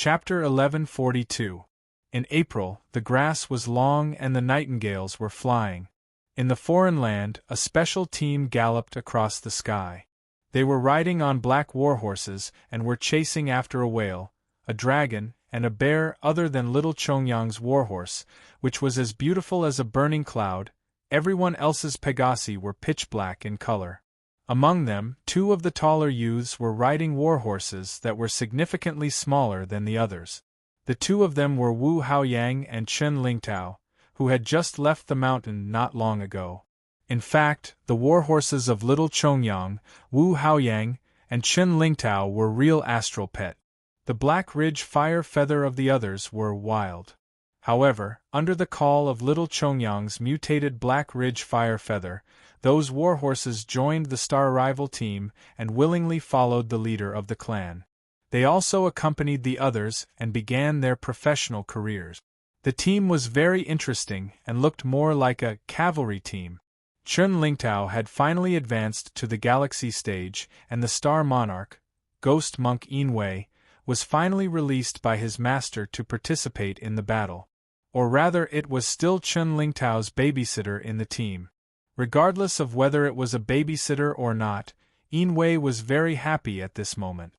Chapter 1142. In April, the grass was long and the nightingales were flying. In the foreign land, a special team galloped across the sky. They were riding on black warhorses and were chasing after a whale, a dragon, and a bear other than little Chongyang's warhorse, which was as beautiful as a burning cloud. Everyone else's Pegasi were pitch black in color. Among them, two of the taller youths were riding warhorses that were significantly smaller than the others. The two of them were Wu Haoyang and Chen Lingtao, who had just left the mountain not long ago. In fact, the warhorses of little Chongyang, Wu Haoyang, and Chen Lingtao were real astral pet. The black ridge fire feather of the others were wild. However, under the call of little Chongyang's mutated black ridge fire feather, those warhorses joined the star rival team and willingly followed the leader of the clan. They also accompanied the others and began their professional careers. The team was very interesting and looked more like a cavalry team. Chen Lingtao had finally advanced to the galaxy stage, and the star monarch, ghost monk Yinwei, was finally released by his master to participate in the battle. Or rather, it was still Chen Lingtao's babysitter in the team. Regardless of whether it was a babysitter or not, Yinwei was very happy at this moment.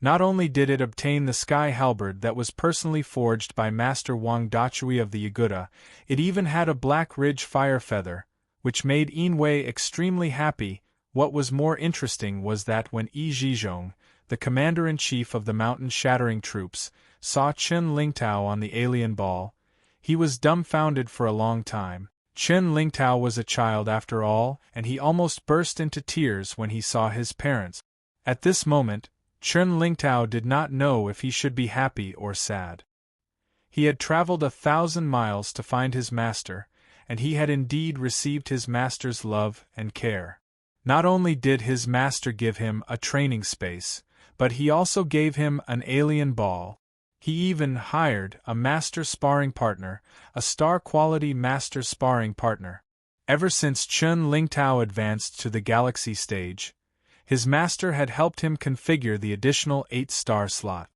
Not only did it obtain the sky halberd that was personally forged by Master Wang Dachui of the Yaguda, it even had a black ridge fire feather, which made Yinwei extremely happy. What was more interesting was that when Yi Zhizhong, the commander-in-chief of the mountain-shattering troops, saw Chen Lingtao on the alien ball, he was dumbfounded for a long time. Chen Lingtao was a child after all, and he almost burst into tears when he saw his parents. At this moment, Chen Lingtao did not know if he should be happy or sad. He had traveled 1,000 miles to find his master, and he had indeed received his master's love and care. Not only did his master give him a training space, but he also gave him an alien ball. He even hired a master sparring partner, a star-quality master sparring partner. Ever since Chen Lingtao advanced to the galaxy stage, his master had helped him configure the additional 8-star slot.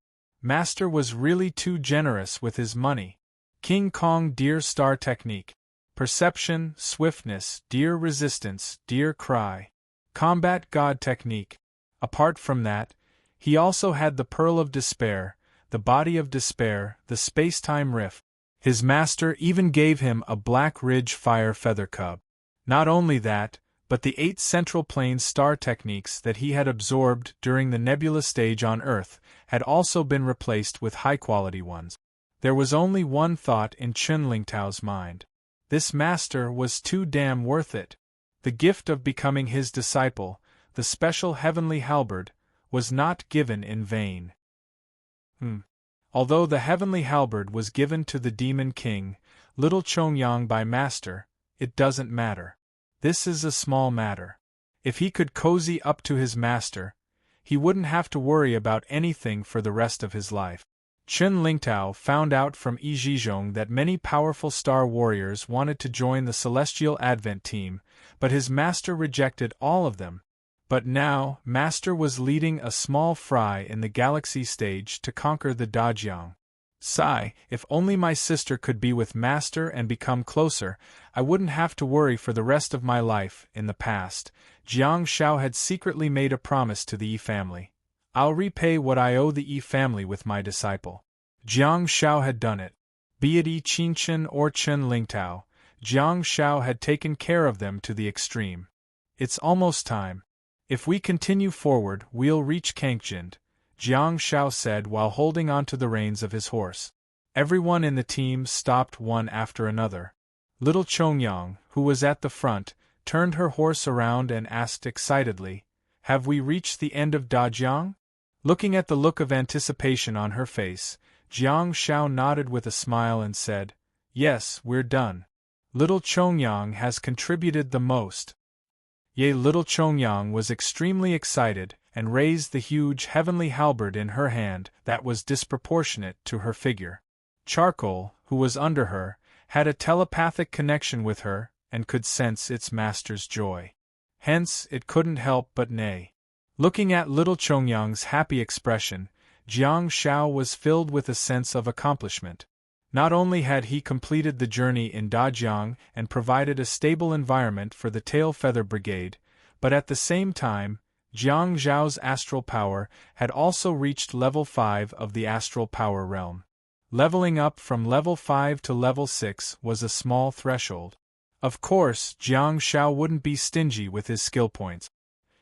Master was really too generous with his money. King Kong Deer Star Technique. Perception, Swiftness, Deer Resistance, Deer Cry. Combat God Technique. Apart from that, he also had the Pearl of Despair, the Body of Despair, the Space-Time Rift. His master even gave him a Black Ridge Fire Feather Cub. Not only that, but the 8 Central Plane star techniques that he had absorbed during the nebula stage on Earth had also been replaced with high-quality ones. There was only one thought in Chen Lingtao's mind. This master was too damn worth it. The gift of becoming his disciple, the special heavenly halberd, was not given in vain. Although the heavenly halberd was given to the demon king, little Chongyang by master, it doesn't matter. This is a small matter. If he could cozy up to his master, he wouldn't have to worry about anything for the rest of his life. Chen Lingtao found out from Yi Zhizhong that many powerful star warriors wanted to join the Celestial Advent team, but his master rejected all of them. But now, master was leading a small fry in the galaxy stage to conquer the Dajiang. Sigh, if only my sister could be with master and become closer, I wouldn't have to worry for the rest of my life. In the past, Jiang Shao had secretly made a promise to the Yi family. I'll repay what I owe the Yi family with my disciple. Jiang Shao had done it. Be it Yi Qingchen or Chen Lingtao, Jiang Shao had taken care of them to the extreme. It's almost time. If we continue forward, we'll reach Kangjind, Jiang Shao said while holding onto the reins of his horse. Everyone in the team stopped one after another. Little Chongyang, who was at the front, turned her horse around and asked excitedly, "Have we reached the end of Dajiang?" Looking at the look of anticipation on her face, Jiang Shao nodded with a smile and said, "Yes, we're done. Little Chongyang has contributed the most." Little Chongyang was extremely excited and raised the huge heavenly halberd in her hand that was disproportionate to her figure. Charcoal, who was under her, had a telepathic connection with her and could sense its master's joy. Hence, it couldn't help but neigh. Looking at little Chongyang's happy expression, Jiang Shao was filled with a sense of accomplishment. Not only had he completed the journey in Dajiang and provided a stable environment for the Tail Feather Brigade, but at the same time, Jiang Zhao's astral power had also reached level 5 of the astral power realm. Leveling up from level 5 to level 6 was a small threshold. Of course, Jiang Shao wouldn't be stingy with his skill points.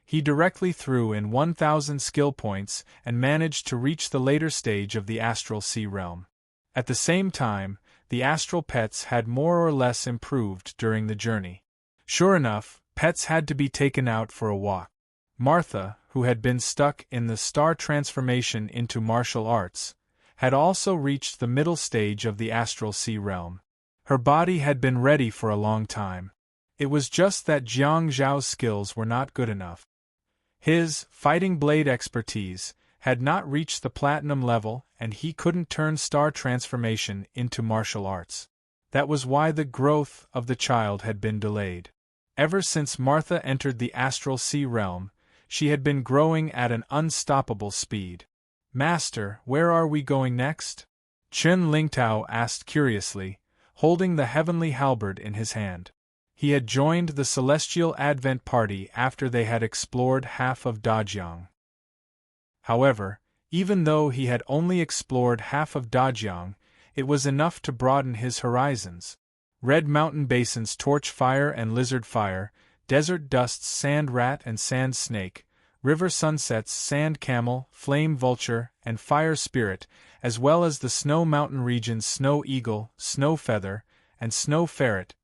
He directly threw in 1,000 skill points and managed to reach the later stage of the astral sea realm. At the same time, the astral pets had more or less improved during the journey. Sure enough, pets had to be taken out for a walk. Martha, who had been stuck in the star transformation into martial arts, had also reached the middle stage of the astral sea realm. Her body had been ready for a long time. It was just that Jiang Zhao's skills were not good enough. His fighting blade expertise had not reached the platinum level, and he couldn't turn star transformation into martial arts. That was why the growth of the child had been delayed. Ever since Martha entered the astral sea realm, she had been growing at an unstoppable speed. "Master, where are we going next?" Chen Lingtao asked curiously, holding the heavenly halberd in his hand. He had joined the Celestial Advent Party after they had explored half of Dajiang. However, even though he had only explored half of Dajiang, it was enough to broaden his horizons. Red mountain basins torch fire and lizard fire, desert dusts sand rat and sand snake, river sunsets sand camel, flame vulture, and fire spirit, as well as the snow mountain regions snow eagle, snow feather, and snow ferret.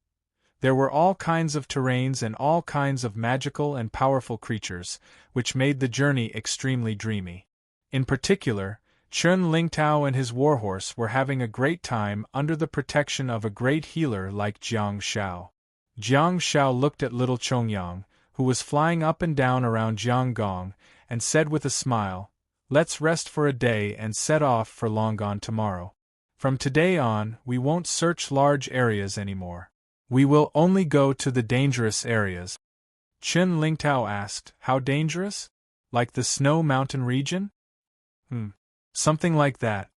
There were all kinds of terrains and all kinds of magical and powerful creatures, which made the journey extremely dreamy. In particular, Chen Lingtao and his warhorse were having a great time under the protection of a great healer like Jiang Shao. Jiang Shao looked at little Chongyang, who was flying up and down around Jianggong, and said with a smile, "Let's rest for a day and set off for Longon tomorrow. From today on, we won't search large areas anymore. We will only go to the dangerous areas." Chen Lingtao asked, "How dangerous? Like the snow mountain region?" Something like that."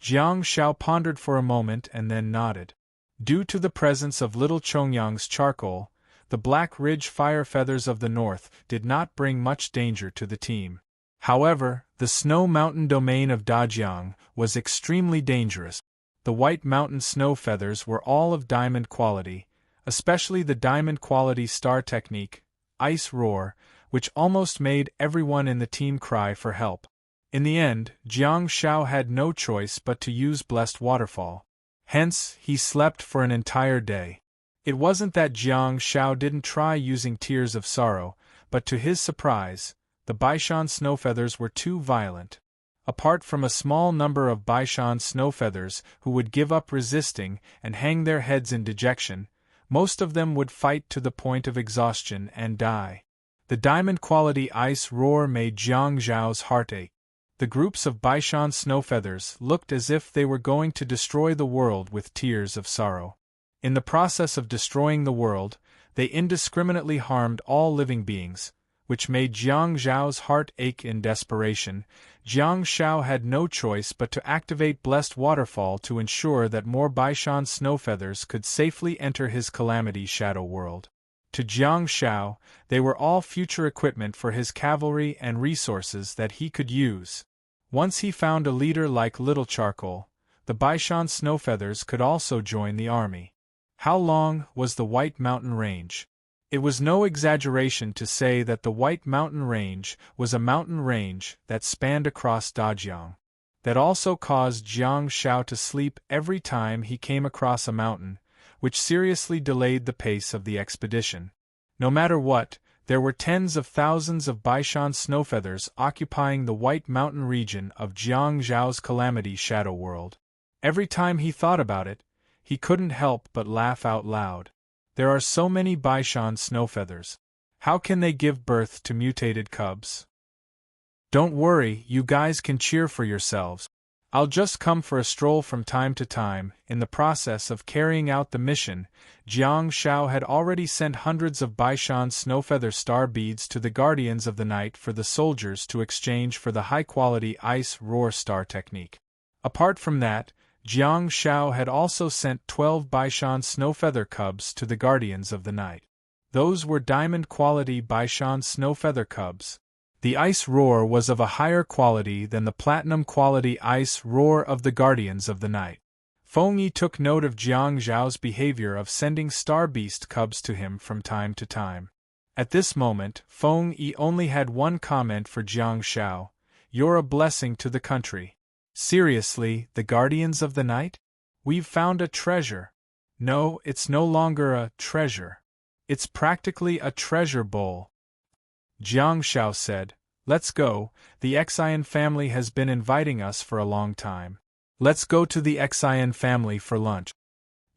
Jiang Shao pondered for a moment and then nodded. Due to the presence of little Chongyang's charcoal, the Black Ridge fire feathers of the north did not bring much danger to the team. However, the snow mountain domain of Dajiang was extremely dangerous. The white mountain snow feathers were all of diamond quality, especially the diamond quality star technique, Ice Roar, which almost made everyone in the team cry for help. In the end, Jiang Shao had no choice but to use Blessed Waterfall. Hence, he slept for an entire day. It wasn't that Jiang Shao didn't try using Tears of Sorrow, but to his surprise, the Baishan snow feathers were too violent. Apart from a small number of Baishan snow feathers who would give up resisting and hang their heads in dejection, most of them would fight to the point of exhaustion and die. The diamond-quality Ice Roar made Jiang Zhao's heart ache. The groups of Baishan snow feathers looked as if they were going to destroy the world with Tears of Sorrow. In the process of destroying the world, they indiscriminately harmed all living beings, which made Jiang Zhao's heart ache in desperation. Jiang Shao had no choice but to activate Blessed Waterfall to ensure that more Baishan snow feathers could safely enter his Calamity Shadow world. To Jiang Shao, they were all future equipment for his cavalry and resources that he could use. Once he found a leader like Little Charcoal, the Baishan snow feathers could also join the army. How long was the White Mountain Range? It was no exaggeration to say that the White Mountain Range was a mountain range that spanned across Dajiang. That also caused Jiang Shao to sleep every time he came across a mountain, which seriously delayed the pace of the expedition. No matter what, there were tens of thousands of Baishan snow feathers occupying the White Mountain region of Jiang Zhao's Calamity Shadow world. Every time he thought about it, he couldn't help but laugh out loud. There are so many Baishan snow feathers. How can they give birth to mutated cubs? Don't worry, you guys can cheer for yourselves. I'll just come for a stroll from time to time." In the process of carrying out the mission, Jiang Shao had already sent hundreds of Baishan snowfeather star beads to the Guardians of the Night for the soldiers to exchange for the high-quality ice roar star technique. Apart from that, Jiang Shao had also sent 12 Baishan snowfeather cubs to the Guardians of the Night. Those were diamond-quality Baishan snowfeather cubs. The ice roar was of a higher quality than the platinum-quality ice roar of the Guardians of the Night. Feng Yi took note of Jiang Zhao's behavior of sending star beast cubs to him from time to time. At this moment, Feng Yi only had one comment for Jiang Shao: "You're a blessing to the country." "Seriously, the Guardians of the Night? We've found a treasure." "No, it's no longer a treasure. It's practically a treasure bowl." Jiang Shao said, "Let's go, the Xian family has been inviting us for a long time. Let's go to the Xian family for lunch."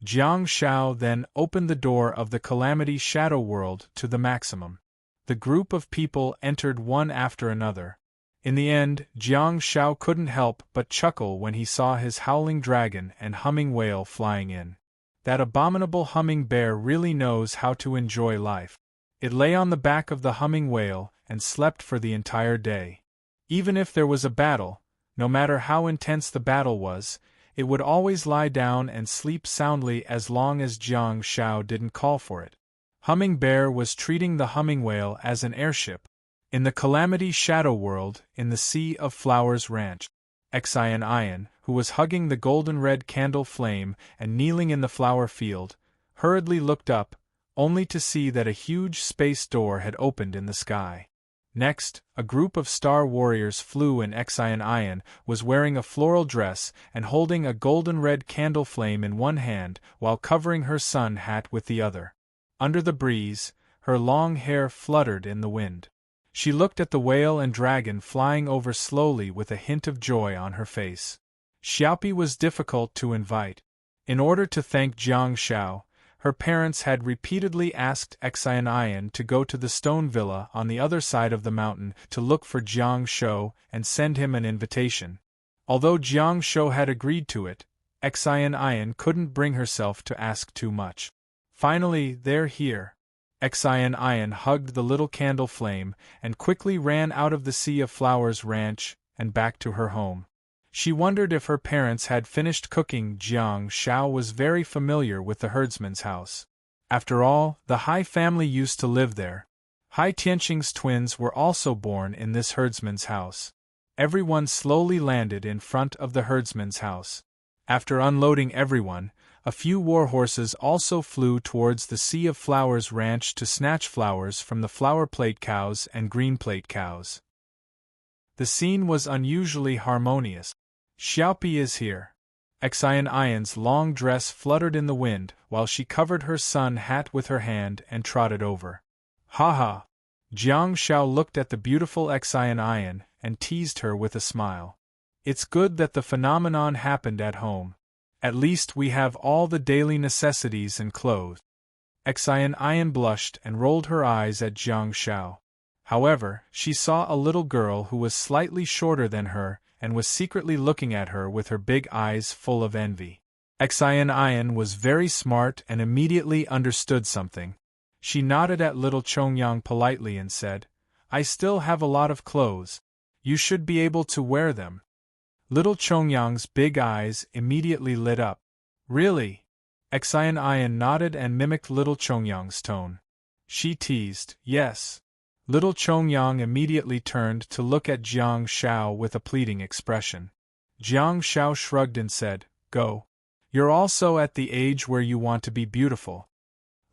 Jiang Shao then opened the door of the Calamity Shadow World to the maximum. The group of people entered one after another. In the end, Jiang Shao couldn't help but chuckle when he saw his howling dragon and humming whale flying in. That abominable humming bear really knows how to enjoy life. It lay on the back of the humming whale and slept for the entire day. Even if there was a battle, no matter how intense the battle was, it would always lie down and sleep soundly as long as Jiang Shao didn't call for it. Humming Bear was treating the humming whale as an airship. In the Calamity Shadow World, in the Sea of Flowers Ranch, Xian, who was hugging the golden-red candle flame and kneeling in the flower field, hurriedly looked up, only to see that a huge space door had opened in the sky. Next, a group of star warriors flew in. Xian was wearing a floral dress and holding a golden-red candle flame in one hand while covering her sun hat with the other. Under the breeze, her long hair fluttered in the wind. She looked at the whale and dragon flying over slowly with a hint of joy on her face. Xiaopi was difficult to invite. In order to thank Jiang Shao, her parents had repeatedly asked Xian to go to the stone villa on the other side of the mountain to look for Jiang Shao and send him an invitation. Although Jiang Shao had agreed to it, Xian couldn't bring herself to ask too much. Finally, they're here. Xian hugged the little candle flame and quickly ran out of the Sea of Flowers ranch and back to her home. She wondered if her parents had finished cooking. Jiang Shao was very familiar with the herdsman's house. After all, the Hai family used to live there. Hai Tianqing's twins were also born in this herdsman's house. Everyone slowly landed in front of the herdsman's house. After unloading everyone, a few war horses also flew towards the Sea of Flowers ranch to snatch flowers from the flower plate cows and green plate cows. The scene was unusually harmonious. Xiaopi is here. Xian's long dress fluttered in the wind while she covered her sun hat with her hand and trotted over. Ha ha! Jiang Shao looked at the beautiful Xian and teased her with a smile. It's good that the phenomenon happened at home. At least we have all the daily necessities and clothes. Xian blushed and rolled her eyes at Jiang Shao. However, she saw a little girl who was slightly shorter than her and was secretly looking at her with her big eyes full of envy. Xian was very smart and immediately understood something. She nodded at little Chongyang politely and said, "I still have a lot of clothes. You should be able to wear them." Little Chongyang's big eyes immediately lit up. "Really?" Xian nodded and mimicked little Chongyang's tone. She teased, "Yes." Little Chongyang immediately turned to look at Jiang Shao with a pleading expression. Jiang Shao shrugged and said, "Go. You're also at the age where you want to be beautiful."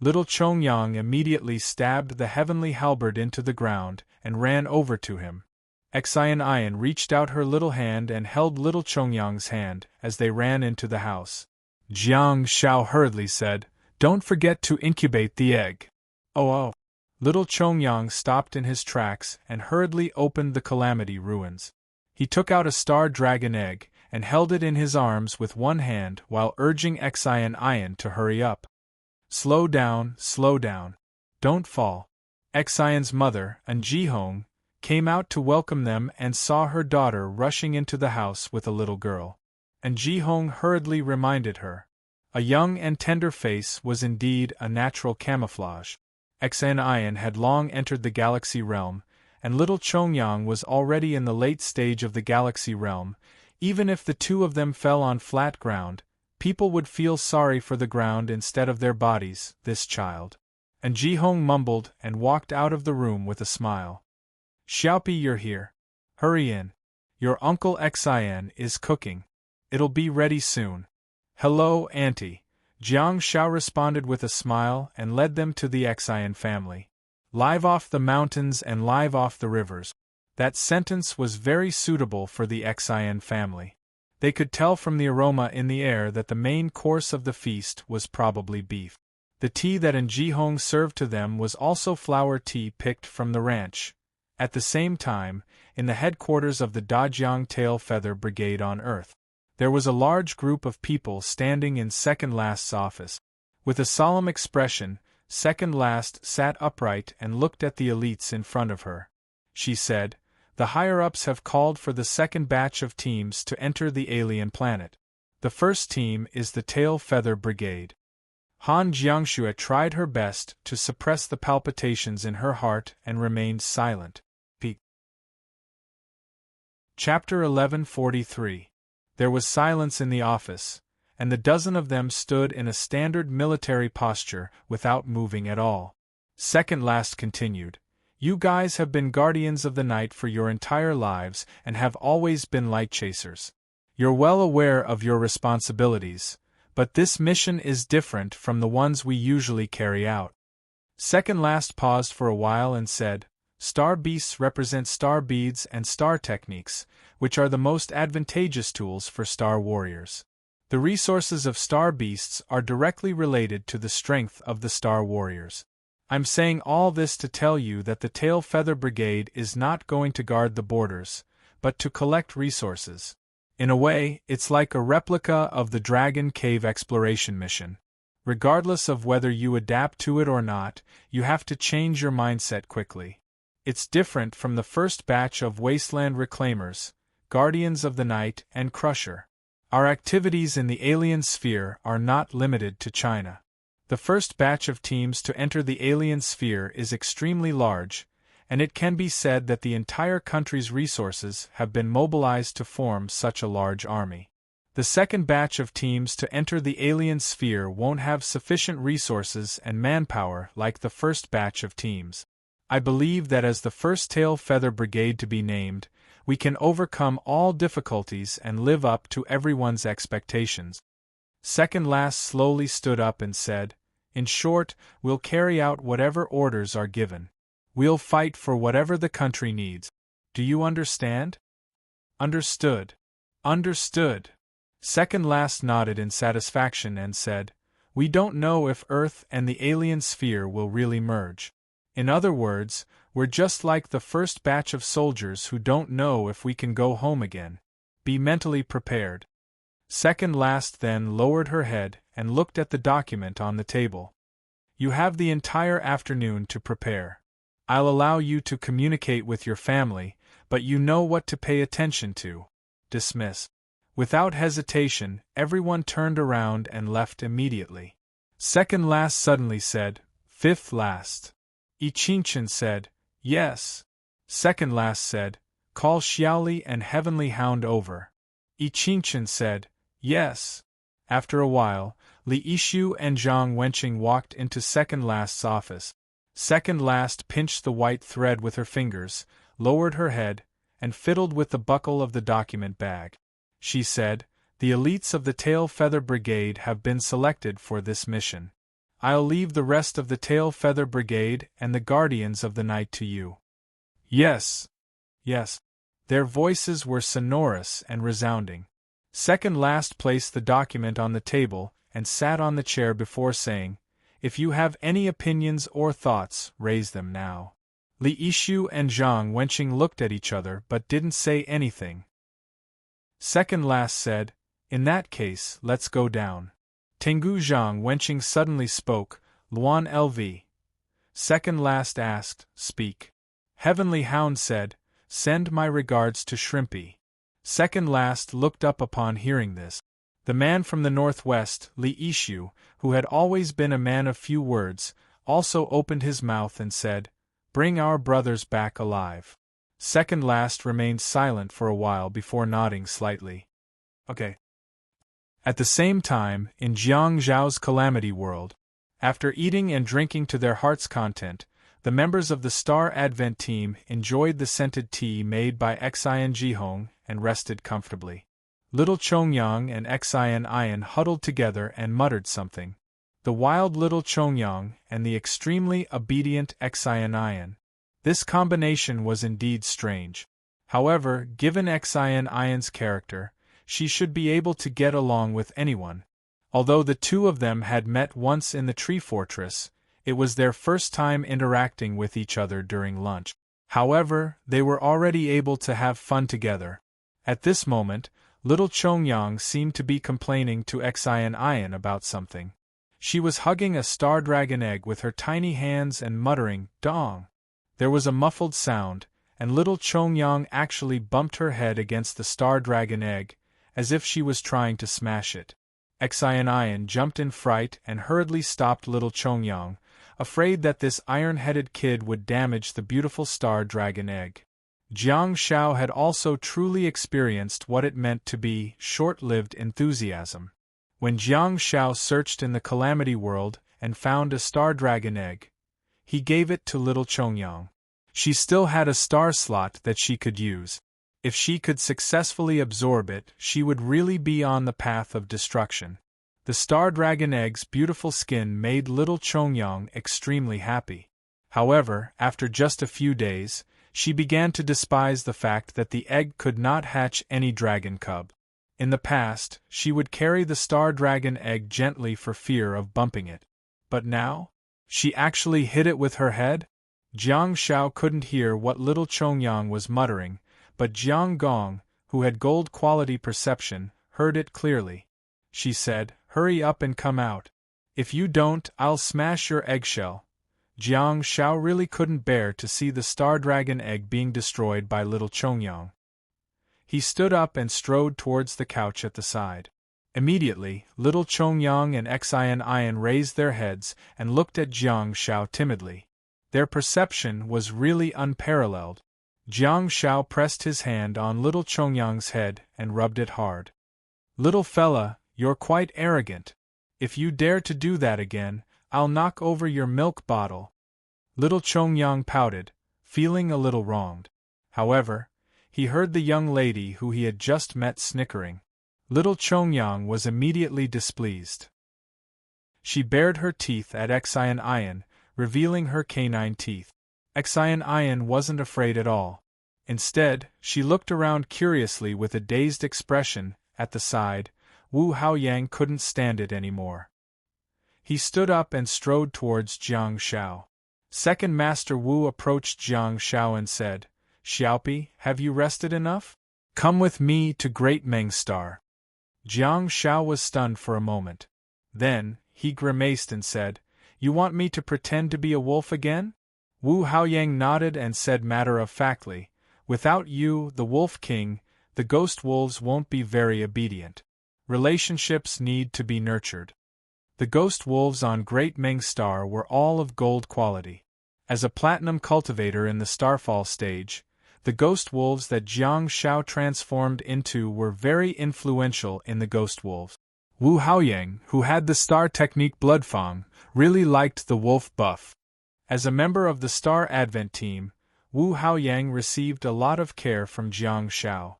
Little Chongyang immediately stabbed the heavenly halberd into the ground and ran over to him. Xian reached out her little hand and held little Chongyang's hand as they ran into the house. Jiang Shao hurriedly said, "Don't forget to incubate the egg." Oh. Little Chongyang stopped in his tracks and hurriedly opened the Calamity ruins. He took out a star dragon egg and held it in his arms with one hand while urging Xian to hurry up. Slow down. Don't fall." Xian's mother, An Jihong, came out to welcome them and saw her daughter rushing into the house with a little girl. And Ji-hong hurriedly reminded her. A young and tender face was indeed a natural camouflage. Xian had long entered the galaxy realm, and little Chongyang was already in the late stage of the galaxy realm. Even if the two of them fell on flat ground, people would feel sorry for the ground instead of their bodies, this child. And Ji-hong mumbled and walked out of the room with a smile. Xiaopi, you're here. Hurry in. Your Uncle Xian is cooking. It'll be ready soon. Hello, Auntie. Jiang Shao responded with a smile and led them to the Xian family. Live off the mountains and live off the rivers. That sentence was very suitable for the Xian family. They could tell from the aroma in the air that the main course of the feast was probably beef. The tea that Ji-hong served to them was also flower tea picked from the ranch. At the same time, in the headquarters of the Dajiang Tail Feather Brigade on Earth, there was a large group of people standing in Second Last's office. With a solemn expression, Second Last sat upright and looked at the elites in front of her. She said, "The higher-ups have called for the second batch of teams to enter the alien planet. The first team is the Tail Feather Brigade." Han Jiangxue tried her best to suppress the palpitations in her heart and remained silent. Chapter 1143. There was silence in the office, and the dozen of them stood in a standard military posture without moving at all. Second Last continued, "You guys have been guardians of the night for your entire lives and have always been light chasers. You're well aware of your responsibilities, but this mission is different from the ones we usually carry out." Second Last paused for a while and said, "Star beasts represent star beads and star techniques, which are the most advantageous tools for star warriors. The resources of star beasts are directly related to the strength of the star warriors. I'm saying all this to tell you that the Tail Feather Brigade is not going to guard the borders, but to collect resources. In a way, it's like a replica of the Dragon Cave exploration mission. Regardless of whether you adapt to it or not, you have to change your mindset quickly. It's different from the first batch of Wasteland Reclaimers, Guardians of the Night, and Crusher. Our activities in the alien sphere are not limited to China. The first batch of teams to enter the alien sphere is extremely large, and it can be said that the entire country's resources have been mobilized to form such a large army. The second batch of teams to enter the alien sphere won't have sufficient resources and manpower like the first batch of teams. I believe that as the first Tail Feather Brigade to be named, we can overcome all difficulties and live up to everyone's expectations." Second Last slowly stood up and said, "In short, we'll carry out whatever orders are given. We'll fight for whatever the country needs. Do you understand?" "Understood. Understood." Second Last nodded in satisfaction and said, "We don't know if Earth and the alien sphere will really merge. In other words, we're just like the first batch of soldiers who don't know if we can go home again. Be mentally prepared." Second Last then lowered her head and looked at the document on the table. "You have the entire afternoon to prepare. I'll allow you to communicate with your family, but you know what to pay attention to. Dismiss." Without hesitation, everyone turned around and left immediately. Second Last suddenly said, "Fifth Last." Yi Qingchen said, "Yes." Second Last said, "Call Xiaoli and Heavenly Hound over." Yi Qingchen said, "Yes." After a while, Li Yishu and Zhang Wenqing walked into Second Last's office. Second Last pinched the white thread with her fingers, lowered her head, and fiddled with the buckle of the document bag. She said, "The elites of the Tail Feather Brigade have been selected for this mission. I'll leave the rest of the Tail Feather Brigade and the Guardians of the Night to you." "Yes. Yes." Their voices were sonorous and resounding. Second Last placed the document on the table and sat on the chair before saying, "If you have any opinions or thoughts, raise them now." Li Yishu and Zhang Wenqing looked at each other but didn't say anything. Second Last said, "In that case, let's go down." Tengu Zhang Wenqing suddenly spoke, "Luan LV." Second Last asked, "Speak." Heavenly Hound said, Send my regards to Shrimpy. Second last looked up upon hearing this. The man from the northwest, Li Ishu, who had always been a man of few words, also opened his mouth and said, "Bring our brothers back alive." Second last remained silent for a while before nodding slightly. Okay. At the same time, in Jiang Zhao's Calamity World, after eating and drinking to their heart's content, the members of the Star Advent team enjoyed the scented tea made by Xian Jihong and rested comfortably. Little Chongyang and Xian Ian huddled together and muttered something. The wild little Chongyang and the extremely obedient Xian Ian. This combination was indeed strange. However, given Xian Ian's character, she should be able to get along with anyone. Although the two of them had met once in the tree fortress, it was their first time interacting with each other during lunch. However, they were already able to have fun together. At this moment, little Chongyang seemed to be complaining to Xian Ian about something. She was hugging a star dragon egg with her tiny hands and muttering, "Dong." There was a muffled sound, and little Chongyang actually bumped her head against the star dragon egg, as if she was trying to smash it. Xian Ian jumped in fright and hurriedly stopped little Chongyang, afraid that this iron-headed kid would damage the beautiful star dragon egg. Jiang Xiao had also truly experienced what it meant to be short-lived enthusiasm. When Jiang Xiao searched in the Calamity World and found a star dragon egg, he gave it to little Chongyang. She still had a star slot that she could use. If she could successfully absorb it, she would really be on the path of destruction. The star dragon egg's beautiful skin made little Chongyang extremely happy. However, after just a few days, she began to despise the fact that the egg could not hatch any dragon cub. In the past, she would carry the star dragon egg gently for fear of bumping it. But now? She actually hit it with her head? Jiang Xiao couldn't hear what little Chongyang was muttering, but Jiang Gong, who had gold-quality perception, heard it clearly. She said, "Hurry up and come out. If you don't, I'll smash your eggshell." Jiang Xiao really couldn't bear to see the star dragon egg being destroyed by little Chongyang. He stood up and strode towards the couch at the side. Immediately, little Chongyang and Xian Ian raised their heads and looked at Jiang Xiao timidly. Their perception was really unparalleled. Jiang Xiao pressed his hand on little Chongyang's head and rubbed it hard. "Little fella, you're quite arrogant. If you dare to do that again, I'll knock over your milk bottle." Little Chongyang pouted, feeling a little wronged. However, he heard the young lady who he had just met snickering. Little Chongyang was immediately displeased. She bared her teeth at Xian Ian, revealing her canine teeth. Xian Ian wasn't afraid at all. Instead, she looked around curiously with a dazed expression. At the side, Wu Haoyang couldn't stand it anymore. He stood up and strode towards Jiang Xiao. Second Master Wu approached Jiang Xiao and said, "Xiaopi, have you rested enough? Come with me to Great Meng Star." Jiang Xiao was stunned for a moment. Then, he grimaced and said, "You want me to pretend to be a wolf again?" Wu Haoyang nodded and said matter-of-factly, "Without you, the Wolf King, the ghost wolves won't be very obedient. Relationships need to be nurtured." The ghost wolves on Great Meng Star were all of gold quality. As a platinum cultivator in the Starfall stage, the ghost wolves that Jiang Xiao transformed into were very influential in the ghost wolves. Wu Haoyang, who had the star technique Bloodfang, really liked the wolf buff. As a member of the Star Advent team, Wu Haoyang received a lot of care from Jiang Xiao.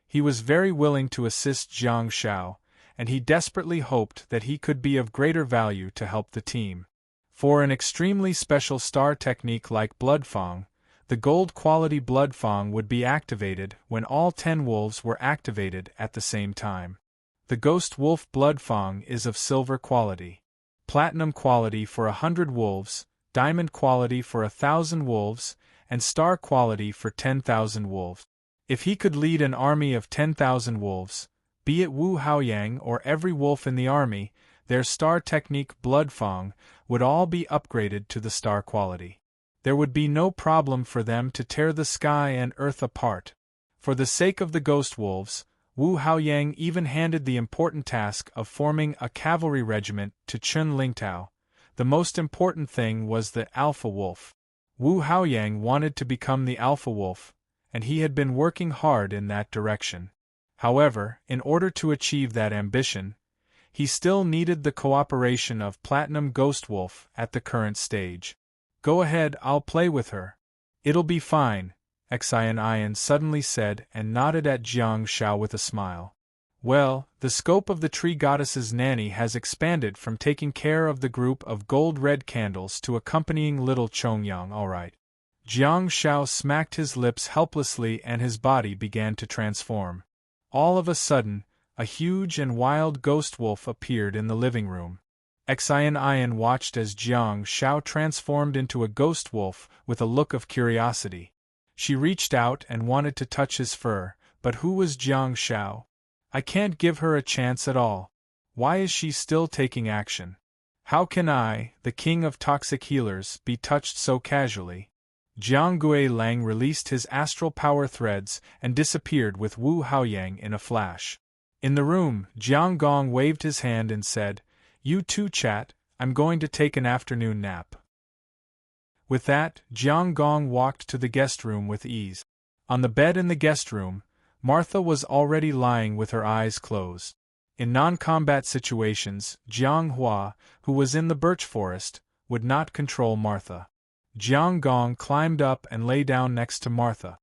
He was very willing to assist Jiang Xiao, and he desperately hoped that he could be of greater value to help the team. For an extremely special star technique like Bloodfang, the gold-quality Bloodfang would be activated when all 10 wolves were activated at the same time. The Ghost Wolf Bloodfang is of silver quality, platinum quality for 100 wolves, diamond quality for 1,000 wolves, and star quality for 10,000 wolves. If he could lead an army of 10,000 wolves, be it Wu Haoyang or every wolf in the army, their star technique Bloodfang would all be upgraded to the star quality. There would be no problem for them to tear the sky and earth apart. For the sake of the ghost wolves, Wu Haoyang even handed the important task of forming a cavalry regiment to Chun Lingtao. The most important thing was the alpha wolf. Wu Haoyang wanted to become the alpha wolf, and he had been working hard in that direction. However, in order to achieve that ambition, he still needed the cooperation of Platinum Ghost Wolf at the current stage. "Go ahead, I'll play with her. It'll be fine," Xian suddenly said and nodded at Jiang Shao with a smile. "Well, the scope of the tree goddess's nanny has expanded from taking care of the group of gold-red candles to accompanying little Chongyang, all right." Jiang Shao smacked his lips helplessly and his body began to transform. All of a sudden, a huge and wild ghost wolf appeared in the living room. Xian watched as Jiang Shao transformed into a ghost wolf with a look of curiosity. She reached out and wanted to touch his fur, but who was Jiang Shao? "I can't give her a chance at all. Why is she still taking action? How can I, the king of toxic healers, be touched so casually?" Jiang Guilang released his astral power threads and disappeared with Wu Haoyang in a flash. In the room, Jiang Gong waved his hand and said, "You two chat, I'm going to take an afternoon nap." With that, Jiang Gong walked to the guest room with ease. On the bed in the guest room, Martha was already lying with her eyes closed. In non-combat situations, Jiang Hua, who was in the birch forest, would not control Martha. Jiang Gong climbed up and lay down next to Martha.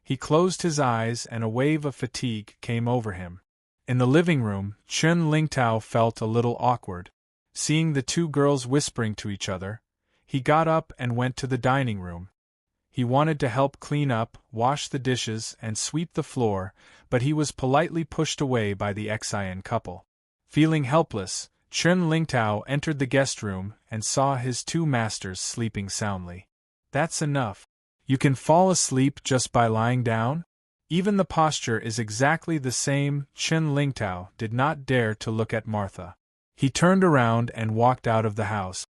He closed his eyes and a wave of fatigue came over him. In the living room, Chun Lingtao felt a little awkward. Seeing the two girls whispering to each other, he got up and went to the dining room. He wanted to help clean up, wash the dishes, and sweep the floor, but he was politely pushed away by the Xian couple. Feeling helpless, Chun Lingtao entered the guest room and saw his two masters sleeping soundly. "That's enough. You can fall asleep just by lying down? Even the posture is exactly the same." Chun Lingtao did not dare to look at Martha. He turned around and walked out of the house.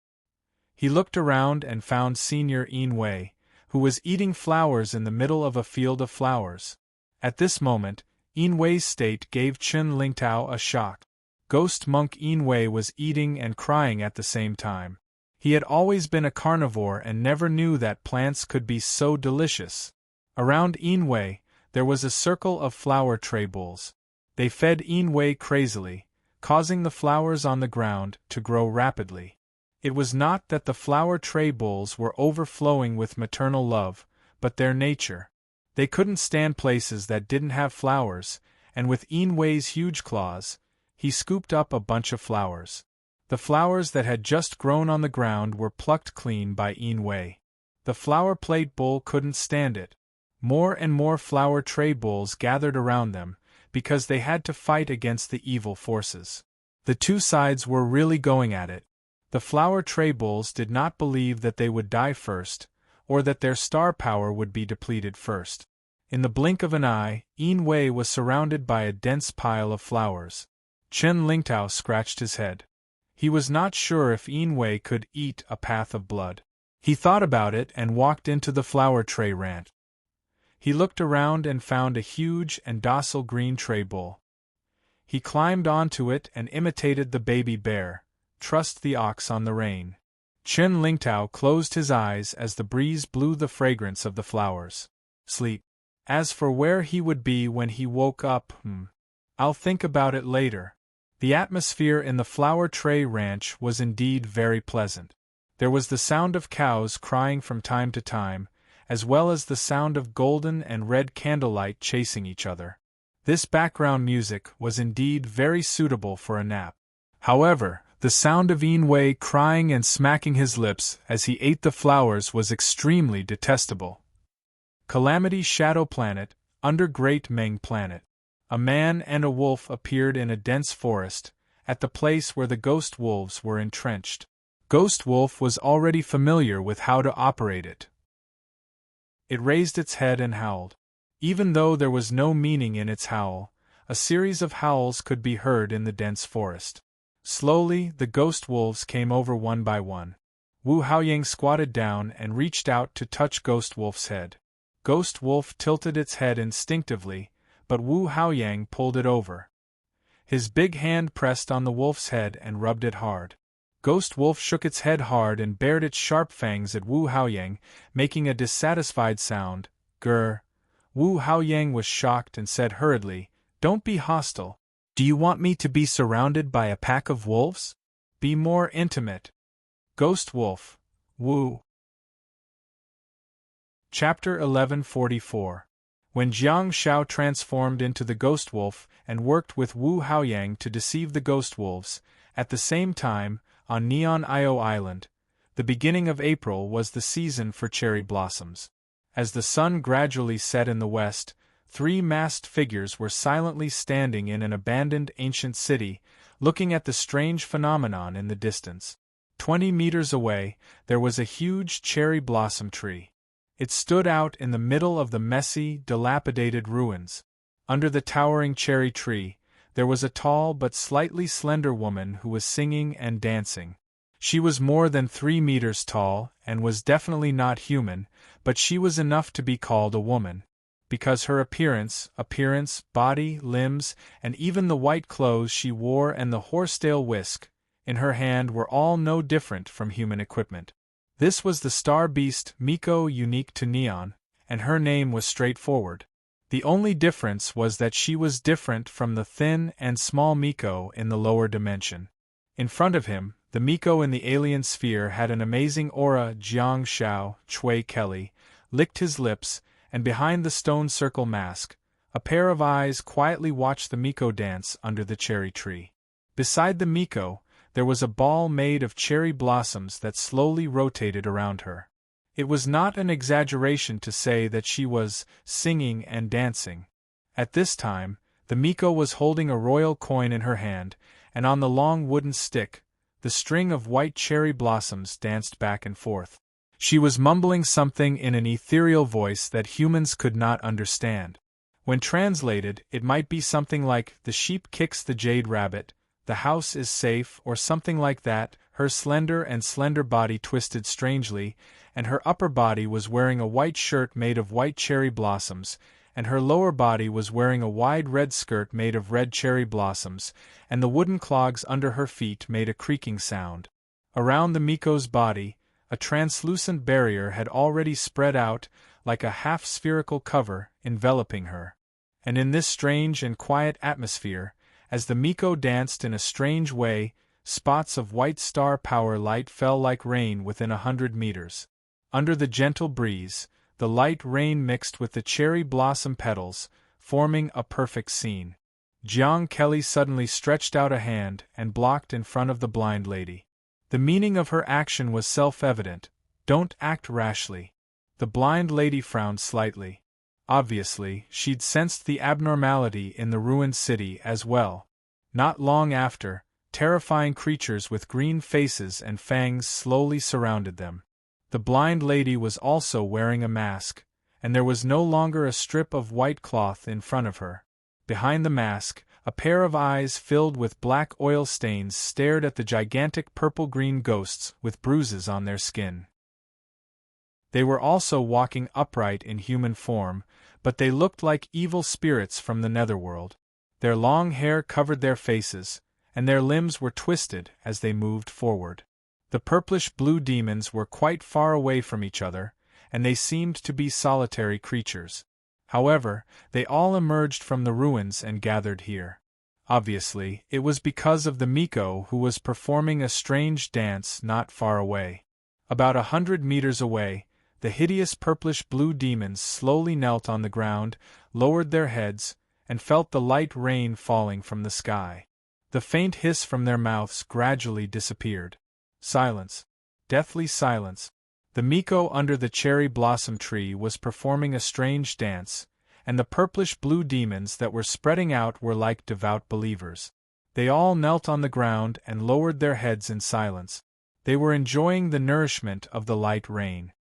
He looked around and found Senior Yin Wei, who was eating flowers in the middle of a field of flowers. At this moment, Yin Wei's state gave Chun Lingtao a shock. Ghost monk Yin Wei was eating and crying at the same time. He had always been a carnivore and never knew that plants could be so delicious. Around Yin Wei, there was a circle of flower tray bowls. They fed Yin Wei crazily, causing the flowers on the ground to grow rapidly. It was not that the flower tray bowls were overflowing with maternal love, but their nature. They couldn't stand places that didn't have flowers, and with Yin Wei's huge claws, he scooped up a bunch of flowers. The flowers that had just grown on the ground were plucked clean by Yin Wei. The flower plate bowl couldn't stand it. More and more flower tray bowls gathered around them, because they had to fight against the evil forces. The two sides were really going at it. The flower tray bowls did not believe that they would die first, or that their star power would be depleted first. In the blink of an eye, Yin Wei was surrounded by a dense pile of flowers. Chun Lingtao scratched his head. He was not sure if Yin Wei could eat a path of blood. He thought about it and walked into the flower tray ranch. He looked around and found a huge and docile green tray bowl. He climbed onto it and imitated the baby bear, trust the ox on the rein. Chun Lingtao closed his eyes as the breeze blew the fragrance of the flowers. Sleep. As for where he would be when he woke up, I'll think about it later. The atmosphere in the flower tray ranch was indeed very pleasant. There was the sound of cows crying from time to time, as well as the sound of golden and red candlelight chasing each other. This background music was indeed very suitable for a nap. However, the sound of Yin Wei crying and smacking his lips as he ate the flowers was extremely detestable. Calamity Shadow Planet, under Great Meng Planet. A man and a wolf appeared in a dense forest, at the place where the ghost wolves were entrenched. Ghost Wolf was already familiar with how to operate it. It raised its head and howled. Even though there was no meaning in its howl, a series of howls could be heard in the dense forest. Slowly, the ghost wolves came over one by one. Wu Haoyang squatted down and reached out to touch Ghost Wolf's head. Ghost Wolf tilted its head instinctively, but Wu Haoyang pulled it over. His big hand pressed on the wolf's head and rubbed it hard. Ghost Wolf shook its head hard and bared its sharp fangs at Wu Haoyang, making a dissatisfied sound. Grr. Wu Haoyang was shocked and said hurriedly, "Don't be hostile. Do you want me to be surrounded by a pack of wolves? Be more intimate." Ghost Wolf. Wu. Chapter 1144. When Jiang Shao transformed into the Ghost Wolf and worked with Wu Haoyang to deceive the Ghost Wolves, at the same time, on Neon Io Island, the beginning of April was the season for cherry blossoms. As the sun gradually set in the west, 3 masked figures were silently standing in an abandoned ancient city, looking at the strange phenomenon in the distance. 20 meters away, there was a huge cherry blossom tree. It stood out in the middle of the messy, dilapidated ruins. Under the towering cherry tree, there was a tall but slightly slender woman who was singing and dancing. She was more than 3 meters tall and was definitely not human, but she was enough to be called a woman, because her appearance, body, limbs, and even the white clothes she wore and the horsetail whisk in her hand were all no different from human equipment. This was the star beast Miko, unique to Neon, and her name was straightforward. The only difference was that she was different from the thin and small Miko in the lower dimension. In front of him, the Miko in the alien sphere had an amazing aura. Jiang Shao, Chui Kelly, licked his lips, and behind the stone circle mask, a pair of eyes quietly watched the Miko dance under the cherry tree. Beside the Miko, there was a ball made of cherry blossoms that slowly rotated around her. It was not an exaggeration to say that she was singing and dancing. At this time, the Miko was holding a royal coin in her hand, and on the long wooden stick, the string of white cherry blossoms danced back and forth. She was mumbling something in an ethereal voice that humans could not understand. When translated, it might be something like, "The sheep kicks the jade rabbit," "The house is safe," or something like that. Her slender body twisted strangely, and her upper body was wearing a white shirt made of white cherry blossoms, and her lower body was wearing a wide red skirt made of red cherry blossoms, and the wooden clogs under her feet made a creaking sound. Around the Miko's body, a translucent barrier had already spread out, like a half-spherical cover, enveloping her. And in this strange and quiet atmosphere, as the Miko danced in a strange way, spots of white star power light fell like rain within 100 meters. Under the gentle breeze, the light rain mixed with the cherry blossom petals, forming a perfect scene. Jiang Kelly suddenly stretched out a hand and blocked in front of the blind lady. The meaning of her action was self-evident: don't act rashly. The blind lady frowned slightly. Obviously, she'd sensed the abnormality in the ruined city as well. Not long after, terrifying creatures with green faces and fangs slowly surrounded them. The blind lady was also wearing a mask, and there was no longer a strip of white cloth in front of her. Behind the mask, a pair of eyes filled with black oil stains stared at the gigantic purple-green ghosts with bruises on their skin. They were also walking upright in human form, but they looked like evil spirits from the netherworld. Their long hair covered their faces, and their limbs were twisted as they moved forward. The purplish-blue demons were quite far away from each other, and they seemed to be solitary creatures. However, they all emerged from the ruins and gathered here. Obviously, it was because of the Miko, who was performing a strange dance not far away. About 100 meters away, the hideous purplish-blue demons slowly knelt on the ground, lowered their heads, and felt the light rain falling from the sky. The faint hiss from their mouths gradually disappeared. Silence. Deathly silence. The Miko under the cherry blossom tree was performing a strange dance, and the purplish-blue demons that were spreading out were like devout believers. They all knelt on the ground and lowered their heads in silence. They were enjoying the nourishment of the light rain.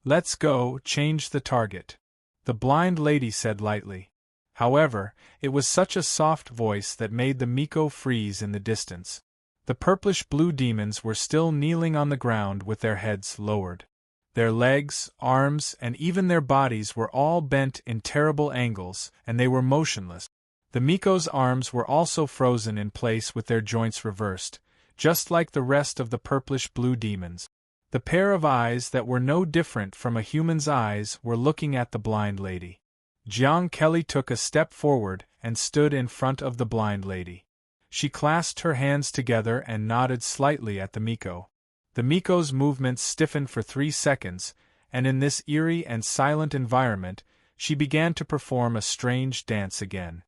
"Let's go, change the target," the blind lady said lightly. However, it was such a soft voice that made the Miko freeze in the distance. The purplish-blue demons were still kneeling on the ground with their heads lowered. Their legs, arms, and even their bodies were all bent in terrible angles, and they were motionless. The Miko's arms were also frozen in place with their joints reversed, just like the rest of the purplish-blue demons. The pair of eyes that were no different from a human's eyes were looking at the blind lady. Jiang Kelly took a step forward and stood in front of the blind lady. She clasped her hands together and nodded slightly at the Miko. The Miko's movements stiffened for 3 seconds, and in this eerie and silent environment, she began to perform a strange dance again.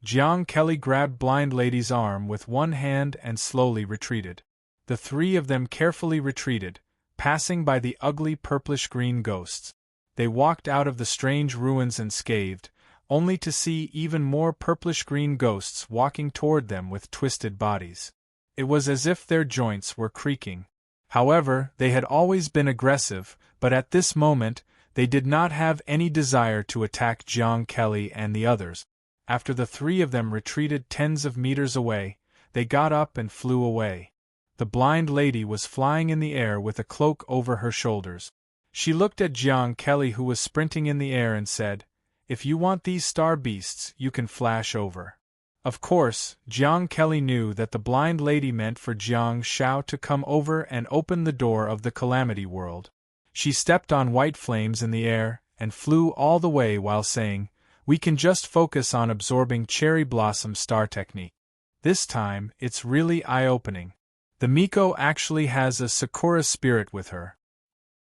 Jiang Kelly grabbed blind lady's arm with one hand and slowly retreated. The 3 of them carefully retreated, passing by the ugly purplish-green ghosts. They walked out of the strange ruins unscathed, only to see even more purplish-green ghosts walking toward them with twisted bodies. It was as if their joints were creaking. However, they had always been aggressive, but at this moment, they did not have any desire to attack Jiang Kelly and the others. After the 3 of them retreated tens of meters away, they got up and flew away. The blind lady was flying in the air with a cloak over her shoulders. She looked at Jiang Kelly, who was sprinting in the air, and said, "If you want these star beasts, you can flash over." Of course, Jiang Kelly knew that the blind lady meant for Jiang Shao to come over and open the door of the Calamity World. She stepped on white flames in the air and flew all the way while saying, "We can just focus on absorbing cherry blossom star technique. This time, it's really eye-opening. The Miko actually has a Sakura spirit with her."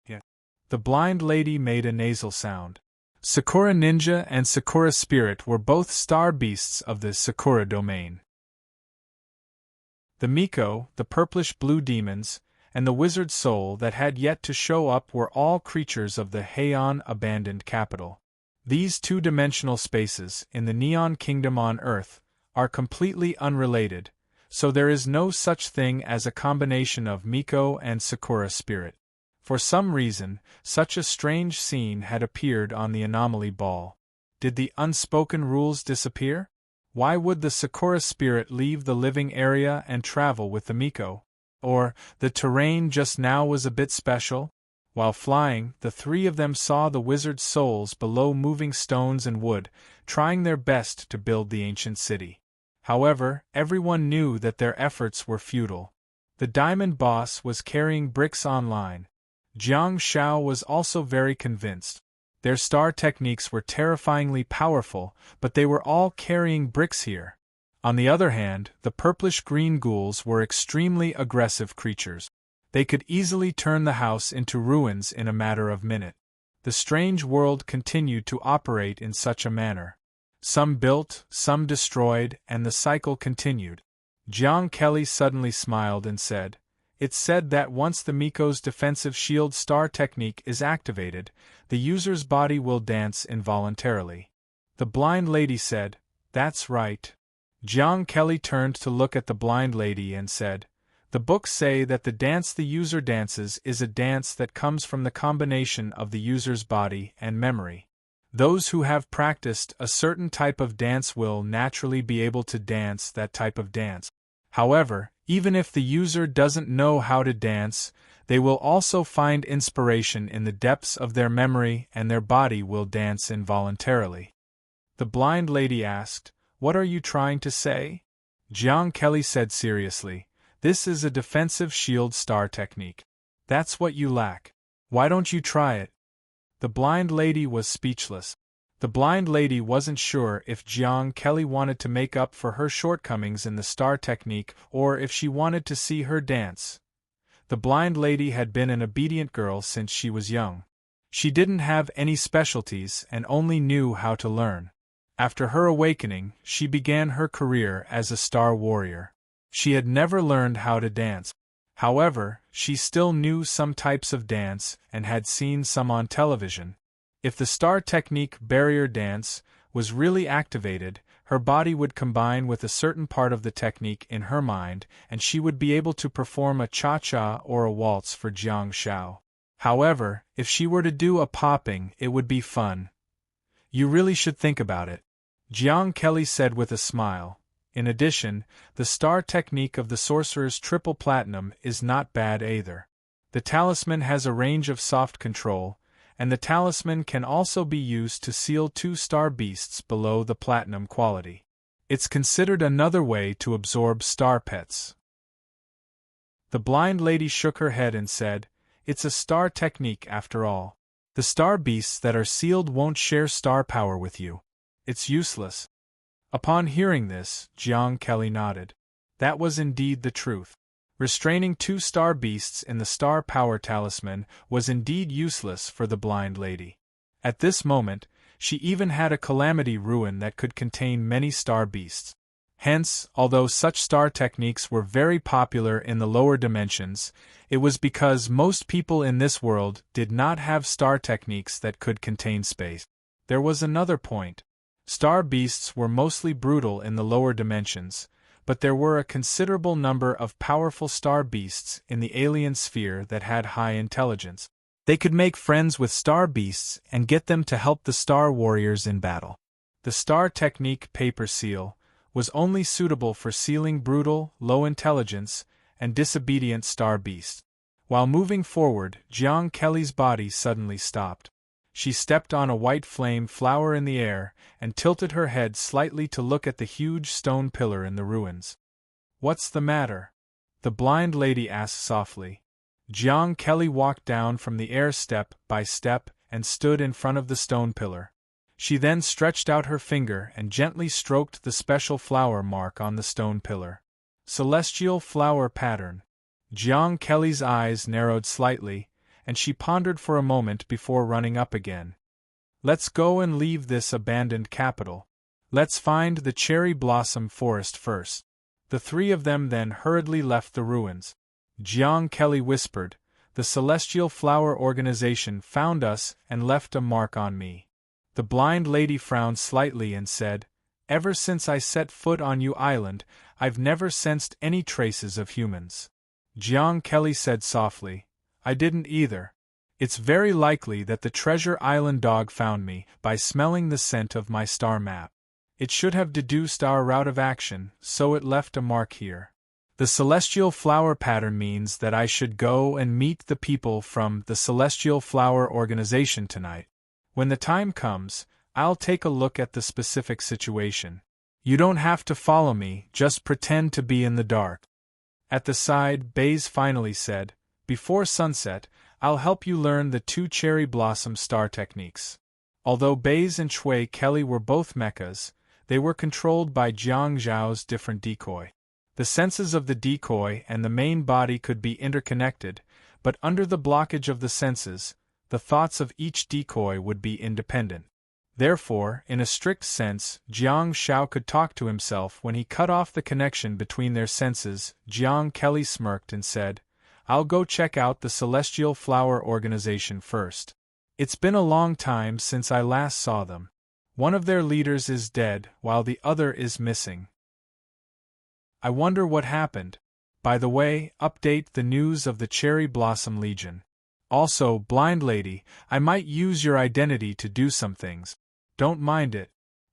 Yeah. The blind lady made a nasal sound. Sakura Ninja and Sakura Spirit were both star beasts of the Sakura domain. The Miko, the purplish-blue demons, and the wizard soul that had yet to show up were all creatures of the Heian abandoned capital. These two-dimensional spaces, in the Neon Kingdom on Earth, are completely unrelated, so there is no such thing as a combination of Miko and Sakura Spirit. For some reason, such a strange scene had appeared on the anomaly ball. Did the unspoken rules disappear? Why would the Sakura Spirit leave the living area and travel with the Miko? Or, the terrain just now was a bit special? While flying, the 3 of them saw the wizard souls below moving stones and wood, trying their best to build the ancient city. However, everyone knew that their efforts were futile. The Diamond Boss was carrying bricks online. Jiang Shao was also very convinced. Their star techniques were terrifyingly powerful, but they were all carrying bricks here. On the other hand, the purplish-green ghouls were extremely aggressive creatures. They could easily turn the house into ruins in a matter of minutes. The strange world continued to operate in such a manner. Some built, some destroyed, and the cycle continued. Jiang Kelly suddenly smiled and said, "It's said that once the Miko's defensive shield star technique is activated, the user's body will dance involuntarily." The blind lady said, "That's right." Jiang Kelly turned to look at the blind lady and said, "The books say that the dance the user dances is a dance that comes from the combination of the user's body and memory. Those who have practiced a certain type of dance will naturally be able to dance that type of dance. However, even if the user doesn't know how to dance, they will also find inspiration in the depths of their memory and their body will dance involuntarily." The blind lady asked, "What are you trying to say?" Jiang Kelly said seriously, "This is a defensive shield star technique. That's what you lack. Why don't you try it?" The blind lady was speechless. The blind lady wasn't sure if Jiang Kelly wanted to make up for her shortcomings in the star technique or if she wanted to see her dance. The blind lady had been an obedient girl since she was young. She didn't have any specialties and only knew how to learn. After her awakening, she began her career as a star warrior. She had never learned how to dance. However, she still knew some types of dance and had seen some on television. If the star technique barrier dance was really activated, her body would combine with a certain part of the technique in her mind, and she would be able to perform a cha-cha or a waltz for Jiang Shao. However, if she were to do a popping, it would be fun. You really should think about it. Jiang Kelly said with a smile, In addition, the star technique of the sorcerer's triple platinum is not bad either. The talisman has a range of soft control, and the talisman can also be used to seal 2 star beasts below the platinum quality. It's considered another way to absorb star pets. The blind lady shook her head and said, "It's a star technique after all. The star beasts that are sealed won't share star power with you. It's useless." Upon hearing this, Jiang Kelly nodded. That was indeed the truth. Restraining 2 star beasts in the star power talisman was indeed useless for the blind lady. At this moment, she even had a calamity ruin that could contain many star beasts. Hence, although such star techniques were very popular in the lower dimensions, it was because most people in this world did not have star techniques that could contain space. There was another point. Star beasts were mostly brutal in the lower dimensions, but there were a considerable number of powerful star beasts in the alien sphere that had high intelligence. They could make friends with star beasts and get them to help the star warriors in battle. The star technique paper seal was only suitable for sealing brutal, low intelligence, and disobedient star beasts. While moving forward, Jiang Kelly's body suddenly stopped. She stepped on a white flame flower in the air and tilted her head slightly to look at the huge stone pillar in the ruins. "What's the matter?" the blind lady asked softly. Jiang Kelly walked down from the air step by step and stood in front of the stone pillar. She then stretched out her finger and gently stroked the special flower mark on the stone pillar. Celestial flower pattern. Jiang Kelly's eyes narrowed slightly, and she pondered for a moment before running up again. "Let's go and leave this abandoned capital. Let's find the cherry blossom forest first." The 3 of them then hurriedly left the ruins. Jiang Kelly whispered, "The Celestial Flower Organization found us and left a mark on me." The blind lady frowned slightly and said, "Ever since I set foot on Yu Island, I've never sensed any traces of humans." Jiang Kelly said softly, "I didn't either. It's very likely that the Treasure Island dog found me by smelling the scent of my star map. It should have deduced our route of action, so it left a mark here. The celestial flower pattern means that I should go and meet the people from the Celestial Flower Organization tonight. When the time comes, I'll take a look at the specific situation. You don't have to follow me, just pretend to be in the dark." At the side, Baze finally said, "Before sunset, I'll help you learn the 2 cherry blossom star techniques." Although Baze and Shui Kelly were both mechas, they were controlled by Jiang Zhao's different decoy. The senses of the decoy and the main body could be interconnected, but under the blockage of the senses, the thoughts of each decoy would be independent. Therefore, in a strict sense, Jiang Zhao could talk to himself when he cut off the connection between their senses. Jiang Kelly smirked and said, "I'll go check out the Celestial Flower Organization first. It's been a long time since I last saw them. One of their leaders is dead, while the other is missing. I wonder what happened. By the way, update the news of the Cherry Blossom Legion. Also, blind lady, I might use your identity to do some things. Don't mind it."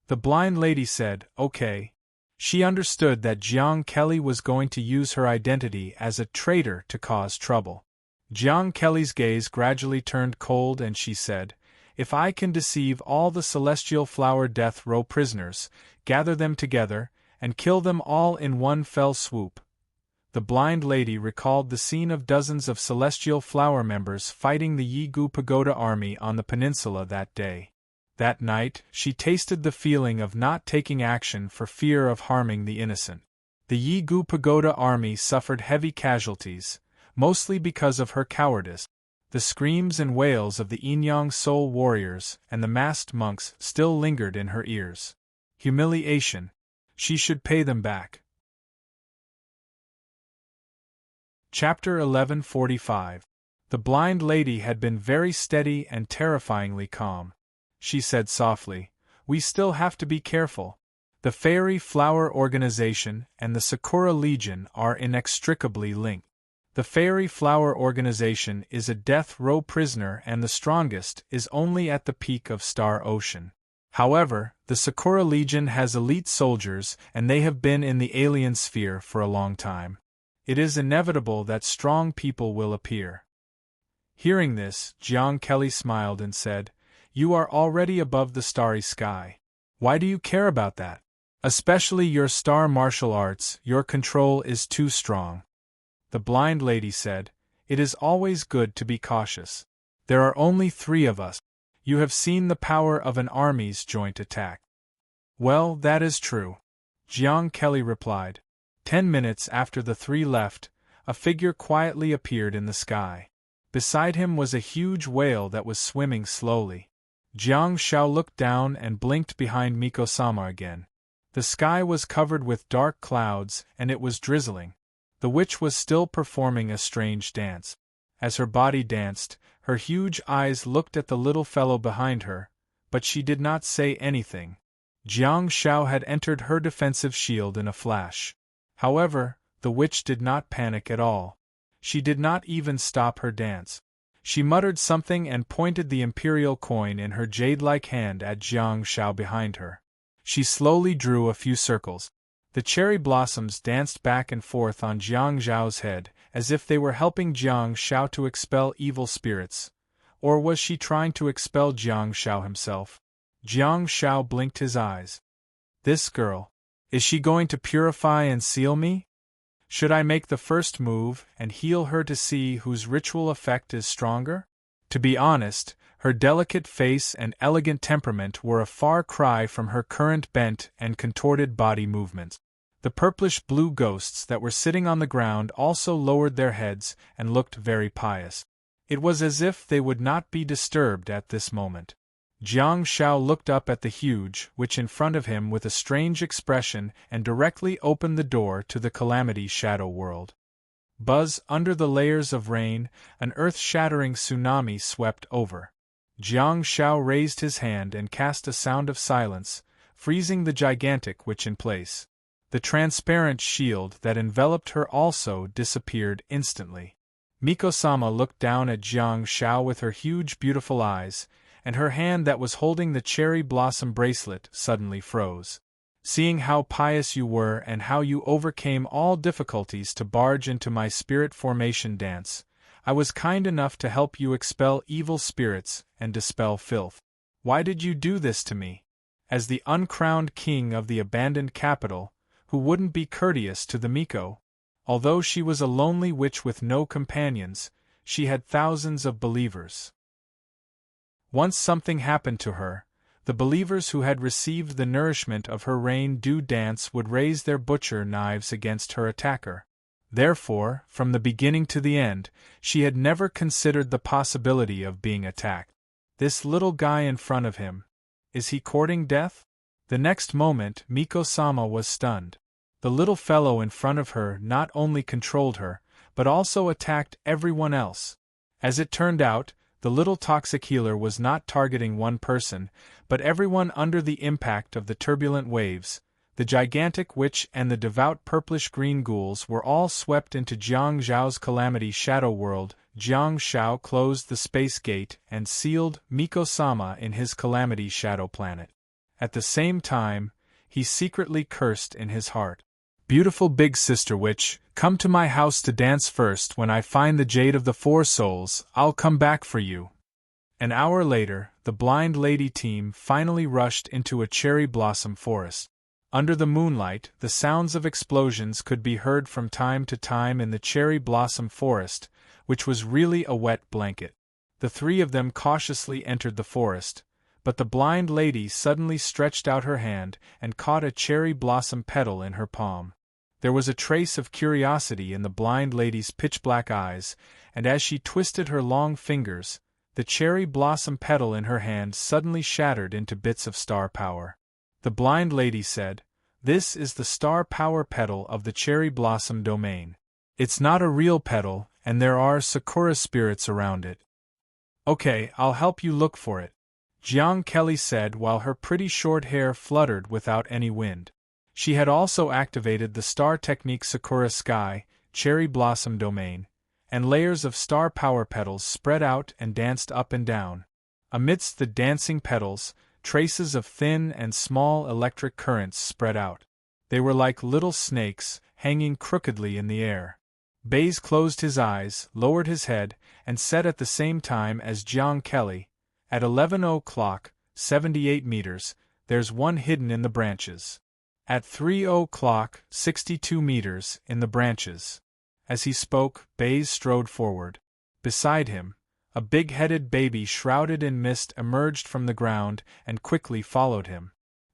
The blind lady said, "Okay." She understood that Jiang Kelly was going to use her identity as a traitor to cause trouble. Jiang Kelly's gaze gradually turned cold and she said, "If I can deceive all the Celestial Flower Death Row prisoners, gather them together, and kill them all in one fell swoop." The blind lady recalled the scene of dozens of Celestial Flower members fighting the Yigu Pagoda army on the peninsula that day. That night, she tasted the feeling of not taking action for fear of harming the innocent. The Yigu Pagoda army suffered heavy casualties, mostly because of her cowardice. The screams and wails of the Inyang soul warriors and the masked monks still lingered in her ears. Humiliation. She should pay them back. Chapter 1145. The blind lady had been very steady and terrifyingly calm. She said softly, "We still have to be careful. The Fairy Flower Organization and the Sakura Legion are inextricably linked. The Fairy Flower Organization is a death row prisoner and the strongest is only at the peak of Star Ocean. However, the Sakura Legion has elite soldiers and they have been in the alien sphere for a long time. It is inevitable that strong people will appear. Hearing this, Jiang Kelly smiled and said, "You are already above the starry sky. Why do you care about that? Especially your star martial arts, your control is too strong." The blind lady said, "It is always good to be cautious. There are only 3 of us. You have seen the power of an army's joint attack." "Well, that is true," Jiang Kelly replied. 10 minutes after the 3 left, a figure quietly appeared in the sky. Beside him was a huge whale that was swimming slowly. Jiang Shao looked down and blinked behind Miko-sama again. The sky was covered with dark clouds and it was drizzling. The witch was still performing a strange dance. As her body danced, her huge eyes looked at the little fellow behind her, but she did not say anything. Jiang Shao had entered her defensive shield in a flash. However, the witch did not panic at all. She did not even stop her dance. She muttered something and pointed the imperial coin in her jade-like hand at Jiang Shao behind her. She slowly drew a few circles. The cherry blossoms danced back and forth on Jiang Zhao's head, as if they were helping Jiang Shao to expel evil spirits. Or was she trying to expel Jiang Shao himself? Jiang Shao blinked his eyes. This girl. Is she going to purify and seal me? Should I make the first move and heal her to see whose ritual effect is stronger? To be honest, her delicate face and elegant temperament were a far cry from her current bent and contorted body movements. The purplish-blue ghosts that were sitting on the ground also lowered their heads and looked very pious. It was as if they would not be disturbed at this moment. Jiang Shao looked up at the huge witch in front of him with a strange expression and directly opened the door to the Calamity Shadow World. Buzz, under the layers of rain, an earth-shattering tsunami swept over. Jiang Shao raised his hand and cast a sound of silence, freezing the gigantic witch in place. The transparent shield that enveloped her also disappeared instantly. Miko-sama looked down at Jiang Shao with her huge beautiful eyes, and her hand that was holding the cherry blossom bracelet suddenly froze. "Seeing how pious you were and how you overcame all difficulties to barge into my spirit formation dance, I was kind enough to help you expel evil spirits and dispel filth. Why did you do this to me? As the uncrowned king of the abandoned capital, who wouldn't be courteous to the Miko? Although she was a lonely witch with no companions, she had thousands of believers. Once something happened to her, the believers who had received the nourishment of her rain-dew dance would raise their butcher knives against her attacker. Therefore, from the beginning to the end, she had never considered the possibility of being attacked. This little guy in front of him, is he courting death? The next moment, Miko-sama was stunned. The little fellow in front of her not only controlled her, but also attacked everyone else. As it turned out, the little toxic healer was not targeting one person, but everyone under the impact of the turbulent waves. The gigantic witch and the devout purplish-green ghouls were all swept into Jiang Zhao's Calamity Shadow World. Jiang Shao closed the space gate and sealed Miko-sama in his Calamity Shadow Planet. At the same time, he secretly cursed in his heart. "Beautiful big sister witch, come to my house to dance first. When I find the Jade of the Four Souls, I'll come back for you." An hour later, the blind lady team finally rushed into a cherry blossom forest. Under the moonlight, the sounds of explosions could be heard from time to time in the cherry blossom forest, which was really a wet blanket. The 3 of them cautiously entered the forest, but the blind lady suddenly stretched out her hand and caught a cherry blossom petal in her palm. There was a trace of curiosity in the blind lady's pitch-black eyes, and as she twisted her long fingers, the cherry blossom petal in her hand suddenly shattered into bits of star power. The blind lady said, "This is the star power petal of the cherry blossom domain. It's not a real petal, and there are Sakura spirits around it." "Okay, I'll help you look for it," Jiang Kelly said while her pretty short hair fluttered without any wind. She had also activated the star technique Sakura Sky, cherry blossom domain, and layers of star power petals spread out and danced up and down. Amidst the dancing petals, traces of thin and small electric currents spread out. They were like little snakes, hanging crookedly in the air. Baze closed his eyes, lowered his head, and said at the same time as Jiang Kelly, "At 11 o'clock, 78 meters, there's one hidden in the branches. At 3 o'clock, 62 meters, in the branches." As he spoke, Baze strode forward. Beside him, a big-headed baby shrouded in mist emerged from the ground and quickly followed him.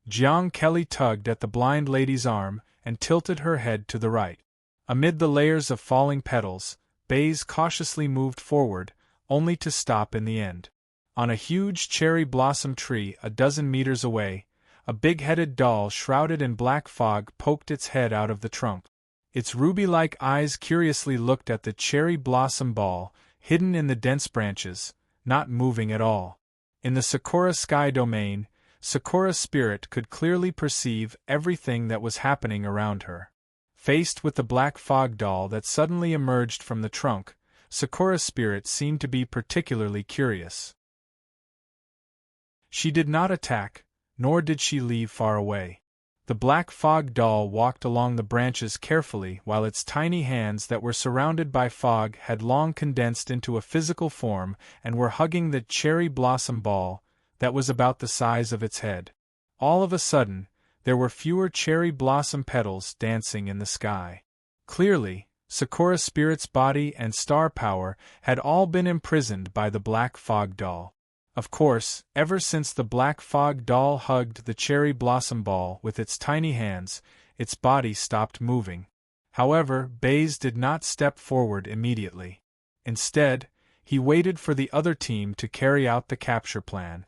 Jiang Kelly tugged at the blind lady's arm and tilted her head to the right. Amid the layers of falling petals, Baze cautiously moved forward, only to stop in the end. On a huge cherry blossom tree a dozen meters away, a big-headed doll shrouded in black fog poked its head out of the trunk. Its ruby-like eyes curiously looked at the cherry blossom ball, hidden in the dense branches, not moving at all. In the Sakura Sky domain, Sakura Spirit could clearly perceive everything that was happening around her. Faced with the black fog doll that suddenly emerged from the trunk, Sakura Spirit seemed to be particularly curious. She did not attack, nor did she leave far away. The black fog doll walked along the branches carefully while its tiny hands that were surrounded by fog had long condensed into a physical form and were hugging the cherry blossom ball that was about the size of its head. All of a sudden, there were fewer cherry blossom petals dancing in the sky. Clearly, Sakura Spirit's body and star power had all been imprisoned by the black fog doll. Of course, ever since the black fog doll hugged the cherry blossom ball with its tiny hands, its body stopped moving. However, Baze did not step forward immediately. Instead, he waited for the other team to carry out the capture plan.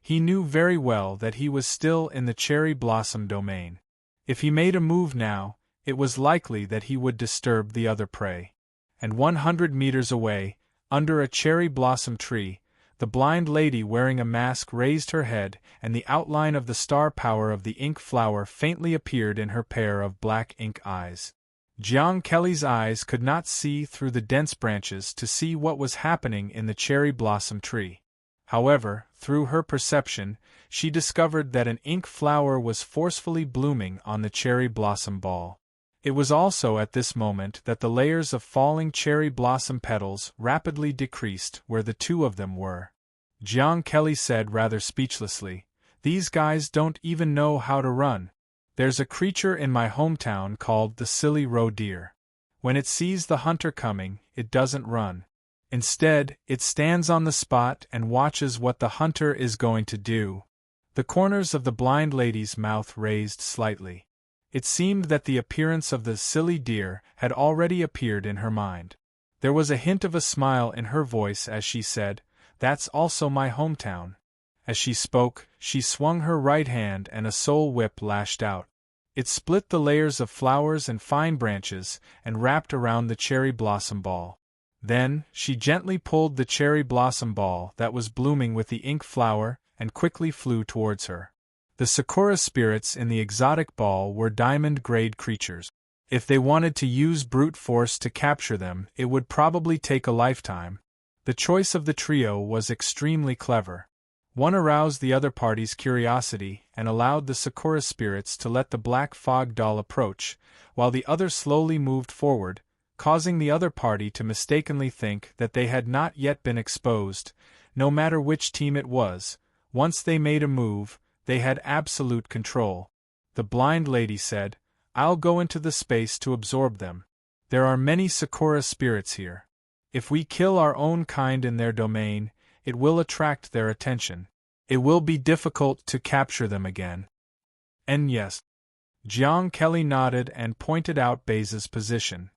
He knew very well that he was still in the cherry blossom domain. If he made a move now, it was likely that he would disturb the other prey. And 100 meters away, under a cherry blossom tree, the blind lady wearing a mask raised her head, and the outline of the star power of the ink flower faintly appeared in her pair of black ink eyes. Jiang Kelly's eyes could not see through the dense branches to see what was happening in the cherry blossom tree. However, through her perception, she discovered that an ink flower was forcefully blooming on the cherry blossom ball. It was also at this moment that the layers of falling cherry blossom petals rapidly decreased where the two of them were. Jiang Kelly said rather speechlessly, "These guys don't even know how to run. There's a creature in my hometown called the silly roe deer. When it sees the hunter coming, it doesn't run. Instead, it stands on the spot and watches what the hunter is going to do." The corners of the blind lady's mouth raised slightly. It seemed that the appearance of the silly deer had already appeared in her mind. There was a hint of a smile in her voice as she said, "That's also my hometown." As she spoke, she swung her right hand and a soul whip lashed out. It split the layers of flowers and fine branches and wrapped around the cherry blossom ball. Then, she gently pulled the cherry blossom ball that was blooming with the ink flower and quickly flew towards her. The Sakura spirits in the exotic ball were diamond-grade creatures. If they wanted to use brute force to capture them, it would probably take a lifetime. The choice of the trio was extremely clever. One aroused the other party's curiosity and allowed the Sakura spirits to let the black fog doll approach, while the other slowly moved forward, causing the other party to mistakenly think that they had not yet been exposed. No matter which team it was, once they made a move, they had absolute control. The blind lady said, "I'll go into the space to absorb them. There are many Sakura spirits here. If we kill our own kind in their domain, it will attract their attention. It will be difficult to capture them again." And yes. Jiang Kelly nodded and pointed out Baze's position.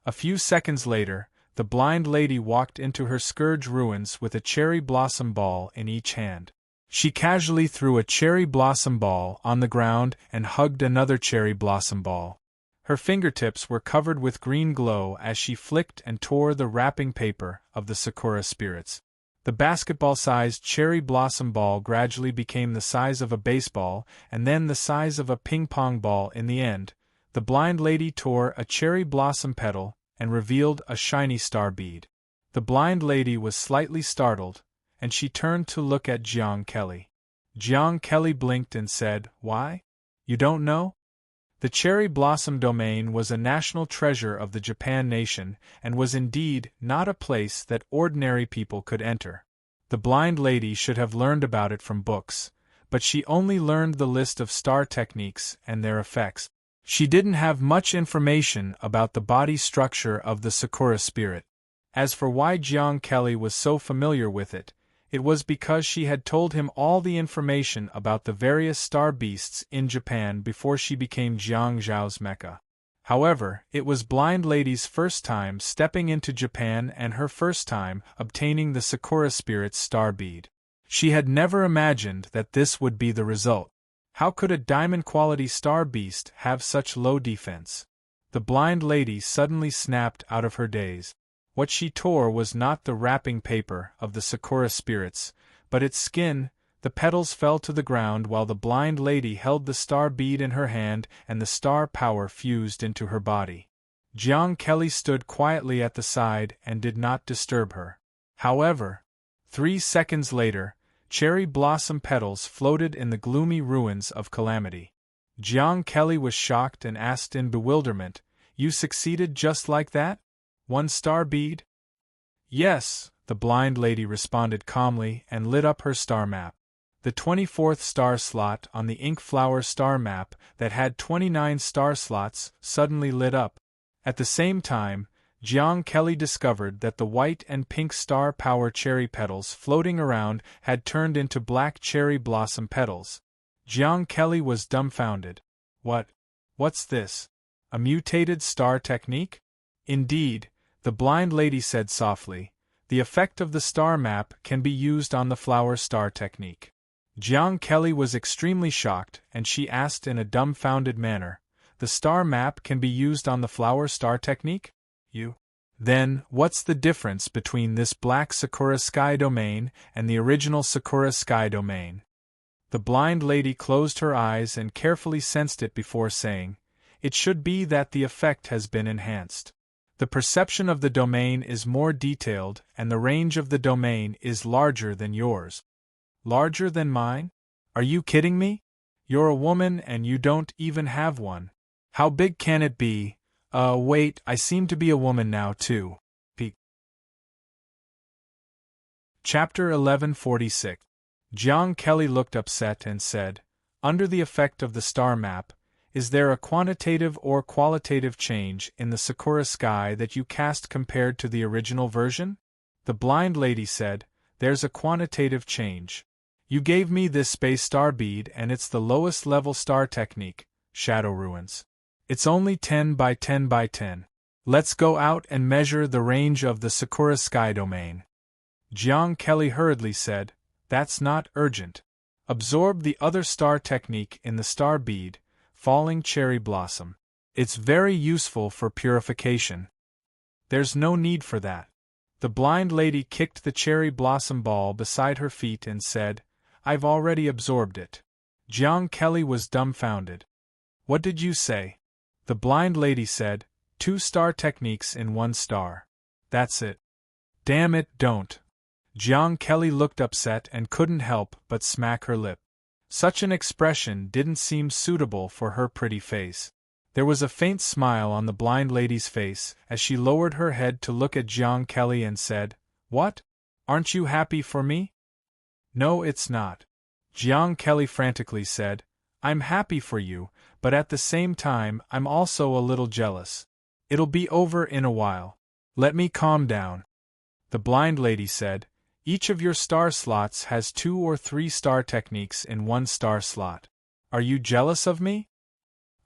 A few seconds later, the blind lady walked into her scourge ruins with a cherry blossom ball in each hand. She casually threw a cherry blossom ball on the ground and hugged another cherry blossom ball. Her fingertips were covered with green glow as she flicked and tore the wrapping paper of the Sakura spirits. The basketball-sized cherry blossom ball gradually became the size of a baseball and then the size of a ping-pong ball in the end. The blind lady tore a cherry blossom petal and revealed a shiny star bead. The blind lady was slightly startled, and she turned to look at Jiang Kelly. Jiang Kelly blinked and said, "Why? You don't know?" The cherry blossom domain was a national treasure of the Japan nation, and was indeed not a place that ordinary people could enter. The blind lady should have learned about it from books, but she only learned the list of star techniques and their effects. She didn't have much information about the body structure of the Sakura spirit. As for why Jiang Kelly was so familiar with it, it was because she had told him all the information about the various star beasts in Japan before she became Jiang Zhao's Mecha. However, it was Blind Lady's first time stepping into Japan and her first time obtaining the Sakura Spirit's star bead. She had never imagined that this would be the result. How could a diamond-quality star beast have such low defense? The Blind Lady suddenly snapped out of her daze. What she tore was not the wrapping paper of the Sakura spirits, but its skin. The petals fell to the ground while the Blind Lady held the star bead in her hand and the star power fused into her body. Jiang Kelly stood quietly at the side and did not disturb her. However, 3 seconds later, cherry blossom petals floated in the gloomy ruins of calamity. Jiang Kelly was shocked and asked in bewilderment, "You succeeded just like that? 1 star bead?" "Yes," the Blind Lady responded calmly and lit up her star map. The 24th star slot on the ink flower star map that had 29 star slots suddenly lit up. At the same time, Jiang Kelly discovered that the white and pink star power cherry petals floating around had turned into black cherry blossom petals. Jiang Kelly was dumbfounded. What's this? A mutated star technique? Indeed, the Blind Lady said softly, the effect of the star map can be used on the flower star technique. Jiang Kelly was extremely shocked and she asked in a dumbfounded manner, "The star map can be used on the flower star technique? Then, what's the difference between this black Sakura sky domain and the original Sakura sky domain?" The Blind Lady closed her eyes and carefully sensed it before saying, "It should be that the effect has been enhanced. The perception of the domain is more detailed and the range of the domain is larger than yours." "Larger than mine? Are you kidding me? You're a woman and you don't even have one. How big can it be? Wait, I seem to be a woman now too." Chapter 1146. Jiang Kelly looked upset and said, "Under the effect of the star map, is there a quantitative or qualitative change in the Sakura sky that you cast compared to the original version?" The Blind Lady said, "There's a quantitative change. You gave me this space star bead and it's the lowest level star technique, Shadow Ruins. It's only 10 by 10 by 10. Let's go out and measure the range of the Sakura sky domain." Jiang Kelly hurriedly said, "That's not urgent. Absorb the other star technique in the star bead, Falling Cherry Blossom. It's very useful for purification." "There's no need for that." The Blind Lady kicked the cherry blossom ball beside her feet and said, "I've already absorbed it." Jiang Kelly was dumbfounded. "What did you say?" The Blind Lady said, 2 star techniques in 1 star. That's it." "Damn it, don't." Jiang Kelly looked upset and couldn't help but smack her lip. Such an expression didn't seem suitable for her pretty face. There was a faint smile on the Blind Lady's face as she lowered her head to look at Jiang Kelly and said, "What? Aren't you happy for me?" "No, it's not." Jiang Kelly frantically said, "I'm happy for you, but at the same time I'm also a little jealous. It'll be over in a while. Let me calm down." The Blind Lady said, "Each of your star slots has 2 or 3 star techniques in 1 star slot. Are you jealous of me?"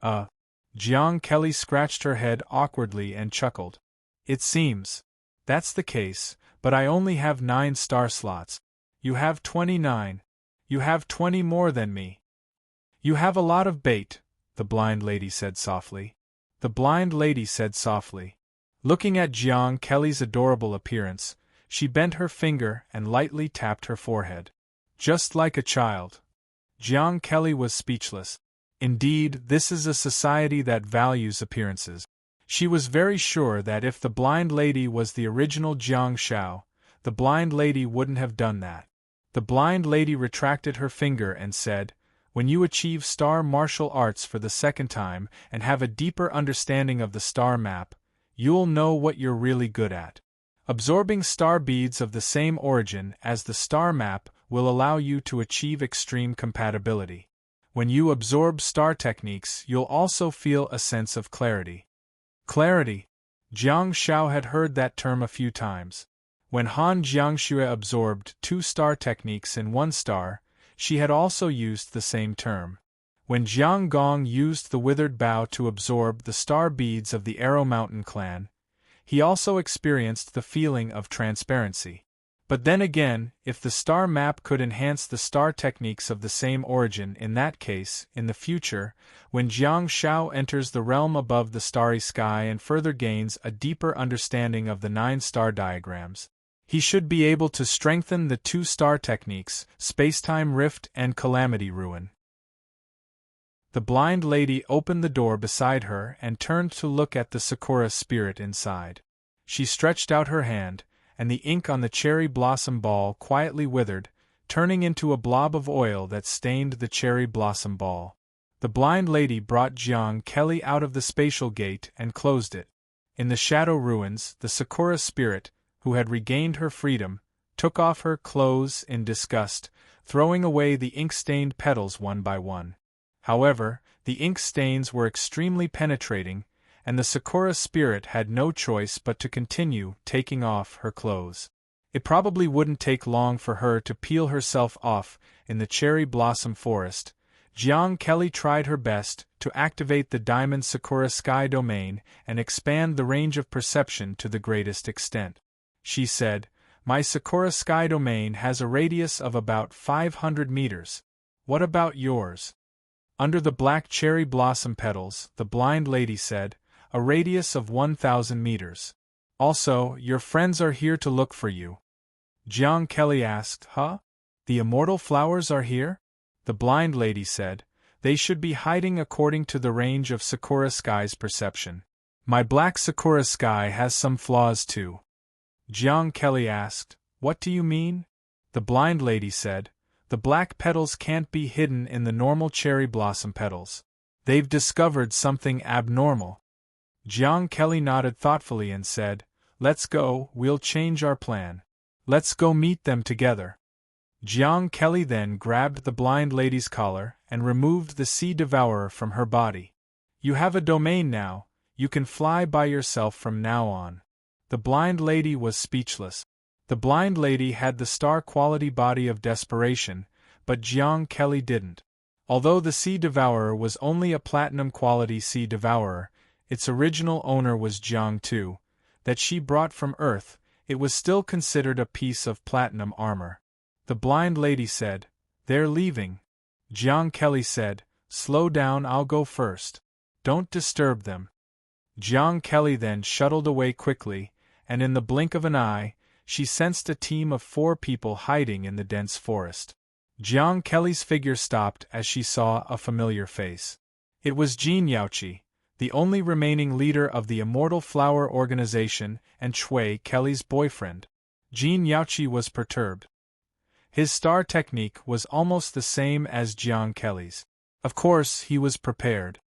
Jiang Kelly scratched her head awkwardly and chuckled. "It seems that's the case, but I only have 9 star slots. You have 29. You have 20 more than me." "You have a lot of bait," the Blind Lady said softly. The Blind Lady said softly. Looking at Jiang Kelly's adorable appearance, she bent her finger and lightly tapped her forehead. "Just like a child." Jiang Kelly was speechless. Indeed, this is a society that values appearances. She was very sure that if the Blind Lady was the original Jiang Shao, the Blind Lady wouldn't have done that. The blind lady retracted her finger and said, "When you achieve star martial arts for the second time and have a deeper understanding of the star map, you'll know what you're really good at. Absorbing star beads of the same origin as the star map will allow you to achieve extreme compatibility. When you absorb star techniques, you'll also feel a sense of clarity." Clarity. Jiang Xiao had heard that term a few times. When Han Jiangxue absorbed 2 star techniques in 1 star, she had also used the same term. When Jiang Gong used the withered bough to absorb the star beads of the Arrow Mountain clan, he also experienced the feeling of transparency. But then again, if the star map could enhance the star techniques of the same origin, in that case, in the future, when Jiang Xiao enters the realm above the starry sky and further gains a deeper understanding of the 9 star diagrams, he should be able to strengthen the 2 star techniques, Spacetime Rift and Calamity Ruin. The blind lady opened the door beside her and turned to look at the Sakura spirit inside. She stretched out her hand, and the ink on the cherry blossom ball quietly withered, turning into a blob of oil that stained the cherry blossom ball. The blind lady brought Jiang Kelly out of the spatial gate and closed it. In the shadow ruins, the Sakura spirit, who had regained her freedom, took off her clothes in disgust, throwing away the ink-stained petals one by one. However, the ink stains were extremely penetrating, and the Sakura spirit had no choice but to continue taking off her clothes. It probably wouldn't take long for her to peel herself off in the cherry blossom forest. Jiang Kelly tried her best to activate the Diamond Sakura Sky domain and expand the range of perception to the greatest extent. She said, "My Sakura Sky domain has a radius of about 500 meters. What about yours?" Under the black cherry blossom petals, the blind lady said, "A radius of 1,000 meters. Also, your friends are here to look for you." Jiang Kelly asked, "Huh? The immortal flowers are here?" The blind lady said, "They should be hiding according to the range of Sakura Sky's perception. My black Sakura Sky has some flaws too." Jiang Kelly asked, "What do you mean?" The blind lady said, "The black petals can't be hidden in the normal cherry blossom petals. They've discovered something abnormal." Jiang Kelly nodded thoughtfully and said, "Let's go, we'll change our plan. Let's go meet them together." Jiang Kelly then grabbed the blind lady's collar and removed the sea devourer from her body. "You have a domain now, you can fly by yourself from now on." The blind lady was speechless. The blind lady had the star-quality body of desperation, but Jiang Kelly didn't. Although the sea devourer was only a platinum-quality sea devourer, its original owner was Jiang Tu, that she brought from Earth, it was still considered a piece of platinum armor. The blind lady said, "They're leaving." Jiang Kelly said, "Slow down, I'll go first. Don't disturb them." Jiang Kelly then shuttled away quickly, and in the blink of an eye, she sensed a team of 4 people hiding in the dense forest. Jiang Kelly's figure stopped as she saw a familiar face. It was Jin Yaoqi, the only remaining leader of the Immortal Flower Organization and Chui Kelly's boyfriend. Jin Yaoqi was perturbed. His star technique was almost the same as Jiang Kelly's. Of course, he was prepared.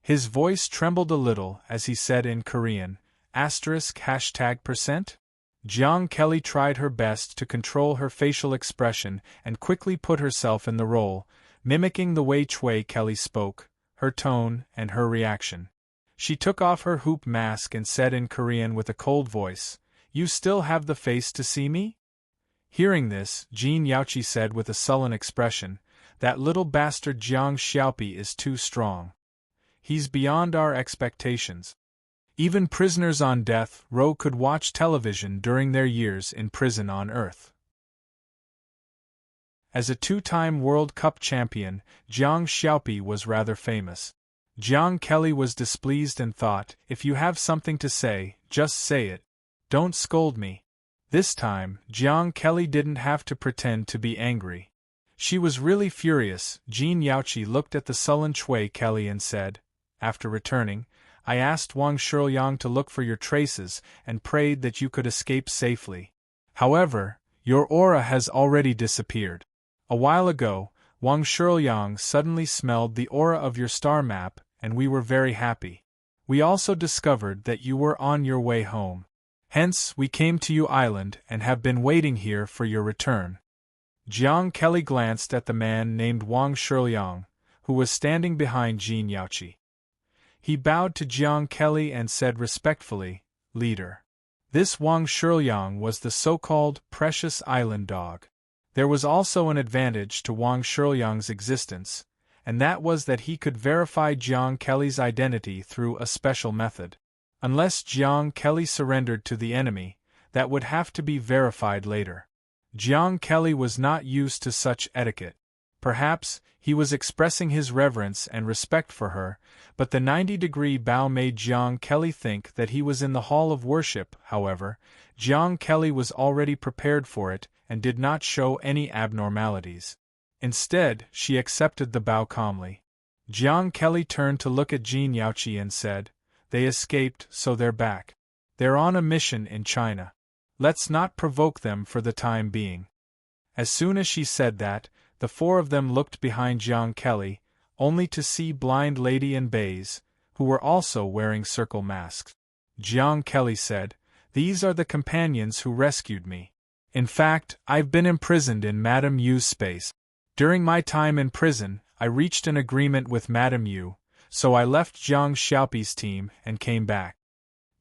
His voice trembled a little as he said in Korean, *#%? Jiang Kelly tried her best to control her facial expression and quickly put herself in the role, mimicking the way Chui Kelly spoke, her tone, and her reaction. She took off her hoop mask and said in Korean with a cold voice, "You still have the face to see me?" Hearing this, Jin Yaoqi said with a sullen expression, "That little bastard Jiang Xiaopi is too strong. He's beyond our expectations." Even prisoners on death row could watch television during their years in prison on Earth. As a 2-time World Cup champion, Jiang Xiaopi was rather famous. Jiang Kelly was displeased and thought, "If you have something to say, just say it. Don't scold me." This time, Jiang Kelly didn't have to pretend to be angry. She was really furious. Jin Yaoqi looked at the sullen Chui Kelly and said, after returning, "I asked Wang Shiliang to look for your traces and prayed that you could escape safely. However, Your aura has already disappeared. A while ago, Wang Shiliang suddenly smelled the aura of your star map, and we were very happy. We also discovered that you were on your way home. Hence, we came to you island and have been waiting here for your return. Jiang Kelly glanced at the man named Wang Shiliang, who was standing behind Jin Yaoqi. He bowed to Jiang Kelly and said respectfully, "Leader." This Wang Shiliang was the so-called precious island dog. There was also an advantage to Wang Shiliang's existence, and that was that he could verify Jiang Kelly's identity through a special method. Unless Jiang Kelly surrendered to the enemy, that would have to be verified later. Jiang Kelly was not used to such etiquette. Perhaps he was expressing his reverence and respect for her, but the 90-degree bow made Jiang Kelly think that he was in the hall of worship. However, Jiang Kelly was already prepared for it and did not show any abnormalities. Instead, she accepted the bow calmly. Jiang Kelly turned to look at Jin Yaoqi and said, "They escaped, so they're back. They're on a mission in China. Let's not provoke them for the time being." As soon as she said that, the four of them looked behind Jiang Kelly, only to see Blind Lady and Baze, who were also wearing circle masks. Jiang Kelly said, "These are the companions who rescued me. In fact, I've been imprisoned in Madame Yu's space. During my time in prison, I reached an agreement with Madame Yu, so I left Jiang Xiaopi's team and came back."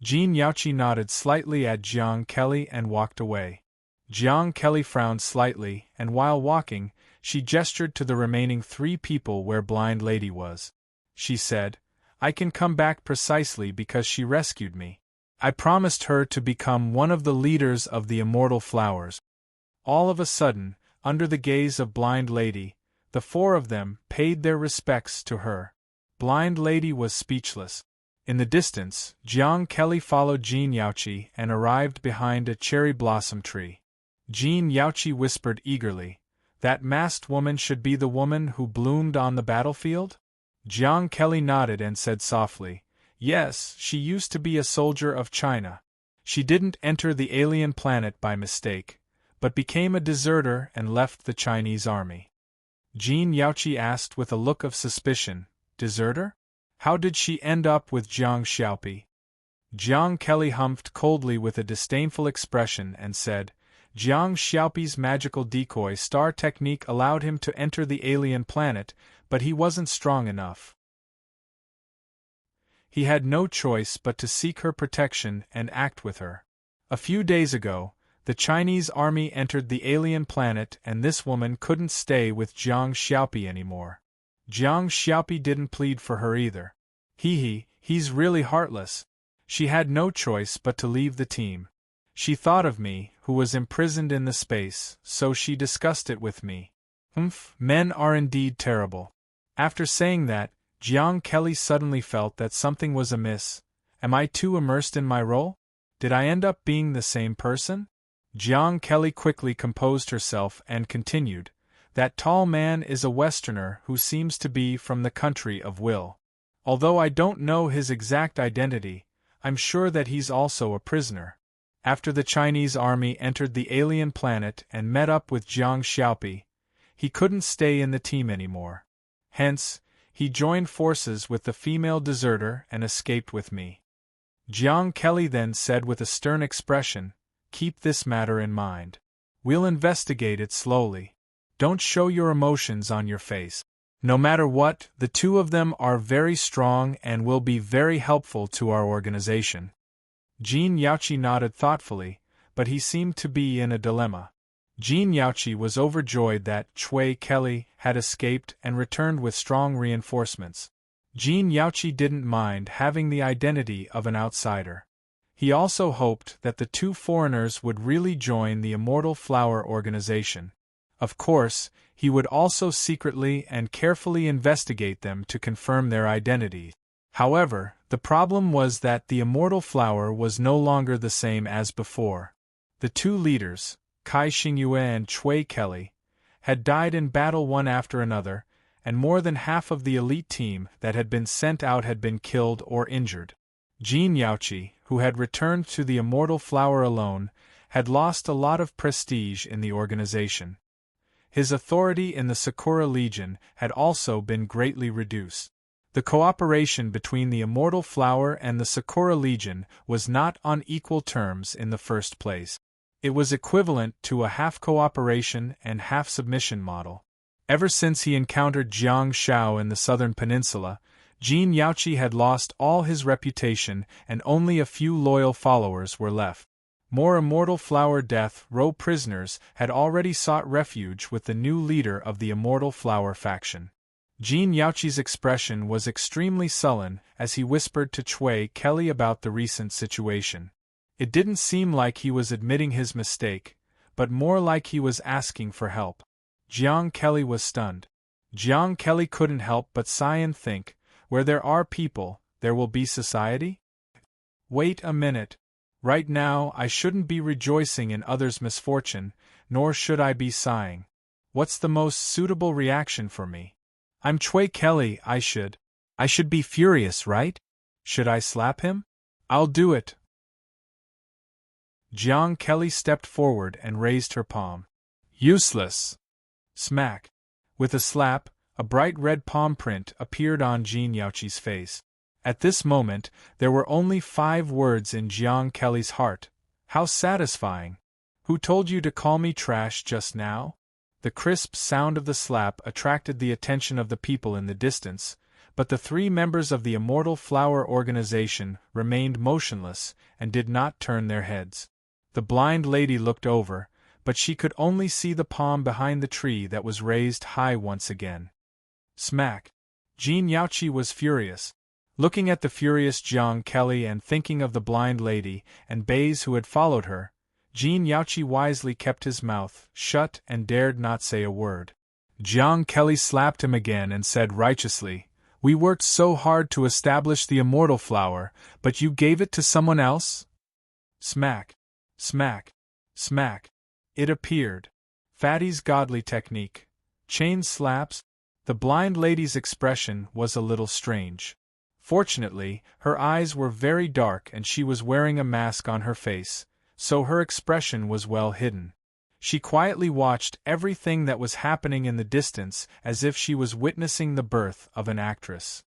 Jin Yaoqi nodded slightly at Jiang Kelly and walked away. Jiang Kelly frowned slightly, and while walking, she gestured to the remaining 3 people where Blind Lady was. She said, "I can come back precisely because she rescued me. I promised her to become one of the leaders of the immortal flowers." All of a sudden, under the gaze of Blind Lady, the 4 of them paid their respects to her. Blind Lady was speechless. In the distance, Jiang Kelly followed Jin Yaoqi and arrived behind a cherry blossom tree. Jin Yaoqi whispered eagerly, "That masked woman should be the woman who bloomed on the battlefield?" Jiang Kelly nodded and said softly, "Yes, she used to be a soldier of China. She didn't enter the alien planet by mistake, but became a deserter and left the Chinese army." Jin Yaoqi asked with a look of suspicion, "Deserter? How did she end up with Jiang Xiaopi?" Jiang Kelly humphed coldly with a disdainful expression and said, "Jiang Xiaopi's magical decoy star technique allowed him to enter the alien planet, but he wasn't strong enough. He had no choice but to seek her protection and act with her. A few days ago, the Chinese army entered the alien planet and this woman couldn't stay with Jiang Xiaopi anymore. Jiang Xiaopi didn't plead for her either. He's really heartless. She had no choice but to leave the team. She thought of me, who was imprisoned in the space, so she discussed it with me. Men are indeed terrible." After saying that, Jiang Kelly suddenly felt that something was amiss. Am I too immersed in my role? Did I end up being the same person? Jiang Kelly quickly composed herself and continued, "That tall man is a Westerner who seems to be from the country of Will. Although I don't know his exact identity, I'm sure that he's also a prisoner. After the Chinese army entered the alien planet and met up with Jiang Xiaopi, he couldn't stay in the team anymore. Hence, he joined forces with the female deserter and escaped with me." Jiang Kelly then said with a stern expression, "Keep this matter in mind. We'll investigate it slowly. Don't show your emotions on your face. No matter what, the 2 of them are very strong and will be very helpful to our organization." Jin Yaoqi nodded thoughtfully, but he seemed to be in a dilemma. Jin Yaoqi was overjoyed that Chui Kelly had escaped and returned with strong reinforcements. Jin Yaoqi didn't mind having the identity of an outsider. He also hoped that the 2 foreigners would really join the Immortal Flower organization. Of course, he would also secretly and carefully investigate them to confirm their identity. However, the problem was that the Immortal Flower was no longer the same as before. The 2 leaders, Kai Xingyue and Chui Kelly, had died in battle one after another, and more than half of the elite team that had been sent out had been killed or injured. Jin Yaoqi, who had returned to the Immortal Flower alone, had lost a lot of prestige in the organization. His authority in the Sakura Legion had also been greatly reduced. The cooperation between the Immortal Flower and the Sakura Legion was not on equal terms in the first place. It was equivalent to a half-cooperation and half-submission model. Ever since he encountered Jiang Shao in the southern peninsula, Jin Yaoqi had lost all his reputation and only a few loyal followers were left. More Immortal Flower Death Row prisoners had already sought refuge with the new leader of the Immortal Flower faction. Jin Yaoqi's expression was extremely sullen as he whispered to Chui Kelly about the recent situation. It didn't seem like he was admitting his mistake, but more like he was asking for help. Jiang Kelly was stunned. Jiang Kelly couldn't help but sigh and think, where there are people, there will be society? Wait a minute. Right now I shouldn't be rejoicing in others' misfortune, nor should I be sighing. What's the most suitable reaction for me? I'm Chui Kelly, I should be furious, right? Should I slap him? I'll do it. Jiang Kelly stepped forward and raised her palm. Useless. Smack. With a slap, a bright red palm print appeared on Jin Yaoqi's face. At this moment, there were only 5 words in Jiang Kelly's heart. How satisfying! Who told you to call me trash just now? The crisp sound of the slap attracted the attention of the people in the distance, but the 3 members of the Immortal Flower organization remained motionless and did not turn their heads. The blind lady looked over, but she could only see the palm behind the tree that was raised high once again. Smack! Jin Yaoqi was furious. Looking at the furious Jiang Kelly and thinking of the blind lady and Bays who had followed her, Jin Yaoqi wisely kept his mouth shut and dared not say a word. Jiang Kelly slapped him again and said righteously, "We worked so hard to establish the Immortal Flower, but you gave it to someone else?" Smack! Smack! Smack! It appeared. Fatty's godly technique. Chain slaps. The blind lady's expression was a little strange. Fortunately, her eyes were very dark and she was wearing a mask on her face, so her expression was well hidden. She quietly watched everything that was happening in the distance as if she was witnessing the birth of an actress.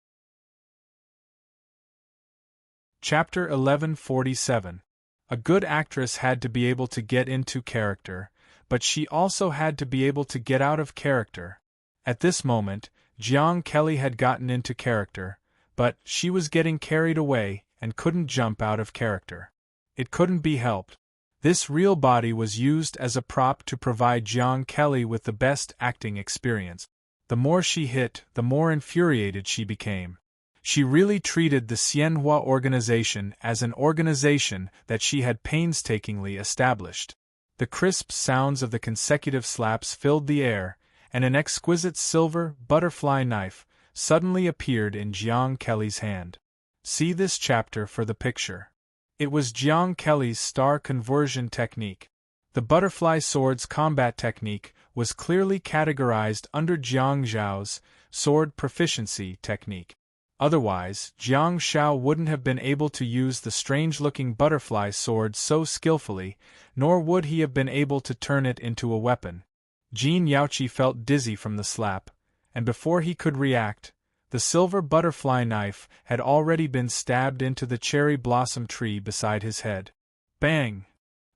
Chapter 1147. A good actress had to be able to get into character, but she also had to be able to get out of character. At this moment, Jiang Kelly had gotten into character, but she was getting carried away and couldn't jump out of character. It couldn't be helped. This real body was used as a prop to provide Jiang Kelly with the best acting experience. The more she hit, the more infuriated she became. She really treated the Xianhua organization as an organization that she had painstakingly established. The crisp sounds of the consecutive slaps filled the air, and an exquisite silver butterfly knife suddenly appeared in Jiang Kelly's hand. See this chapter for the picture. It was Jiang Kelly's star conversion technique. The butterfly sword's combat technique was clearly categorized under Jiang Zhao's sword proficiency technique. Otherwise, Jiang Shao wouldn't have been able to use the strange-looking butterfly sword so skillfully, nor would he have been able to turn it into a weapon. Jin Yaoqi felt dizzy from the slap, and before he could react, the silver butterfly knife had already been stabbed into the cherry blossom tree beside his head. Bang!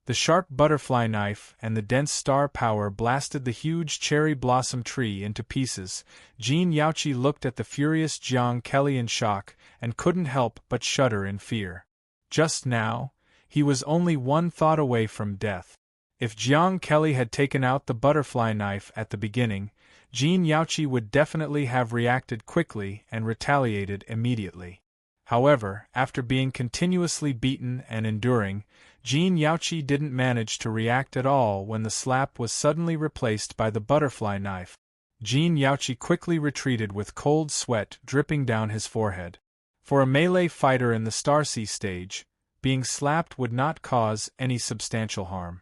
The sharp butterfly knife and the dense star power blasted the huge cherry blossom tree into pieces. Jin Yaoqi looked at the furious Jiang Kelly in shock and couldn't help but shudder in fear. Just now, he was only one thought away from death. If Jiang Kelly had taken out the butterfly knife at the beginning, Jin Yaoqi would definitely have reacted quickly and retaliated immediately. However, after being continuously beaten and enduring, Jin Yaoqi didn't manage to react at all when the slap was suddenly replaced by the butterfly knife. Jin Yaoqi quickly retreated with cold sweat dripping down his forehead. For a melee fighter in the Starsea stage, being slapped would not cause any substantial harm.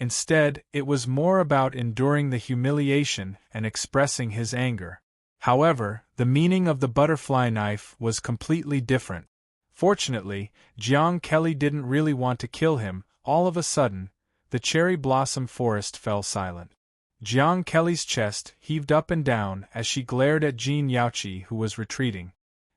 Instead, it was more about enduring the humiliation and expressing his anger. However, the meaning of the butterfly knife was completely different. Fortunately, Jiang Kelly didn't really want to kill him. All of a sudden, the cherry blossom forest fell silent. Jiang Kelly's chest heaved up and down as she glared at Jin Yaoqi, who was retreating.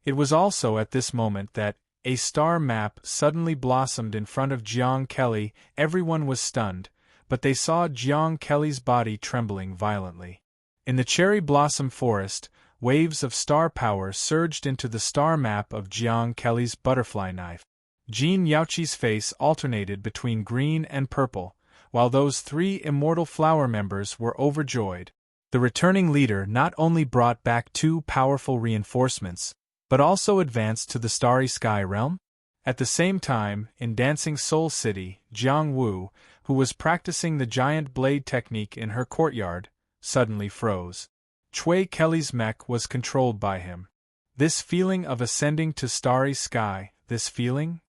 It was also at this moment that a star map suddenly blossomed in front of Jiang Kelly. Everyone was stunned, but they saw Jiang Kelly's body trembling violently. In the cherry blossom forest, waves of star power surged into the star map of Jiang Kelly's butterfly knife. Jin Yaoqi's face alternated between green and purple, while those three immortal flower members were overjoyed. The returning leader not only brought back two powerful reinforcements, but also advanced to the starry sky realm. At the same time, in Dancing Soul City, Jiang Wu, who was practicing the giant blade technique in her courtyard, suddenly froze. Chui Kelly's mech was controlled by him. This feeling of ascending to starry sky, this feeling?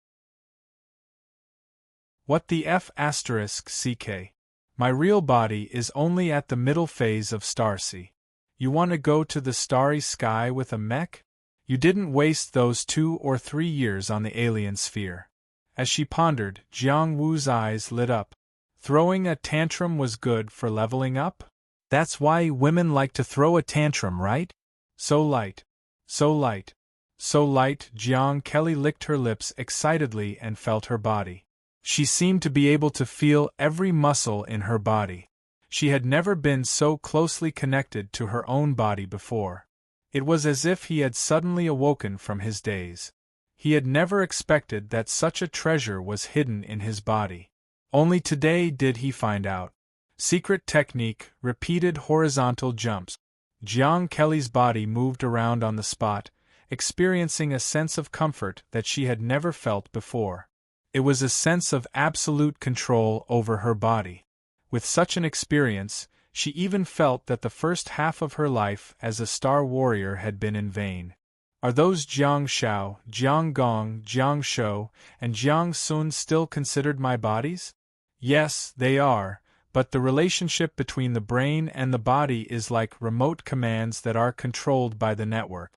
What the f***ck? My real body is only at the middle phase of Starsea. You want to go to the starry sky with a mech? You didn't waste those 2 or 3 years on the alien sphere. As she pondered, Jiang Wu's eyes lit up. Throwing a tantrum was good for leveling up? That's why women like to throw a tantrum, right? So light. So light. So light. Jiang Kelly licked her lips excitedly and felt her body. She seemed to be able to feel every muscle in her body. She had never been so closely connected to her own body before. It was as if he had suddenly awoken from his daze. He had never expected that such a treasure was hidden in his body. Only today did he find out. Secret technique, repeated horizontal jumps. Jiang Kelly's body moved around on the spot, experiencing a sense of comfort that she had never felt before. It was a sense of absolute control over her body. With such an experience, she even felt that the first half of her life as a star warrior had been in vain. Are those Jiang Shao, Jiang Gong, Jiang Shou, and Jiang Sun still considered my bodies? Yes, they are, but the relationship between the brain and the body is like remote commands that are controlled by the network.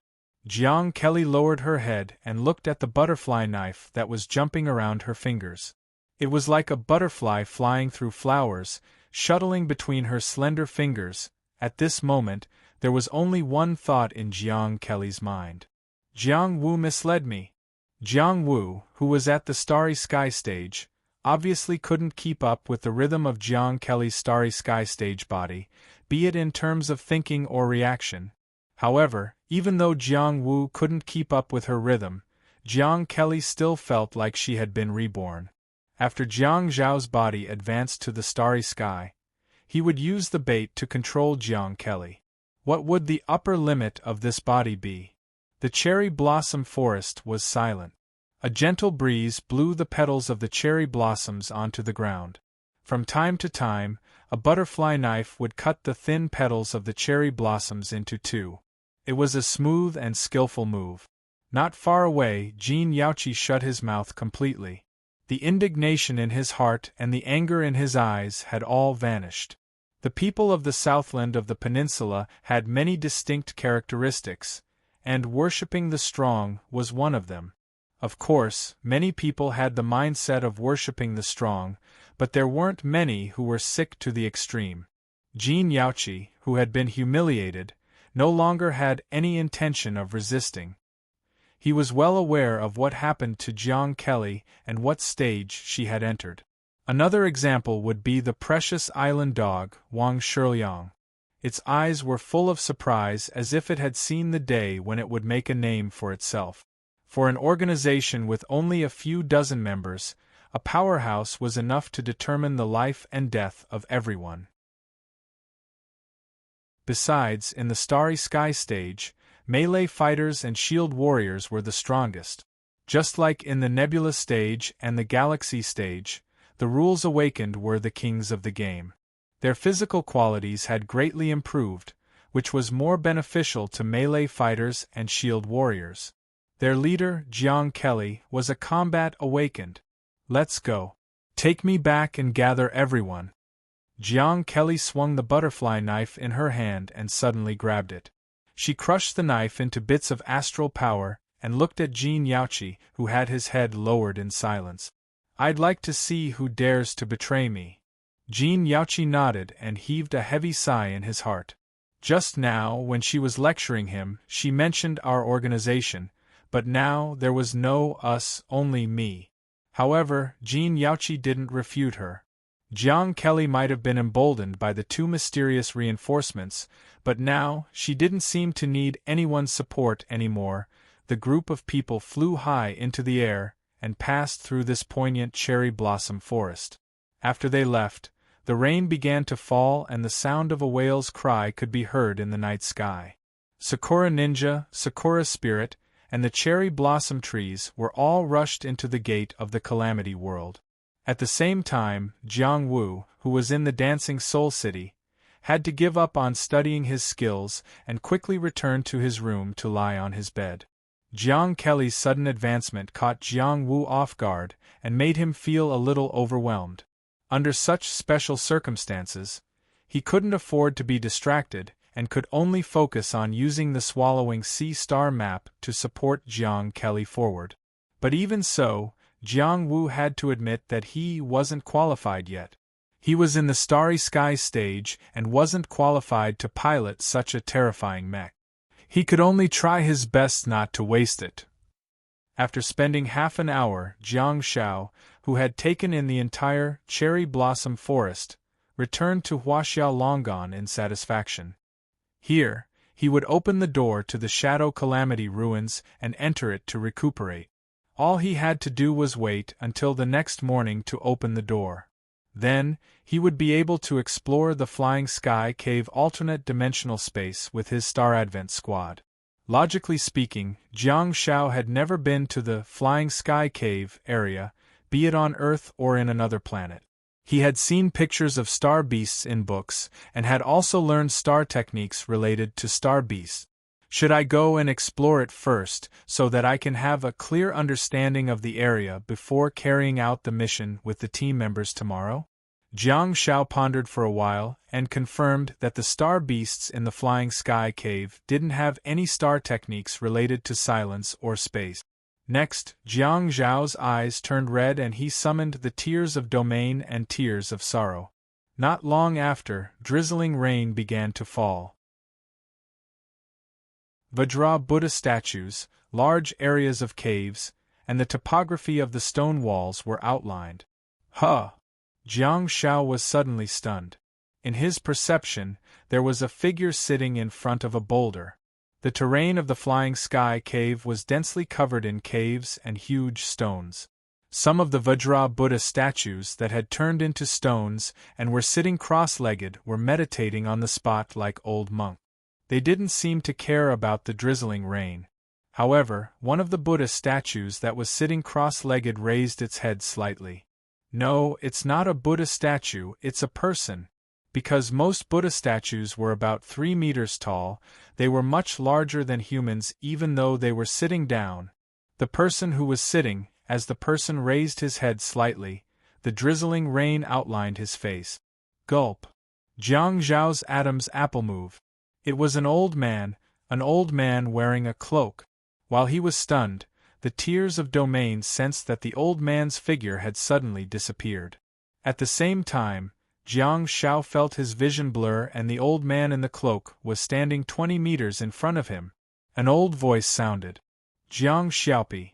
Jiang Kelly lowered her head and looked at the butterfly knife that was jumping around her fingers. It was like a butterfly flying through flowers, shuttling between her slender fingers. At this moment, there was only one thought in Jiang Kelly's mind. Jiang Wu misled me. Jiang Wu, who was at the Starry Sky stage, obviously couldn't keep up with the rhythm of Jiang Kelly's Starry Sky stage body, be it in terms of thinking or reaction. However, even though Jiang Wu couldn't keep up with her rhythm, Jiang Kelly still felt like she had been reborn. After Jiang Zhao's body advanced to the starry sky, he would use the bait to control Jiang Kelly. What would the upper limit of this body be? The cherry blossom forest was silent. A gentle breeze blew the petals of the cherry blossoms onto the ground. From time to time, a butterfly knife would cut the thin petals of the cherry blossoms into two. It was a smooth and skillful move. Not far away, Jin Yaoqi shut his mouth completely. The indignation in his heart and the anger in his eyes had all vanished. The people of the southland of the peninsula had many distinct characteristics, and worshipping the strong was one of them. Of course, many people had the mindset of worshipping the strong, but there weren't many who were sick to the extreme. Jin Yaoqi, who had been humiliated, no longer had any intention of resisting. He was well aware of what happened to Jiang Kelly and what stage she had entered. Another example would be the precious island dog, Wang Shiliang. Its eyes were full of surprise as if it had seen the day when it would make a name for itself. For an organization with only a few dozen members, a powerhouse was enough to determine the life and death of everyone. Besides, in the Starry Sky stage, melee fighters and shield warriors were the strongest. Just like in the Nebula stage and the Galaxy stage, the Rules Awakened were the kings of the game. Their physical qualities had greatly improved, which was more beneficial to melee fighters and shield warriors. Their leader, Jiang Kelly, was a combat awakened. Let's go. Take me back and gather everyone. Jiang Kelly swung the butterfly knife in her hand and suddenly grabbed it. She crushed the knife into bits of astral power and looked at Jin Yaoqi, who had his head lowered in silence. I'd like to see who dares to betray me. Jin Yaoqi nodded and heaved a heavy sigh in his heart. Just now, when she was lecturing him, she mentioned our organization, but now there was no us, only me. However, Jin Yaoqi didn't refute her. Jiang Kelly might have been emboldened by the two mysterious reinforcements, but now she didn't seem to need anyone's support anymore. The group of people flew high into the air and passed through this poignant cherry blossom forest. After they left, the rain began to fall and the sound of a whale's cry could be heard in the night sky. Sakura Ninja, Sakura Spirit, and the cherry blossom trees were all rushed into the gate of the Calamity World. At the same time, Jiang Wu, who was in the Dancing Soul City, had to give up on studying his skills and quickly return to his room to lie on his bed. Jiang Kelly's sudden advancement caught Jiang Wu off guard and made him feel a little overwhelmed. Under such special circumstances, he couldn't afford to be distracted and could only focus on using the Swallowing Sea Star map to support Jiang Kelly forward. But even so, Jiang Wu had to admit that he wasn't qualified yet. He was in the Starry Sky stage and wasn't qualified to pilot such a terrifying mech. He could only try his best not to waste it. After spending half an hour, Jiang Xiao, who had taken in the entire cherry blossom forest, returned to Huaxiao Longon in satisfaction. Here, he would open the door to the Shadow Calamity ruins and enter it to recuperate. All he had to do was wait until the next morning to open the door. Then, he would be able to explore the Flying Sky Cave alternate dimensional space with his Star Advent squad. Logically speaking, Jiang Xiao had never been to the Flying Sky Cave area, be it on Earth or in another planet. He had seen pictures of star beasts in books, and had also learned star techniques related to star beasts. Should I go and explore it first, so that I can have a clear understanding of the area before carrying out the mission with the team members tomorrow? Jiang Xiao pondered for a while, and confirmed that the star beasts in the Flying Sky Cave didn't have any star techniques related to silence or space. Next, Jiang Zhao's eyes turned red and he summoned the Tears of Domain and Tears of Sorrow. Not long after, drizzling rain began to fall. Vajra Buddha statues, large areas of caves, and the topography of the stone walls were outlined. Huh! Jiang Xiao was suddenly stunned. In his perception, there was a figure sitting in front of a boulder. The terrain of the Flying Sky Cave was densely covered in caves and huge stones. Some of the Vajra Buddha statues that had turned into stones and were sitting cross-legged were meditating on the spot like old monks. They didn't seem to care about the drizzling rain. However, one of the Buddha statues that was sitting cross-legged raised its head slightly. No, it's not a Buddha statue, it's a person. Because most Buddha statues were about 3 meters tall, they were much larger than humans even though they were sitting down. The person who was sitting, as the person raised his head slightly, the drizzling rain outlined his face. Gulp. Jiang Zhao's Adam's apple move. It was an old man wearing a cloak. While he was stunned, the Tears of Domain sensed that the old man's figure had suddenly disappeared. At the same time, Jiang Xiao felt his vision blur and the old man in the cloak was standing 20 meters in front of him. An old voice sounded. Jiang Xiaopi.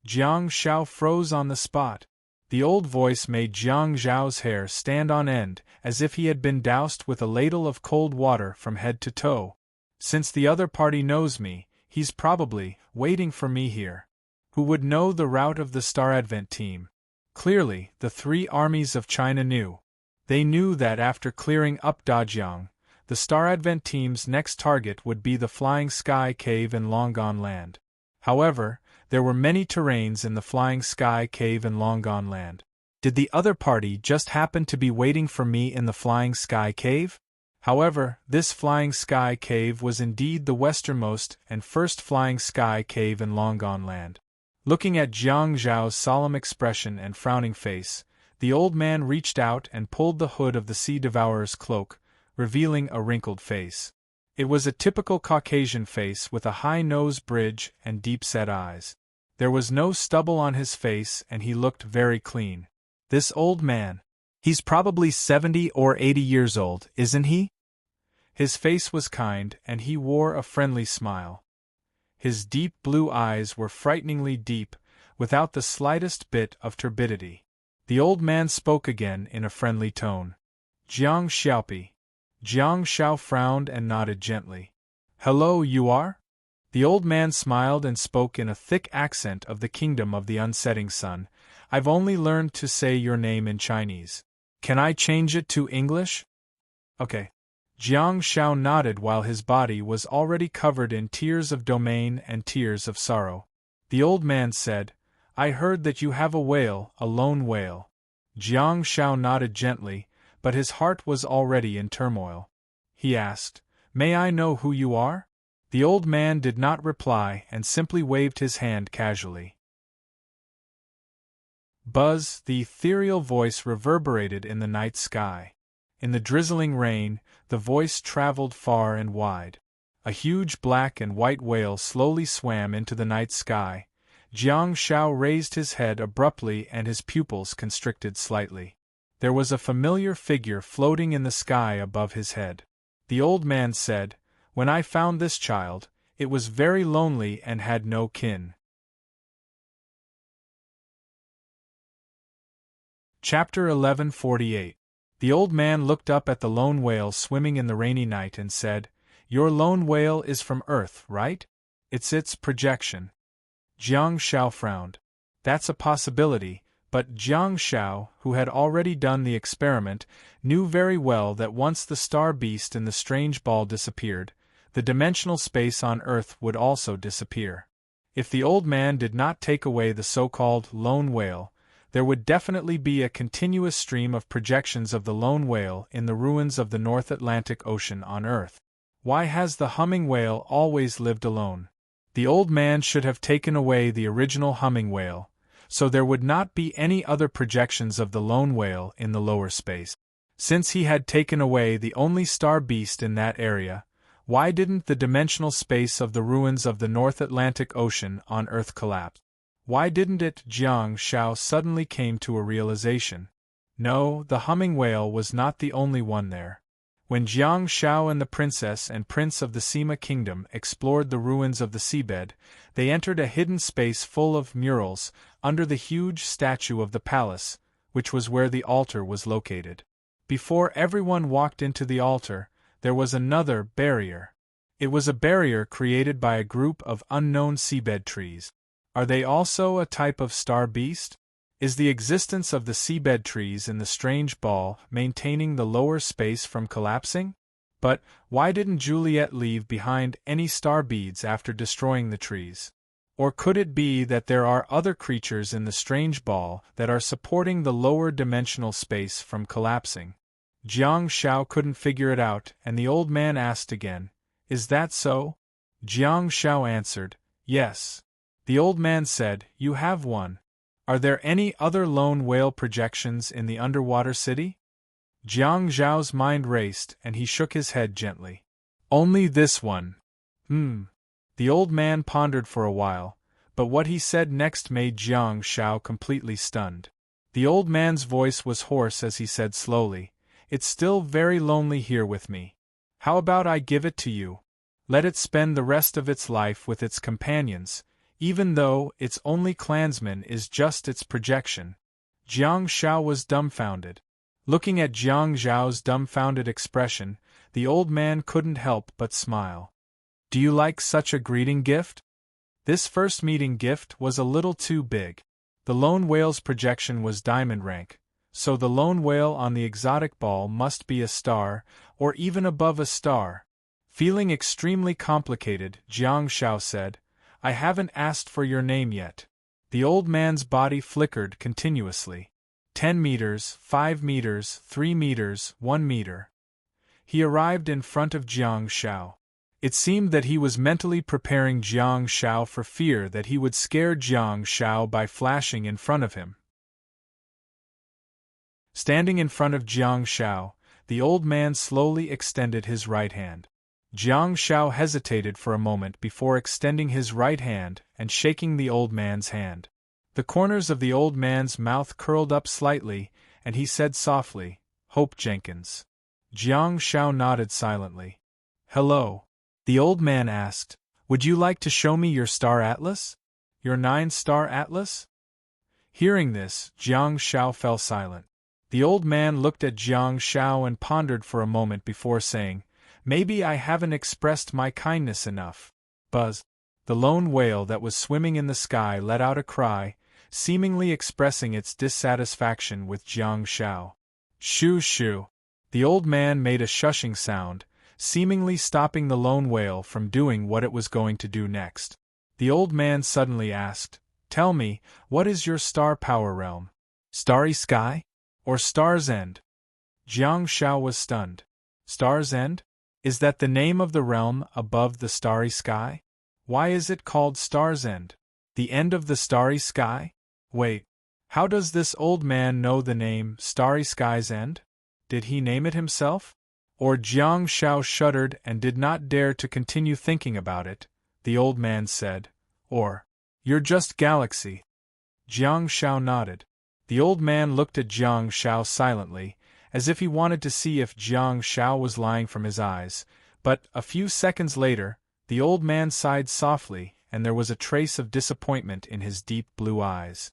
Jiang Xiao froze on the spot. The old voice made Jiang Zhao's hair stand on end, as if he had been doused with a ladle of cold water from head to toe. Since the other party knows me, he's probably waiting for me here. Who would know the route of the Star Advent team? Clearly, the 3 armies of China knew. They knew that after clearing up Dajiang, the Star Advent team's next target would be the Flying Sky Cave in Longon Land. However, there were many terrains in the Flying Sky Cave in Longon Land. Did the other party just happen to be waiting for me in the Flying Sky Cave? However, this Flying Sky Cave was indeed the westernmost and first Flying Sky Cave in Longon Land. Looking at Jiang Zhao's solemn expression and frowning face, the old man reached out and pulled the hood of the Sea Devourer's cloak, revealing a wrinkled face. It was a typical Caucasian face with a high nose bridge and deep-set eyes. There was no stubble on his face and he looked very clean. This old man. He's probably 70 or 80 years old, isn't he? His face was kind, and he wore a friendly smile. His deep blue eyes were frighteningly deep, without the slightest bit of turbidity. The old man spoke again in a friendly tone. Jiang Xiaopi. Jiang Xiao frowned and nodded gently. Hello, you are? The old man smiled and spoke in a thick accent of the kingdom of the unsetting sun. I've only learned to say your name in Chinese. Can I change it to English? Okay. Jiang Xiao nodded while his body was already covered in tears of domain and tears of sorrow. The old man said, I heard that you have a whale, a lone whale. Jiang Xiao nodded gently, but his heart was already in turmoil. He asked, May I know who you are? The old man did not reply and simply waved his hand casually. Buzz, the ethereal voice reverberated in the night sky. In the drizzling rain, the voice traveled far and wide. A huge black and white whale slowly swam into the night sky. Jiang Xiao raised his head abruptly and his pupils constricted slightly. There was a familiar figure floating in the sky above his head. The old man said, When I found this child, it was very lonely and had no kin. Chapter 1148. The old man looked up at the lone whale swimming in the rainy night and said, Your lone whale is from Earth, right? It's its projection. Jiang Xiao frowned. That's a possibility, but Jiang Xiao, who had already done the experiment, knew very well that once the star beast in the strange ball disappeared, the dimensional space on Earth would also disappear. If the old man did not take away the so-called lone whale, there would definitely be a continuous stream of projections of the lone whale in the ruins of the North Atlantic Ocean on Earth. Why has the humming whale always lived alone? The old man should have taken away the original humming whale, so there would not be any other projections of the lone whale in the lower space. Since he had taken away the only star beast in that area, why didn't the dimensional space of the ruins of the North Atlantic Ocean on Earth collapse? Why didn't it? Jiang Xiao suddenly came to a realization. No, the humming whale was not the only one there. When Jiang Xiao and the princess and prince of the Sima kingdom explored the ruins of the seabed, they entered a hidden space full of murals, under the huge statue of the palace, which was where the altar was located. Before everyone walked into the altar, there was another barrier. It was a barrier created by a group of unknown seabed trees. Are they also a type of star beast? Is the existence of the seabed trees in the strange ball maintaining the lower space from collapsing? But why didn't Juliet leave behind any star beads after destroying the trees? Or could it be that there are other creatures in the strange ball that are supporting the lower dimensional space from collapsing? Jiang Xiao couldn't figure it out, and the old man asked again, Is that so? Jiang Xiao answered, Yes. The old man said, You have one. Are there any other lone whale projections in the underwater city? Jiang Zhao's mind raced and he shook his head gently. Only this one. The old man pondered for a while, but what he said next made Jiang Xiao completely stunned. The old man's voice was hoarse as he said slowly, It's still very lonely here with me. How about I give it to you? Let it spend the rest of its life with its companions, even though its only clansman is just its projection. Jiang Xiao was dumbfounded. Looking at Jiang Zhao's dumbfounded expression, the old man couldn't help but smile. Do you like such a greeting gift? This first meeting gift was a little too big. The lone whale's projection was diamond rank, so the lone whale on the exotic ball must be a star, or even above a star. Feeling extremely complicated, Jiang Xiao said, I haven't asked for your name yet. The old man's body flickered continuously. 10 meters, 5 meters, 3 meters, 1 meter. He arrived in front of Jiang Xiao. It seemed that he was mentally preparing Jiang Xiao for fear that he would scare Jiang Xiao by flashing in front of him. Standing in front of Jiang Xiao, the old man slowly extended his right hand. Jiang Xiao hesitated for a moment before extending his right hand and shaking the old man's hand. The corners of the old man's mouth curled up slightly, and he said softly, "Hope Jenkins." Jiang Shao nodded silently. "Hello," the old man asked. "Would you like to show me your star atlas? Your 9-star atlas?" Hearing this, Jiang Shao fell silent. The old man looked at Jiang Shao and pondered for a moment before saying, "Maybe I haven't expressed my kindness enough." Buzz! The lone whale that was swimming in the sky let out a cry, seemingly expressing its dissatisfaction with Jiang Shao. "Shoo shoo!" The old man made a shushing sound, seemingly stopping the lone whale from doing what it was going to do next. The old man suddenly asked, "Tell me, what is your star power realm? Starry Sky? Or Star's End?" Jiang Shao was stunned. Star's End? Is that the name of the realm above the starry sky? Why is it called Star's End? The end of the starry sky? Wait, how does this old man know the name Starry Sky's End? Did he name it himself? Or Jiang Shao shuddered and did not dare to continue thinking about it. The old man said, "Or, you're just Galaxy." Jiang Shao nodded. The old man looked at Jiang Shao silently, as if he wanted to see if Jiang Shao was lying from his eyes, but, a few seconds later, the old man sighed softly, and there was a trace of disappointment in his deep blue eyes.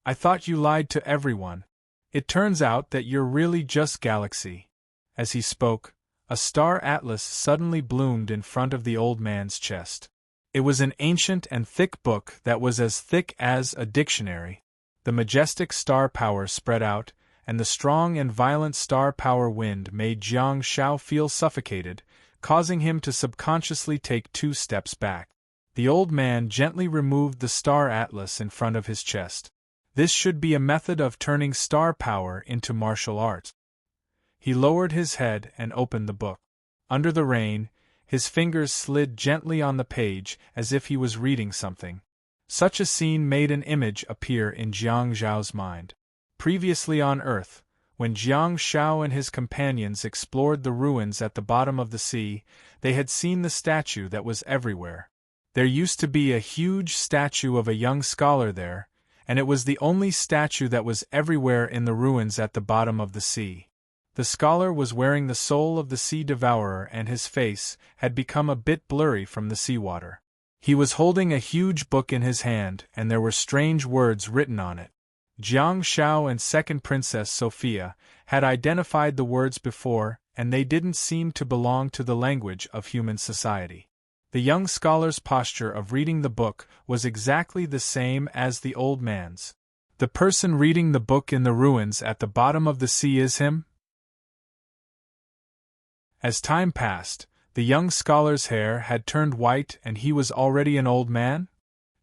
"I thought you lied to everyone. It turns out that you're really just Galaxy." As he spoke, a star atlas suddenly bloomed in front of the old man's chest. It was an ancient and thick book that was as thick as a dictionary. The majestic star power spread out, and the strong and violent star power wind made Jiang Shao feel suffocated, causing him to subconsciously take 2 steps back. The old man gently removed the star atlas in front of his chest. This should be a method of turning star power into martial arts. He lowered his head and opened the book. Under the rain, his fingers slid gently on the page as if he was reading something. Such a scene made an image appear in Jiang Shao's mind. Previously on Earth, when Jiang Shao and his companions explored the ruins at the bottom of the sea, they had seen the statue that was everywhere. There used to be a huge statue of a young scholar there, and it was the only statue that was everywhere in the ruins at the bottom of the sea. The scholar was wearing the soul of the sea devourer, and his face had become a bit blurry from the seawater. He was holding a huge book in his hand, and there were strange words written on it. Jiang Shao and Second Princess Sophia had identified the words before, and they didn't seem to belong to the language of human society. The young scholar's posture of reading the book was exactly the same as the old man's. The person reading the book in the ruins at the bottom of the sea is him? As time passed, the young scholar's hair had turned white and he was already an old man?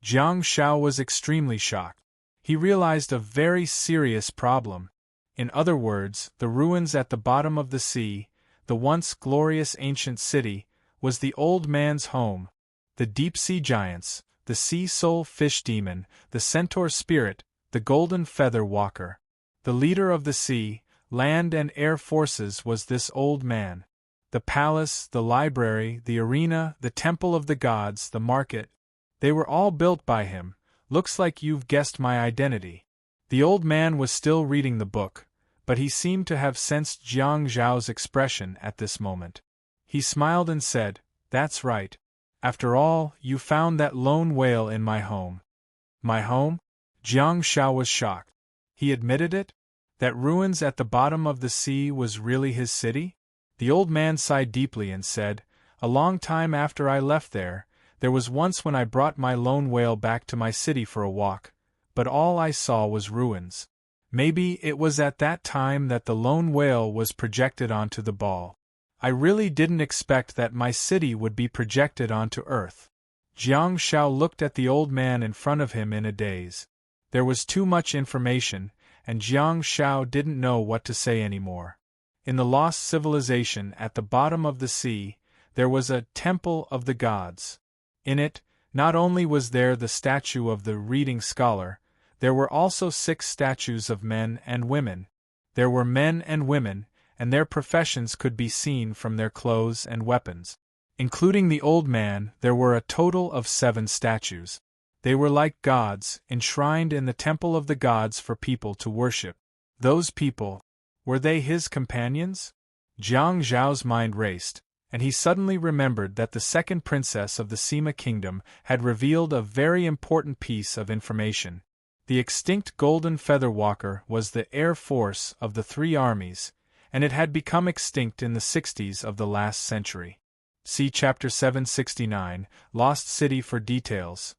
Jiang Shao was extremely shocked. He realized a very serious problem. In other words, the ruins at the bottom of the sea, the once glorious ancient city, was the old man's home. The deep-sea giants, the sea-soul fish demon, the centaur spirit, the golden feather walker. The leader of the sea, land and air forces was this old man. The palace, the library, the arena, the temple of the gods, the market, they were all built by him. Looks like you've guessed my identity. The old man was still reading the book, but he seemed to have sensed Jiang Zhao's expression at this moment. He smiled and said, "That's right. After all, you found that lone whale in my home." My home? Jiang Shao was shocked. He admitted it? That ruins at the bottom of the sea was really his city? The old man sighed deeply and said, "A long time after I left there was once when I brought my lone whale back to my city for a walk, but all I saw was ruins. Maybe it was at that time that the lone whale was projected onto the ball. I really didn't expect that my city would be projected onto Earth." Jiang Shao looked at the old man in front of him in a daze. There was too much information, and Jiang Shao didn't know what to say anymore. In the lost civilization at the bottom of the sea, there was a temple of the gods. In it, not only was there the statue of the reading scholar, there were also 6 statues of men and women. There were men and women, and their professions could be seen from their clothes and weapons. Including the old man, there were a total of 7 statues. They were like gods, enshrined in the temple of the gods for people to worship. Those people, were they his companions? Jiang Zhao's mind raced, and he suddenly remembered that the second princess of the Sima kingdom had revealed a very important piece of information. The extinct golden feather walker was the air force of the three armies, and it had become extinct in the 60s of the last century. See Chapter 769, Lost City for details.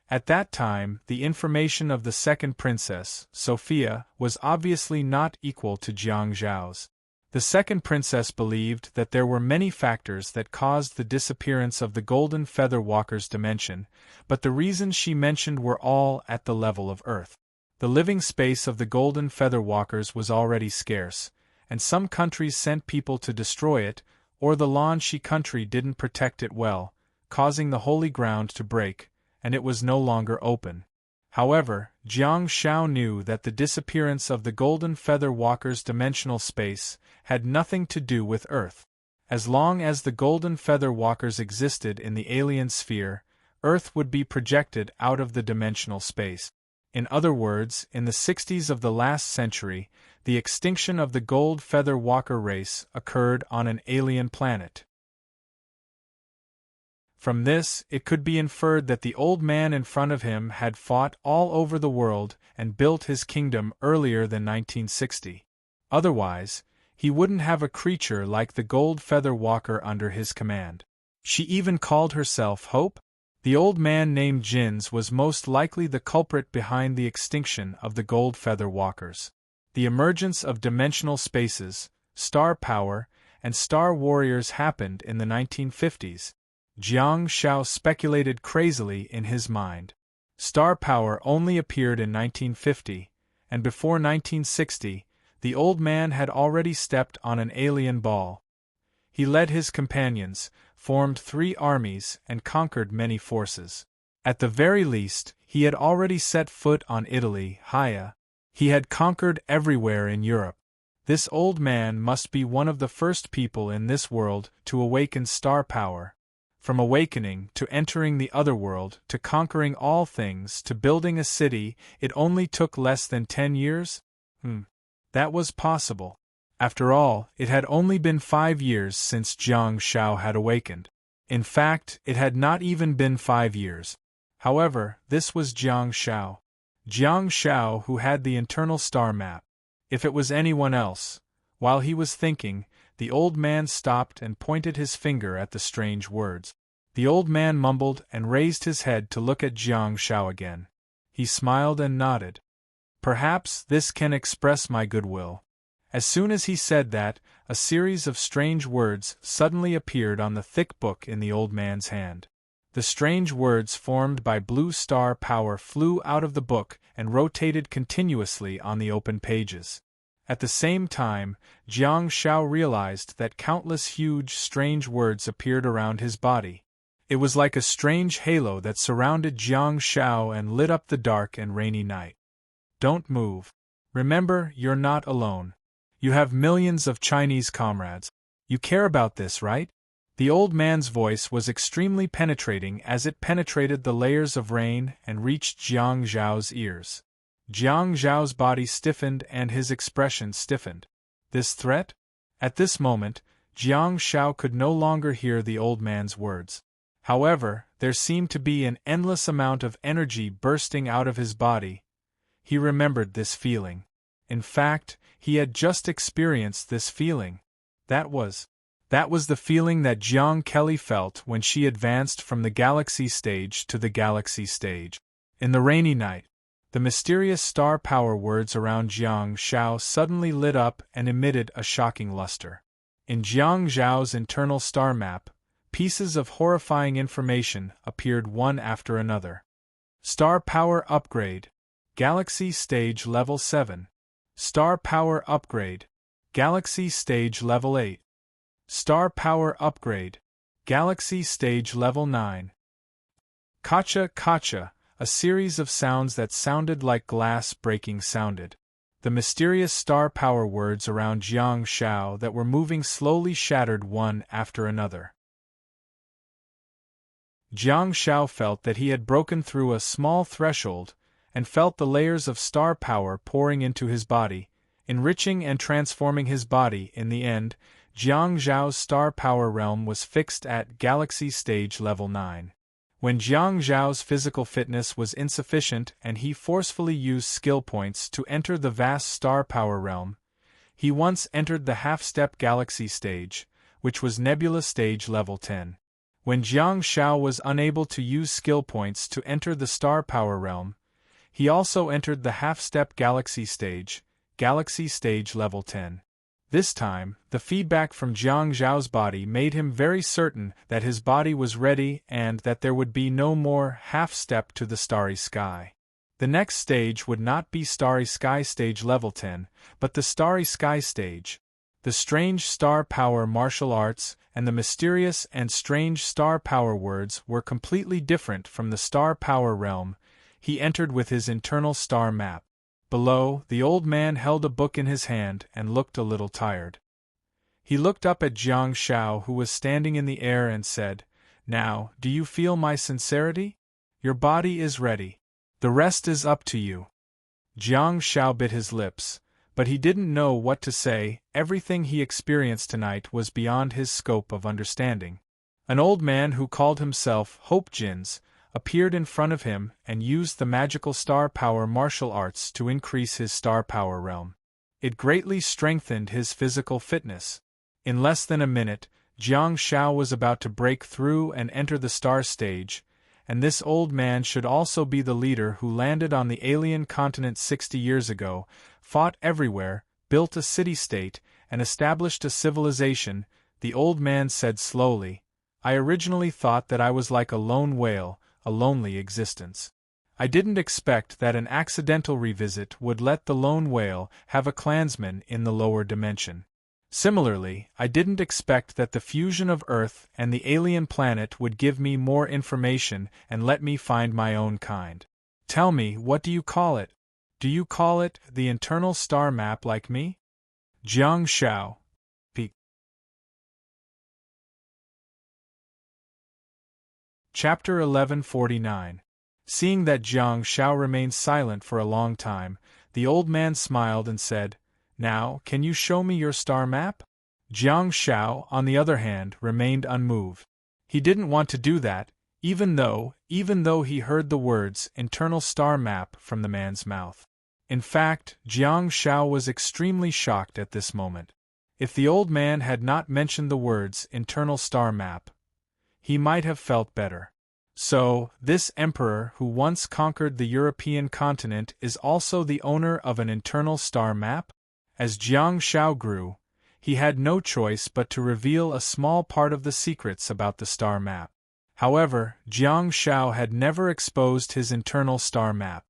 At that time, the information of the second princess, Sophia, was obviously not equal to Jiang Zhao's. The second princess believed that there were many factors that caused the disappearance of the golden feather walker's dimension, but the reasons she mentioned were all at the level of Earth. The living space of the golden feather walkers was already scarce, and some countries sent people to destroy it, or the Lan Shi country didn't protect it well, causing the holy ground to break, and it was no longer open. However, Jiang Zhao knew that the disappearance of the golden feather walker's dimensional space had nothing to do with Earth. As long as the golden feather walkers existed in the alien sphere, Earth would be projected out of the dimensional space. In other words, in the 60s of the last century, the extinction of the gold feather walker race occurred on an alien planet. From this, it could be inferred that the old man in front of him had fought all over the world and built his kingdom earlier than 1960. Otherwise, he wouldn't have a creature like the gold feather walker under his command. She even called herself Hope? The old man named Jins was most likely the culprit behind the extinction of the gold feather walkers. The emergence of dimensional spaces, star power, and star warriors happened in the 1950s. Jiang Zhao speculated crazily in his mind. Star power only appeared in 1950, and before 1960, the old man had already stepped on an alien ball. He led his companions, formed 3 armies, and conquered many forces. At the very least, he had already set foot on Italy, Haya. He had conquered everywhere in Europe. This old man must be one of the first people in this world to awaken star power. From awakening, to entering the other world, to conquering all things, to building a city, it only took less than 10 years? That was possible. After all, it had only been 5 years since Jiang Zhao had awakened. In fact, it had not even been 5 years. However, this was Jiang Zhao. Jiang Zhao who had the internal star map. If it was anyone else, while he was thinking, the old man stopped and pointed his finger at the strange words. The old man mumbled and raised his head to look at Jiang Zhao again. He smiled and nodded. Perhaps this can express my goodwill. As soon as he said that, a series of strange words suddenly appeared on the thick book in the old man's hand. The strange words formed by blue star power flew out of the book and rotated continuously on the open pages. At the same time, Jiang Zhao realized that countless huge strange words appeared around his body. It was like a strange halo that surrounded Jiang Zhao and lit up the dark and rainy night. Don't move. Remember, you're not alone. You have millions of Chinese comrades. You care about this, right? The old man's voice was extremely penetrating as it penetrated the layers of rain and reached Jiang Zhao's ears. Jiang Zhao's body stiffened and his expression stiffened. This threat? At this moment, Jiang Zhao could no longer hear the old man's words. However, there seemed to be an endless amount of energy bursting out of his body. He remembered this feeling. In fact, he had just experienced this feeling. That was the feeling that Jiang Kelly felt when she advanced from the galaxy stage to the galaxy stage. In the rainy night, the mysterious star power words around Jiang Zhao suddenly lit up and emitted a shocking luster. In Jiang Zhao's internal star map, pieces of horrifying information appeared one after another. Star power upgrade. Galaxy stage level 7. Star power upgrade. Galaxy stage level 8. Star power upgrade. Galaxy stage level 9. Kacha kacha, a series of sounds that sounded like glass breaking sounded. The mysterious star power words around Jiang Zhao that were moving slowly shattered one after another. Jiang Zhao felt that he had broken through a small threshold, and felt the layers of star power pouring into his body, enriching and transforming his body. In the end, Jiang Zhao's star power realm was fixed at Galaxy Stage Level 9. When Jiang Zhao's physical fitness was insufficient and he forcefully used skill points to enter the vast star power realm, he once entered the half-step Galaxy Stage, which was Nebula Stage Level 10. When Jiang Zhao was unable to use skill points to enter the star power realm, he also entered the half-step Galaxy Stage Level 10. This time, the feedback from Jiang Zhao's body made him very certain that his body was ready and that there would be no more half-step to the starry sky. The next stage would not be Starry Sky Stage Level 10, but the Starry Sky Stage. The strange star power martial arts and the mysterious and strange star power words were completely different from the star power realm he entered with his internal star map. Below, the old man held a book in his hand and looked a little tired. He looked up at Jiang Zhao, who was standing in the air, and said, "Now, do you feel my sincerity? Your body is ready. The rest is up to you." Jiang Zhao bit his lips, but he didn't know what to say. Everything he experienced tonight was beyond his scope of understanding. An old man who called himself Hope Jins appeared in front of him and used the magical star power martial arts to increase his star power realm. It greatly strengthened his physical fitness. In less than a minute, Jiang Zhao was about to break through and enter the star stage, and this old man should also be the leader who landed on the alien continent 60 years ago, fought everywhere, built a city-state, and established a civilization. The old man said slowly, "I originally thought that I was like a lone whale, a lonely existence. I didn't expect that an accidental revisit would let the lone whale have a clansman in the lower dimension. Similarly, I didn't expect that the fusion of Earth and the alien planet would give me more information and let me find my own kind. Tell me, what do you call it? Do you call it the internal star map like me?" Jiang Zhao. P. Chapter 1149. Seeing that Jiang Zhao remained silent for a long time, the old man smiled and said, "Now, can you show me your star map?" Jiang Zhao, on the other hand, remained unmoved. He didn't want to do that, even though he heard the words internal star map from the man's mouth. In fact, Jiang Zhao was extremely shocked at this moment. If the old man had not mentioned the words internal star map, he might have felt better. So, this emperor who once conquered the European continent is also the owner of an internal star map? As Jiang Zhao grew, he had no choice but to reveal a small part of the secrets about the star map. However, Jiang Zhao had never exposed his internal star map.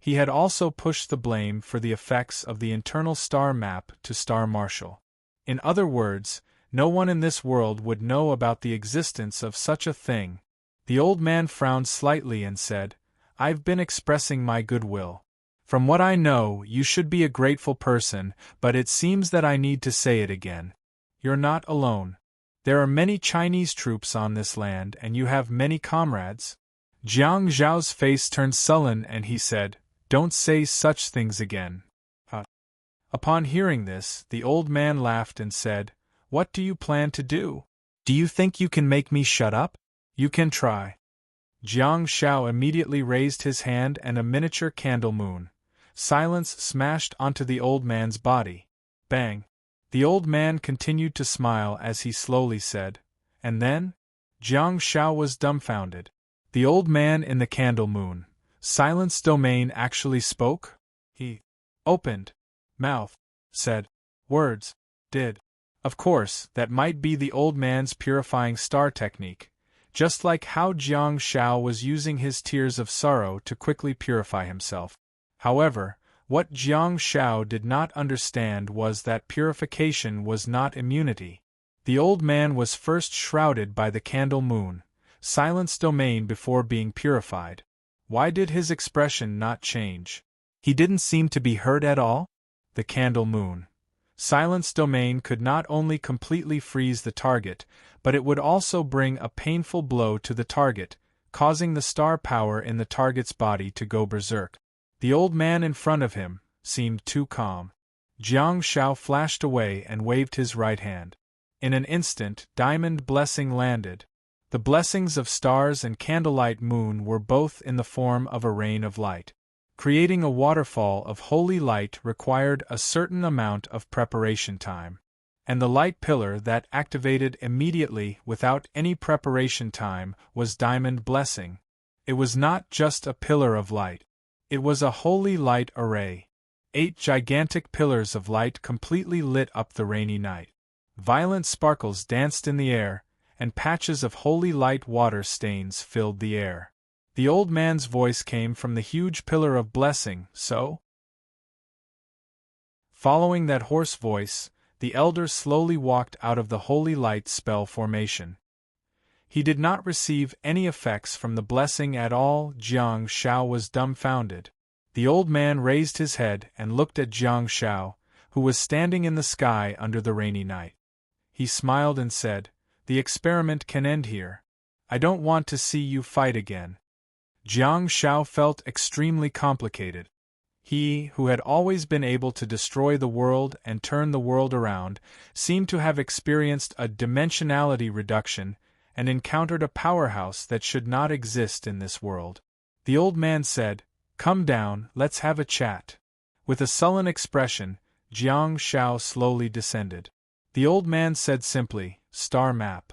He had also pushed the blame for the effects of the internal star map to Star Marshal. In other words, no one in this world would know about the existence of such a thing. The old man frowned slightly and said, "I've been expressing my goodwill. From what I know, you should be a grateful person, but it seems that I need to say it again. You're not alone. There are many Chinese troops on this land and you have many comrades." Jiang Zhao's face turned sullen and he said, "Don't say such things again." Upon hearing this, the old man laughed and said, "What do you plan to do? Do you think you can make me shut up? You can try." Jiang Zhao immediately raised his hand and a miniature candle moon. Silence smashed onto the old man's body. Bang! The old man continued to smile as he slowly said, "And then?" Jiang Zhao was dumbfounded. The old man in the candle moon, Silence domain, actually spoke? He opened mouth, said words, did. Of course, that might be the old man's purifying star technique, just like how Jiang Zhao was using his tears of sorrow to quickly purify himself. However, what Jiang Zhao did not understand was that purification was not immunity. The old man was first shrouded by the candle moon, silence domain, before being purified. Why did his expression not change? He didn't seem to be hurt at all? The candle moon, silence domain could not only completely freeze the target, but it would also bring a painful blow to the target, causing the star power in the target's body to go berserk. The old man in front of him seemed too calm. Jiang Shao flashed away and waved his right hand. In an instant, diamond blessing landed. The blessings of stars and candlelight moon were both in the form of a rain of light. Creating a waterfall of holy light required a certain amount of preparation time. And the light pillar that activated immediately without any preparation time was diamond blessing. It was not just a pillar of light. It was a holy light array. 8 gigantic pillars of light completely lit up the rainy night. Violent sparkles danced in the air, and patches of holy light water stains filled the air. The old man's voice came from the huge pillar of blessing, so? Following that hoarse voice, the elder slowly walked out of the holy light spell formation. He did not receive any effects from the blessing at all. Jiang Shao was dumbfounded. The old man raised his head and looked at Jiang Shao, who was standing in the sky under the rainy night. He smiled and said, "The experiment can end here. I don't want to see you fight again." Jiang Shao felt extremely complicated. He, who had always been able to destroy the world and turn the world around, seemed to have experienced a dimensionality reduction and encountered a powerhouse that should not exist in this world. The old man said, "Come down, let's have a chat." With a sullen expression, Jiang Shao slowly descended. The old man said simply, "Star map."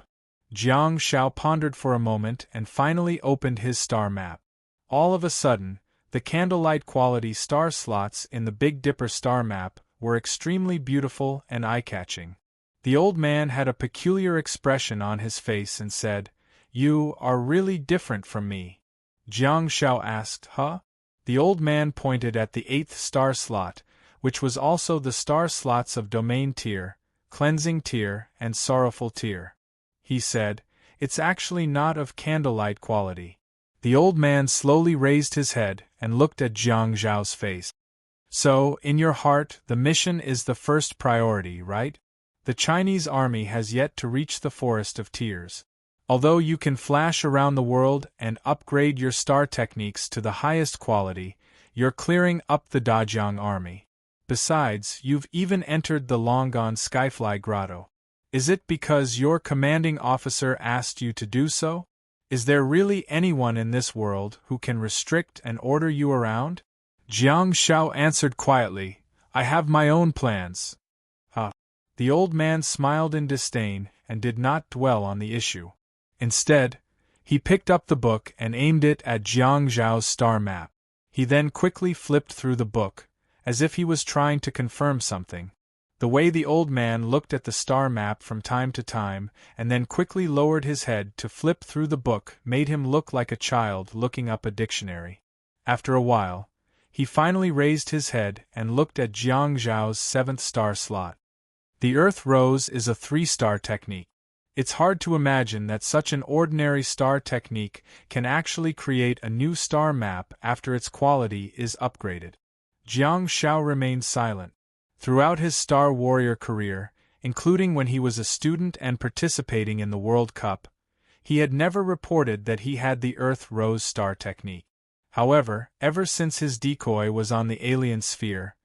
Jiang Shao pondered for a moment and finally opened his star map. All of a sudden, the candlelight quality star slots in the Big Dipper star map were extremely beautiful and eye-catching. The old man had a peculiar expression on his face and said, "You are really different from me." Jiang Shao asked, "Huh?" The old man pointed at the 8th star slot, which was also the star slots of Domain Tier, Cleansing Tier, and Sorrowful Tier. He said, "It's actually not of candlelight quality." The old man slowly raised his head and looked at Jiang Zhao's face. "So, in your heart, the mission is the first priority, right? The Chinese army has yet to reach the Forest of Tears. Although you can flash around the world and upgrade your star techniques to the highest quality, you're clearing up the Dajiang army. Besides, you've even entered the long-gone Skyfly Grotto. Is it because your commanding officer asked you to do so? Is there really anyone in this world who can restrict and order you around?" Jiang Shao answered quietly, "I have my own plans." The old man smiled in disdain and did not dwell on the issue. Instead, he picked up the book and aimed it at Jiang Zhao's star map. He then quickly flipped through the book, as if he was trying to confirm something. The way the old man looked at the star map from time to time and then quickly lowered his head to flip through the book made him look like a child looking up a dictionary. After a while, he finally raised his head and looked at Jiang Zhao's 7th star slot. The Earth Rose is a 3-star technique. It's hard to imagine that such an ordinary star technique can actually create a new star map after its quality is upgraded. Jiang Shao remained silent. Throughout his Star Warrior career, including when he was a student and participating in the World Cup, he had never reported that he had the Earth Rose star technique. However, ever since his decoy was on the alien sphere,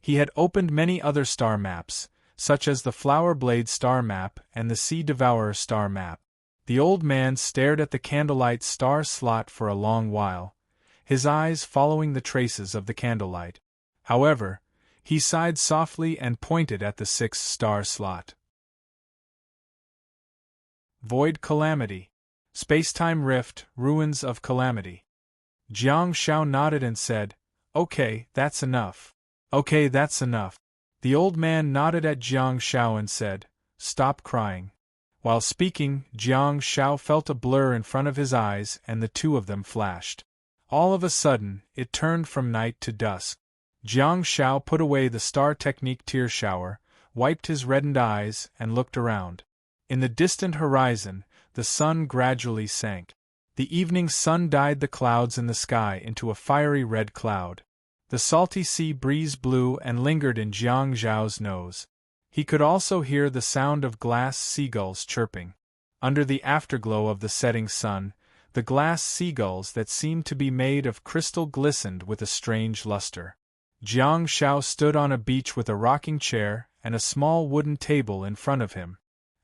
he had opened many other star maps, such as the Flower Blade star map and the Sea Devourer star map. The old man stared at the candlelight star slot for a long while, his eyes following the traces of the candlelight. However, he sighed softly and pointed at the 6th star slot. Void Calamity. Spacetime Rift, Ruins of Calamity. Jiang Shao nodded and said, "Okay, that's enough. Okay, that's enough." The old man nodded at Jiang Shao and said, "Stop crying." While speaking, Jiang Shao felt a blur in front of his eyes and the two of them flashed. All of a sudden, it turned from night to dusk. Jiang Shao put away the star technique tear shower, wiped his reddened eyes, and looked around. In the distant horizon, the sun gradually sank. The evening sun dyed the clouds in the sky into a fiery red cloud. The salty sea breeze blew and lingered in Jiang Zhao's nose. He could also hear the sound of glass seagulls chirping. Under the afterglow of the setting sun, the glass seagulls that seemed to be made of crystal glistened with a strange luster. Jiang Shao stood on a beach with a rocking chair and a small wooden table in front of him.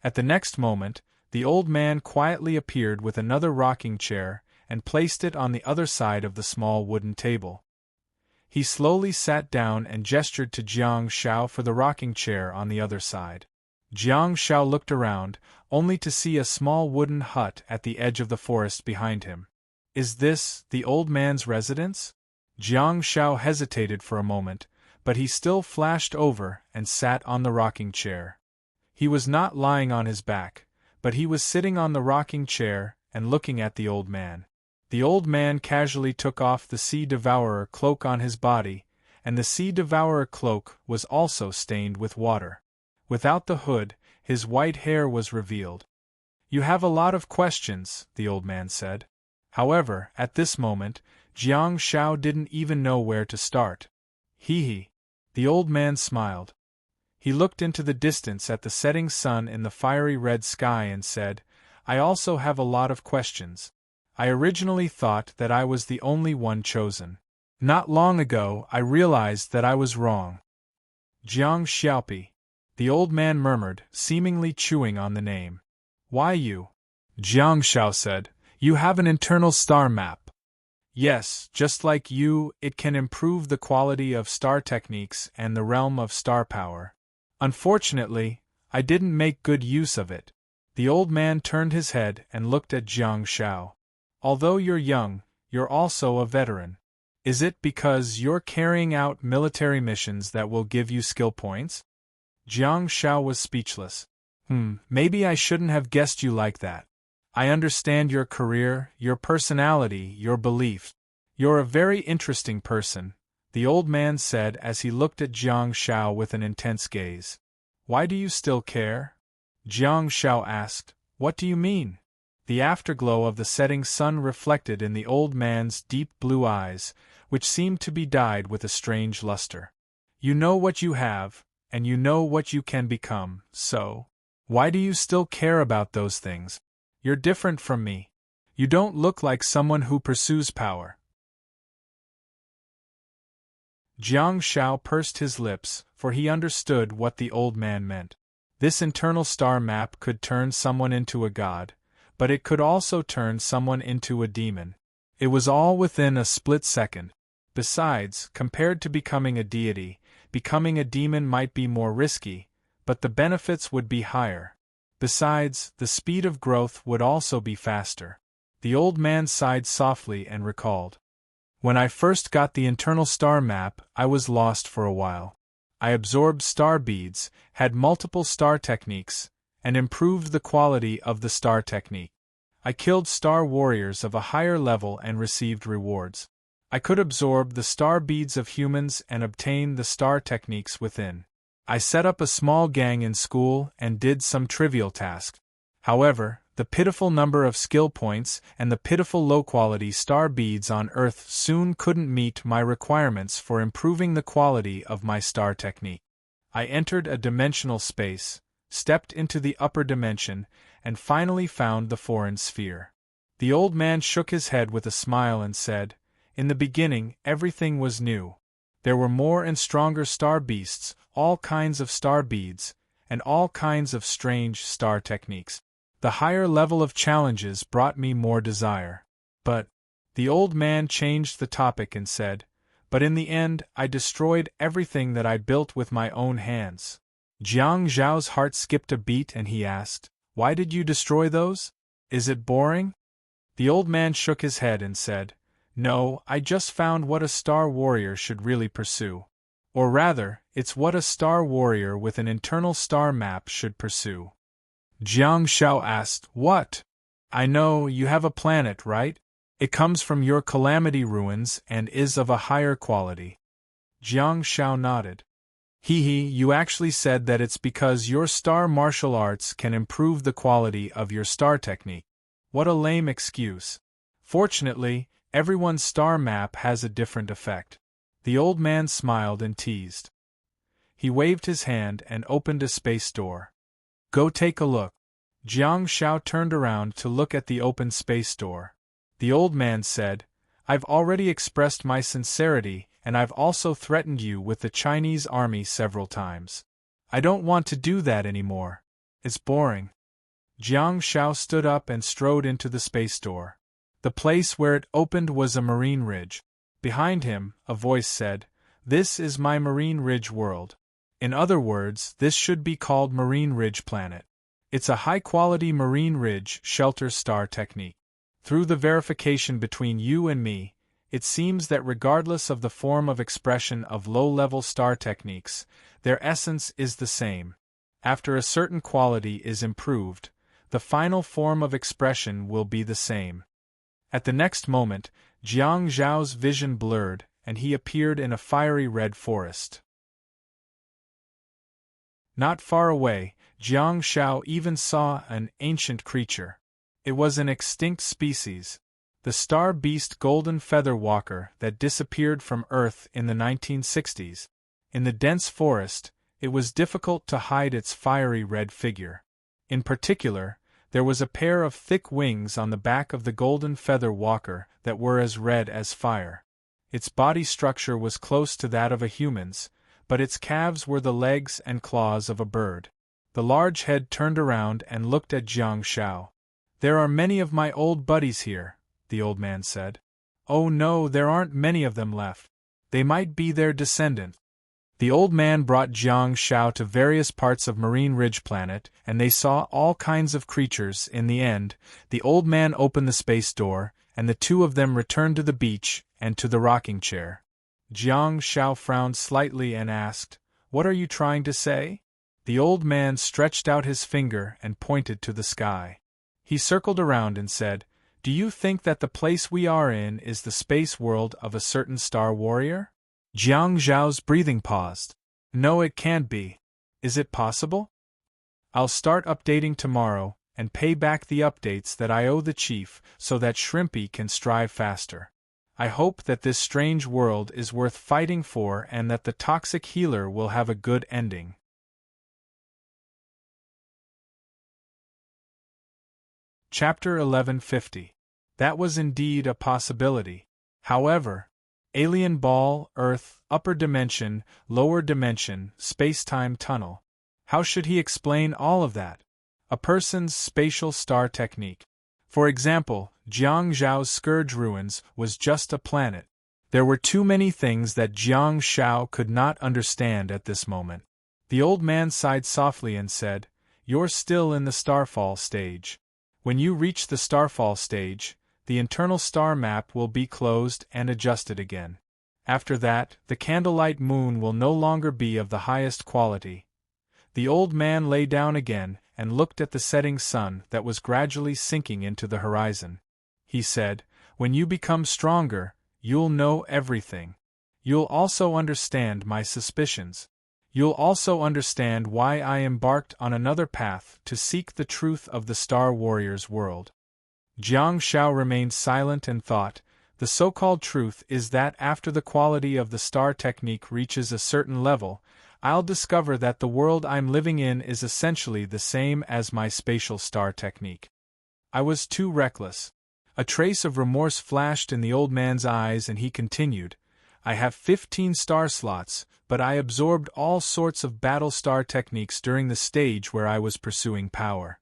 At the next moment, the old man quietly appeared with another rocking chair and placed it on the other side of the small wooden table. He slowly sat down and gestured to Jiang Shao for the rocking chair on the other side. Jiang Shao looked around, only to see a small wooden hut at the edge of the forest behind him. Is this the old man's residence? Jiang Shao hesitated for a moment, but he still flashed over and sat on the rocking chair. He was not lying on his back, but he was sitting on the rocking chair and looking at the old man. The old man casually took off the Sea Devourer cloak on his body, and the Sea Devourer cloak was also stained with water. Without the hood, his white hair was revealed. "You have a lot of questions," the old man said. However, at this moment, Jiang Shao didn't even know where to start. Hee. The old man smiled. He looked into the distance at the setting sun in the fiery red sky and said, "I also have a lot of questions. I originally thought that I was the only one chosen. Not long ago I realized that I was wrong." Jiang Xiaopi. The old man murmured, seemingly chewing on the name. "Why you?" Jiang Shao said, "You have an internal star map." "Yes, just like you, it can improve the quality of star techniques and the realm of star power. Unfortunately, I didn't make good use of it." The old man turned his head and looked at Jiang Shao. "Although you're young, you're also a veteran. Is it because you're carrying out military missions that will give you skill points?" Jiang Shao was speechless. Maybe I shouldn't have guessed you like that. I understand your career, your personality, your beliefs. You're a very interesting person," the old man said as he looked at Jiang Shao with an intense gaze. "Why do you still care?" Jiang Shao asked, "What do you mean?" The afterglow of the setting sun reflected in the old man's deep blue eyes, which seemed to be dyed with a strange luster. "You know what you have, and you know what you can become, so why do you still care about those things? You're different from me. You don't look like someone who pursues power." Jiang Shao pursed his lips, for he understood what the old man meant. This internal star map could turn someone into a god, but it could also turn someone into a demon. It was all within a split second. Besides, compared to becoming a deity, becoming a demon might be more risky, but the benefits would be higher. Besides, the speed of growth would also be faster. The old man sighed softly and recalled. "When I first got the internal star map, I was lost for a while. I absorbed star beads, had multiple star techniques, and improved the quality of the star technique. I killed star warriors of a higher level and received rewards. I could absorb the star beads of humans and obtain the star techniques within. I set up a small gang in school and did some trivial tasks. However, the pitiful number of skill points and the pitiful low-quality star beads on Earth soon couldn't meet my requirements for improving the quality of my star technique. I entered a dimensional space, stepped into the upper dimension, and finally found the foreign sphere." The old man shook his head with a smile and said, "In the beginning, everything was new. There were more and stronger star beasts, all kinds of star beads, and all kinds of strange star techniques. The higher level of challenges brought me more desire. But," the old man changed the topic and said, "but in the end I destroyed everything that I built with my own hands." Jiang Zhao's heart skipped a beat and he asked, "Why did you destroy those? Is it boring?" The old man shook his head and said, "No, I just found what a star warrior should really pursue. Or rather, it's what a star warrior with an internal star map should pursue." Jiang Shao asked, "What?" "I know, you have a planet, right? It comes from your Calamity ruins and is of a higher quality." Jiang Shao nodded. You actually said that it's because your star martial arts can improve the quality of your star technique. What a lame excuse. Fortunately, everyone's star map has a different effect." The old man smiled and teased. He waved his hand and opened a space door. "Go take a look." Jiang Shao turned around to look at the open space door. The old man said, "I've already expressed my sincerity and I've also threatened you with the Chinese army several times. I don't want to do that anymore. It's boring." Jiang Shao stood up and strode into the space door. The place where it opened was a marine ridge. Behind him, a voice said, "This is my Marine Ridge world. In other words, this should be called Marine Ridge Planet. It's a high-quality Marine Ridge shelter star technique. Through the verification between you and me, it seems that regardless of the form of expression of low-level star techniques, their essence is the same. After a certain quality is improved, the final form of expression will be the same." At the next moment, Jiang Zhao's vision blurred, and he appeared in a fiery red forest. Not far away, Jiang Shao even saw an ancient creature. It was an extinct species, the star beast golden feather walker that disappeared from Earth in the 1960s. In the dense forest, it was difficult to hide its fiery red figure. In particular, there was a pair of thick wings on the back of the golden feather walker that were as red as fire. Its body structure was close to that of a human's, but its calves were the legs and claws of a bird. The large head turned around and looked at Jiang Shao. "There are many of my old buddies here," the old man said. "Oh no, there aren't many of them left. They might be their descendants." The old man brought Jiang Shao to various parts of Marine Ridge Planet, and they saw all kinds of creatures. In the end, the old man opened the space door, and the two of them returned to the beach and to the rocking chair. Jiang Shao frowned slightly and asked, "What are you trying to say?" The old man stretched out his finger and pointed to the sky. He circled around and said, "Do you think that the place we are in is the space world of a certain star warrior?" Jiang Zhao's breathing paused. "No, it can't be. Is it possible? I'll start updating tomorrow, and pay back the updates that I owe the chief so that Shrimpy can strive faster. I hope that this strange world is worth fighting for and that the toxic healer will have a good ending." Chapter 1150. That was indeed a possibility. However, alien ball, Earth, upper dimension, lower dimension, space-time tunnel. How should he explain all of that? A person's spatial star technique. For example, Jiang Zhao's Scourge Ruins was just a planet. There were too many things that Jiang Shao could not understand at this moment. The old man sighed softly and said, "You're still in the starfall stage. When you reach the starfall stage, the internal star map will be closed and adjusted again. After that, the candlelight moon will no longer be of the highest quality." The old man lay down again and looked at the setting sun that was gradually sinking into the horizon. He said, "When you become stronger, you'll know everything. You'll also understand my suspicions. You'll also understand why I embarked on another path to seek the truth of the Star Warrior's world." Jiang Shao remained silent and thought, the so-called truth is that after the quality of the star technique reaches a certain level, I'll discover that the world I'm living in is essentially the same as my spatial star technique. I was too reckless. A trace of remorse flashed in the old man's eyes and he continued, "I have 15 star slots, but I absorbed all sorts of battle star techniques during the stage where I was pursuing power."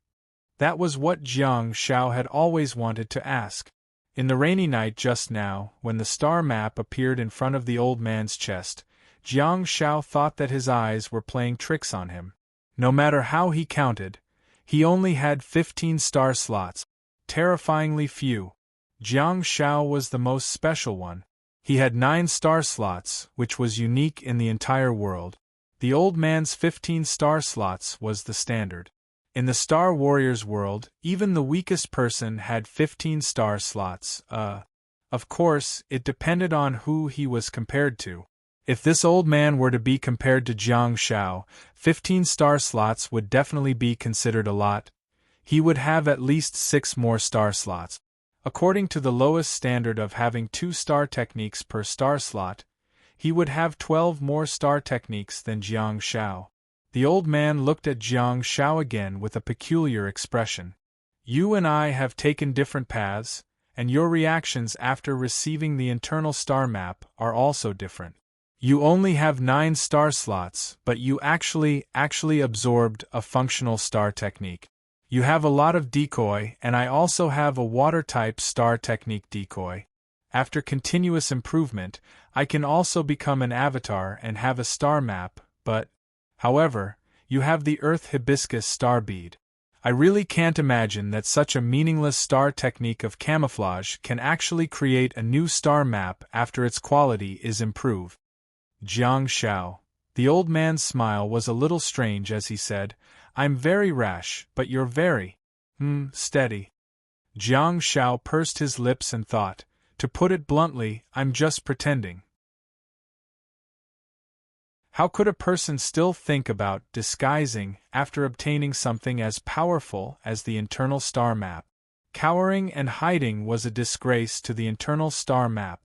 That was what Jiang Shao had always wanted to ask. In the rainy night just now, when the star map appeared in front of the old man's chest, Jiang Shao thought that his eyes were playing tricks on him. No matter how he counted, he only had 15 star slots. Terrifyingly few. Jiang Shao was the most special one. He had 9 star slots, which was unique in the entire world. The old man's 15 star slots was the standard. In the Star Warrior's world, even the weakest person had 15 star slots. Of course, it depended on who he was compared to. If this old man were to be compared to Jiang Shao, 15 star slots would definitely be considered a lot. He would have at least 6 more star slots. According to the lowest standard of having 2 star techniques per star slot, he would have 12 more star techniques than Jiang Shao. The old man looked at Jiang Shao again with a peculiar expression. "You and I have taken different paths, and your reactions after receiving the internal star map are also different. You only have 9 star slots, but you actually absorbed a functional star technique. You have a lot of decoy, and I also have a water-type star technique decoy. After continuous improvement, I can also become an avatar and have a star map, but, however, you have the Earth Hibiscus star bead. I really can't imagine that such a meaningless star technique of camouflage can actually create a new star map after its quality is improved. Jiang Shao. The old man's smile was a little strange as he said, I'm very rash, but you're very, steady. Jiang Shao pursed his lips and thought, to put it bluntly, I'm just pretending. How could a person still think about disguising after obtaining something as powerful as the internal star map? Cowering and hiding was a disgrace to the internal star map.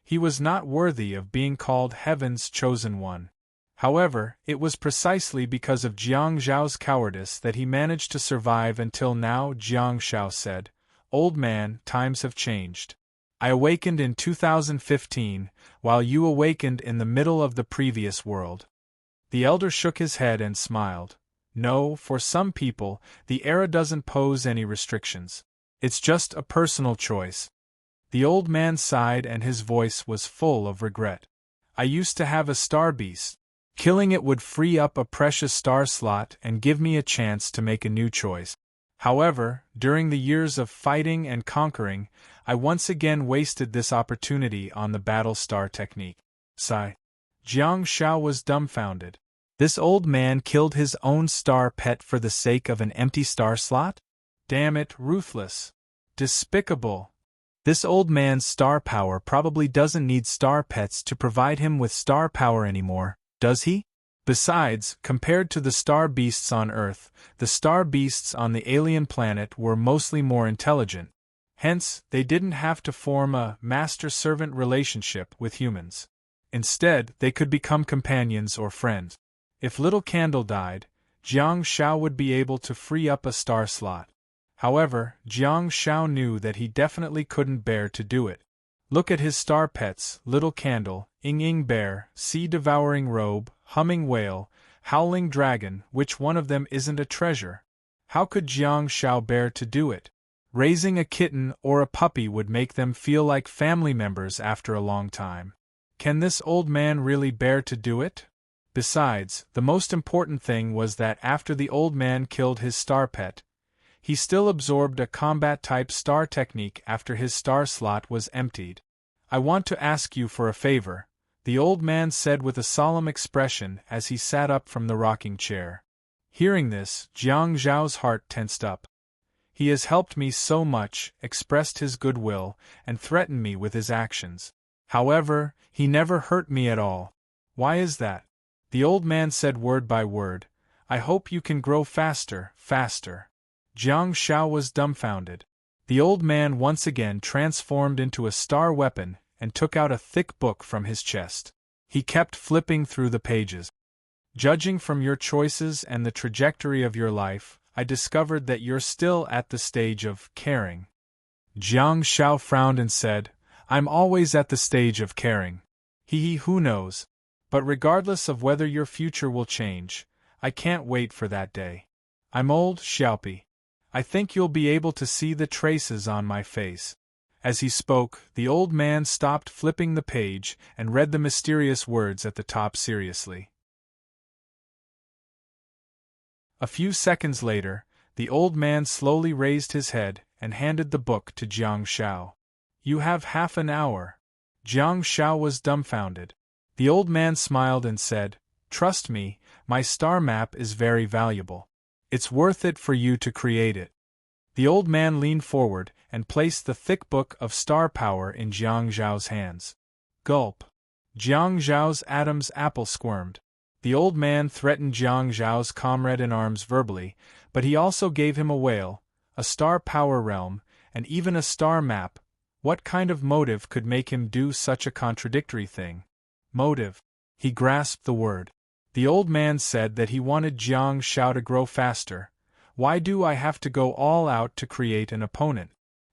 He was not worthy of being called Heaven's chosen one. However, it was precisely because of Jiang Zhao's cowardice that he managed to survive until now. Jiang Zhao said, Old man, times have changed. I awakened in 2015, while you awakened in the middle of the previous world. The elder shook his head and smiled. No, for some people, the era doesn't pose any restrictions. It's just a personal choice. The old man sighed and his voice was full of regret. I used to have a star beast. Killing it would free up a precious star slot and give me a chance to make a new choice. However, during the years of fighting and conquering, I once again wasted this opportunity on the battle star technique. Sigh. Jiang Shao was dumbfounded. This old man killed his own star pet for the sake of an empty star slot? Damn it, ruthless. Despicable. This old man's star power probably doesn't need star pets to provide him with star power anymore, does he? Besides, compared to the star beasts on Earth, the star beasts on the alien planet were mostly more intelligent. Hence, they didn't have to form a master-servant relationship with humans. Instead, they could become companions or friends. If Little Candle died, Jiang Shao would be able to free up a star slot. However, Jiang Shao knew that he definitely couldn't bear to do it. Look at his star pets, Little Candle, Ing Bear, Sea-Devouring Robe, Humming Whale, Howling Dragon, which one of them isn't a treasure? How could Jiang Shao bear to do it? Raising a kitten or a puppy would make them feel like family members after a long time. Can this old man really bear to do it? Besides, the most important thing was that after the old man killed his star pet, he still absorbed a combat-type star technique after his star slot was emptied. I want to ask you for a favor, the old man said with a solemn expression as he sat up from the rocking chair. Hearing this, Jiang Zhao's heart tensed up. He has helped me so much, expressed his goodwill, and threatened me with his actions. However, he never hurt me at all. Why is that? The old man said word by word, I hope you can grow faster, faster. Jiang Shao was dumbfounded. The old man once again transformed into a star weapon and took out a thick book from his chest. He kept flipping through the pages. Judging from your choices and the trajectory of your life, I discovered that you're still at the stage of caring. Jiang Shao frowned and said, I'm always at the stage of caring. Who knows? But regardless of whether your future will change, I can't wait for that day. I'm old, Xiaopi. I think you'll be able to see the traces on my face. As he spoke, the old man stopped flipping the page and read the mysterious words at the top seriously. A few seconds later, the old man slowly raised his head and handed the book to Jiang Shao. You have half an hour. Jiang Shao was dumbfounded. The old man smiled and said, Trust me, my star map is very valuable. It's worth it for you to create it. The old man leaned forward and placed the thick book of star power in Jiang Zhao's hands. Gulp. Jiang Zhao's Adam's apple squirmed. The old man threatened Jiang Zhao's comrade in arms verbally, but he also gave him a whale, a star power realm, and even a star map. What kind of motive could make him do such a contradictory thing? Motive. He grasped the word. The old man said that he wanted Jiang Shao to grow faster. Why do I have to go all out to create an opponent?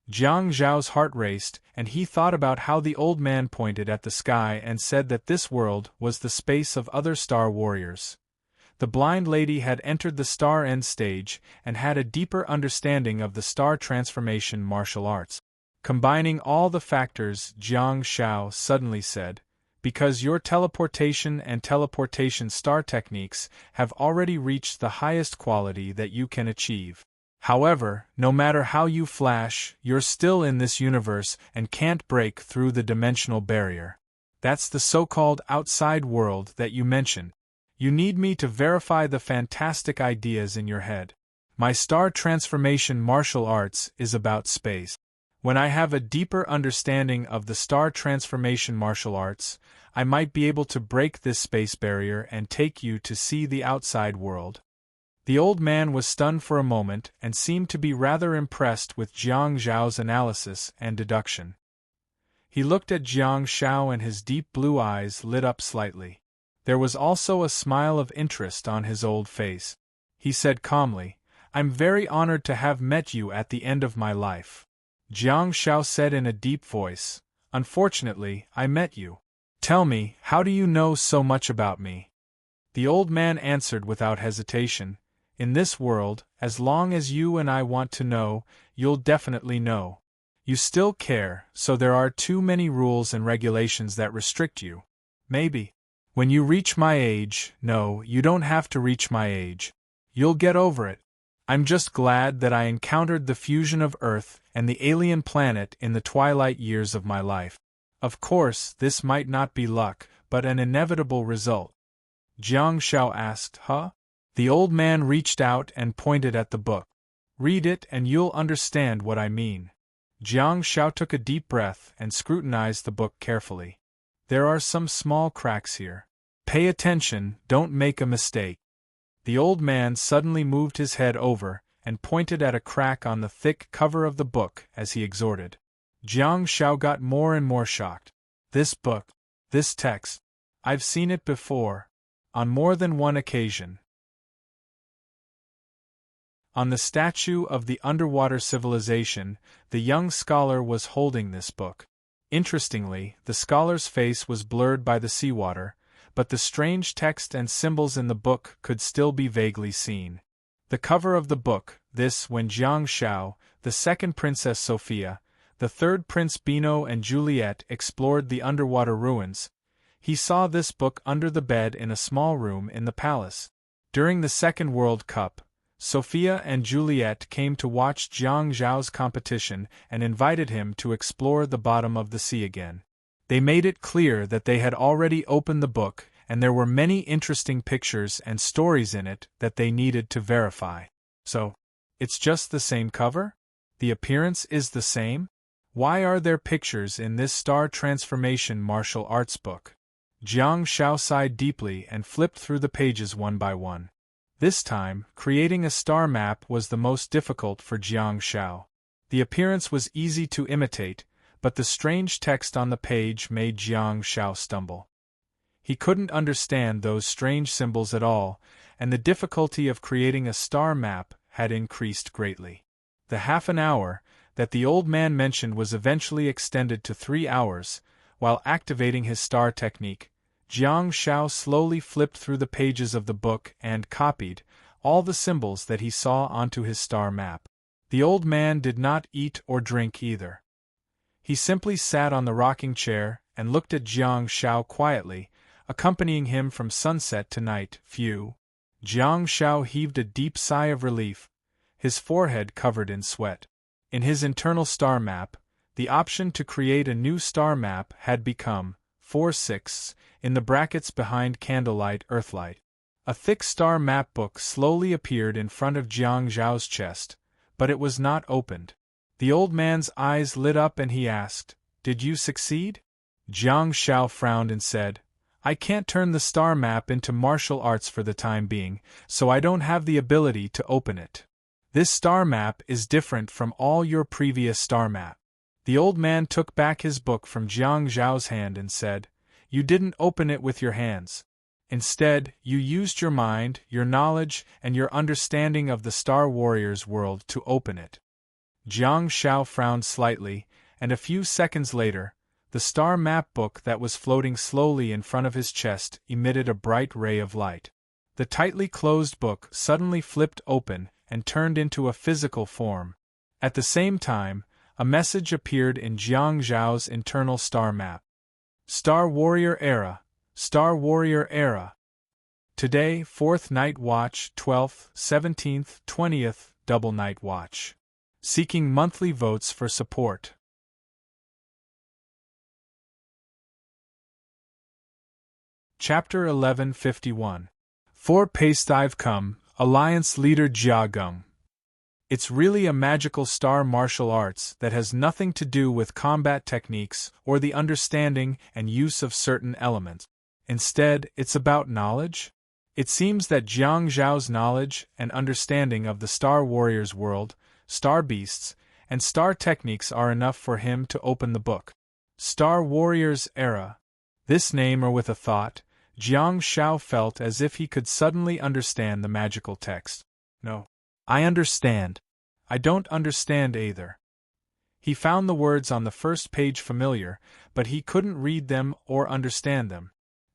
Jiang Zhao's heart raced, and he thought about how the old man pointed at the sky and said that this world was the space of other star warriors. The blind lady had entered the star end stage and had a deeper understanding of the star transformation martial arts. Combining all the factors, Jiang Zhao suddenly said, because your teleportation and teleportation star techniques have already reached the highest quality that you can achieve. However, no matter how you flash, you're still in this universe and can't break through the dimensional barrier. That's the so-called outside world that you mentioned. You need me to verify the fantastic ideas in your head. My star transformation martial arts is about space. When I have a deeper understanding of the star transformation martial arts, I might be able to break this space barrier and take you to see the outside world. The old man was stunned for a moment and seemed to be rather impressed with Jiang Zhao's analysis and deduction. He looked at Jiang Zhao and his deep blue eyes lit up slightly. There was also a smile of interest on his old face. He said calmly, "I'm very honored to have met you at the end of my life." Jiang Zhao said in a deep voice, "Unfortunately, I met you. Tell me, how do you know so much about me?" The old man answered without hesitation, "In this world, as long as you and I want to know, you'll definitely know. You still care, so there are too many rules and regulations that restrict you. Maybe. When you reach my age, no, you don't have to reach my age. You'll get over it. I'm just glad that I encountered the fusion of Earth and the alien planet in the twilight years of my life. Of course, this might not be luck, but an inevitable result." Jiang Zhao asked, "Huh?" The old man reached out and pointed at the book. "Read it and you'll understand what I mean." Jiang Zhao took a deep breath and scrutinized the book carefully. "There are some small cracks here. Pay attention, don't make a mistake." The old man suddenly moved his head over and pointed at a crack on the thick cover of the book as he exhorted. Jiang Zhao got more and more shocked. "This book, this text, I've seen it before, on more than one occasion." On the statue of the underwater civilization, the young scholar was holding this book. Interestingly, the scholar's face was blurred by the seawater, but the strange text and symbols in the book could still be vaguely seen. The cover of the book, this when Jiang Zhao, the second Princess Sophia, the third Prince Bino and Juliet explored the underwater ruins. He saw this book under the bed in a small room in the palace. During the Second World Cup, Sophia and Juliet came to watch Jiang Zhao's competition and invited him to explore the bottom of the sea again. They made it clear that they had already opened the book, and there were many interesting pictures and stories in it that they needed to verify. So, it's just the same cover? The appearance is the same? Why are there pictures in this star transformation martial arts book? Jiang Zhao sighed deeply and flipped through the pages one by one. This time, creating a star map was the most difficult for Jiang Zhao. The appearance was easy to imitate, but the strange text on the page made Jiang Zhao stumble. He couldn't understand those strange symbols at all, and the difficulty of creating a star map had increased greatly. The half an hour that the old man mentioned was eventually extended to 3 hours. While activating his star technique, Jiang Zhao slowly flipped through the pages of the book and copied all the symbols that he saw onto his star map. The old man did not eat or drink either. He simply sat on the rocking chair and looked at Jiang Zhao quietly, accompanying him from sunset to night. Phew! Jiang Zhao heaved a deep sigh of relief, his forehead covered in sweat. In his internal star map, the option to create a new star map had become 4/6 in the brackets behind candlelight earthlight. A thick star map book slowly appeared in front of Jiang Zhao's chest, but it was not opened. The old man's eyes lit up and he asked, "Did you succeed?" Jiang Zhao frowned and said, "I can't turn the star map into martial arts for the time being, so I don't have the ability to open it. This star map is different from all your previous star map." The old man took back his book from Jiang Zhao's hand and said, "You didn't open it with your hands. Instead, you used your mind, your knowledge, and your understanding of the Star Warriors world to open it." Jiang Shao frowned slightly, and a few seconds later, the star map book that was floating slowly in front of his chest emitted a bright ray of light. The tightly closed book suddenly flipped open and turned into a physical form. At the same time, a message appeared in Jiang Zhao's internal star map. Star Warrior Era. Star Warrior Era. Today, 4th Night Watch, 12th, 17th, 20th, Double Night Watch. Seeking monthly votes for support. Chapter 1151. 4 I've come, Alliance Leader Jia Geng. It's really a magical star martial arts that has nothing to do with combat techniques or the understanding and use of certain elements. Instead, it's about knowledge. It seems that Jiang Zhao's knowledge and understanding of the Star Warriors world, star beasts, and star techniques are enough for him to open the book. Star Warriors Era. This name, or with a thought, Jiang Shao felt as if he could suddenly understand the magical text. No. I understand. I don't understand either. He found the words on the first page familiar, but he couldn't read them or understand them.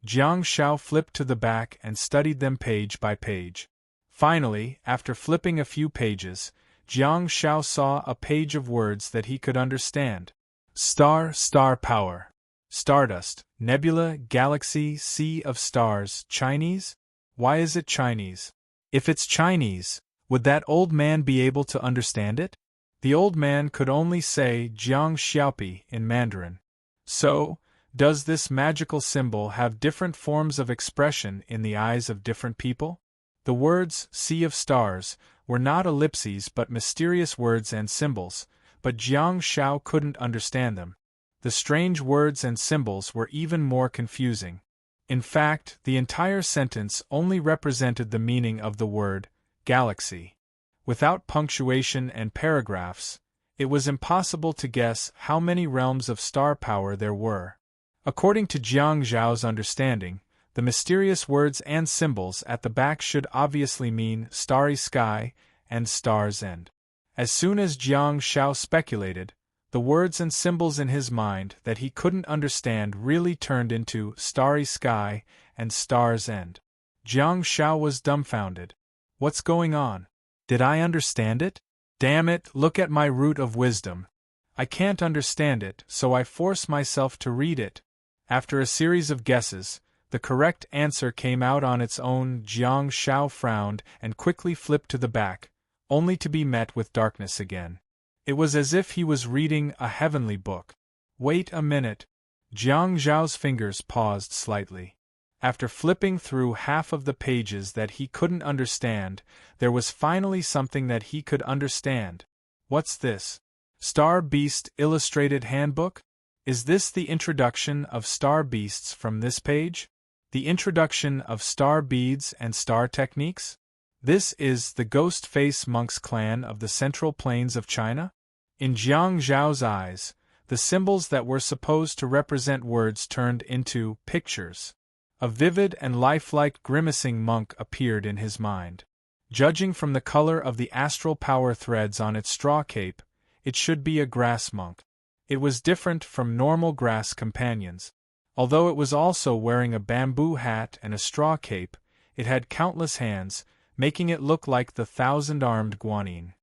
Jiang Shao flipped to the back and studied them page by page. Finally, after flipping a few pages, Jiang Shao saw a page of words that he could understand. Star power. Stardust, nebula, galaxy, sea of stars, Chinese? Why is it Chinese? If it's Chinese, would that old man be able to understand it? The old man could only say Jiang Xiaopi in Mandarin. So, does this magical symbol have different forms of expression in the eyes of different people? The words, sea of stars, were not ellipses but mysterious words and symbols, but Jiang Shao couldn't understand them. The strange words and symbols were even more confusing. In fact, the entire sentence only represented the meaning of the word, galaxy. Without punctuation and paragraphs, it was impossible to guess how many realms of star power there were. According to Jiang Zhao's understanding, the mysterious words and symbols at the back should obviously mean starry sky and star's end. As soon as Jiang Shao speculated, the words and symbols in his mind that he couldn't understand really turned into starry sky and star's end. Jiang Shao was dumbfounded. What's going on? Did I understand it? Damn it, look at my root of wisdom. I can't understand it, so I force myself to read it. After a series of guesses, the correct answer came out on its own. Jiang Shao frowned and quickly flipped to the back, only to be met with darkness again. It was as if he was reading a heavenly book. Wait a minute. Jiang Zhao's fingers paused slightly. After flipping through half of the pages that he couldn't understand, there was finally something that he could understand. What's this? Star Beast Illustrated Handbook? Is this the introduction of star beasts from this page? The introduction of star beads and star techniques? This is the Ghost Face Monks clan of the Central Plains of China? In Jiang Zhao's eyes, the symbols that were supposed to represent words turned into pictures. A vivid and lifelike grimacing monk appeared in his mind. Judging from the color of the astral power threads on its straw cape, it should be a grass monk. It was different from normal grass companions. Although it was also wearing a bamboo hat and a straw cape, it had countless hands, making it look like the 1,000-armed Guanyin.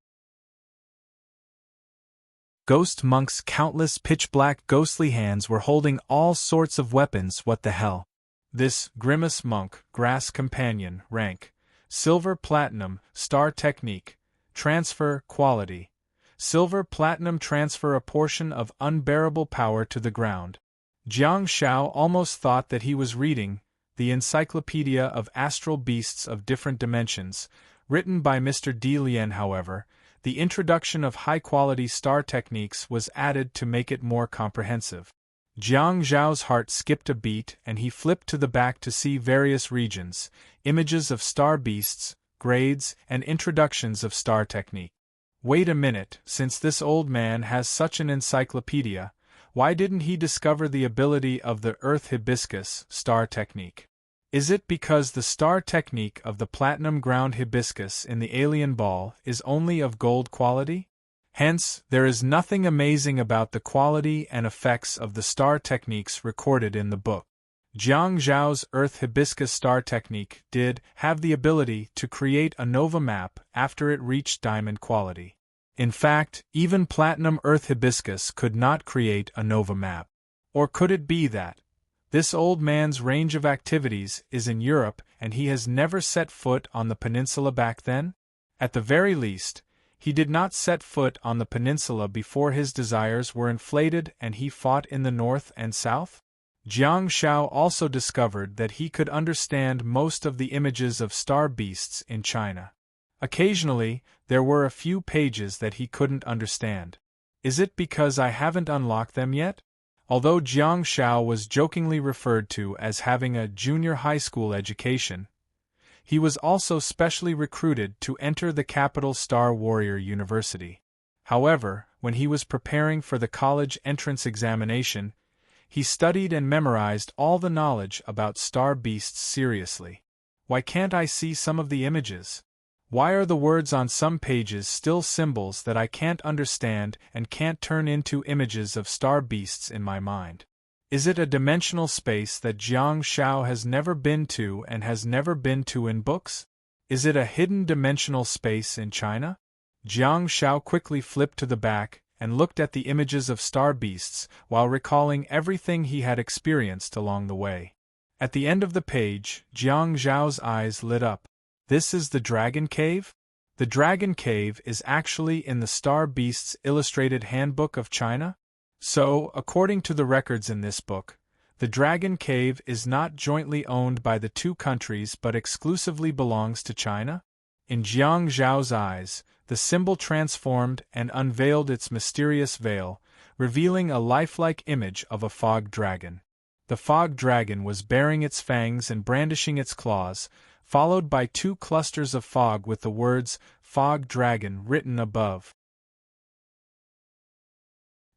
Ghost Monk's countless pitch-black ghostly hands were holding all sorts of weapons. What the hell? This Grimace Monk, Grass Companion, rank, Silver Platinum, Star Technique, Transfer Quality. Silver Platinum transfer a portion of unbearable power to the ground. Jiang Shao almost thought that he was reading the Encyclopedia of Astral Beasts of Different Dimensions, written by Mr. D. Lien. However, the introduction of high-quality star techniques was added to make it more comprehensive. Jiang Zhao's heart skipped a beat and he flipped to the back to see various regions, images of star beasts, grades, and introductions of star technique. Wait a minute, since this old man has such an encyclopedia, why didn't he discover the ability of the Earth Hibiscus star technique? Is it because the star technique of the platinum ground hibiscus in the alien ball is only of gold quality? Hence, there is nothing amazing about the quality and effects of the star techniques recorded in the book. Jiang Zhao's Earth Hibiscus star technique did have the ability to create a nova map after it reached diamond quality. In fact, even platinum Earth Hibiscus could not create a nova map. Or could it be that this old man's range of activities is in Europe and he has never set foot on the peninsula back then? At the very least, he did not set foot on the peninsula before his desires were inflated and he fought in the north and south? Jiang Zhao also discovered that he could understand most of the images of star beasts in China. Occasionally, there were a few pages that he couldn't understand. Is it because I haven't unlocked them yet? Although Jiang Zhao was jokingly referred to as having a junior high school education, he was also specially recruited to enter the capital Star Warrior University. However, when he was preparing for the college entrance examination, he studied and memorized all the knowledge about star beasts seriously. Why can't I see some of the images? Why are the words on some pages still symbols that I can't understand and can't turn into images of star beasts in my mind? Is it a dimensional space that Jiang Zhao has never been to and has never been to in books? Is it a hidden dimensional space in China? Jiang Zhao quickly flipped to the back and looked at the images of star beasts while recalling everything he had experienced along the way. At the end of the page, Jiang Zhao's eyes lit up. This is the Dragon Cave? The Dragon Cave is actually in the Star Beasts Illustrated Handbook of China? So, according to the records in this book, the Dragon Cave is not jointly owned by the two countries but exclusively belongs to China? In Jiang Zhao's eyes, the symbol transformed and unveiled its mysterious veil, revealing a lifelike image of a fog dragon. The fog dragon was baring its fangs and brandishing its claws, followed by two clusters of fog with the words, "Fog Dragon," written above.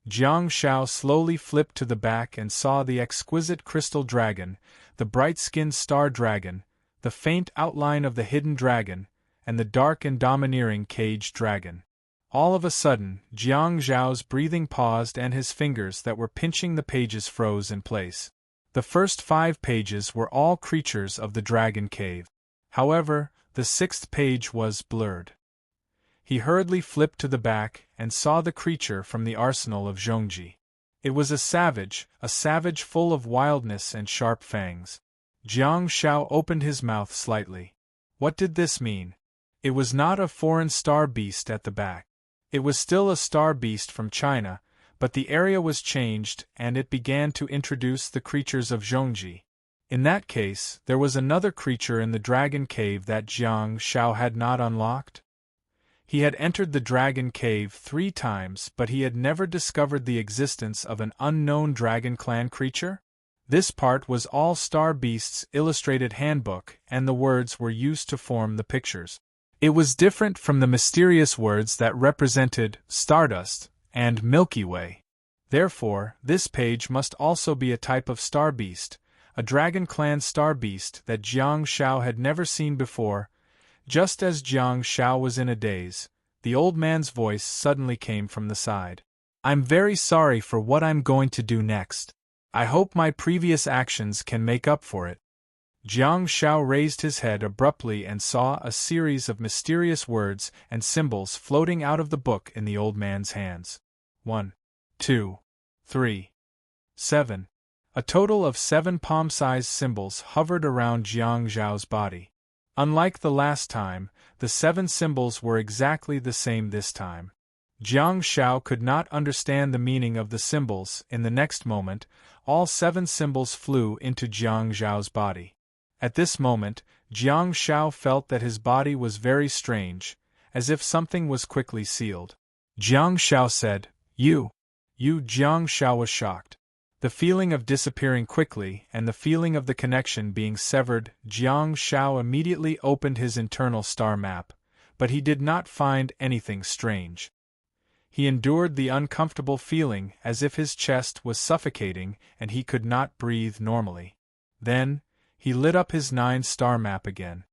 Jiang Zhao slowly flipped to the back and saw the exquisite crystal dragon, the bright-skinned star dragon, the faint outline of the hidden dragon, and the dark and domineering caged dragon. All of a sudden, Jiang Zhao's breathing paused and his fingers that were pinching the pages froze in place. The first 5 pages were all creatures of the Dragon Cave. However, the 6th page was blurred. He hurriedly flipped to the back and saw the creature from the arsenal of Zhongji. It was a savage full of wildness and sharp fangs. Jiang Zhao opened his mouth slightly. What did this mean? It was not a foreign star beast at the back. It was still a star beast from China, but the area was changed and it began to introduce the creatures of Zhongji. In that case, there was another creature in the Dragon Cave that Jiang Zhao had not unlocked. He had entered the Dragon Cave 3 times, but he had never discovered the existence of an unknown Dragon Clan creature. This part was all Star Beasts Illustrated Handbook, and the words were used to form the pictures. It was different from the mysterious words that represented Stardust and Milky Way. Therefore, this page must also be a type of star beast, a Dragon Clan star beast that Jiang Zhao had never seen before. Just as Jiang Zhao was in a daze, the old man's voice suddenly came from the side. "I'm very sorry for what I'm going to do next. I hope my previous actions can make up for it." Jiang Zhao raised his head abruptly and saw a series of mysterious words and symbols floating out of the book in the old man's hands. 1, 2, 3, 7. A total of 7 palm-sized symbols hovered around Jiang Zhao's body. Unlike the last time, the 7 symbols were exactly the same this time. Jiang Zhao could not understand the meaning of the symbols. In the next moment, all 7 symbols flew into Jiang Zhao's body. At this moment, Jiang Zhao felt that his body was very strange, as if something was quickly sealed. Jiang Zhao said, You. Jiang Zhao was shocked. The feeling of disappearing quickly and the feeling of the connection being severed, Jiang Zhao immediately opened his internal star map, but he did not find anything strange. He endured the uncomfortable feeling as if his chest was suffocating and he could not breathe normally. Then, he lit up his 9-star map again.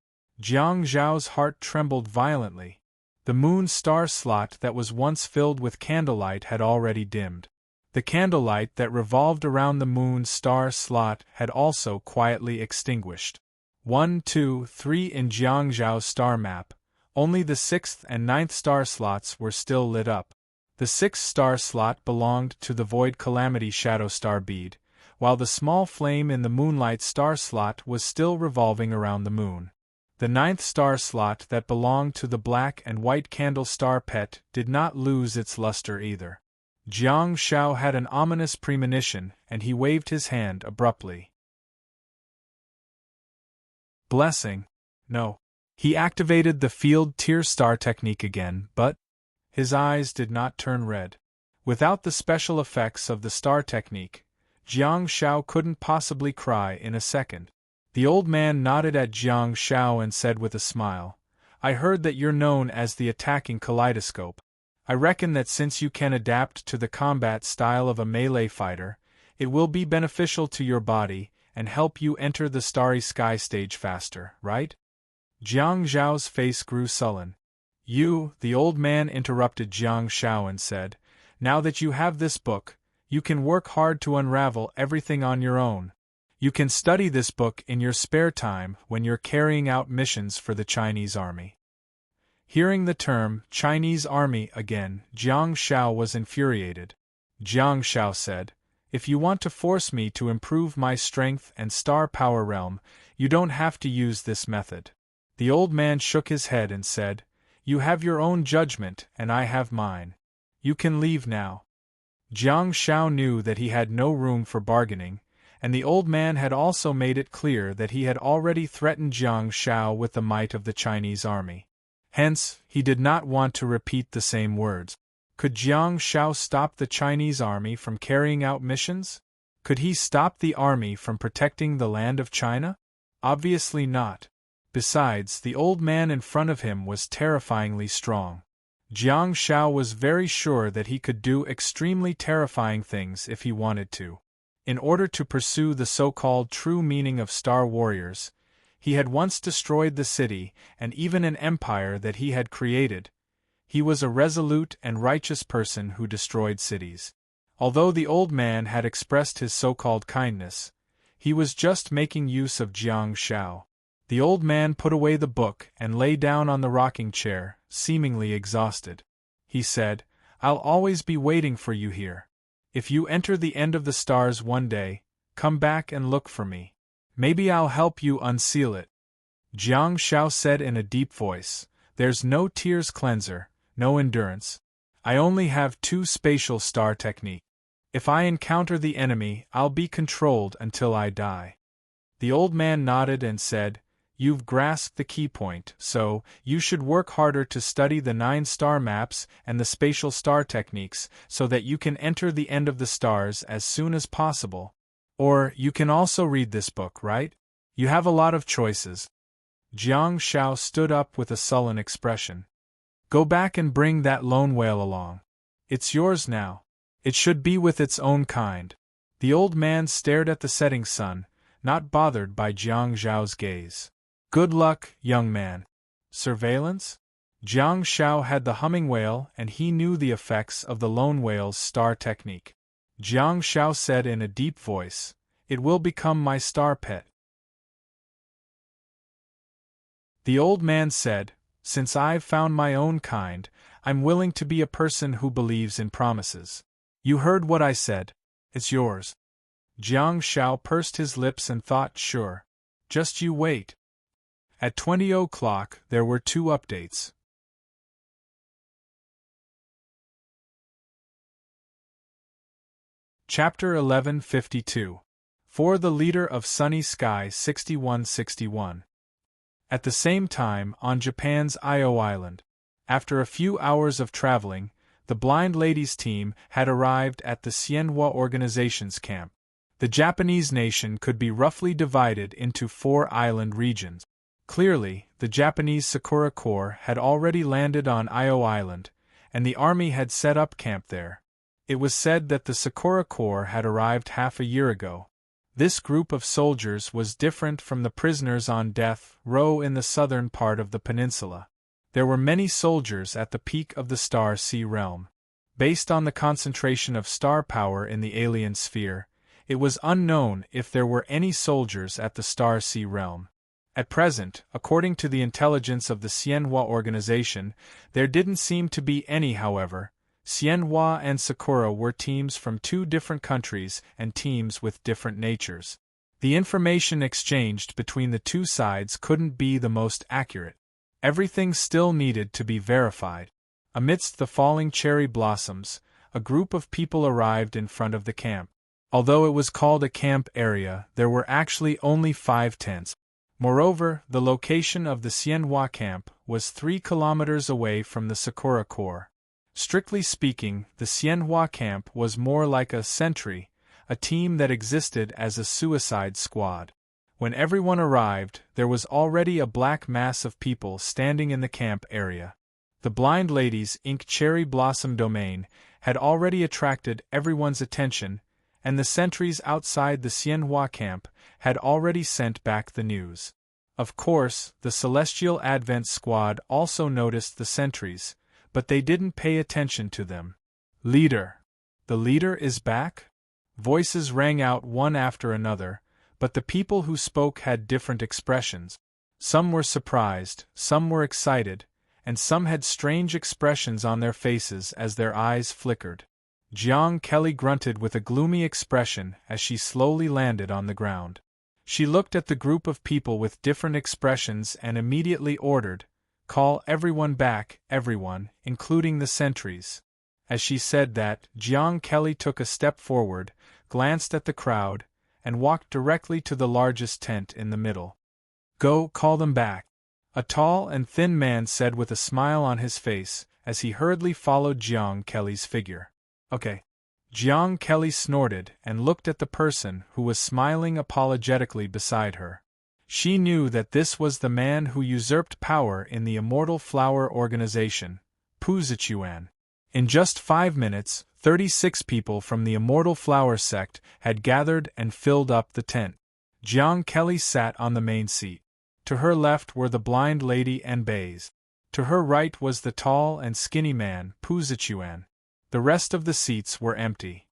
Jiang Zhao's heart trembled violently. The moon's star slot that was once filled with candlelight had already dimmed. The candlelight that revolved around the moon's star slot had also quietly extinguished. 1, 2, 3 in Jiangzhou's star map, only the 6th and 9th star slots were still lit up. The 6th star slot belonged to the Void Calamity Shadow Star bead, while the small flame in the Moonlight star slot was still revolving around the moon. The 9th star slot that belonged to the Black and White Candle Star Pet did not lose its luster either. Jiang Shao had an ominous premonition, and he waved his hand abruptly. Blessing. No. He activated the Field Tier Star technique again, but his eyes did not turn red. Without the special effects of the star technique, Jiang Shao couldn't possibly cry in a second. The old man nodded at Jiang Shao and said with a smile, "I heard that you're known as the attacking kaleidoscope. I reckon that since you can adapt to the combat style of a melee fighter, it will be beneficial to your body and help you enter the Starry Sky stage faster, right?" Jiang Zhao's face grew sullen. "You," the old man interrupted Jiang Shao and said, "now that you have this book, you can work hard to unravel everything on your own. You can study this book in your spare time when you're carrying out missions for the Chinese army." Hearing the term Chinese army again, Jiang Shao was infuriated. Jiang Shao said, "If you want to force me to improve my strength and star power realm, you don't have to use this method." The old man shook his head and said, "You have your own judgment and I have mine. You can leave now." Jiang Shao knew that he had no room for bargaining, and the old man had also made it clear that he had already threatened Jiang Shao with the might of the Chinese army. Hence, he did not want to repeat the same words. Could Jiang Shao stop the Chinese army from carrying out missions? Could he stop the army from protecting the land of China? Obviously not. Besides, the old man in front of him was terrifyingly strong. Jiang Shao was very sure that he could do extremely terrifying things if he wanted to. In order to pursue the so-called true meaning of Star Warriors, he had once destroyed the city and even an empire that he had created. He was a resolute and righteous person who destroyed cities. Although the old man had expressed his so-called kindness, he was just making use of Jiang Shao. The old man put away the book and lay down on the rocking chair, seemingly exhausted. He said, "I'll always be waiting for you here. If you enter the end of the stars one day, come back and look for me. Maybe I'll help you unseal it." Jiang Shao said in a deep voice, "There's no tears cleanser, no endurance. I only have 2 spatial star technique. If I encounter the enemy, I'll be controlled until I die." The old man nodded and said, "You've grasped the key point, so you should work harder to study the 9 star maps and the spatial star techniques so that you can enter the end of the stars as soon as possible. Or, you can also read this book, right? You have a lot of choices." Jiang Shao stood up with a sullen expression. "Go back and bring that lone whale along. It's yours now. It should be with its own kind." The old man stared at the setting sun, not bothered by Jiang Zhao's gaze. "Good luck, young man." Surveillance? Jiang Shao had the humming whale and he knew the effects of the lone whale's star technique. Jiang Shao said in a deep voice, "It will become my star pet." The old man said, "Since I've found my own kind, I'm willing to be a person who believes in promises. You heard what I said. It's yours." Jiang Shao pursed his lips and thought, "Sure. Just you wait." At 20 o'clock, there were 2 updates. Chapter 1152. For the leader of Sunny Sky 6161. At the same time, on Japan's Io Island. After a few hours of traveling, the Blind Ladies team had arrived at the Xianhua Organization's camp. The Japanese nation could be roughly divided into 4 island regions. Clearly, the Japanese Sakura Corps had already landed on Io Island, and the army had set up camp there. It was said that the Sakura Corps had arrived half a year ago. This group of soldiers was different from the prisoners on death row in the southern part of the peninsula. There were many soldiers at the peak of the Star Sea realm. Based on the concentration of star power in the alien sphere, it was unknown if there were any soldiers at the Star Sea realm. At present, according to the intelligence of the Xianhua organization, there didn't seem to be any. However, Xianhua and Sakura were teams from two different countries and teams with different natures. The information exchanged between the two sides couldn't be the most accurate. Everything still needed to be verified. Amidst the falling cherry blossoms, a group of people arrived in front of the camp. Although it was called a camp area, there were actually only 5 tents. Moreover, the location of the Xianhua camp was 3 kilometers away from the Sakura Corps. Strictly speaking, the Xianhua camp was more like a sentry, a team that existed as a suicide squad. When everyone arrived, there was already a black mass of people standing in the camp area. The Blind Lady's Ink Cherry Blossom domain had already attracted everyone's attention, and the sentries outside the Xianhua camp had already sent back the news. Of course, the Celestial Advent Squad also noticed the sentries, but they didn't pay attention to them. "Leader! The leader is back?" Voices rang out one after another, but the people who spoke had different expressions. Some were surprised, some were excited, and some had strange expressions on their faces as their eyes flickered. Jiang Kelly grunted with a gloomy expression as she slowly landed on the ground. She looked at the group of people with different expressions and immediately ordered, "Call everyone back, everyone, including the sentries." As she said that, Jiang Kelly took a step forward, glanced at the crowd, and walked directly to the largest tent in the middle. "Go, call them back," a tall and thin man said with a smile on his face as he hurriedly followed Jiang Kelly's figure. "Okay." Jiang Kelly snorted and looked at the person who was smiling apologetically beside her. She knew that this was the man who usurped power in the Immortal Flower Organization, Pu Zichuan. In just 5 minutes, 36 people from the Immortal Flower sect had gathered and filled up the tent. Jiang Kelly sat on the main seat. To her left were the Blind Lady and Baze. To her right was the tall and skinny man, Pu Zichuan. The rest of the seats were empty.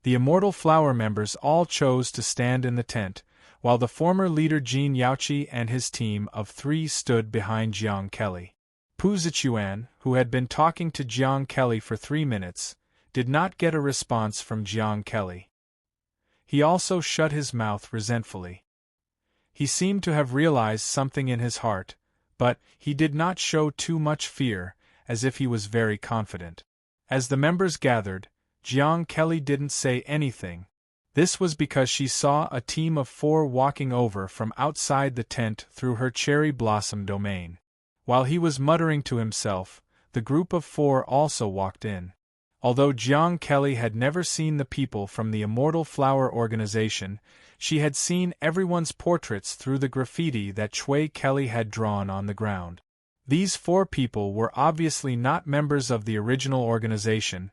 The Immortal Flower members all chose to stand in the tent, while the former leader Jin Yaoqi and his team of 3 stood behind Jiang Kelly. Pu Zichuan, who had been talking to Jiang Kelly for 3 minutes, did not get a response from Jiang Kelly. He also shut his mouth resentfully. He seemed to have realized something in his heart, but he did not show too much fear, as if he was very confident. As the members gathered, Jiang Kelly didn't say anything. This was because she saw a team of 4 walking over from outside the tent through her cherry blossom domain. While he was muttering to himself, the group of 4 also walked in. Although Jiang Kelly had never seen the people from the Immortal Flower Organization, she had seen everyone's portraits through the graffiti that Chui Kelly had drawn on the ground. These 4 people were obviously not members of the original organization,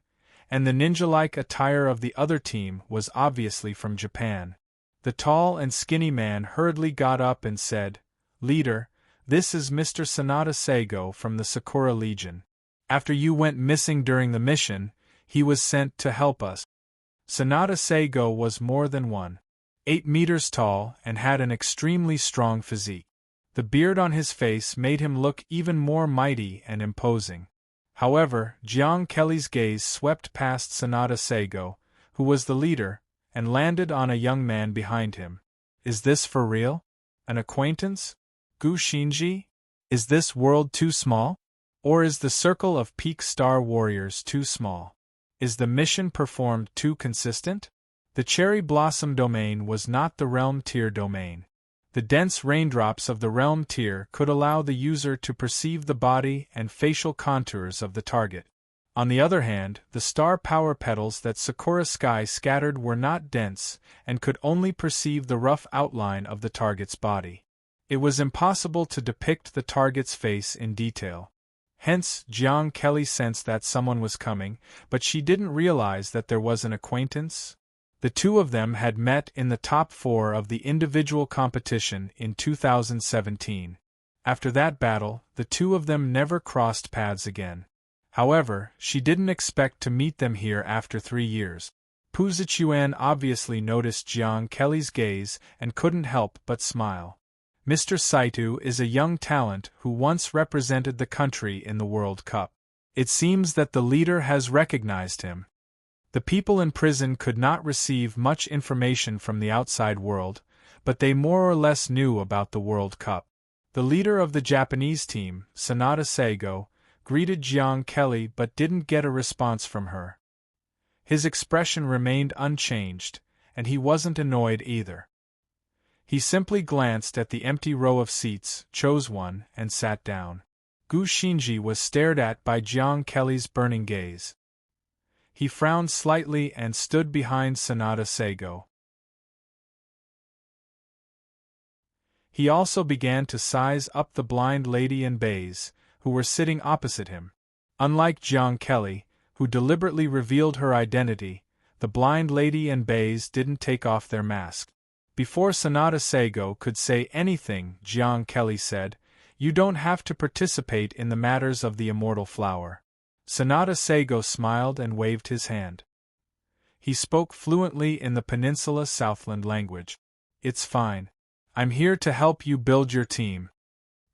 and the ninja-like attire of the other team was obviously from Japan. The tall and skinny man hurriedly got up and said, "Leader, this is Mr. Sanada Seigo from the Sakura Legion. After you went missing during the mission, he was sent to help us." Sanada Seigo was more than 1.8 meters tall and had an extremely strong physique. The beard on his face made him look even more mighty and imposing. However, Jiang Kelly's gaze swept past Sanada Seigo, who was the leader, and landed on a young man behind him. "Is this for real? An acquaintance? Gu Shinji? Is this world too small? Or is the circle of peak star warriors too small? Is the mission performed too consistent?" The cherry blossom domain was not the realm tier domain. The dense raindrops of the realm tier could allow the user to perceive the body and facial contours of the target. On the other hand, the star power petals that Sakura Sky scattered were not dense and could only perceive the rough outline of the target's body. It was impossible to depict the target's face in detail. Hence, Jiang Kelly sensed that someone was coming, but she didn't realize that there was an acquaintance. The 2 of them had met in the top 4 of the individual competition in 2017. After that battle, the two of them never crossed paths again. However, she didn't expect to meet them here after 3 years. Pu Zichuan obviously noticed Jiang Kelly's gaze and couldn't help but smile. Mr. Saito is a young talent who once represented the country in the World Cup. It seems that the leader has recognized him. The people in prison could not receive much information from the outside world, but they more or less knew about the World Cup. The leader of the Japanese team, Sanada Seigo, greeted Jiang Kelly but didn't get a response from her. His expression remained unchanged, and he wasn't annoyed either. He simply glanced at the empty row of seats, chose one, and sat down. Gu Shinji was stared at by Jiang Kelly's burning gaze. He frowned slightly and stood behind Sanada Seigo. He also began to size up the blind lady and bays, who were sitting opposite him. Unlike Jiang Kelly, who deliberately revealed her identity, the blind lady and bays didn't take off their mask. Before Sanada Seigo could say anything, Jiang Kelly said, "You don't have to participate in the matters of the immortal flower." Sanada Seigo smiled and waved his hand. He spoke fluently in the Peninsula Southland language. "It's fine. I'm here to help you build your team."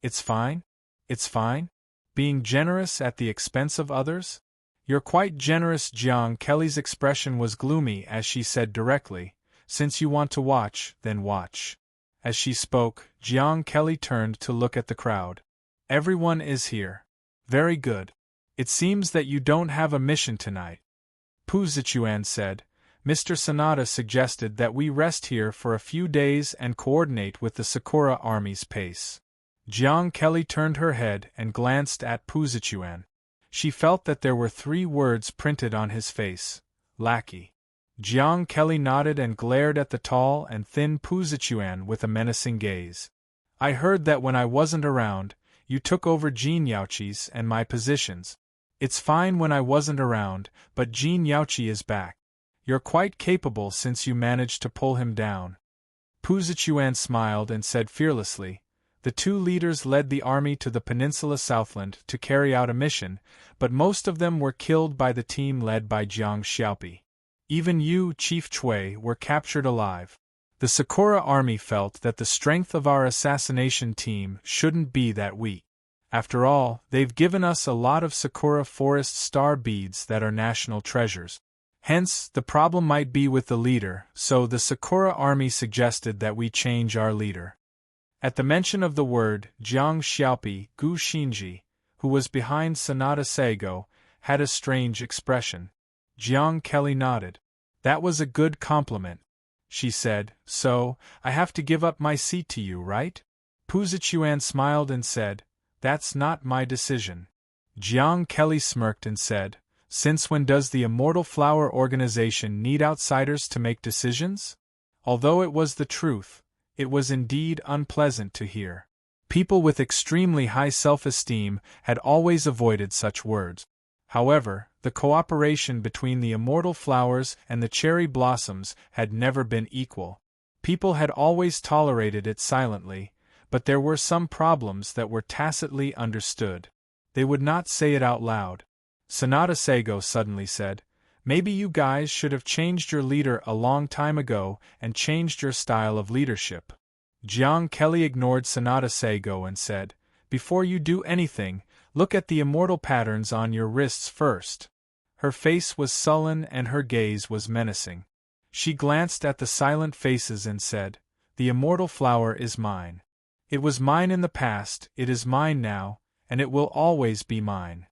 "It's fine? It's fine? Being generous at the expense of others?" "You're quite generous." Jiang Kelly's expression was gloomy as she said directly, "Since you want to watch, then watch." As she spoke, Jiang Kelly turned to look at the crowd. "Everyone is here. Very good. It seems that you don't have a mission tonight." Pu Zichuan said, "Mr. Sanada suggested that we rest here for a few days and coordinate with the Sakura Army's pace." Jiang Kelly turned her head and glanced at Pu Zichuan. She felt that there were 3 words printed on his face: lackey. Jiang Kelly nodded and glared at the tall and thin Pu Zichuan with a menacing gaze. "I heard that when I wasn't around, you took over Jin Yaoqi's and my positions. It's fine when I wasn't around, but Jin Yaoqi is back. You're quite capable since you managed to pull him down." Pu Zichuan smiled and said fearlessly, "The 2 leaders led the army to the Peninsula Southland to carry out a mission, but most of them were killed by the team led by Jiang Xiaopi. Even you, Chief Chui, were captured alive. The Sakura army felt that the strength of our assassination team shouldn't be that weak. After all, they've given us a lot of Sakura Forest star beads that are national treasures. Hence, the problem might be with the leader, so the Sakura army suggested that we change our leader." At the mention of the word, Jiang Xiaopi, Gu Shinji, who was behind Sanada Seigo, had a strange expression. Jiang Kelly nodded. "That was a good compliment," she said, "so, I have to give up my seat to you, right?" Pu Zichuan smiled and said, "That's not my decision." Jiang Kelly smirked and said, "Since when does the Immortal Flower Organization need outsiders to make decisions?" Although it was the truth, it was indeed unpleasant to hear. People with extremely high self-esteem had always avoided such words. However, the cooperation between the immortal flowers and the cherry blossoms had never been equal. People had always tolerated it silently, but there were some problems that were tacitly understood. They would not say it out loud. Sanada Seigo suddenly said, "Maybe you guys should have changed your leader a long time ago and changed your style of leadership." Jiang Kelly ignored Sanada Seigo and said, "Before you do anything, look at the immortal patterns on your wrists first." Her face was sullen and her gaze was menacing. She glanced at the silent faces and said, "The immortal flower is mine. It was mine in the past, it is mine now, and it will always be mine."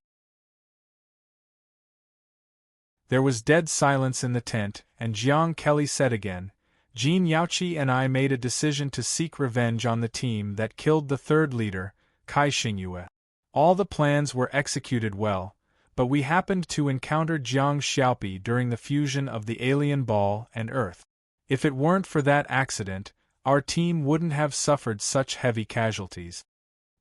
There was dead silence in the tent, and Jiang Kelly said again, "Jin Yaoqi and I made a decision to seek revenge on the team that killed the 3rd leader, Kai Xingyue. All the plans were executed well, but we happened to encounter Jiang Xiaopi during the fusion of the alien ball and Earth. If it weren't for that accident, our team wouldn't have suffered such heavy casualties."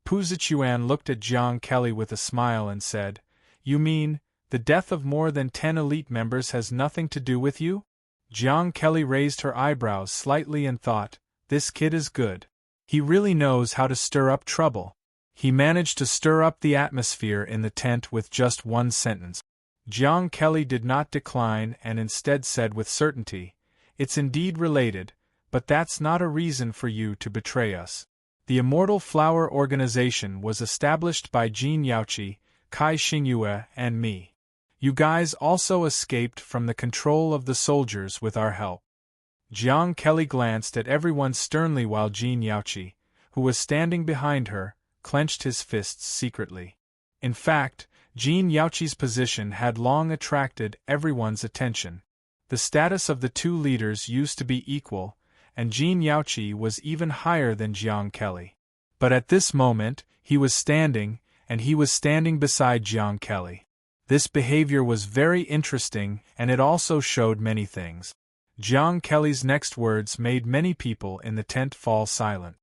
Pu Zichuan looked at Jiang Kelly with a smile and said, "You mean, the death of more than 10 elite members has nothing to do with you?" Jiang Kelly raised her eyebrows slightly and thought, "This kid is good. He really knows how to stir up trouble." He managed to stir up the atmosphere in the tent with just one sentence. Jiang Kelly did not decline and instead said with certainty, "It's indeed related, but that's not a reason for you to betray us. The Immortal Flower Organization was established by Jin Yaoqi, Kai Xingyue, and me. You guys also escaped from the control of the soldiers with our help." Jiang Kelly glanced at everyone sternly while Jin Yaoqi, who was standing behind her, clenched his fists secretly. In fact, Jin Yaoqi's position had long attracted everyone's attention. The status of the two leaders used to be equal, and Jin Yaoqi was even higher than Jiang Kelly. But at this moment, he was standing beside Jiang Kelly. This behavior was very interesting, and it also showed many things. Jiang Kelly's next words made many people in the tent fall silent.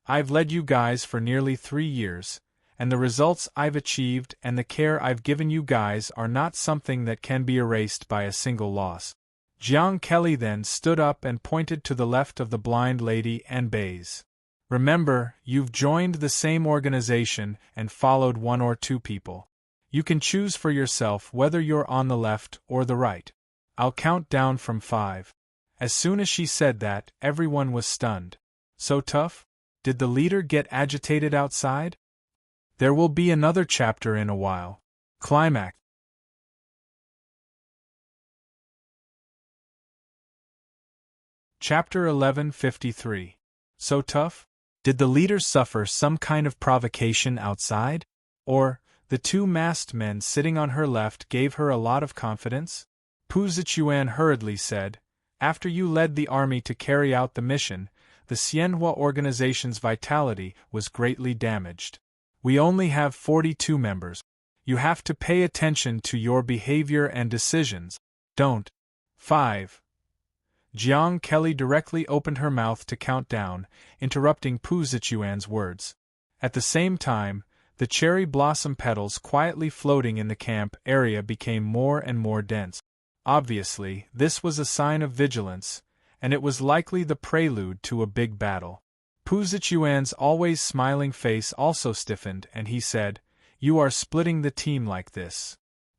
"I've led you guys for nearly 3 years, and the results I've achieved and the care I've given you guys are not something that can be erased by a single loss." Jiang Kelly then stood up and pointed to the left of the blind lady and Baze. "Remember, you've joined the same organization and followed 1 or 2 people. You can choose for yourself whether you're on the left or the right. I'll count down from 5. As soon as she said that, everyone was stunned. So tough? Did the leader get agitated outside? There will be another chapter in a while. Climax. Chapter 1153. So tough? Did the leader suffer some kind of provocation outside? Or, the 2 masked men sitting on her left gave her a lot of confidence? Pu Zichuan hurriedly said, "After you led the army to carry out the mission, the Xianhua organization's vitality was greatly damaged. We only have 42 members. You have to pay attention to your behavior and decisions. Don't." 5. Jiang Kelly directly opened her mouth to count down, interrupting Pu Zichuan's words. At the same time, the cherry blossom petals quietly floating in the camp area became more and more dense. Obviously, this was a sign of vigilance, and it was likely the prelude to a big battle. Pu Zichuan's always smiling face also stiffened and he said, "You are splitting the team like this."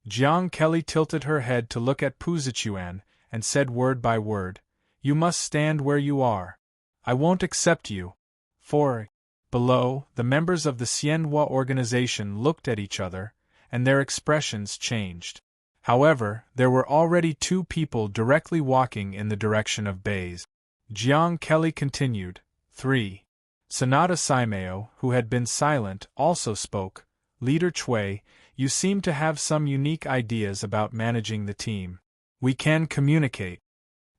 Jiang Kelly tilted her head to look at Pu Zichuan and said word by word, "You must stand where you are. I won't accept you." 4. Below, the members of the Xianhua organization looked at each other, and their expressions changed. However, there were already 2 people directly walking in the direction of Baze. Jiang Kelly continued. 3. Sanada Saimeo, who had been silent, also spoke. "Leader Chui, you seem to have some unique ideas about managing the team. We can communicate."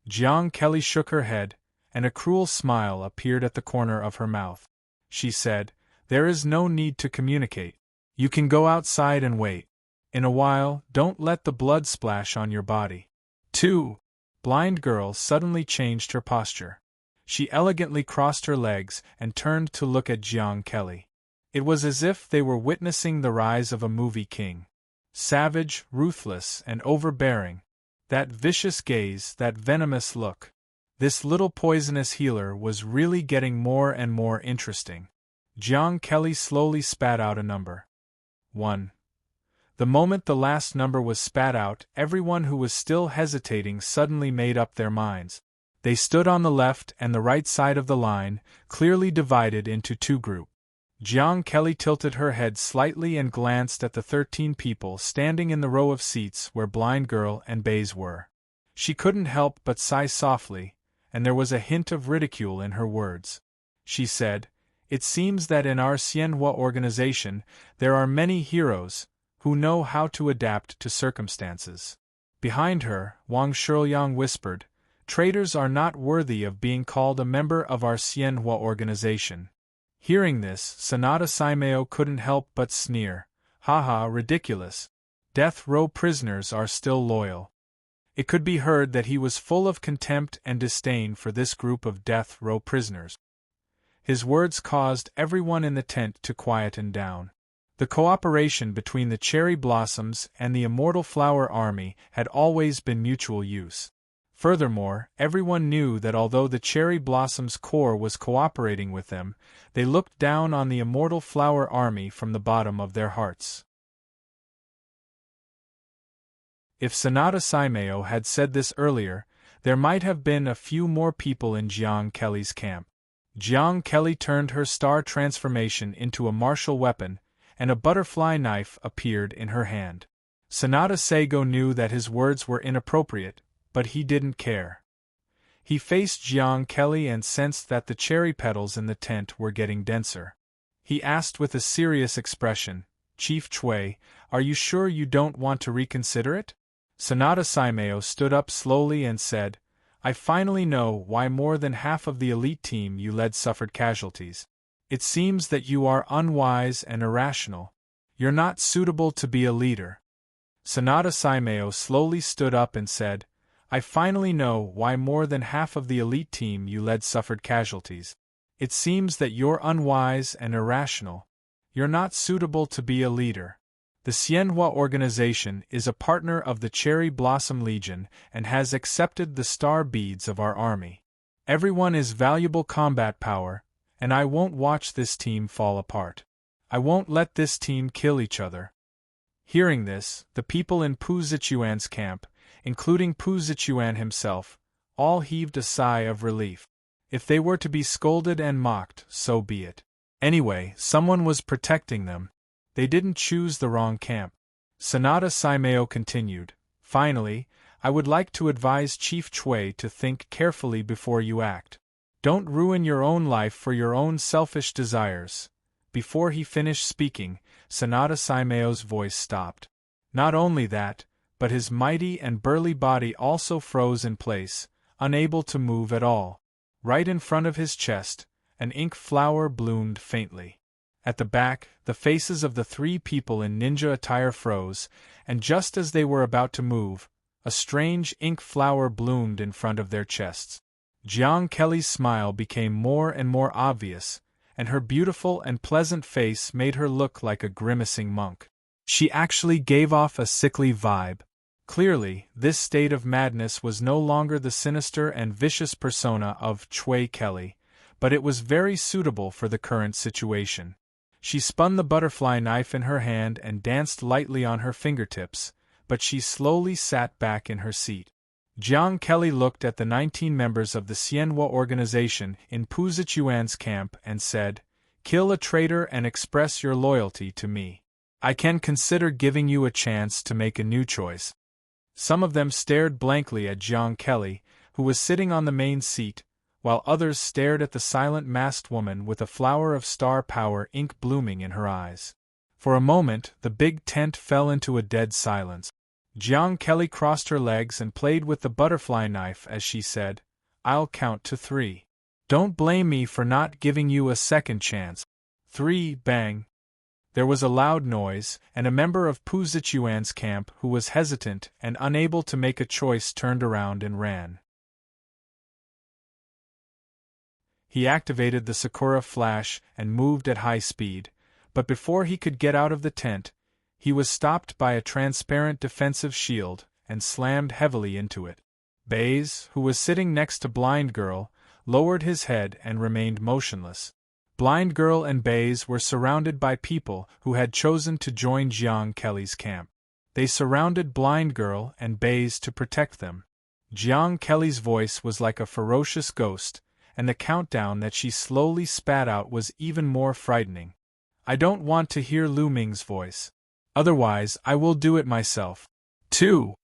Jiang Kelly shook her head, and a cruel smile appeared at the corner of her mouth. She said, "There is no need to communicate. You can go outside and wait. In a while, don't let the blood splash on your body." 2. Blind girl suddenly changed her posture. She elegantly crossed her legs and turned to look at Jiang Kelly. It was as if they were witnessing the rise of a movie king. Savage, ruthless, and overbearing. That vicious gaze, that venomous look. This little poisonous healer was really getting more and more interesting. Jiang Kelly slowly spat out a number. 1. The moment the last number was spat out, everyone who was still hesitating suddenly made up their minds. They stood on the left and the right side of the line, clearly divided into 2 groups. Jiang Kelly tilted her head slightly and glanced at the 13 people standing in the row of seats where Blind Girl and Baze were. She couldn't help but sigh softly, and there was a hint of ridicule in her words. She said, "It seems that in our Xianhua organization, there are many heroes who know how to adapt to circumstances." Behind her, Wang Shiryang whispered, "Traitors are not worthy of being called a member of our Xianhua organization." Hearing this, Sanada Saimeo couldn't help but sneer. "Haha, ridiculous. Death row prisoners are still loyal." It could be heard that he was full of contempt and disdain for this group of death row prisoners. His words caused everyone in the tent to quieten down. The cooperation between the Cherry Blossoms and the Immortal Flower Army had always been mutual use. Furthermore, everyone knew that although the cherry blossom's core was cooperating with them, they looked down on the immortal flower army from the bottom of their hearts. If Sanada Saimeo had said this earlier, there might have been a few more people in Jiang Kelly's camp. Jiang Kelly turned her star transformation into a martial weapon, and a butterfly knife appeared in her hand. Sanada Seigo knew that his words were inappropriate, but he didn't care. He faced Jiang Kelly and sensed that the cherry petals in the tent were getting denser. He asked with a serious expression, "Chief Chui, are you sure you don't want to reconsider it?" Sanada Saimeo stood up slowly and said, "I finally know why more than half of the elite team you led suffered casualties. It seems that you are unwise and irrational. You're not suitable to be a leader." Sanada Saimeo slowly stood up and said, "I finally know why more than half of the elite team you led suffered casualties. It seems that you're unwise and irrational. You're not suitable to be a leader. The Xianhua organization is a partner of the Cherry Blossom Legion and has accepted the star beads of our army. Everyone is valuable combat power, and I won't watch this team fall apart. I won't let this team kill each other." Hearing this, the people in Pu Zichuan's camp, including Pu Zichuan himself, all heaved a sigh of relief. If they were to be scolded and mocked, so be it. Anyway, someone was protecting them. They didn't choose the wrong camp. Sanada Saimeo continued, "Finally, I would like to advise Chief Chui to think carefully before you act. Don't ruin your own life for your own selfish desires." Before he finished speaking, Sanada Saimeo's voice stopped. Not only that, but his mighty and burly body also froze in place, unable to move at all. Right in front of his chest, an ink flower bloomed faintly. At the back, the faces of the three people in ninja attire froze, and just as they were about to move, a strange ink flower bloomed in front of their chests. Jiang Kelly's smile became more and more obvious, and her beautiful and pleasant face made her look like a grimacing monk. She actually gave off a sickly vibe. Clearly, this state of madness was no longer the sinister and vicious persona of Chui Kelly, but it was very suitable for the current situation. She spun the butterfly knife in her hand and danced lightly on her fingertips, but she slowly sat back in her seat. Jiang Kelly looked at the 19 members of the Xianhua organization in Pu Zichuan's camp and said, "Kill a traitor and express your loyalty to me. I can consider giving you a chance to make a new choice." Some of them stared blankly at Jiang Kelly, who was sitting on the main seat, while others stared at the silent masked woman with a flower of star power ink blooming in her eyes. For a moment, the big tent fell into a dead silence. Jiang Kelly crossed her legs and played with the butterfly knife as she said, "I'll count to 3. Don't blame me for not giving you a second chance." 3, bang. There was a loud noise, and a member of Pu Zichuan's camp who was hesitant and unable to make a choice turned around and ran. He activated the Sakura flash and moved at high speed, but before he could get out of the tent, he was stopped by a transparent defensive shield and slammed heavily into it. Baze, who was sitting next to Blind Girl, lowered his head and remained motionless. Blind Girl and Baze were surrounded by people who had chosen to join Jiang Kelly's camp. They surrounded Blind Girl and Baze to protect them. Jiang Kelly's voice was like a ferocious ghost, and the countdown that she slowly spat out was even more frightening. "I don't want to hear Lu Ming's voice. Otherwise, I will do it myself." 2.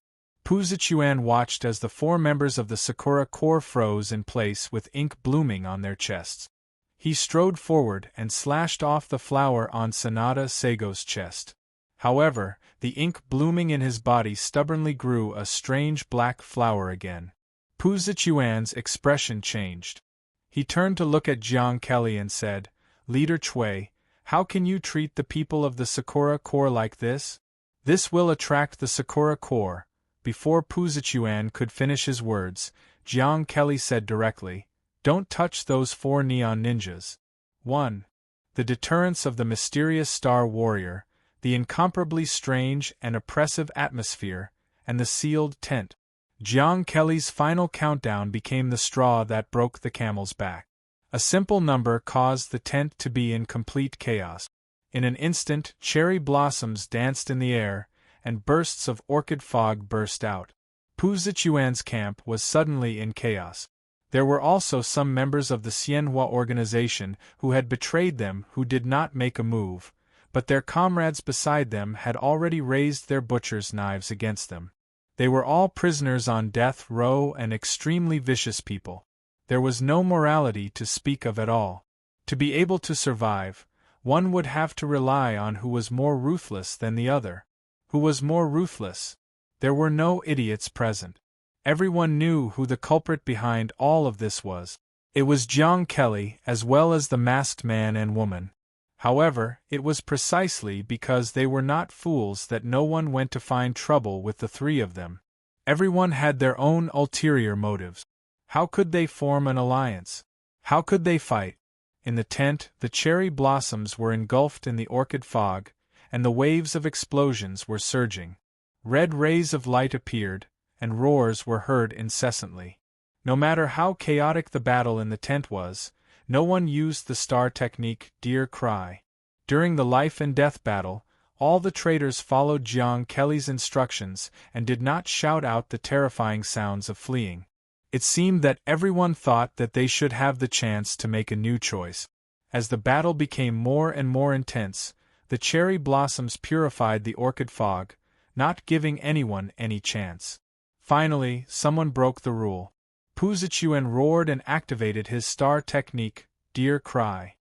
Pu Zichuan watched as the 4 members of the Sakura Corps froze in place with ink blooming on their chests. He strode forward and slashed off the flower on Sanada Seigo's chest. However, the ink blooming in his body stubbornly grew a strange black flower again. Pu Zichuan's expression changed. He turned to look at Jiang Kelly and said, "Leader Chui, how can you treat the people of the Sakura Corps like this? This will attract the Sakura Corps." Before Pu Zichuan could finish his words, Jiang Kelly said directly, "Don't touch those 4 neon ninjas." 1. The deterrence of the mysterious Star Warrior, the incomparably strange and oppressive atmosphere, and the sealed tent. Jiang Kelly's final countdown became the straw that broke the camel's back. A simple number caused the tent to be in complete chaos. In an instant, cherry blossoms danced in the air, and bursts of orchid fog burst out. Pu Zichuan's camp was suddenly in chaos. There were also some members of the Xianhua organization who had betrayed them who did not make a move, but their comrades beside them had already raised their butcher's knives against them. They were all prisoners on death row and extremely vicious people. There was no morality to speak of at all. To be able to survive, one would have to rely on who was more ruthless than the other. Who was more ruthless? There were no idiots present. Everyone knew who the culprit behind all of this was. It was Jiang Kelly as well as the masked man and woman. However, it was precisely because they were not fools that no one went to find trouble with the three of them. Everyone had their own ulterior motives. How could they form an alliance? How could they fight? In the tent, the cherry blossoms were engulfed in the orchid fog, and the waves of explosions were surging. Red rays of light appeared, and roars were heard incessantly. No matter how chaotic the battle in the tent was, no one used the star technique, deer cry. During the life and death battle, all the traitors followed Jiang Kelly's instructions and did not shout out the terrifying sounds of fleeing. It seemed that everyone thought that they should have the chance to make a new choice. As the battle became more and more intense, the cherry blossoms purified the orchid fog, not giving anyone any chance. Finally, someone broke the rule. Pu Zichuan roared and activated his star technique, deer cry.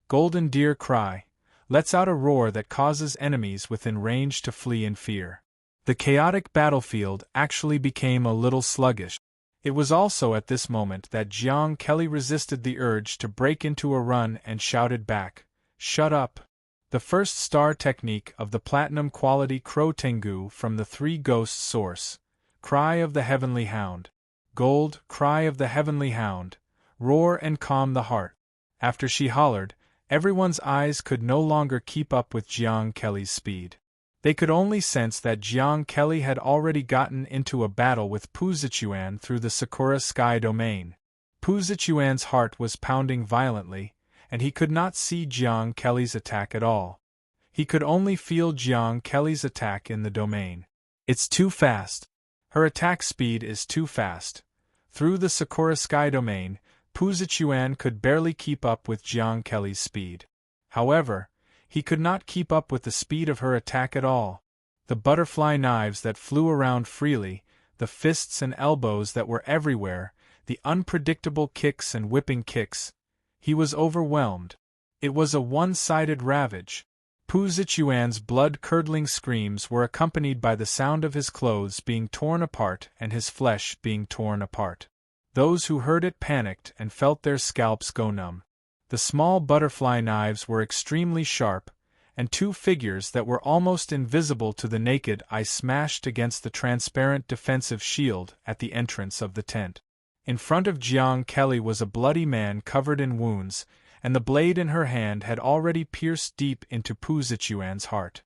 Golden deer cry lets out a roar that causes enemies within range to flee in fear. The chaotic battlefield actually became a little sluggish. It was also at this moment that Jiang Kelly resisted the urge to break into a run and shouted back, "Shut up!" The first star technique of the platinum-quality Crow Tengu from the Three Ghosts source. Cry of the Heavenly Hound. Gold, cry of the Heavenly Hound. Roar and calm the heart. After she hollered, everyone's eyes could no longer keep up with Jiang Kelly's speed. They could only sense that Jiang Kelly had already gotten into a battle with Pu Zichuan through the Sakura Sky domain. Pu Zichuan's heart was pounding violently, and he could not see Jiang Kelly's attack at all. He could only feel Jiang Kelly's attack in the domain. It's too fast. Her attack speed is too fast. Through the Sakura Sky domain, Pu Zichuan could barely keep up with Jiang Kelly's speed. However, he could not keep up with the speed of her attack at all. The butterfly knives that flew around freely, the fists and elbows that were everywhere, the unpredictable kicks and whipping kicks. He was overwhelmed. It was a one-sided ravage. Pu Zichuan's blood-curdling screams were accompanied by the sound of his clothes being torn apart and his flesh being torn apart. Those who heard it panicked and felt their scalps go numb. The small butterfly knives were extremely sharp, and two figures that were almost invisible to the naked eye smashed against the transparent defensive shield at the entrance of the tent. In front of Jiang Kelly was a bloody man covered in wounds, and the blade in her hand had already pierced deep into Pu Zichuan's heart.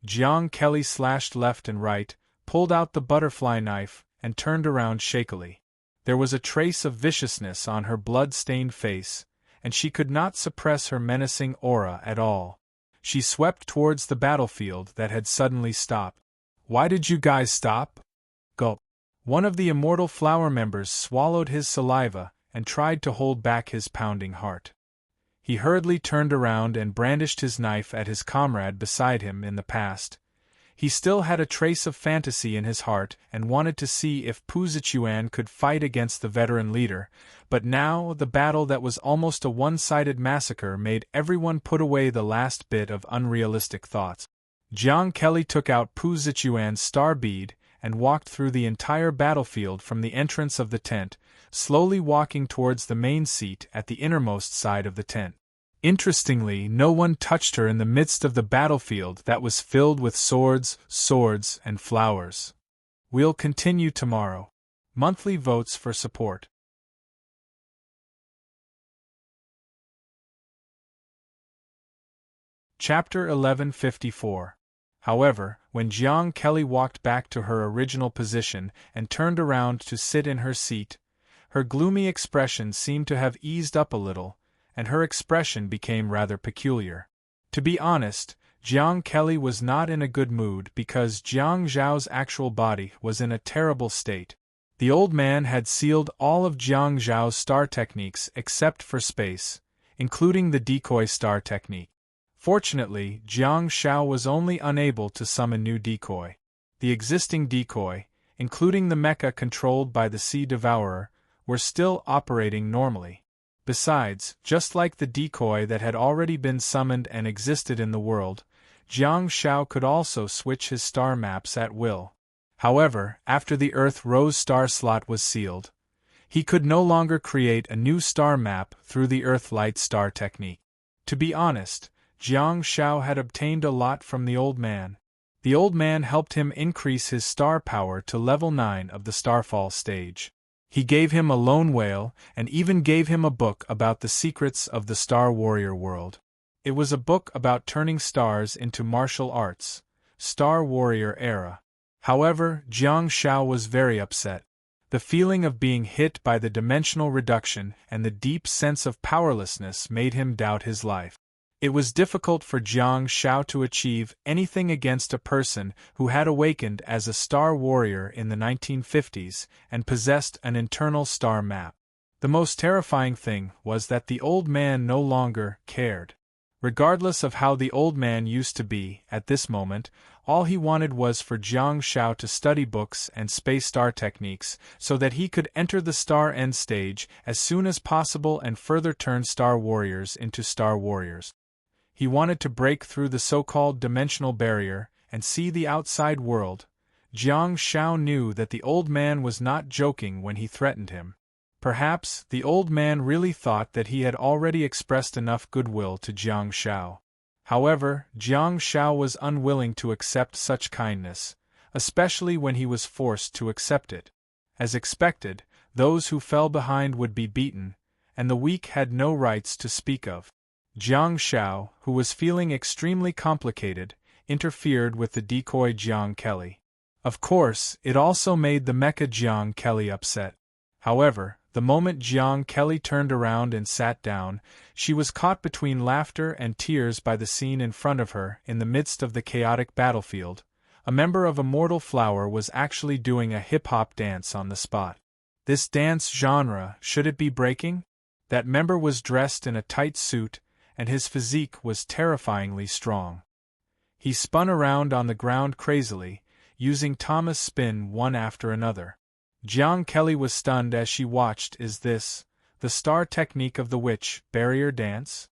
Jiang Kelly slashed left and right, pulled out the butterfly knife, and turned around shakily. There was a trace of viciousness on her blood-stained face, and she could not suppress her menacing aura at all. She swept towards the battlefield that had suddenly stopped. "Why did you guys stop?" Gulp. One of the Immortal Flower members swallowed his saliva and tried to hold back his pounding heart. He hurriedly turned around and brandished his knife at his comrade beside him in the past. He still had a trace of fantasy in his heart and wanted to see if Pu Zichuan could fight against the veteran leader, but now the battle that was almost a one-sided massacre made everyone put away the last bit of unrealistic thoughts. Jiang Kelly took out Pu Zichuan's star bead and walked through the entire battlefield from the entrance of the tent, slowly walking towards the main seat at the innermost side of the tent. Interestingly, no one touched her in the midst of the battlefield that was filled with swords, and flowers. We'll continue tomorrow. Monthly votes for support. Chapter 1154. However, when when Jiang Kelly walked back to her original position and turned around to sit in her seat, her gloomy expression seemed to have eased up a little, and her expression became rather peculiar. To be honest, Jiang Kelly was not in a good mood because Jiang Zhao's actual body was in a terrible state. The old man had sealed all of Jiang Zhao's star techniques except for space, including the decoy star technique. Fortunately, Jiang Zhao was only unable to summon new decoy. The existing decoy, including the mecha controlled by the Sea Devourer, were still operating normally. Besides, just like the decoy that had already been summoned and existed in the world, Jiang Zhao could also switch his star maps at will. However, after the Earth Rose star slot was sealed, he could no longer create a new star map through the Earth Light star technique. To be honest, Jiang Zhao had obtained a lot from the old man. The old man helped him increase his star power to level 9 of the Starfall stage. He gave him a lone whale and even gave him a book about the secrets of the Star Warrior world. It was a book about turning stars into martial arts, Star Warrior era. However, Jiang Zhao was very upset. The feeling of being hit by the dimensional reduction and the deep sense of powerlessness made him doubt his life. It was difficult for Jiang Zhao to achieve anything against a person who had awakened as a Star Warrior in the 1950s and possessed an internal star map. The most terrifying thing was that the old man no longer cared. Regardless of how the old man used to be at this moment, all he wanted was for Jiang Zhao to study books and space star techniques so that he could enter the star end stage as soon as possible and further turn Star Warriors into Star Warriors. He wanted to break through the so-called dimensional barrier and see the outside world. Jiang Zhao knew that the old man was not joking when he threatened him. Perhaps the old man really thought that he had already expressed enough goodwill to Jiang Zhao. However, Jiang Zhao was unwilling to accept such kindness, especially when he was forced to accept it. As expected, those who fell behind would be beaten, and the weak had no rights to speak of. Jiang Zhao, who was feeling extremely complicated, interfered with the decoy Jiang Kelly. Of course, it also made the mecha Jiang Kelly upset. However, the moment Jiang Kelly turned around and sat down, she was caught between laughter and tears by the scene in front of her. In the midst of the chaotic battlefield, a member of Immortal Flower was actually doing a hip-hop dance on the spot. This dance genre, should it be breaking? That member was dressed in a tight suit, and his physique was terrifyingly strong. He spun around on the ground crazily, using Thomas spin one after another. Jiang Kelly was stunned as she watched. Is this the star technique of the witch barrier dance?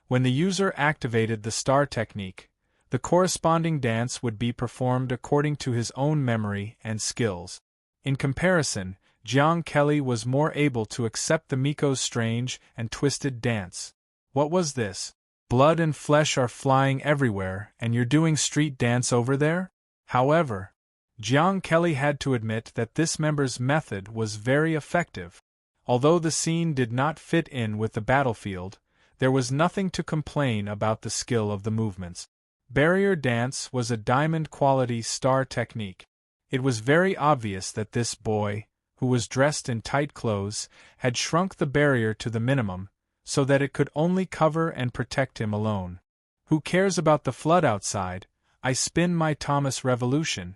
When the user activated the star technique, the corresponding dance would be performed according to his own memory and skills. In comparison, Jiang Kelly was more able to accept the Miko's strange and twisted dance. What was this? Blood and flesh are flying everywhere, and you're doing street dance over there? However, Jiang Kelly had to admit that this member's method was very effective. Although the scene did not fit in with the battlefield, there was nothing to complain about the skill of the movements. Barrier dance was a diamond-quality star technique. It was very obvious that this boy, who was dressed in tight clothes, had shrunk the barrier to the minimum, so that it could only cover and protect him alone. Who cares about the flood outside? I spin my Thomas revolution.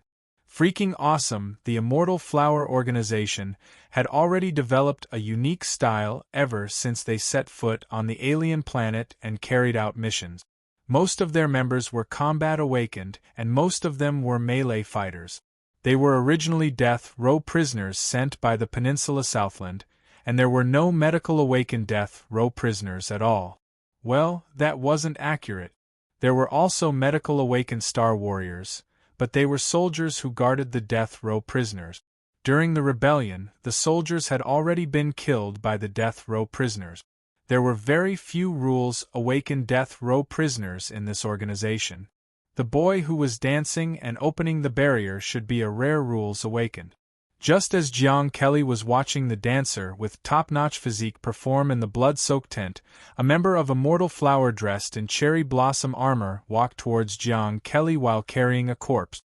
Freaking awesome! The Immortal Flower organization had already developed a unique style ever since they set foot on the alien planet and carried out missions. Most of their members were combat awakened, and most of them were melee fighters. They were originally death row prisoners sent by the Peninsula Southland, and there were no medical awakened death row prisoners at all. Well, that wasn't accurate. There were also medical awakened Star Warriors, but they were soldiers who guarded the death row prisoners. During the rebellion, the soldiers had already been killed by the death row prisoners. There were very few rules awakened death row prisoners in this organization. The boy who was dancing and opening the barrier should be a rare rules awakened. Just as Jiang Kelly was watching the dancer with top-notch physique perform in the blood-soaked tent, a member of Immortal Flower dressed in cherry blossom armor walked towards Jiang Kelly while carrying a corpse.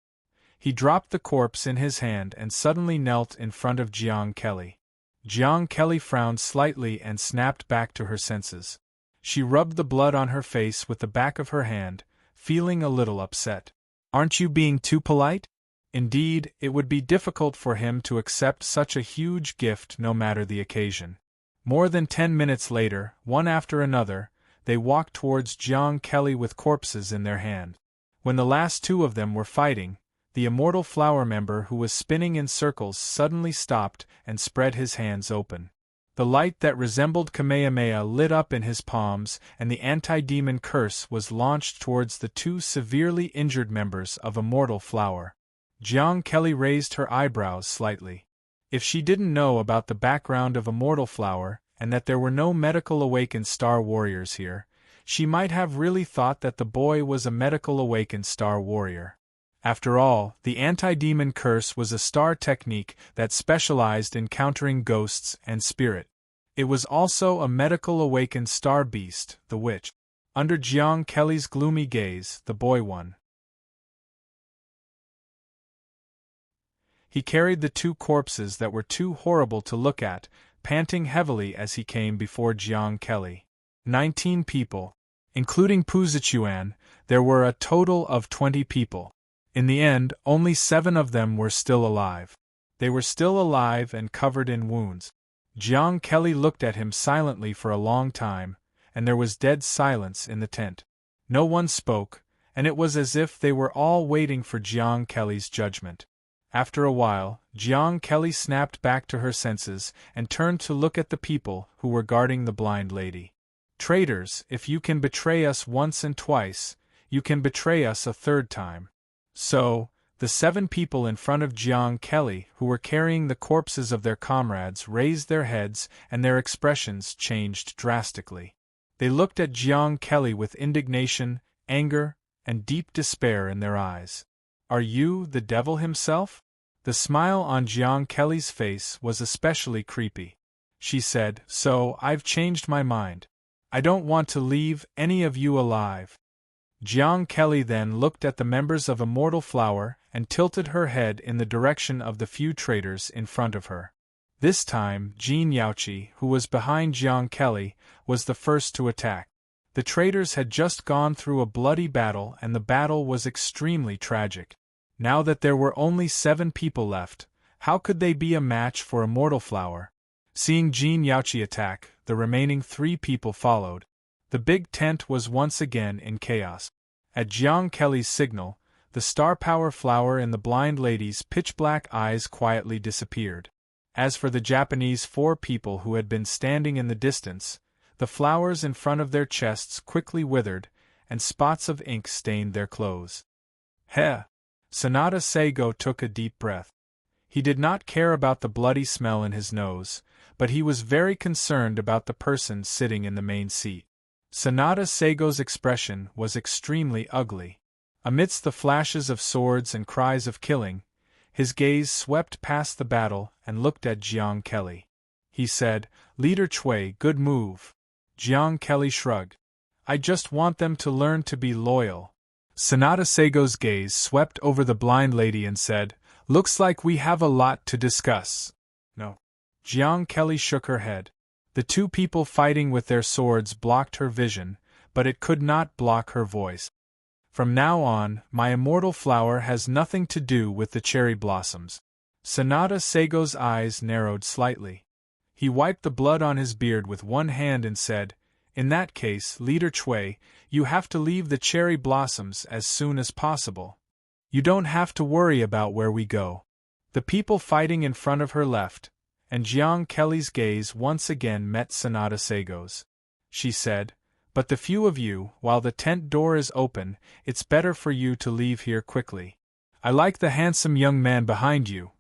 He dropped the corpse in his hand and suddenly knelt in front of Jiang Kelly. Jiang Kelly frowned slightly and snapped back to her senses. She rubbed the blood on her face with the back of her hand, feeling a little upset. "Aren't you being too polite?" Indeed, it would be difficult for him to accept such a huge gift no matter the occasion. More than 10 minutes later, one after another, they walked towards Jiang Kelly with corpses in their hand. When the last two of them were fighting, the Immortal Flower member who was spinning in circles suddenly stopped and spread his hands open. The light that resembled Kamehameha lit up in his palms, and the anti-demon curse was launched towards the two severely injured members of Immortal Flower. Jiang Kelly raised her eyebrows slightly. If she didn't know about the background of Immortal Flower, and that there were no medical awakened star warriors here, she might have really thought that the boy was a medical awakened star warrior. After all, the anti-demon curse was a star technique that specialized in countering ghosts and spirit. It was also a medical awakened star beast, the witch. Under Jiang Kelly's gloomy gaze, the boy won. He carried the two corpses that were too horrible to look at, panting heavily as he came before Jiang Kelly. 19 people. Including Pu Zichuan, there were a total of 20 people. In the end, only 7 of them were still alive. They were still alive and covered in wounds. Jiang Kelly looked at him silently for a long time, and there was dead silence in the tent. No one spoke, and it was as if they were all waiting for Jiang Kelly's judgment. After a while, Jiang Kelly snapped back to her senses and turned to look at the people who were guarding the blind lady. "Traitors, if you can betray us once and twice, you can betray us a third time." So, the 7 people in front of Jiang Kelly who were carrying the corpses of their comrades raised their heads and their expressions changed drastically. They looked at Jiang Kelly with indignation, anger, and deep despair in their eyes. "Are you the devil himself?" The smile on Jiang Kelly's face was especially creepy. She said, "So, I've changed my mind. I don't want to leave any of you alive." Jiang Kelly then looked at the members of Immortal Flower and tilted her head in the direction of the few traitors in front of her. This time, Jin Yaoqi, who was behind Jiang Kelly, was the first to attack. The traitors had just gone through a bloody battle and the battle was extremely tragic. Now that there were only 7 people left, how could they be a match for Immortal Flower? Seeing Jin Yaoqi attack, the remaining 3 people followed. The big tent was once again in chaos. At Jiang Kelly's signal, the star power flower in the blind lady's pitch-black eyes quietly disappeared. As for the Japanese 4 people who had been standing in the distance, the flowers in front of their chests quickly withered, and spots of ink stained their clothes. "Heh!" Sanada Seigo took a deep breath. He did not care about the bloody smell in his nose, but he was very concerned about the person sitting in the main seat. Sanada Seigo's expression was extremely ugly. Amidst the flashes of swords and cries of killing, his gaze swept past the battle and looked at Jiang Kelly. He said, "Leader Chui, good move." Jiang Kelly shrugged. "I just want them to learn to be loyal." Sanada Seigo's gaze swept over the blind lady and said, "Looks like we have a lot to discuss." "No." Jiang Kelly shook her head. The 2 people fighting with their swords blocked her vision, but it could not block her voice. "From now on, my Immortal Flower has nothing to do with the cherry blossoms." Sanada Seigo's eyes narrowed slightly. He wiped the blood on his beard with one hand and said, "In that case, Leader Chui, you have to leave the cherry blossoms as soon as possible. You don't have to worry about where we go." The people fighting in front of her left, and Jiang Kelly's gaze once again met Sanada Seigo's. She said, "But the few of you, while the tent door is open, it's better for you to leave here quickly. I like the handsome young man behind you.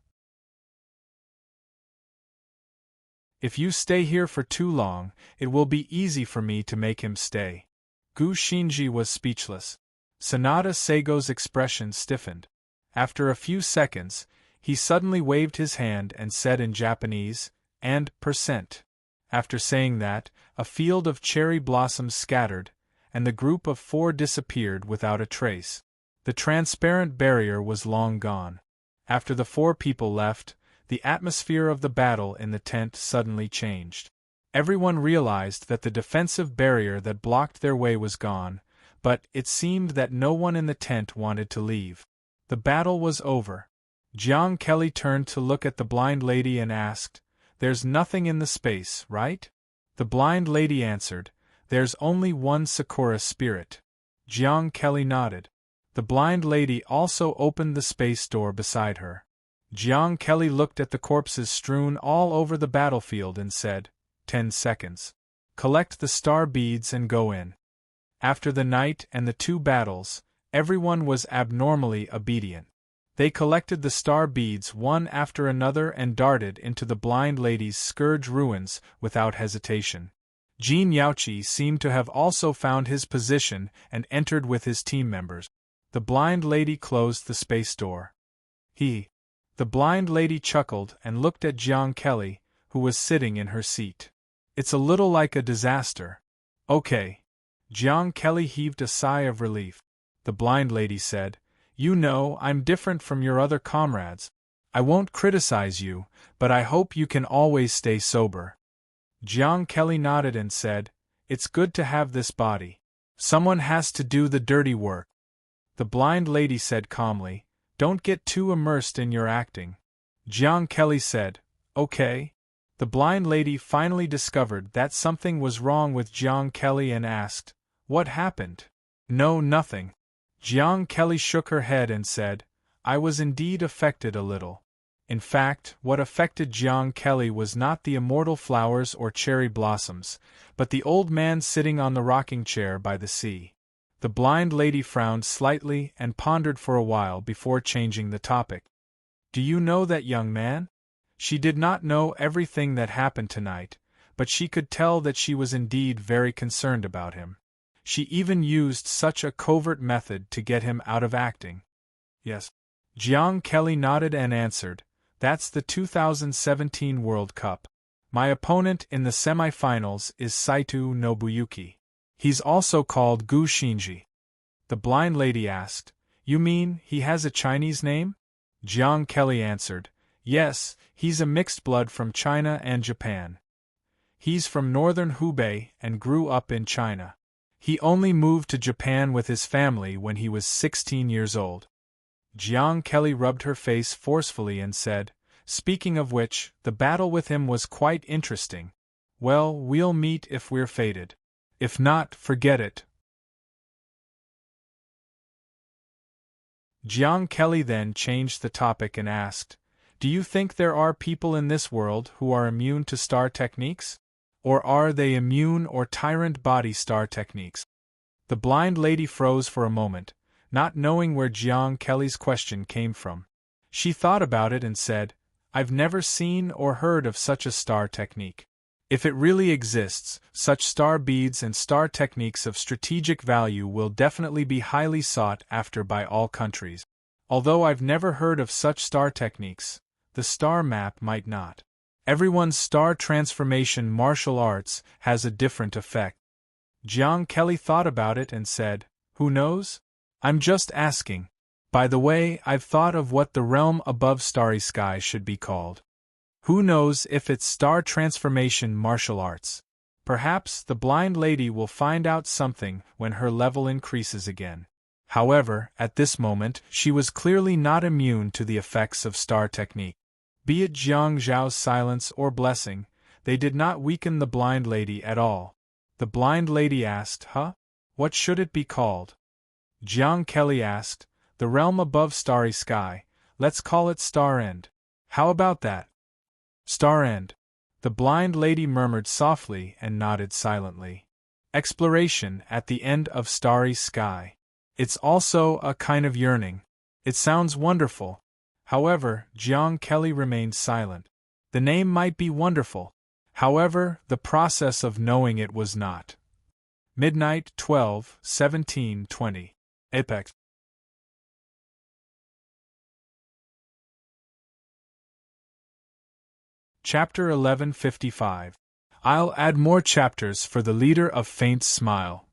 If you stay here for too long, it will be easy for me to make him stay." Gu Shinji was speechless. Sanada Seigo's expression stiffened. After a few seconds, He suddenly waved his hand and said in Japanese, "and percent." After saying that, a field of cherry blossoms scattered, and the group of 4 disappeared without a trace. The transparent barrier was long gone. After the 4 people left, the atmosphere of the battle in the tent suddenly changed. Everyone realized that the defensive barrier that blocked their way was gone, but it seemed that no one in the tent wanted to leave. The battle was over. Jiang Kelly turned to look at the blind lady and asked, "There's nothing in the space, right?" The blind lady answered, "There's only one Sakura spirit." Jiang Kelly nodded. The blind lady also opened the space door beside her. Jiang Kelly looked at the corpses strewn all over the battlefield and said, 10 seconds. Collect the star beads and go in." After the night and the 2 battles, everyone was abnormally obedient. They collected the star beads one after another and darted into the blind lady's scourge ruins without hesitation. Jin Yaoqi seemed to have also found his position and entered with his team members. The blind lady closed the space door. The blind lady chuckled and looked at Jiang Kelly, who was sitting in her seat. "It's a little like a disaster." "Okay." Jiang Kelly heaved a sigh of relief. The blind lady said, "You know, I'm different from your other comrades. I won't criticize you, but I hope you can always stay sober." Jiang Kelly nodded and said, "It's good to have this body. Someone has to do the dirty work." The blind lady said calmly, "Don't get too immersed in your acting." Jiang Kelly said, "Okay." The blind lady finally discovered that something was wrong with Jiang Kelly and asked, "What happened?" "No, nothing." Jiang Kelly shook her head and said, "I was indeed affected a little." In fact, what affected Jiang Kelly was not the immortal flowers or cherry blossoms, but the old man sitting on the rocking chair by the sea. The blind lady frowned slightly and pondered for a while before changing the topic. "Do you know that young man?" She did not know everything that happened tonight, but she could tell that she was indeed very concerned about him. She even used such a covert method to get him out of acting. "Yes." Jiang Kelly nodded and answered, "That's the 2017 World Cup. My opponent in the semi-finals is Saito Nobuyuki. He's also called Gu Shinji." The blind lady asked, "You mean he has a Chinese name?" Jiang Kelly answered, "Yes, he's a mixed blood from China and Japan. He's from northern Hubei and grew up in China. He only moved to Japan with his family when he was 16 years old." Jiang Kelly rubbed her face forcefully and said, "Speaking of which, the battle with him was quite interesting. Well, we'll meet if we're fated. If not, forget it." Jiang Kelly then changed the topic and asked, "Do you think there are people in this world who are immune to star techniques? Or are they immune or tyrant body star techniques?" The blind lady froze for a moment, not knowing where Jiang Kelly's question came from. She thought about it and said, "I've never seen or heard of such a star technique. If it really exists, such star beads and star techniques of strategic value will definitely be highly sought after by all countries. Although I've never heard of such star techniques, the star map might not. Everyone's star transformation martial arts has a different effect." Jiang Kelly thought about it and said, "Who knows? I'm just asking. By the way, I've thought of what the realm above starry sky should be called. Who knows if it's star transformation martial arts? Perhaps the blind lady will find out something when her level increases again." However, at this moment, she was clearly not immune to the effects of star technique. Be it Jiang Zhao's silence or blessing, they did not weaken the blind lady at all. The blind lady asked, "Huh? What should it be called?" Jiang Kelly asked, "The realm above starry sky, let's call it Star End. How about that?" "Star End." The blind lady murmured softly and nodded silently. "Exploration at the end of starry sky. It's also a kind of yearning. It sounds wonderful." However, Jiang Kelly remained silent. The name might be wonderful. However, the process of knowing it was not. Midnight 12/17/20. Apex. Chapter 1155. I'll add more chapters for the leader of Faint Smile.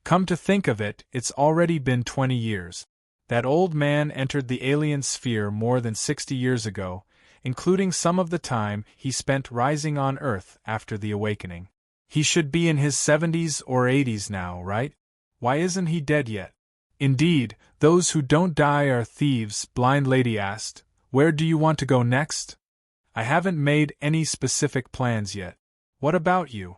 Come to think of it, it's already been 20 years. That old man entered the alien sphere more than 60 years ago, including some of the time he spent rising on Earth after the awakening. He should be in his 70s or 80s now, right? Why isn't he dead yet? Indeed, those who don't die are thieves, Blind Lady asked. Where do you want to go next? I haven't made any specific plans yet. What about you?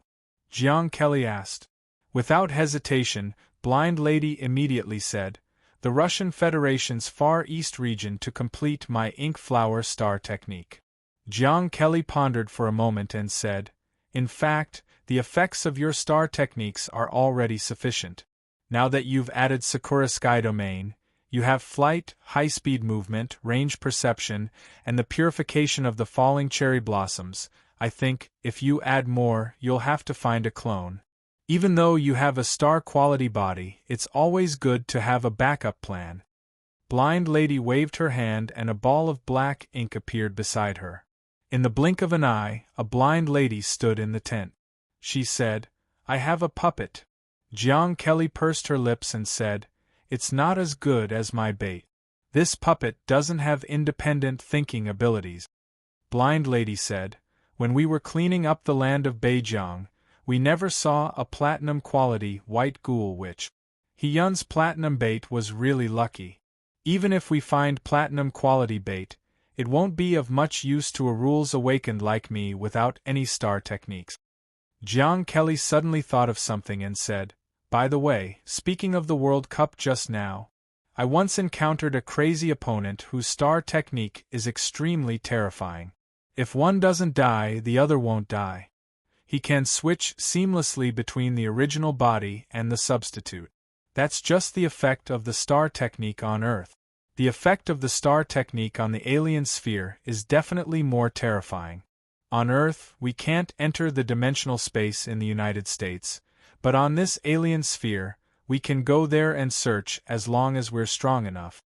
Jiang Kelly asked. Without hesitation, Blind Lady immediately said, the Russian Federation's Far East region to complete my ink flower star technique. Jiang Kelly pondered for a moment and said, in fact, the effects of your star techniques are already sufficient. Now that you've added Sakura Sky Domain, you have flight, high-speed movement, range perception, and the purification of the falling cherry blossoms. I think, if you add more, you'll have to find a clone. Even though you have a star-quality body, it's always good to have a backup plan. Blind Lady waved her hand and a ball of black ink appeared beside her. In the blink of an eye, a blind lady stood in the tent. She said, I have a puppet. Jiang Kelly pursed her lips and said, it's not as good as my bait. This puppet doesn't have independent thinking abilities. Blind Lady said, when we were cleaning up the land of Beijiang, we never saw a platinum-quality white ghoul which. Hyun's platinum bait was really lucky. Even if we find platinum-quality bait, it won't be of much use to a rules awakened like me without any star techniques. Jiang Kelly suddenly thought of something and said, by the way, speaking of the World Cup just now, I once encountered a crazy opponent whose star technique is extremely terrifying. If one doesn't die, the other won't die. He can switch seamlessly between the original body and the substitute. That's just the effect of the star technique on Earth. The effect of the star technique on the alien sphere is definitely more terrifying. On Earth, we can't enter the dimensional space in the United States, but on this alien sphere, we can go there and search as long as we're strong enough.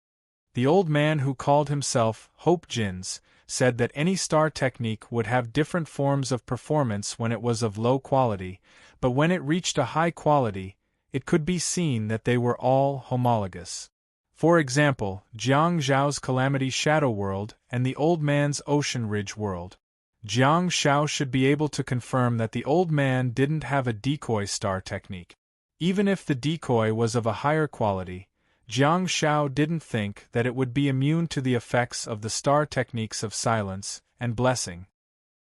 The old man who called himself Hope Jins said that any star technique would have different forms of performance when it was of low quality, but when it reached a high quality, it could be seen that they were all homologous. For example, Jiang Zhao's Calamity Shadow World and the Old Man's Ocean Ridge World. Jiang Zhao should be able to confirm that the old man didn't have a decoy star technique. Even if the decoy was of a higher quality, Jiang Zhao didn't think that it would be immune to the effects of the star techniques of silence and blessing.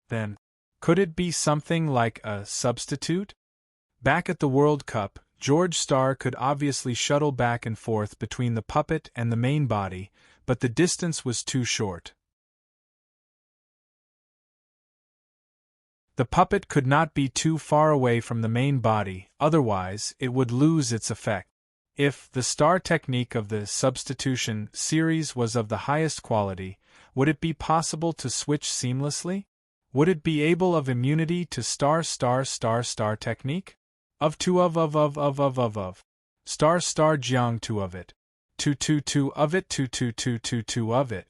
Then, could it be something like a substitute? Back at the World Cup, George Starr could obviously shuttle back and forth between the puppet and the main body, but the distance was too short. The puppet could not be too far away from the main body, otherwise it would lose its effect. If the star technique of the substitution series was of the highest quality, would it be possible to switch seamlessly? Would it be able of immunity to star technique? Of two of. Star Jiang two of it. Two of it two of it.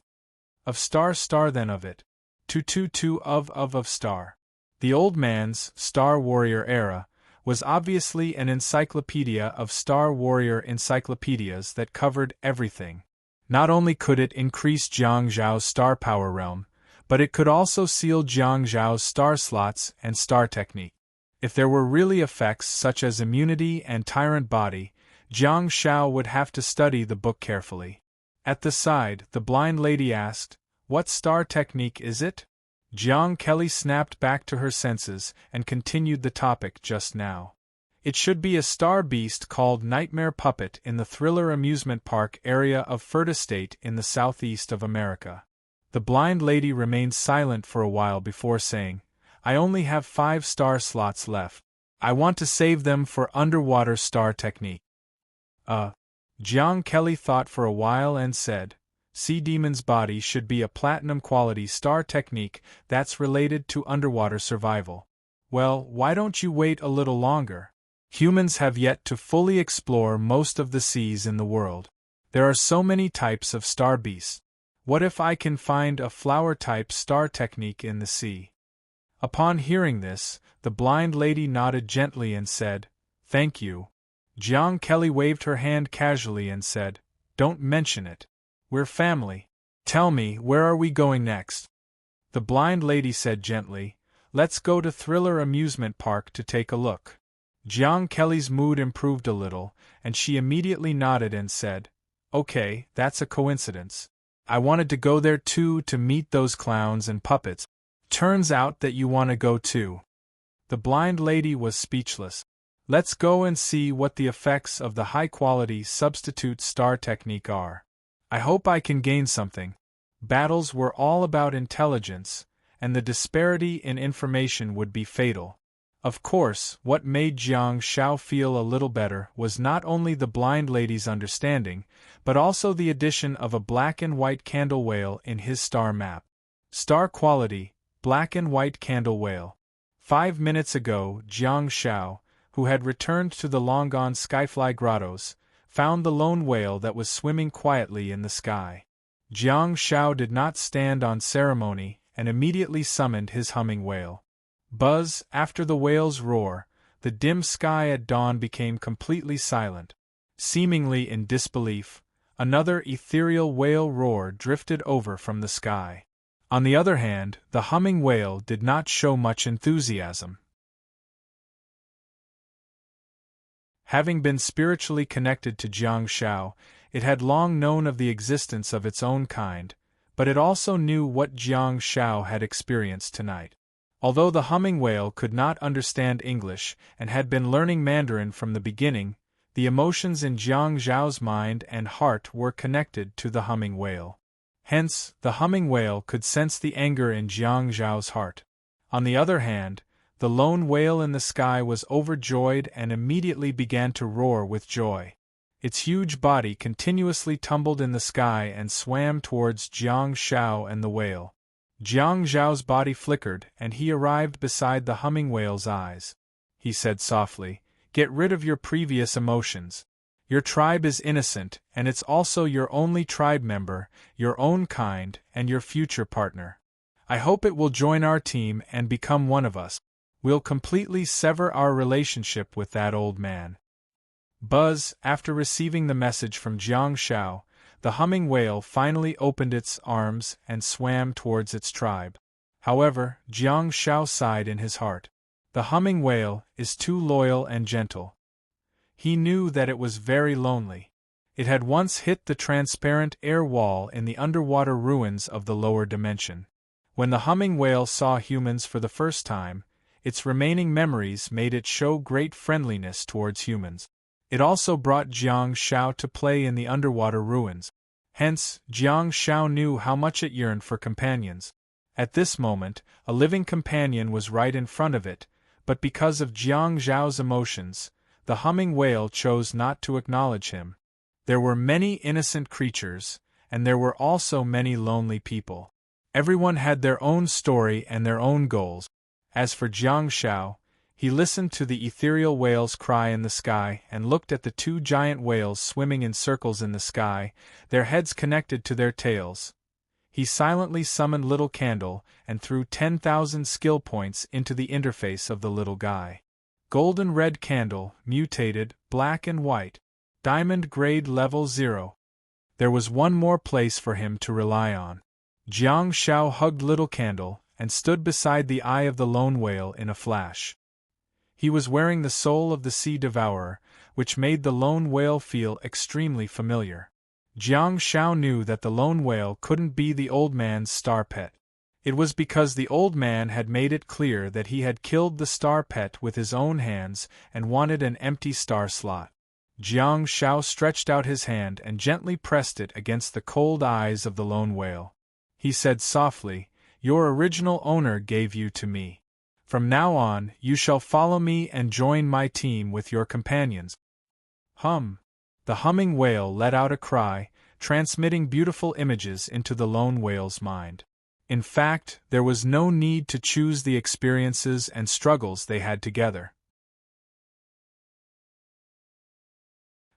Of star then of it. Two of star. The old man's Star Warrior era was obviously an encyclopedia of Star Warrior encyclopedias that covered everything. Not only could it increase Jiang Zhao's star power realm, but it could also seal Jiang Zhao's star slots and star technique. If there were really effects such as immunity and tyrant body, Jiang Zhao would have to study the book carefully. At the side, the blind lady asked, what star technique is it? Jiang Kelly snapped back to her senses and continued the topic just now. It should be a star beast called Nightmare Puppet in the Thriller Amusement Park area of Ferta State in the southeast of America. The blind lady remained silent for a while before saying, I only have 5 star slots left. I want to save them for underwater star technique. Jiang Kelly thought for a while and said, Sea Demon's body should be a platinum-quality star technique that's related to underwater survival. Well, why don't you wait a little longer? Humans have yet to fully explore most of the seas in the world. There are so many types of star beasts. What if I can find a flower-type star technique in the sea? Upon hearing this, the blind lady nodded gently and said, "Thank you." Jiang Kelly waved her hand casually and said, "Don't mention it. We're family. Tell me, where are we going next?" The blind lady said gently, "Let's go to Thriller Amusement Park to take a look." Jiang Kelly's mood improved a little, and she immediately nodded and said, "Okay, that's a coincidence. I wanted to go there too to meet those clowns and puppets. Turns out that you want to go too." The blind lady was speechless. "Let's go and see what the effects of the high-quality substitute star technique are. I hope I can gain something." Battles were all about intelligence, and the disparity in information would be fatal. Of course, what made Jiang Shao feel a little better was not only the blind lady's understanding, but also the addition of a black and white candle whale in his star map. Star quality, black and white candle whale. 5 minutes ago, Jiang Shao, who had returned to the long-gone Skyfly Grottos, found the lone whale that was swimming quietly in the sky. Jiang Shao did not stand on ceremony and immediately summoned his humming whale. Buzz, after the whale's roar, the dim sky at dawn became completely silent. Seemingly in disbelief, another ethereal whale roar drifted over from the sky. On the other hand, the humming whale did not show much enthusiasm. Having been spiritually connected to Jiang Shao, it had long known of the existence of its own kind, but it also knew what Jiang Shao had experienced tonight. Although the humming whale could not understand English and had been learning Mandarin from the beginning, the emotions in Jiang Zhao's mind and heart were connected to the humming whale. Hence, the humming whale could sense the anger in Jiang Zhao's heart. On the other hand, the lone whale in the sky was overjoyed and immediately began to roar with joy. Its huge body continuously tumbled in the sky and swam towards Jiang Shao and the whale. Jiang Zhao's body flickered and he arrived beside the humming whale's eyes. He said softly, "Get rid of your previous emotions. Your tribe is innocent, and it's also your only tribe member, your own kind, and your future partner. I hope it will join our team and become one of us. We'll completely sever our relationship with that old man." Buzz, after receiving the message from Jiang Shao, the humming whale finally opened its arms and swam towards its tribe. However, Jiang Shao sighed in his heart. The humming whale is too loyal and gentle. He knew that it was very lonely. It had once hit the transparent air wall in the underwater ruins of the lower dimension. When the humming whale saw humans for the first time, its remaining memories made it show great friendliness towards humans. It also brought Jiang Shao to play in the underwater ruins. Hence, Jiang Shao knew how much it yearned for companions. At this moment, a living companion was right in front of it, but because of Jiang Zhao's emotions, the humming whale chose not to acknowledge him. There were many innocent creatures, and there were also many lonely people. Everyone had their own story and their own goals. As for Jiang Shao, he listened to the ethereal whale's cry in the sky and looked at the 2 giant whales swimming in circles in the sky, their heads connected to their tails. He silently summoned Little Candle and threw 10,000 skill points into the interface of the little guy. Golden Red Candle, mutated, black and white. Diamond grade level 0. There was one more place for him to rely on. Jiang Shao hugged Little Candle and stood beside the eye of the lone whale in a flash. He was wearing the soul of the Sea Devourer, which made the lone whale feel extremely familiar. Jiang Shao knew that the lone whale couldn't be the old man's star pet. It was because the old man had made it clear that he had killed the star pet with his own hands and wanted an empty star slot. Jiang Shao stretched out his hand and gently pressed it against the cold eyes of the lone whale. He said softly, "Your original owner gave you to me. From now on, you shall follow me and join my team with your companions." Hum! The humming whale let out a cry, transmitting beautiful images into the lone whale's mind. In fact, there was no need to choose the experiences and struggles they had together.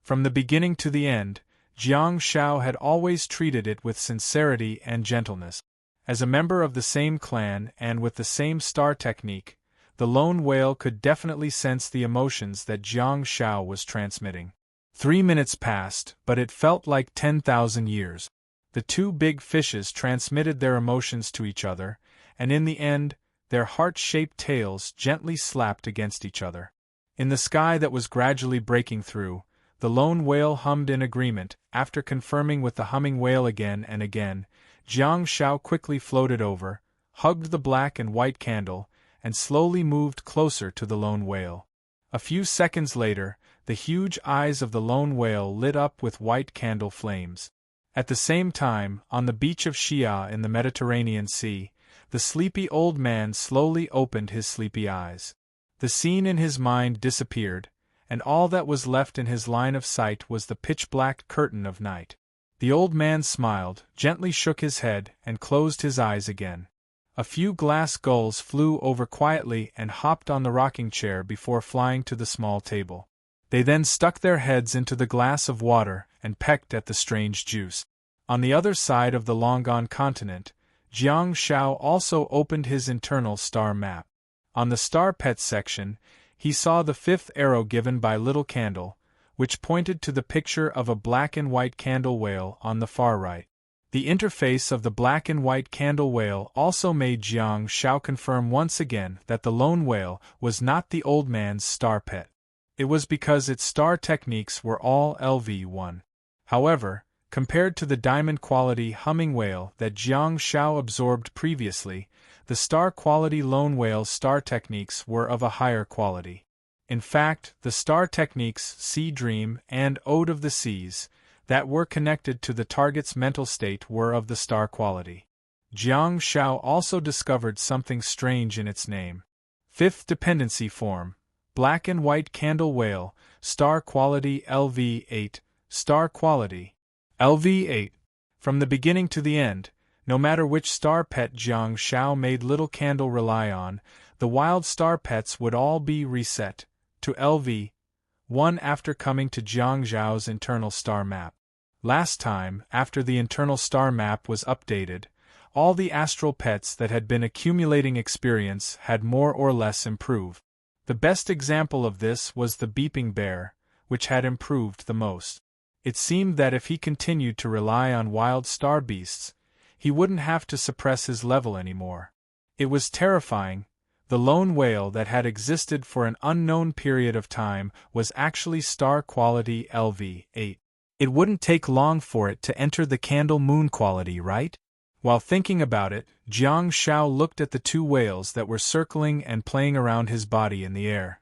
From the beginning to the end, Jiang Shao had always treated it with sincerity and gentleness. As a member of the same clan and with the same star technique, the lone whale could definitely sense the emotions that Jiang Shao was transmitting. 3 minutes passed, but it felt like 10,000 years. The two big fishes transmitted their emotions to each other, and in the end, their heart-shaped tails gently slapped against each other. In the sky that was gradually breaking through, the lone whale hummed in agreement. After confirming with the humming whale again and again, Jiang Shao quickly floated over, hugged the black and white candle, and slowly moved closer to the lone whale. A few seconds later, the huge eyes of the lone whale lit up with white candle flames. At the same time, on the beach of Xia in the Mediterranean Sea, the sleepy old man slowly opened his sleepy eyes. The scene in his mind disappeared, and all that was left in his line of sight was the pitch-black curtain of night. The old man smiled, gently shook his head, and closed his eyes again. A few glass gulls flew over quietly and hopped on the rocking chair before flying to the small table. They then stuck their heads into the glass of water and pecked at the strange juice. On the other side of the long-gone continent, Jiang Shao also opened his internal star map. On the star pets section, he saw the fifth arrow given by Little Candle, which pointed to the picture of a black and white candle whale on the far right. The interface of the black and white candle whale also made Jiang Shao confirm once again that the lone whale was not the old man's star pet. It was because its star techniques were all LV1. However, compared to the diamond-quality humming whale that Jiang Shao absorbed previously, the star-quality lone whale's star techniques were of a higher quality. In fact, the star techniques Sea Dream and Ode of the Seas that were connected to the target's mental state were of the star quality. Jiang Shao also discovered something strange in its name. Fifth dependency form, black and white candle whale, star quality LV8, star quality LV8. From the beginning to the end, no matter which star pet Jiang Shao made Little Candle rely on, the wild star pets would all be reset to LV1 after coming to Jiang Zhao's internal star map. Last time, after the internal star map was updated, all the astral pets that had been accumulating experience had more or less improved. The best example of this was the beeping bear, which had improved the most. It seemed that if he continued to rely on wild star beasts, he wouldn't have to suppress his level anymore. It was terrifying. The lone whale that had existed for an unknown period of time was actually star quality LV8. It wouldn't take long for it to enter the candle moon quality, right? While thinking about it, Jiang Shao looked at the two whales that were circling and playing around his body in the air.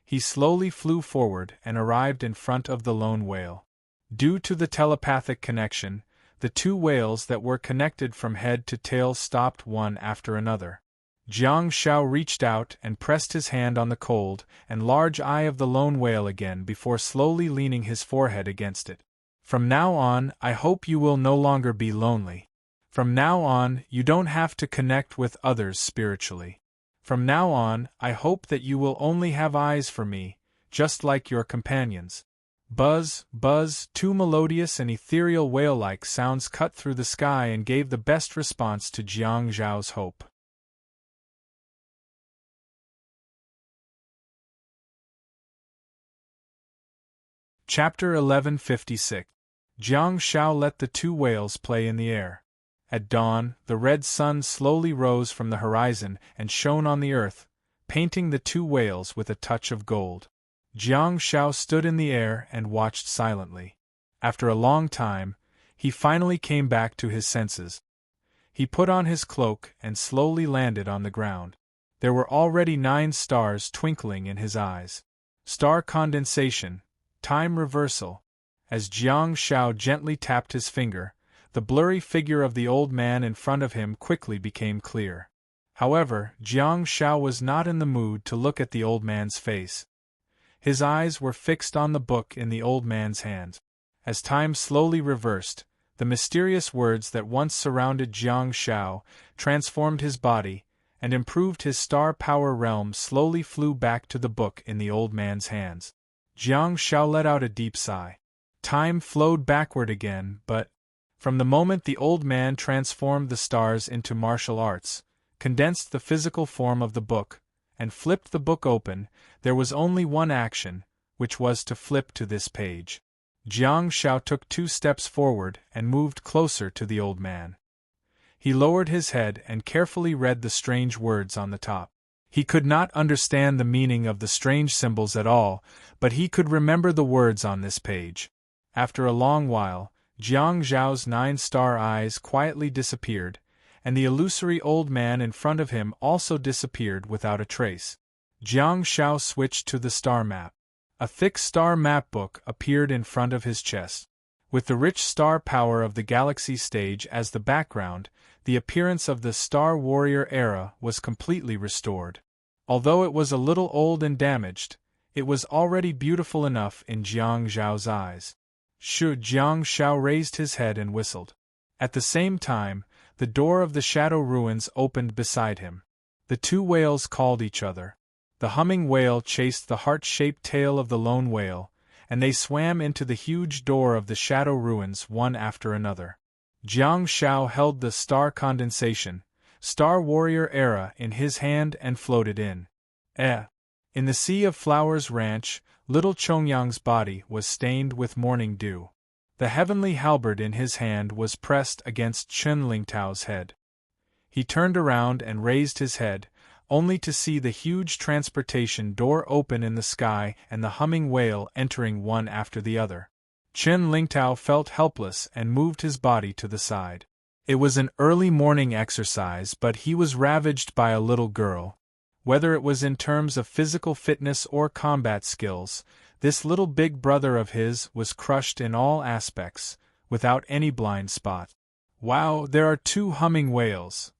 He slowly flew forward and arrived in front of the lone whale. Due to the telepathic connection, the two whales that were connected from head to tail stopped one after another. Jiang Shao reached out and pressed his hand on the cold and large eye of the lone whale again before slowly leaning his forehead against it. From now on, I hope you will no longer be lonely. From now on, you don't have to connect with others spiritually. From now on, I hope that you will only have eyes for me, just like your companions. Buzz, buzz, two melodious and ethereal whale-like sounds cut through the sky and gave the best response to Jiang Zhao's hope. Chapter 1156. Jiang Shao let the two whales play in the air. At dawn, the red sun slowly rose from the horizon and shone on the earth, painting the two whales with a touch of gold. Jiang Shao stood in the air and watched silently. After a long time, he finally came back to his senses. He put on his cloak and slowly landed on the ground. There were already 9 stars twinkling in his eyes. Star condensation, time reversal. As Jiang Shao gently tapped his finger, the blurry figure of the old man in front of him quickly became clear. However, Jiang Shao was not in the mood to look at the old man's face. His eyes were fixed on the book in the old man's hand. As time slowly reversed, the mysterious words that once surrounded Jiang Shao, transformed his body, and improved his star power realm slowly flew back to the book in the old man's hands. Jiang Shao let out a deep sigh. Time flowed backward again, but from the moment the old man transformed the stars into martial arts, condensed the physical form of the book, and flipped the book open, there was only one action, which was to flip to this page. Jiang Shao took 2 steps forward and moved closer to the old man. He lowered his head and carefully read the strange words on the top. He could not understand the meaning of the strange symbols at all, but he could remember the words on this page. After a long while, Jiang Zhao's 9-star eyes quietly disappeared, and the illusory old man in front of him also disappeared without a trace. Jiang Shao switched to the star map. A thick star map book appeared in front of his chest. With the rich star power of the galaxy stage as the background, the appearance of the Star Warrior era was completely restored. Although it was a little old and damaged, it was already beautiful enough in Jiang Zhao's eyes. Jiang Shao raised his head and whistled. At the same time, the door of the Shadow Ruins opened beside him. The 2 whales called each other. The humming whale chased the heart-shaped tail of the lone whale, and they swam into the huge door of the Shadow Ruins one after another. Jiang Shao held the Star Condensation, Star Warrior era in his hand and floated in. In the Sea of Flowers Ranch, little Chongyang's body was stained with morning dew. The heavenly halberd in his hand was pressed against Chen Lingtao's head. He turned around and raised his head, only to see the huge transportation door open in the sky and the humming whale entering one after the other. Chen Lingtao felt helpless and moved his body to the side. It was an early morning exercise, but he was ravaged by a little girl. Whether it was in terms of physical fitness or combat skills, this little big brother of his was crushed in all aspects, without any blind spot. Wow, there are 2 humming whales.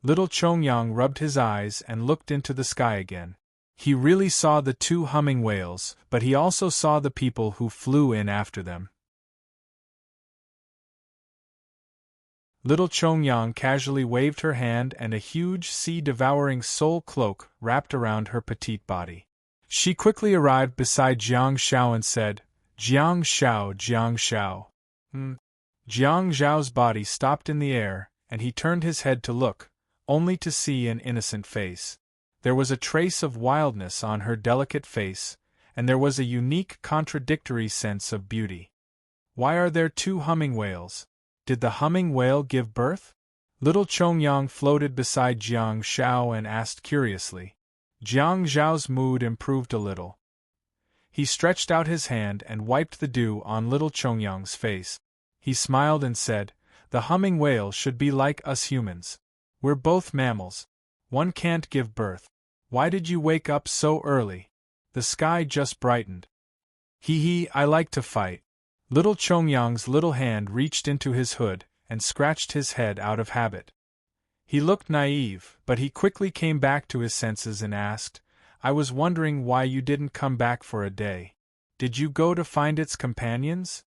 Little Chongyang rubbed his eyes and looked into the sky again. He really saw the 2 humming whales, but he also saw the people who flew in after them. Little Chongyang casually waved her hand and a huge sea-devouring soul cloak wrapped around her petite body. She quickly arrived beside Jiang Shao and said, "Jiang Shao, Jiang Shao." Jiang Zhao's body stopped in the air, and he turned his head to look, only to see an innocent face. There was a trace of wildness on her delicate face, and there was a unique contradictory sense of beauty. Why are there 2 humming whales? Did the humming whale give birth? Little Chongyang floated beside Jiang Shao and asked curiously. Jiang Zhao's mood improved a little. He stretched out his hand and wiped the dew on little Chongyang's face. He smiled and said, "The humming whale should be like us humans. We're both mammals. One can't give birth. Why did you wake up so early? The sky just brightened." "Hee, I like to fight." Little Chongyang's little hand reached into his hood and scratched his head out of habit. He looked naive, but he quickly came back to his senses and asked, "I was wondering why you didn't come back for a day. Did you go to find its companions?"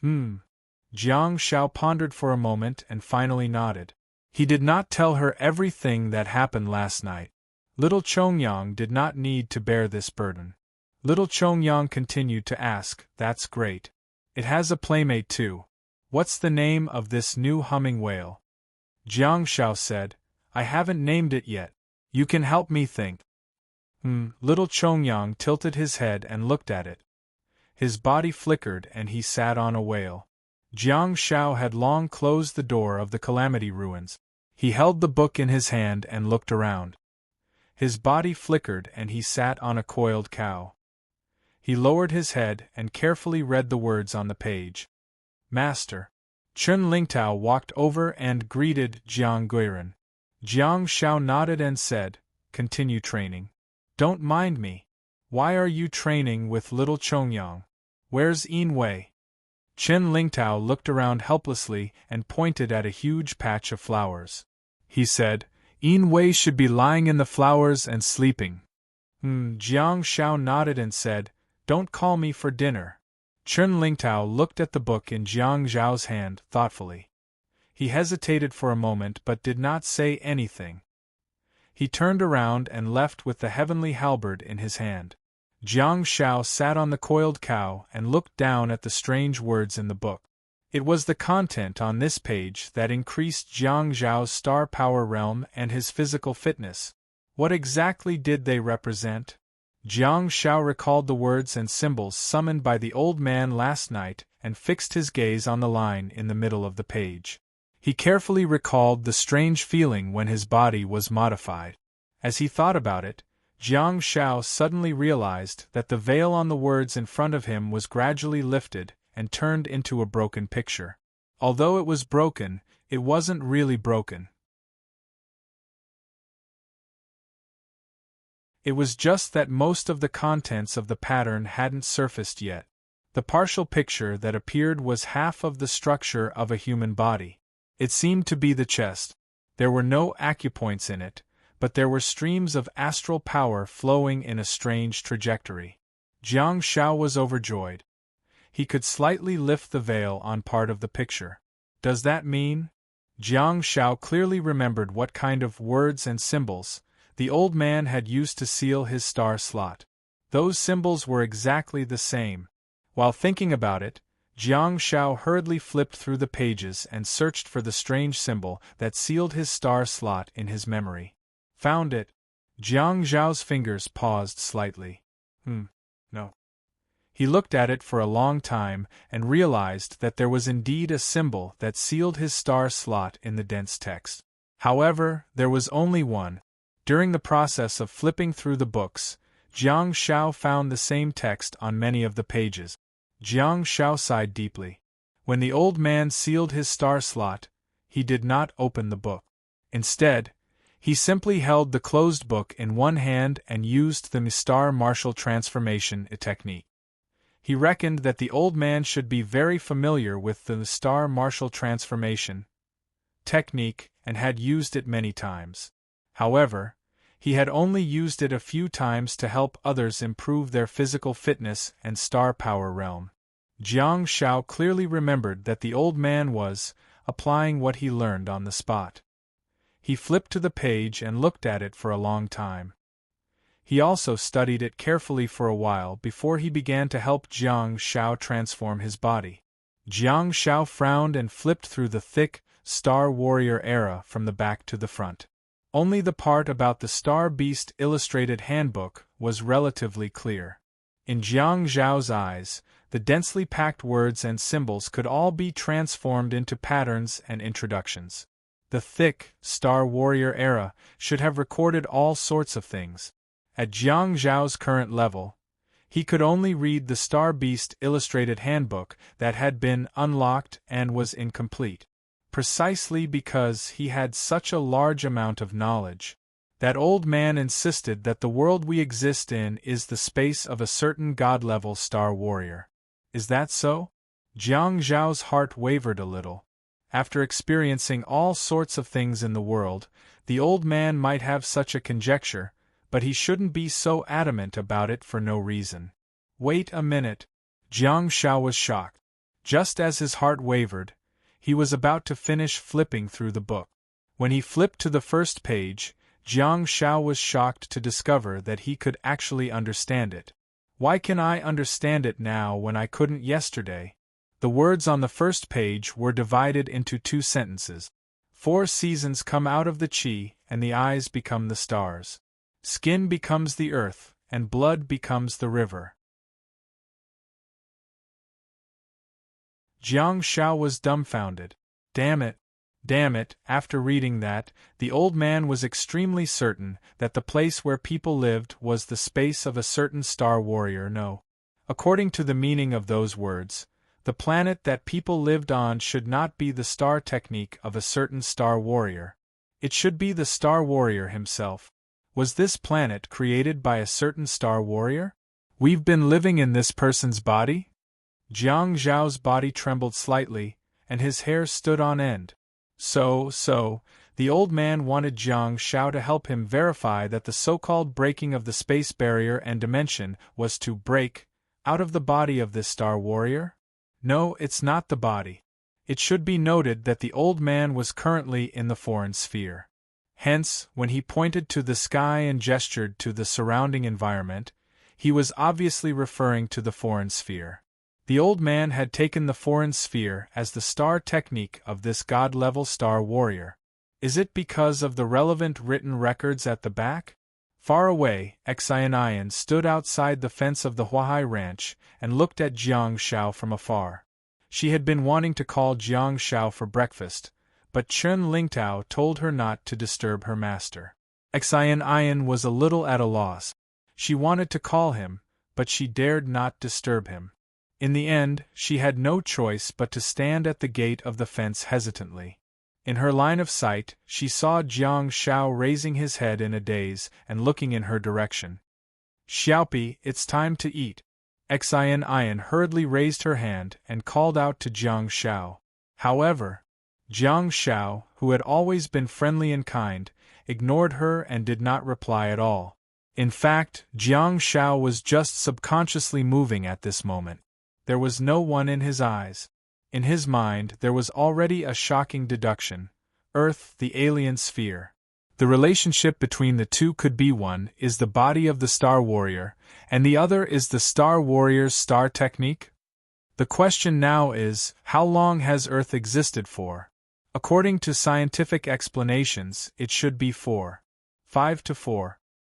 Jiang Shao pondered for a moment and finally nodded. He did not tell her everything that happened last night. Little Chongyang did not need to bear this burden. Little Chongyang continued to ask, "That's great. It has a playmate too. What's the name of this new humming whale?" Jiang Shao said, "I haven't named it yet. You can help me think." Little Chongyang tilted his head and looked at it. His body flickered and he sat on a whale. Jiang Shao had long closed the door of the Calamity Ruins. He held the book in his hand and looked around. His body flickered and he sat on a coiled cow. He lowered his head and carefully read the words on the page. "Master." Chen Lingtao walked over and greeted Jiang Guiren. Jiang Shao nodded and said, "Continue training. Don't mind me. Why are you training with little Chongyang? Where's Yin Wei?" Chen Lingtao looked around helplessly and pointed at a huge patch of flowers. He said, "Yin Wei should be lying in the flowers and sleeping." Jiang Shao nodded and said, "Don't call me for dinner." Chen Lingtao looked at the book in Jiang Zhao's hand thoughtfully. He hesitated for a moment but did not say anything. He turned around and left with the heavenly halberd in his hand. Jiang Shao sat on the coiled cow and looked down at the strange words in the book. It was the content on this page that increased Jiang Zhao's star power realm and his physical fitness. What exactly did they represent? Jiang Shao recalled the words and symbols summoned by the old man last night and fixed his gaze on the line in the middle of the page. He carefully recalled the strange feeling when his body was modified. As he thought about it, Jiang Shao suddenly realized that the veil on the words in front of him was gradually lifted and turned into a broken picture. Although it was broken, it wasn't really broken. It was just that most of the contents of the pattern hadn't surfaced yet. The partial picture that appeared was half of the structure of a human body. It seemed to be the chest. There were no acupoints in it, but there were streams of astral power flowing in a strange trajectory. Jiang Shao was overjoyed. He could slightly lift the veil on part of the picture. Does that mean? Jiang Shao clearly remembered what kind of words and symbols the old man had used to seal his star slot. Those symbols were exactly the same. While thinking about it, Jiang Shao hurriedly flipped through the pages and searched for the strange symbol that sealed his star slot in his memory. Found it. Jiang Zhao's fingers paused slightly. No. He looked at it for a long time and realized that there was indeed a symbol that sealed his star slot in the dense text. However, there was only one. During the process of flipping through the books, Jiang Shao found the same text on many of the pages. Jiang Shao sighed deeply. When the old man sealed his star slot, he did not open the book. Instead, he simply held the closed book in one hand and used the star martial transformation technique. He reckoned that the old man should be very familiar with the star martial transformation technique and had used it many times. However, he had only used it a few times to help others improve their physical fitness and star power realm. Jiang Shao clearly remembered that the old man was applying what he learned on the spot. He flipped to the page and looked at it for a long time. He also studied it carefully for a while before he began to help Jiang Shao transform his body. Jiang Shao frowned and flipped through the thick Star Warrior era from the back to the front. Only the part about the Star Beast illustrated handbook was relatively clear. In Jiang Zhao's eyes, the densely packed words and symbols could all be transformed into patterns and introductions. The thick Star Warrior era should have recorded all sorts of things. At Jiang Zhao's current level, he could only read the Star Beast illustrated handbook that had been unlocked and was incomplete. Precisely because he had such a large amount of knowledge. That old man insisted that the world we exist in is the space of a certain god-level Star Warrior. Is that so? Jiang Zhao's heart wavered a little. After experiencing all sorts of things in the world, the old man might have such a conjecture, but he shouldn't be so adamant about it for no reason. Wait a minute. Jiang Shao was shocked. Just as his heart wavered, he was about to finish flipping through the book. When he flipped to the first page, Jiang Shao was shocked to discover that he could actually understand it. Why can I understand it now when I couldn't yesterday? The words on the first page were divided into 2 sentences. 4 seasons come out of the chi, and the eyes become the stars. Skin becomes the earth, and blood becomes the river. Jiang Shao was dumbfounded. Damn it, after reading that, the old man was extremely certain that the place where people lived was the space of a certain Star Warrior. No. According to the meaning of those words, the planet that people lived on should not be the star technique of a certain Star Warrior. It should be the Star Warrior himself. Was this planet created by a certain Star Warrior? We've been living in this person's body? Jiang Zhao's body trembled slightly, and his hair stood on end. So, the old man wanted Jiang Shao to help him verify that the so-called breaking of the space barrier and dimension was to break out of the body of this Star Warrior? No, it's not the body. It should be noted that the old man was currently in the foreign sphere. Hence, when he pointed to the sky and gestured to the surrounding environment, He was obviously referring to the foreign sphere. The old man had taken the foreign sphere as the star technique of this god-level star warrior. Is it because of the relevant written records at the back? Far away, Xian stood outside the fence of the Huahai ranch and looked at Jiang Shao from afar. She had been wanting to call Jiang Shao for breakfast, but Chen Lingtao told her not to disturb her master. Xian was a little at a loss. She wanted to call him, but she dared not disturb him. In the end, she had no choice but to stand at the gate of the fence hesitantly. In her line of sight, she saw Jiang Shao raising his head in a daze and looking in her direction. "Xiaopi, it's time to eat." Xian hurriedly raised her hand and called out to Jiang Shao. However, Jiang Shao, who had always been friendly and kind, ignored her and did not reply at all. In fact, Jiang Shao was just subconsciously moving at this moment. There was no one in his eyes. In his mind there was already a shocking deduction. Earth, the alien sphere. The relationship between the two could be one is the body of the Star Warrior, and the other is the Star Warrior's star technique? The question now is, how long has Earth existed for? According to scientific explanations, it should be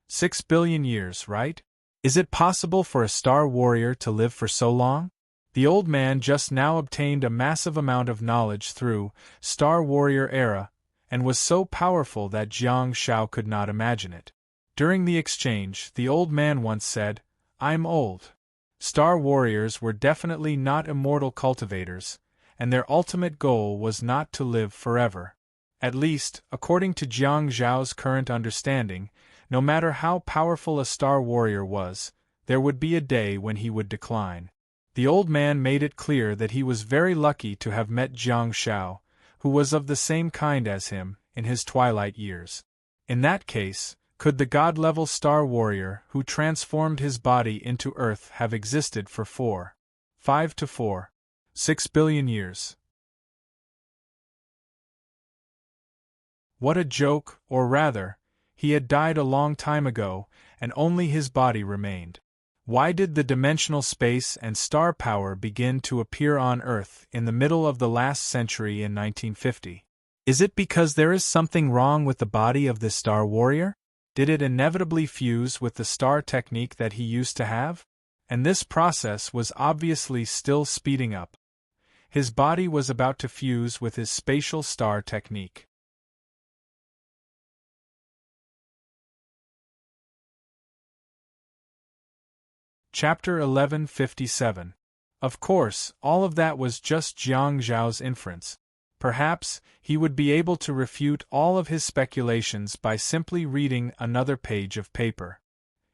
6 billion years, right? Is it possible for a Star Warrior to live for so long? The old man just now obtained a massive amount of knowledge through Star Warrior era, and was so powerful that Jiang Shao could not imagine it. During the exchange, the old man once said, "I'm old." Star Warriors were definitely not immortal cultivators, and their ultimate goal was not to live forever. At least, according to Jiang Zhao's current understanding, no matter how powerful a Star Warrior was, there would be a day when he would decline. The old man made it clear that he was very lucky to have met Jiang Shao, who was of the same kind as him, in his twilight years. In that case, could the god-level Star Warrior who transformed his body into Earth have existed for 6 billion years? What a joke, or rather, he had died a long time ago, and only his body remained. Why did the dimensional space and star power begin to appear on Earth in the middle of the last century in 1950? Is it because there is something wrong with the body of this Star Warrior? Did it inevitably fuse with the star technique that he used to have? And this process was obviously still speeding up. His body was about to fuse with his spatial star technique. Chapter 1157. Of course, all of that was just Jiang Zhao's inference. Perhaps he would be able to refute all of his speculations by simply reading another page of paper.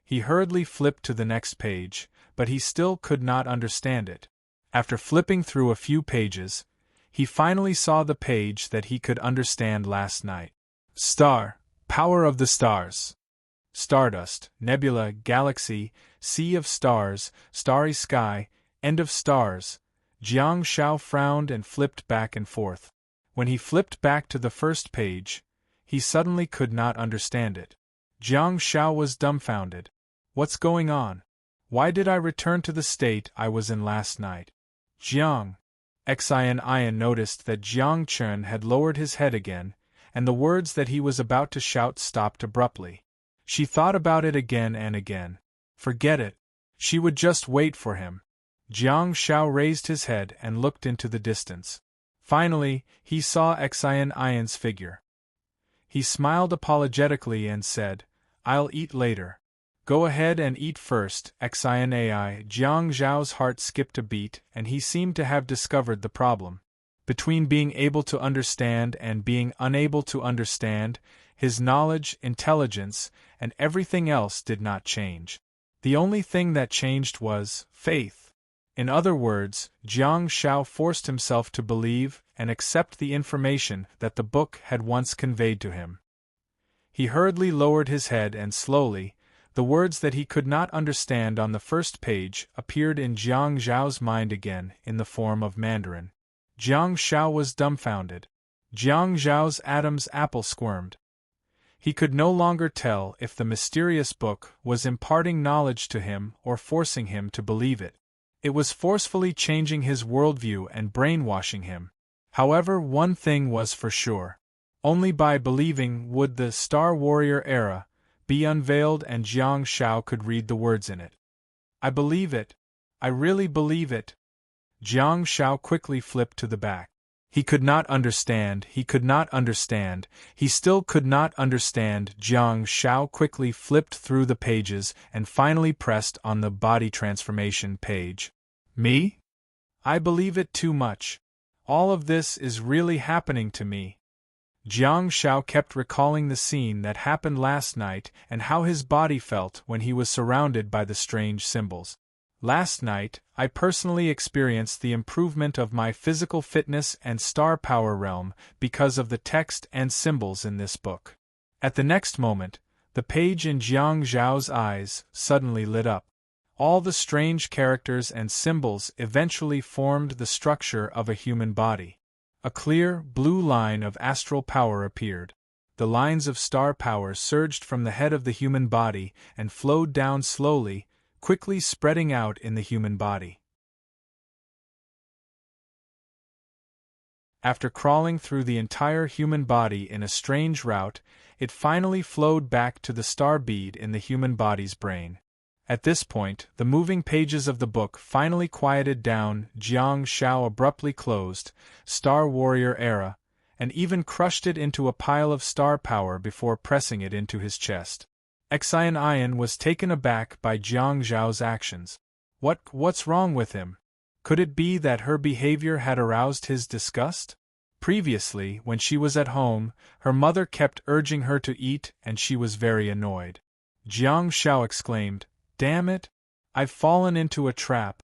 He hurriedly flipped to the next page, but he still could not understand it. After flipping through a few pages, he finally saw the page that he could understand last night. Star, power of the stars. Stardust, nebula, galaxy, sea of stars, starry sky, end of stars. Jiang Shao frowned and flipped back and forth. When he flipped back to the first page, he suddenly could not understand it. Jiang Shao was dumbfounded. What's going on? Why did I return to the state I was in last night? Jiang. Xian noticed that Jiang Chen had lowered his head again, and the words that he was about to shout stopped abruptly. She thought about it again and again. Forget it. She would just wait for him. Jiang Shao raised his head and looked into the distance. Finally, he saw Xian's figure. He smiled apologetically and said, "I'll eat later." "Go ahead and eat first, Xian." Jiang Zhao's heart skipped a beat, and he seemed to have discovered the problem. Between being able to understand and being unable to understand, his knowledge, intelligence, and everything else did not change. The only thing that changed was faith. In other words, Jiang Shao forced himself to believe and accept the information that the book had once conveyed to him. He hurriedly lowered his head and slowly, the words that he could not understand on the first page appeared in Jiang Zhao's mind again in the form of Mandarin. Jiang Shao was dumbfounded. Jiang Zhao's Adam's apple squirmed. He could no longer tell if the mysterious book was imparting knowledge to him or forcing him to believe it. It was forcefully changing his worldview and brainwashing him. However, one thing was for sure. Only by believing would the Star Warrior era be unveiled, and Jiang Shao could read the words in it. I believe it. I really believe it. Jiang Shao quickly flipped to the back. He could not understand, he still could not understand. Jiang Shao quickly flipped through the pages and finally pressed on the body transformation page. Me? I believe it too much. All of this is really happening to me. Jiang Shao kept recalling the scene that happened last night and how his body felt when he was surrounded by the strange symbols. Last night, I personally experienced the improvement of my physical fitness and star power realm because of the text and symbols in this book. At the next moment, the page in Jiang Zhao's eyes suddenly lit up. All the strange characters and symbols eventually formed the structure of a human body. A clear, blue line of astral power appeared. The lines of star power surged from the head of the human body and flowed down slowly, quickly spreading out in the human body. After crawling through the entire human body in a strange route, it finally flowed back to the star bead in the human body's brain. At this point, the moving pages of the book finally quieted down. Jiang Shao abruptly closed Star Warrior Era, and even crushed it into a pile of star power before pressing it into his chest. Exhilarating was taken aback by Jiang Zhao's actions. What's wrong with him? Could it be that her behavior had aroused his disgust? Previously, when she was at home, her mother kept urging her to eat and she was very annoyed. Jiang Shao exclaimed, "Damn it! I've fallen into a trap."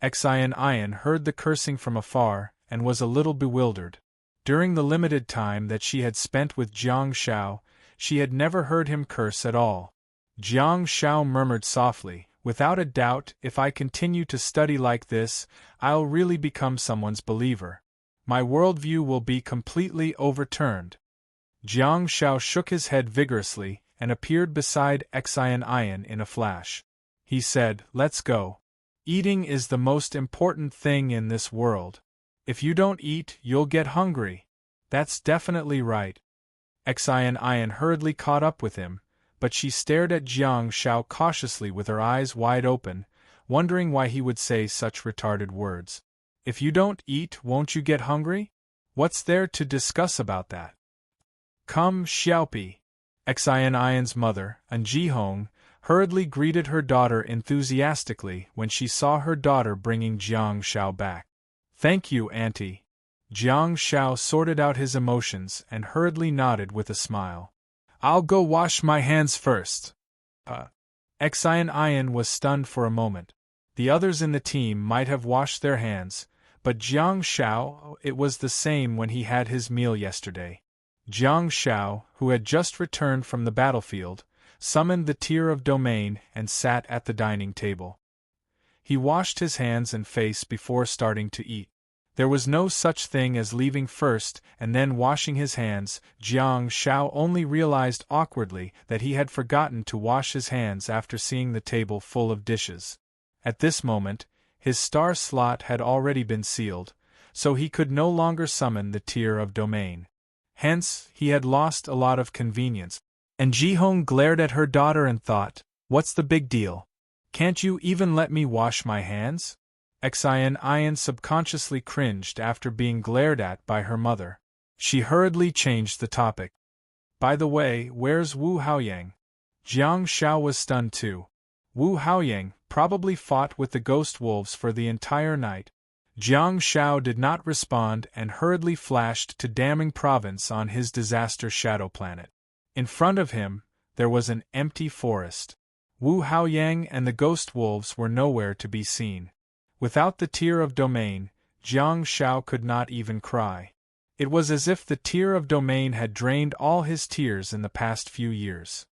Exhilarating heard the cursing from afar and was a little bewildered. During the limited time that she had spent with Jiang Shao, she had never heard him curse at all. Jiang Shao murmured softly, "Without a doubt, if I continue to study like this, I'll really become someone's believer. My worldview will be completely overturned." Jiang Shao shook his head vigorously and appeared beside Exhilarating in a flash. He said, "Let's go. Eating is the most important thing in this world. If you don't eat, you'll get hungry." "That's definitely right." Exhilarating hurriedly caught up with him, but she stared at Jiang Shao cautiously with her eyes wide open, wondering why he would say such retarded words. "If you don't eat, won't you get hungry? What's there to discuss about that?" "Come, Xiaopi." Exhilarating's mother, Anjihong, hurriedly greeted her daughter enthusiastically when she saw her daughter bringing Jiang Shao back. "Thank you, Auntie." Jiang Shao sorted out his emotions and hurriedly nodded with a smile. "I'll go wash my hands first." Exhilarating was stunned for a moment. The others in the team might have washed their hands, but Jiang Shao, it was the same when he had his meal yesterday. Jiang Shao, who had just returned from the battlefield, summoned the tier of domain and sat at the dining table. He washed his hands and face before starting to eat. There was no such thing as leaving first and then washing his hands. Jiang Shao only realized awkwardly that he had forgotten to wash his hands after seeing the table full of dishes. At this moment, his star slot had already been sealed, so he could no longer summon the tier of domain. Hence, he had lost a lot of convenience. And Jihong glared at her daughter and thought, "What's the big deal? Can't you even let me wash my hands?" Exhilarating subconsciously cringed after being glared at by her mother. She hurriedly changed the topic. "By the way, where's Wu Haoyang?" Jiang Shao was stunned too. Wu Haoyang probably fought with the ghost wolves for the entire night. Jiang Shao did not respond and hurriedly flashed to Daming Province on his disaster shadow planet. In front of him, there was an empty forest. Wu Haoyang and the ghost wolves were nowhere to be seen. Without the tier of domain, Jiang Shao could not even cry. It was as if the tier of domain had drained all his tears in the past few years.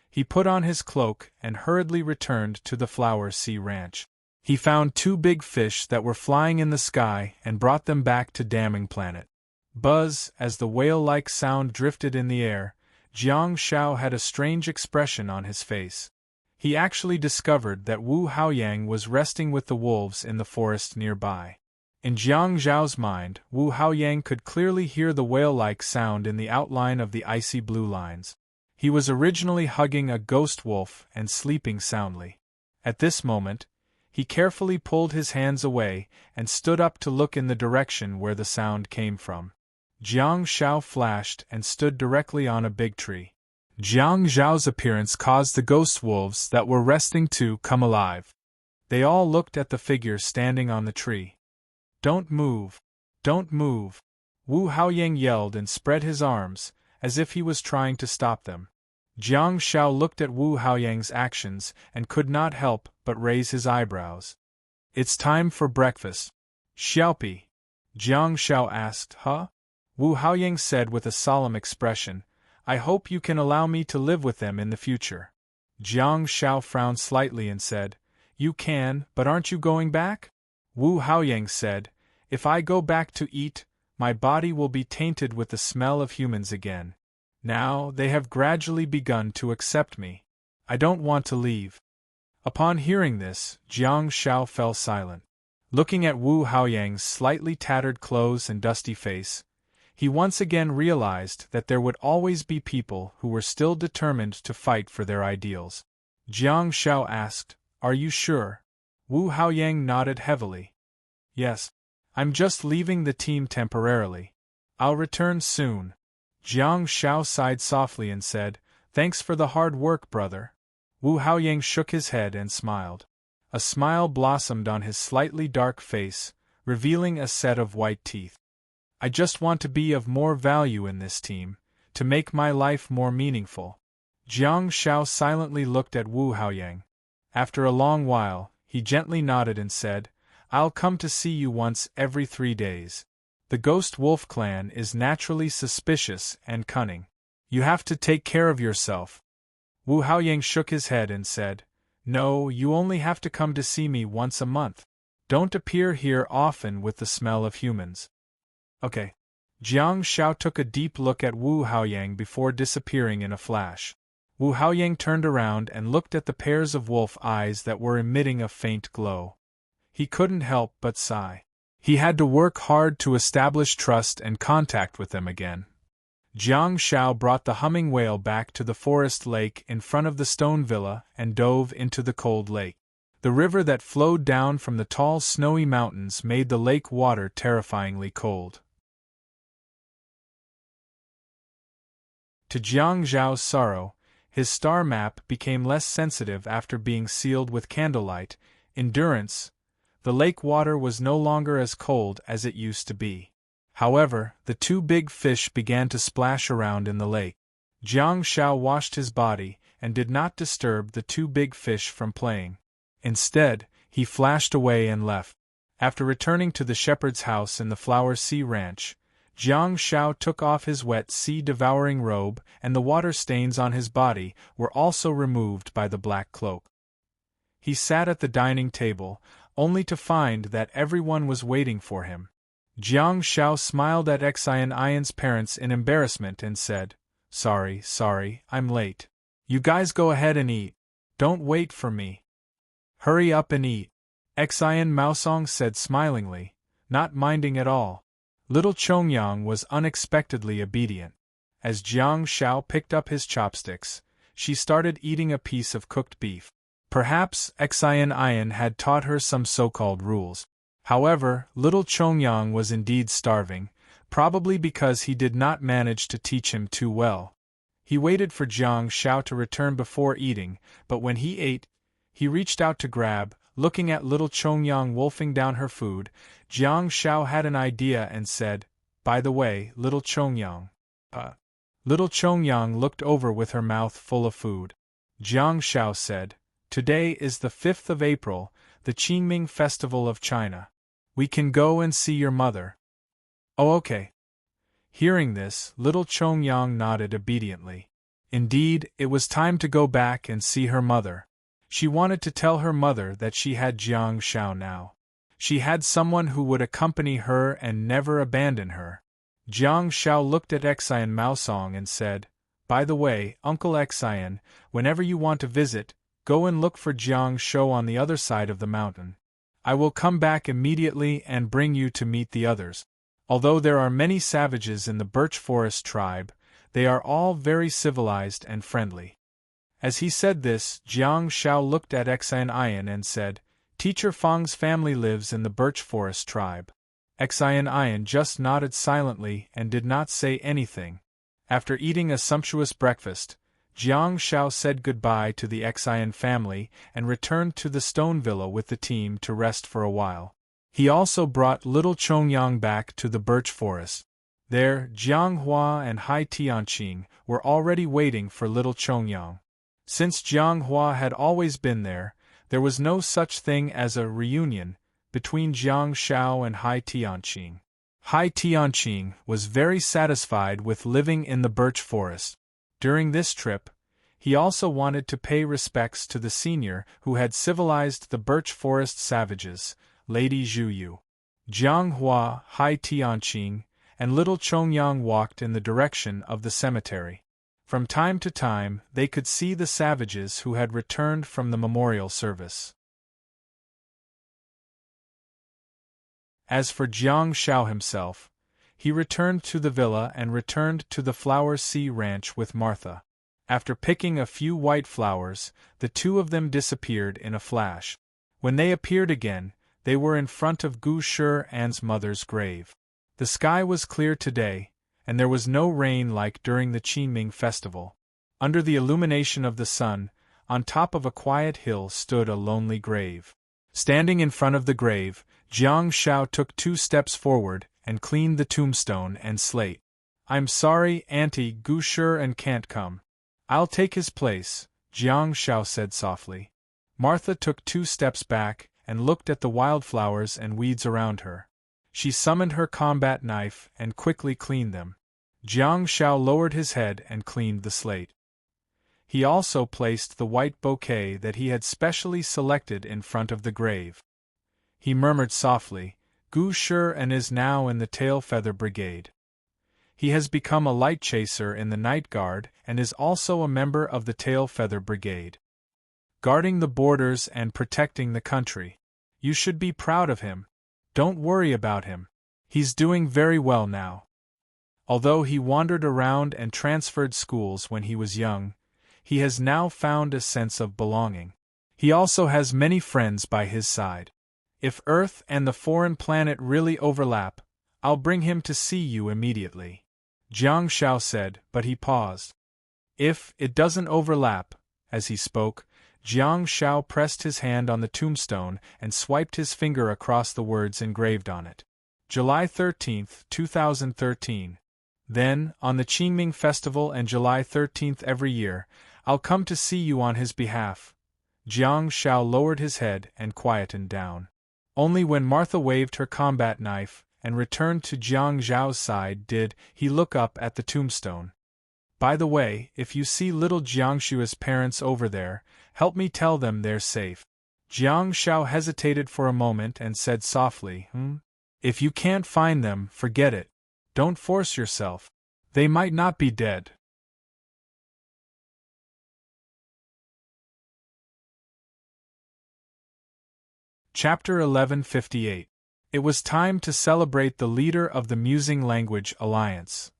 He put on his cloak and hurriedly returned to the Flower Sea Ranch. He found 2 big fish that were flying in the sky and brought them back to Damning Planet. Buzz, as the whale-like sound drifted in the air, Jiang Shao had a strange expression on his face. He actually discovered that Wu Haoyang was resting with the wolves in the forest nearby. In Jiang Zhao's mind, Wu Haoyang could clearly hear the whale-like sound in the outline of the icy blue lines. He was originally hugging a ghost wolf and sleeping soundly. At this moment, he carefully pulled his hands away and stood up to look in the direction where the sound came from. Jiang Shao flashed and stood directly on a big tree. Jiang Zhao's appearance caused the ghost wolves that were resting to come alive. They all looked at the figure standing on the tree. "Don't move! Don't move!" Wu Haoyang yelled and spread his arms, as if he was trying to stop them. Jiang Shao looked at Wu Haoyang's actions and could not help but raise his eyebrows. "It's time for breakfast. Xiaopi?" Jiang Shao asked. "Huh?" Wu Haoyang said with a solemn expression, "I hope you can allow me to live with them in the future." Jiang Shao frowned slightly and said, "You can, but aren't you going back?" Wu Haoyang said, "If I go back to eat, my body will be tainted with the smell of humans again. Now, they have gradually begun to accept me. I don't want to leave." Upon hearing this, Jiang Shao fell silent. Looking at Wu Haoyang's slightly tattered clothes and dusty face, he once again realized that there would always be people who were still determined to fight for their ideals. Jiang Shao asked, "Are you sure?" Wu Haoyang nodded heavily. "Yes. I'm just leaving the team temporarily. I'll return soon." Jiang Shao sighed softly and said, "Thanks for the hard work, brother." Wu Haoyang shook his head and smiled. A smile blossomed on his slightly dark face, revealing a set of white teeth. "I just want to be of more value in this team, to make my life more meaningful." Jiang Shao silently looked at Wu Haoyang. After a long while, he gently nodded and said, "I'll come to see you once every 3 days. The Ghost Wolf clan is naturally suspicious and cunning. You have to take care of yourself." Wu Haoyang shook his head and said, "No, you only have to come to see me once a month. Don't appear here often with the smell of humans." "Okay." Jiang Shao took a deep look at Wu Haoyang before disappearing in a flash. Wu Haoyang turned around and looked at the pairs of wolf eyes that were emitting a faint glow. He couldn't help but sigh. He had to work hard to establish trust and contact with them again. Jiang Shao brought the humming whale back to the forest lake in front of the stone villa and dove into the cold lake. The river that flowed down from the tall snowy mountains made the lake water terrifyingly cold. To Jiang Zhao's sorrow, his star map became less sensitive after being sealed with candlelight. Endurance. The lake water was no longer as cold as it used to be. However, the 2 big fish began to splash around in the lake. Jiang Shao washed his body and did not disturb the 2 big fish from playing. Instead, he flashed away and left. After returning to the shepherd's house in the Flower Sea Ranch, Jiang Shao took off his wet sea-devouring robe, and the water stains on his body were also removed by the black cloak. He sat at the dining table, only to find that everyone was waiting for him. Jiang Shao smiled at Xian's parents in embarrassment and said, Sorry, I'm late. You guys go ahead and eat. Don't wait for me. Hurry up and eat," Xian Maosong said smilingly, not minding at all. Little Chongyang was unexpectedly obedient. As Jiang Shao picked up his chopsticks, she started eating a piece of cooked beef. Perhaps Xian had taught her some so-called rules. However, little Chongyang was indeed starving, probably because he did not manage to teach him too well. He waited for Jiang Shao to return before eating, but when he ate, he reached out to grab. Looking at little Chongyang wolfing down her food, Jiang Shao had an idea and said, "By the way, little Chongyang." Little Chongyang looked over with her mouth full of food. Jiang Shao said, "Today is the 5th of April, the Qingming Festival of China. We can go and see your mother." "Oh, okay." Hearing this, little Chongyang nodded obediently. Indeed, it was time to go back and see her mother. She wanted to tell her mother that she had Jiang Shao now. She had someone who would accompany her and never abandon her. Jiang Shao looked at Xian Maosong and said, "By the way, Uncle Xian, whenever you want to visit, go and look for Jiang Shou on the other side of the mountain. I will come back immediately and bring you to meet the others. Although there are many savages in the birch forest tribe, they are all very civilized and friendly." As he said this, Jiang Shao looked at Xian Ian and said, "Teacher Fang's family lives in the birch forest tribe." Xian Ian just nodded silently and did not say anything. After eating a sumptuous breakfast, Jiang Shao said goodbye to the Xian family and returned to the stone villa with the team to rest for a while. He also brought little Chongyang back to the birch forest. There, Jiang Hua and Hai Tianqing were already waiting for little Chongyang. Since Jiang Hua had always been there was no such thing as a reunion between Jiang Shao and Hai Tianqing. Hai Tianqing was very satisfied with living in the birch forest. During this trip, he also wanted to pay respects to the senior who had civilized the birch forest savages, Lady Zhuyu. Jiang Hua, Hai Tianqing, and little Chongyang walked in the direction of the cemetery. From time to time, they could see the savages who had returned from the memorial service. As for Jiang Shao himself, he returned to the villa and returned to the Flower Sea Ranch with Martha. After picking a few white flowers, the two of them disappeared in a flash. When they appeared again, they were in front of Gu Shi'an's mother's grave. The sky was clear today, and there was no rain like during the Qingming festival. Under the illumination of the sun, on top of a quiet hill stood a lonely grave. Standing in front of the grave, Jiang Shao took 2 steps forward and cleaned the tombstone and slate. "I'm sorry, Auntie Gu Shi'an can't come. I'll take his place," Jiang Shao said softly. Martha took 2 steps back and looked at the wildflowers and weeds around her. She summoned her combat knife and quickly cleaned them. Jiang Shao lowered his head and cleaned the slate. He also placed the white bouquet that he had specially selected in front of the grave. He murmured softly, "Gu Shi'an is now in the Tail Feather Brigade. He has become a light chaser in the Night Guard and is also a member of the Tail Feather Brigade, guarding the borders and protecting the country. You should be proud of him. Don't worry about him. He's doing very well now. Although he wandered around and transferred schools when he was young, he has now found a sense of belonging. He also has many friends by his side. If Earth and the foreign planet really overlap, I'll bring him to see you immediately," Jiang Shao said, but he paused. "If it doesn't overlap," as he spoke, Jiang Shao pressed his hand on the tombstone and swiped his finger across the words engraved on it. July 13, 2013. Then, on the Qingming festival and July 13 every year, I'll come to see you on his behalf. Jiang Shao lowered his head and quietened down. Only when Martha waved her combat knife and returned to Jiang Zhao's side did he look up at the tombstone. "By the way, if you see little Jiangshua's parents over there, help me tell them they're safe." Jiang Shao hesitated for a moment and said softly, "If you can't find them, forget it. Don't force yourself. They might not be dead." Chapter 1158. It was time to celebrate the leader of the Musing Language Alliance.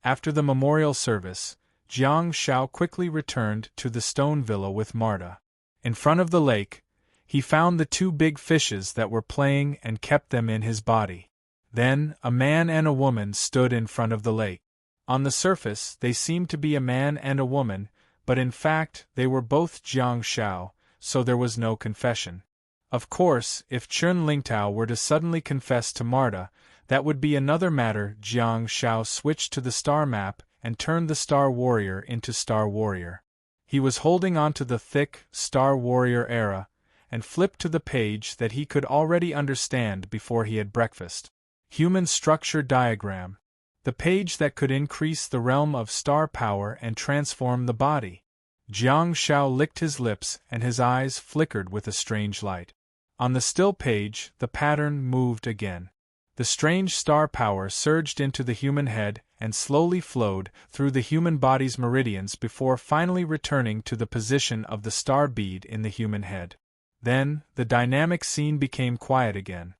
After the memorial service, Jiang Shao quickly returned to the stone villa with Marta. In front of the lake, he found the 2 big fishes that were playing and kept them in his body. Then, a man and a woman stood in front of the lake. On the surface, they seemed to be a man and a woman, but in fact, they were both Jiang Shao, so there was no confession. Of course, if Chun Lingtao were to suddenly confess to Marta, that would be another matter. Jiang Shao switched to the star map and turned the Star Warrior into Star Warrior. He was holding onto the thick Star Warrior era and flipped to the page that he could already understand before he had breakfast. Human Structure Diagram. The page that could increase the realm of star power and transform the body. Jiang Shao licked his lips and his eyes flickered with a strange light. On the still page, the pattern moved again. The strange star power surged into the human head and slowly flowed through the human body's meridians before finally returning to the position of the star bead in the human head. Then, the dynamic scene became quiet again.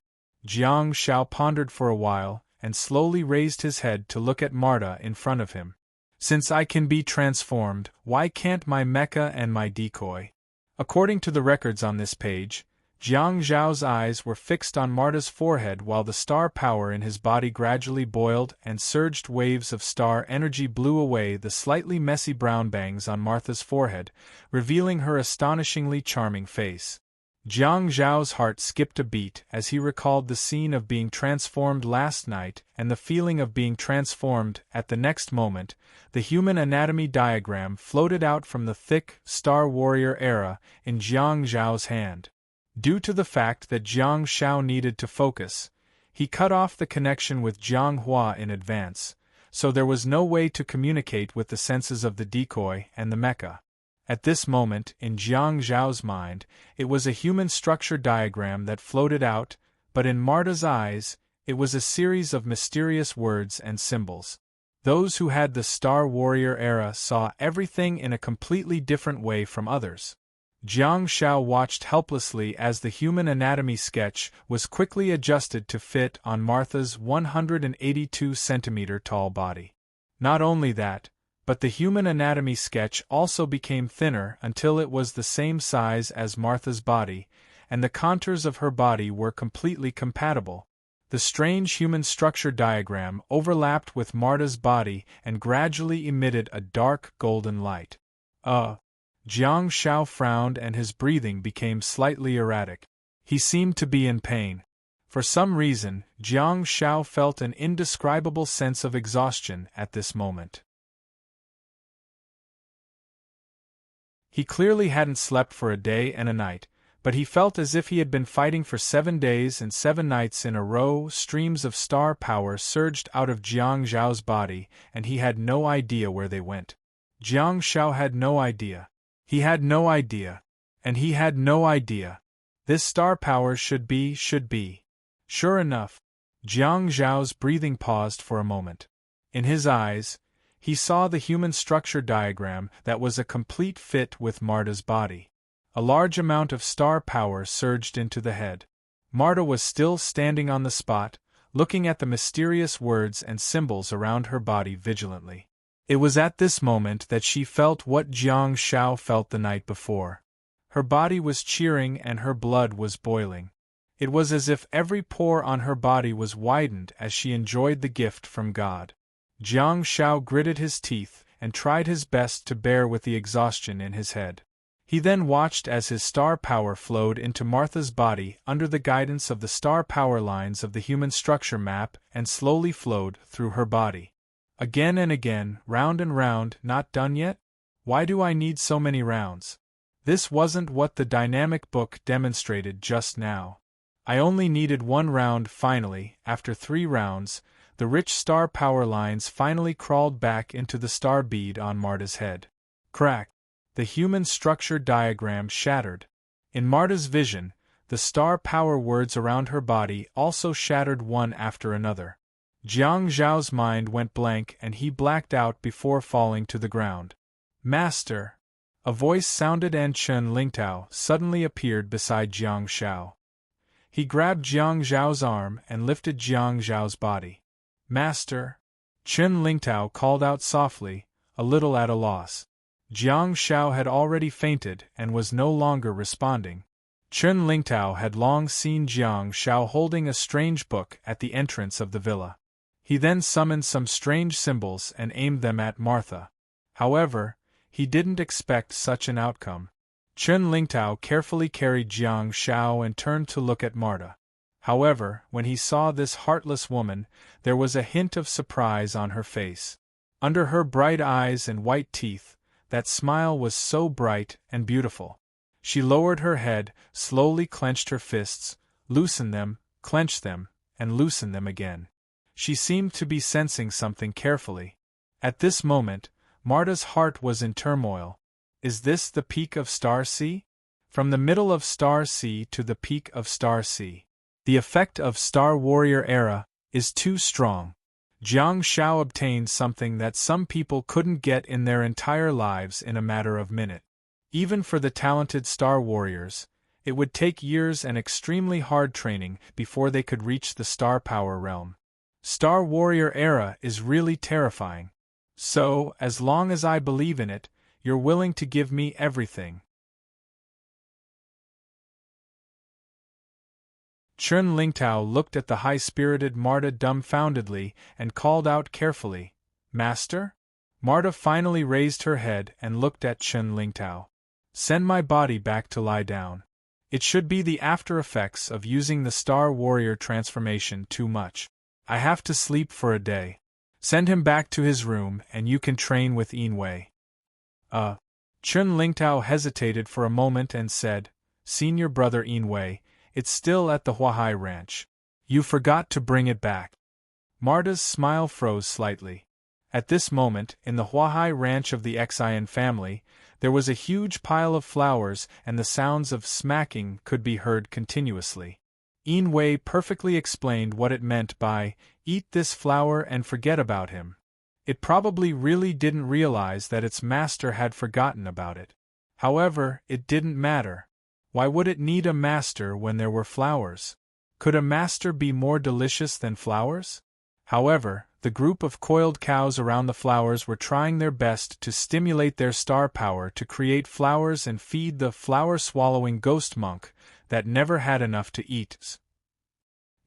Jiang Shao pondered for a while and slowly raised his head to look at Marta in front of him. Since I can be transformed, why can't my mecha and my decoy? According to the records on this page, Jiang Zhao's eyes were fixed on Marta's forehead while the star power in his body gradually boiled and surged waves of star energy blew away the slightly messy brown bangs on Martha's forehead, revealing her astonishingly charming face. Jiang Zhao's heart skipped a beat as he recalled the scene of being transformed last night and the feeling of being transformed at the next moment. The human anatomy diagram floated out from the thick Star Warrior era in Jiang Zhao's hand. Due to the fact that Jiang Shao needed to focus, he cut off the connection with Jiang Hua in advance, so there was no way to communicate with the senses of the decoy and the mecha. At this moment, in Jiang Zhao's mind, it was a human structure diagram that floated out, but in Marta's eyes, it was a series of mysterious words and symbols. Those who had the Star Warrior era saw everything in a completely different way from others. Jiang Shao watched helplessly as the human anatomy sketch was quickly adjusted to fit on Martha's 182-centimeter tall body. Not only that, but the human anatomy sketch also became thinner until it was the same size as Martha's body, and the contours of her body were completely compatible. The strange human structure diagram overlapped with Marta's body and gradually emitted a dark golden light. Jiang Shao frowned and his breathing became slightly erratic. He seemed to be in pain. For some reason, Jiang Shao felt an indescribable sense of exhaustion at this moment. He clearly hadn't slept for a day and a night, but he felt as if he had been fighting for 7 days and 7 nights in a row. Streams of star power surged out of Jiang Zhao's body, and he had no idea where they went. Jiang Shao had no idea. He had no idea. And he had no idea. This star power should be. Sure enough, Jiang Zhao's breathing paused for a moment. In his eyes, he saw the human structure diagram that was a complete fit with Marta's body. A large amount of star power surged into the head. Marta was still standing on the spot, looking at the mysterious words and symbols around her body vigilantly. It was at this moment that she felt what Jiang Shao felt the night before. Her body was cheering and her blood was boiling. It was as if every pore on her body was widened as she enjoyed the gift from God. Jiang Shao gritted his teeth and tried his best to bear with the exhaustion in his head. He then watched as his star power flowed into Martha's body under the guidance of the star power lines of the human structure map and slowly flowed through her body. Again and again, round and round. Not done yet? Why do I need so many rounds? This wasn't what the dynamic book demonstrated just now. I only needed 1 round. Finally, after 3 rounds, the rich star power lines finally crawled back into the star bead on Marta's head. Crack! The human structure diagram shattered. In Marta's vision, the star power words around her body also shattered one after another. Jiang Zhao's mind went blank and he blacked out before falling to the ground. Master! A voice sounded and Chen Lingtao suddenly appeared beside Jiang Shao. He grabbed Jiang Zhao's arm and lifted Jiang Zhao's body. Master! Chen Lingtao called out softly, a little at a loss. Jiang Shao had already fainted and was no longer responding. Chen Lingtao had long seen Jiang Shao holding a strange book at the entrance of the villa. He then summoned some strange symbols and aimed them at Martha. However, he didn't expect such an outcome. Chen Lingtao carefully carried Jiang Shao and turned to look at Marta. However, when he saw this heartless woman, there was a hint of surprise on her face. Under her bright eyes and white teeth, that smile was so bright and beautiful. She lowered her head, slowly clenched her fists, loosened them, clenched them, and loosened them again. She seemed to be sensing something carefully. At this moment, Marta's heart was in turmoil. Is this the peak of Star Sea? From the middle of Star Sea to the peak of Star Sea. The effect of Star Warrior era, is too strong. Jiang Shao obtained something that some people couldn't get in their entire lives in a matter of minutes. Even for the talented Star Warriors, it would take years and extremely hard training before they could reach the Star Power realm. Star Warrior era is really terrifying. So, as long as I believe in it, you're willing to give me everything. Chun Lingtao looked at the high-spirited Marta dumbfoundedly and called out carefully, "Master?" Marta finally raised her head and looked at Chun Lingtao. "Send my body back to lie down. It should be the after-effects of using the Star Warrior transformation too much. I have to sleep for a day. Send him back to his room and you can train with Yinwei." Chun Lingtao hesitated for a moment and said, "Senior brother Yinwei, it's still at the Huahai ranch. You forgot to bring it back." Marta's smile froze slightly. At this moment, in the Huahai ranch of the Xian family, there was a huge pile of flowers and the sounds of smacking could be heard continuously. Yinwei perfectly explained what it meant by, "Eat this flower and forget about him." It probably really didn't realize that its master had forgotten about it. However, it didn't matter. Why would it need a master when there were flowers? Could a master be more delicious than flowers? However, the group of coiled cows around the flowers were trying their best to stimulate their star power to create flowers and feed the flower-swallowing ghost monk that never had enough to eat.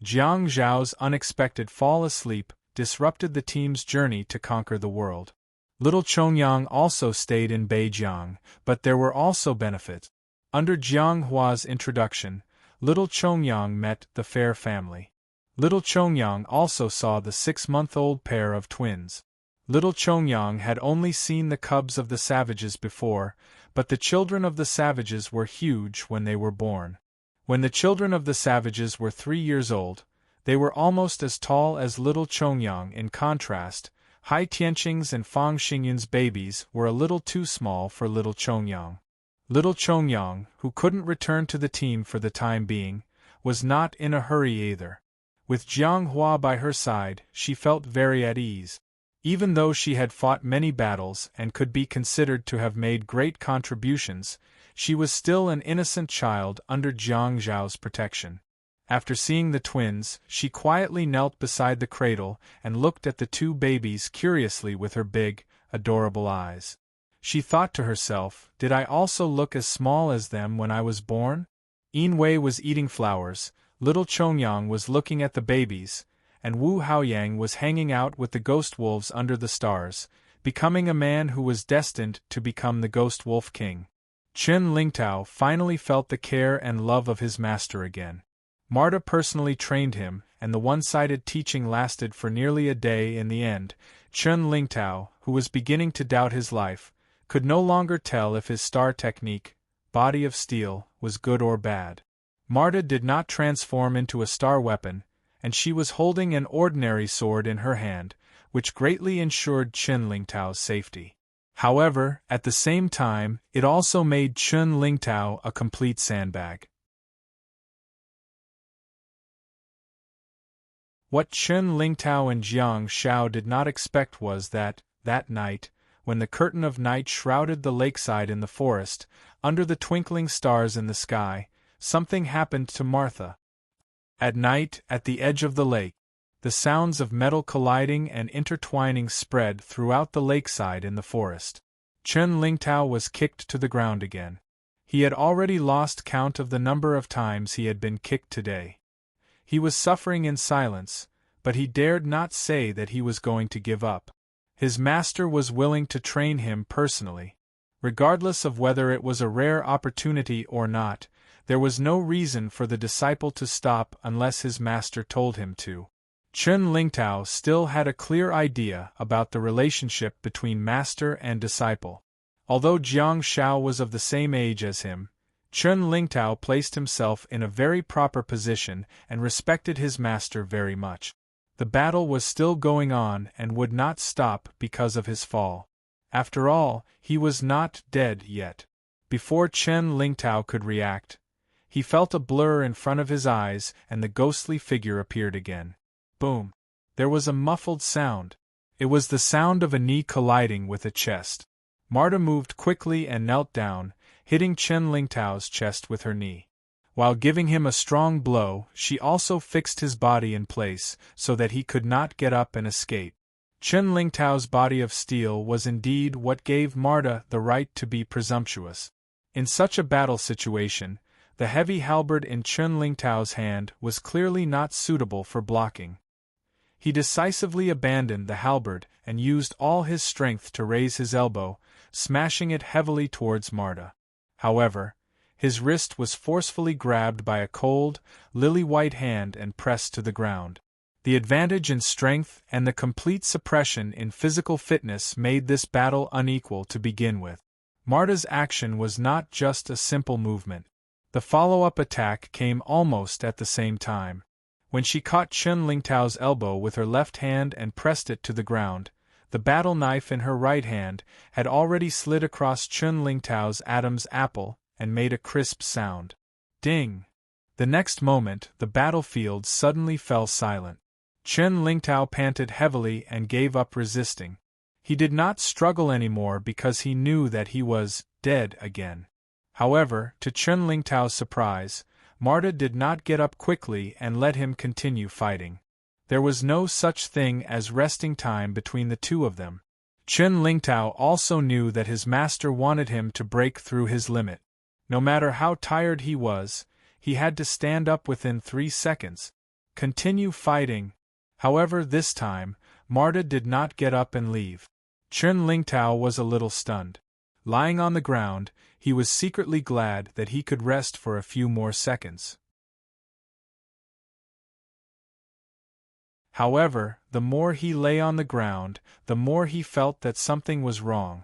Jiang Zhao's unexpected fall asleep disrupted the team's journey to conquer the world. Little Chongyang also stayed in Beijiang, but there were also benefits. Under Jiang Hua's introduction, little Chongyang met the Fair family. Little Chongyang also saw the 6-month-old pair of twins. Little Chongyang had only seen the cubs of the savages before, but the children of the savages were huge when they were born. When the children of the savages were 3 years old, they were almost as tall as little Chongyang. In contrast, Hai Tianqing's and Fang Xingyun's babies were a little too small for little Chongyang. Little Chongyang, who couldn't return to the team for the time being, was not in a hurry either. With Jiang Hua by her side, she felt very at ease. Even though she had fought many battles and could be considered to have made great contributions, she was still an innocent child under Jiang Zhao's protection. After seeing the twins, she quietly knelt beside the cradle and looked at the 2 babies curiously with her big, adorable eyes. She thought to herself, "Did I also look as small as them when I was born?" Yinwei was eating flowers, little Chongyang was looking at the babies, and Wu Haoyang was hanging out with the ghost wolves under the stars, becoming a man who was destined to become the Ghost Wolf King. Chun Lingtao finally felt the care and love of his master again. Marta personally trained him, and the one-sided teaching lasted for nearly a day. In the end, Chun Lingtao, who was beginning to doubt his life, could no longer tell if his star technique, Body of Steel, was good or bad. Marta did not transform into a star weapon, and she was holding an ordinary sword in her hand, which greatly ensured Chun Lingtao's safety. However, at the same time, it also made Chun Lingtao a complete sandbag. What Chun Lingtao and Jiang Shao did not expect was that night, when the curtain of night shrouded the lakeside in the forest, under the twinkling stars in the sky, something happened to Martha. At night, at the edge of the lake, the sounds of metal colliding and intertwining spread throughout the lakeside in the forest. Chun Lingtao was kicked to the ground again. He had already lost count of the number of times he had been kicked today. He was suffering in silence, but he dared not say that he was going to give up. His master was willing to train him personally. Regardless of whether it was a rare opportunity or not, there was no reason for the disciple to stop unless his master told him to. Chun Lingtao still had a clear idea about the relationship between master and disciple. Although Jiang Shao was of the same age as him, Chun Lingtao placed himself in a very proper position and respected his master very much. The battle was still going on and would not stop because of his fall. After all, he was not dead yet. Before Chun Lingtao could react, he felt a blur in front of his eyes and the ghostly figure appeared again. Boom. There was a muffled sound. It was the sound of a knee colliding with a chest. Marta moved quickly and knelt down, hitting Chen Lingtao's chest with her knee. While giving him a strong blow, she also fixed his body in place so that he could not get up and escape. Chen Lingtao's body of steel was indeed what gave Marta the right to be presumptuous. In such a battle situation, the heavy halberd in Chen Lingtao's hand was clearly not suitable for blocking. He decisively abandoned the halberd and used all his strength to raise his elbow, smashing it heavily towards Marta. However, his wrist was forcefully grabbed by a cold, lily-white hand and pressed to the ground. The advantage in strength and the complete suppression in physical fitness made this battle unequal to begin with. Marta's action was not just a simple movement. The follow-up attack came almost at the same time. When she caught Chen Lingtao's elbow with her left hand and pressed it to the ground, the battle knife in her right hand had already slid across Chen Lingtao's Adam's apple and made a crisp sound. Ding! The next moment, the battlefield suddenly fell silent. Chen Lingtao panted heavily and gave up resisting. He did not struggle anymore because he knew that he was dead again. However, to Chen Lingtao's surprise, Marta did not get up quickly and let him continue fighting. There was no such thing as resting time between the two of them. Chen Lingtao also knew that his master wanted him to break through his limit. No matter how tired he was, he had to stand up within 3 seconds. Continue fighting. However, this time, Marta did not get up and leave. Chen Lingtao was a little stunned. Lying on the ground, he was secretly glad that he could rest for a few more seconds. However, the more he lay on the ground, the more he felt that something was wrong.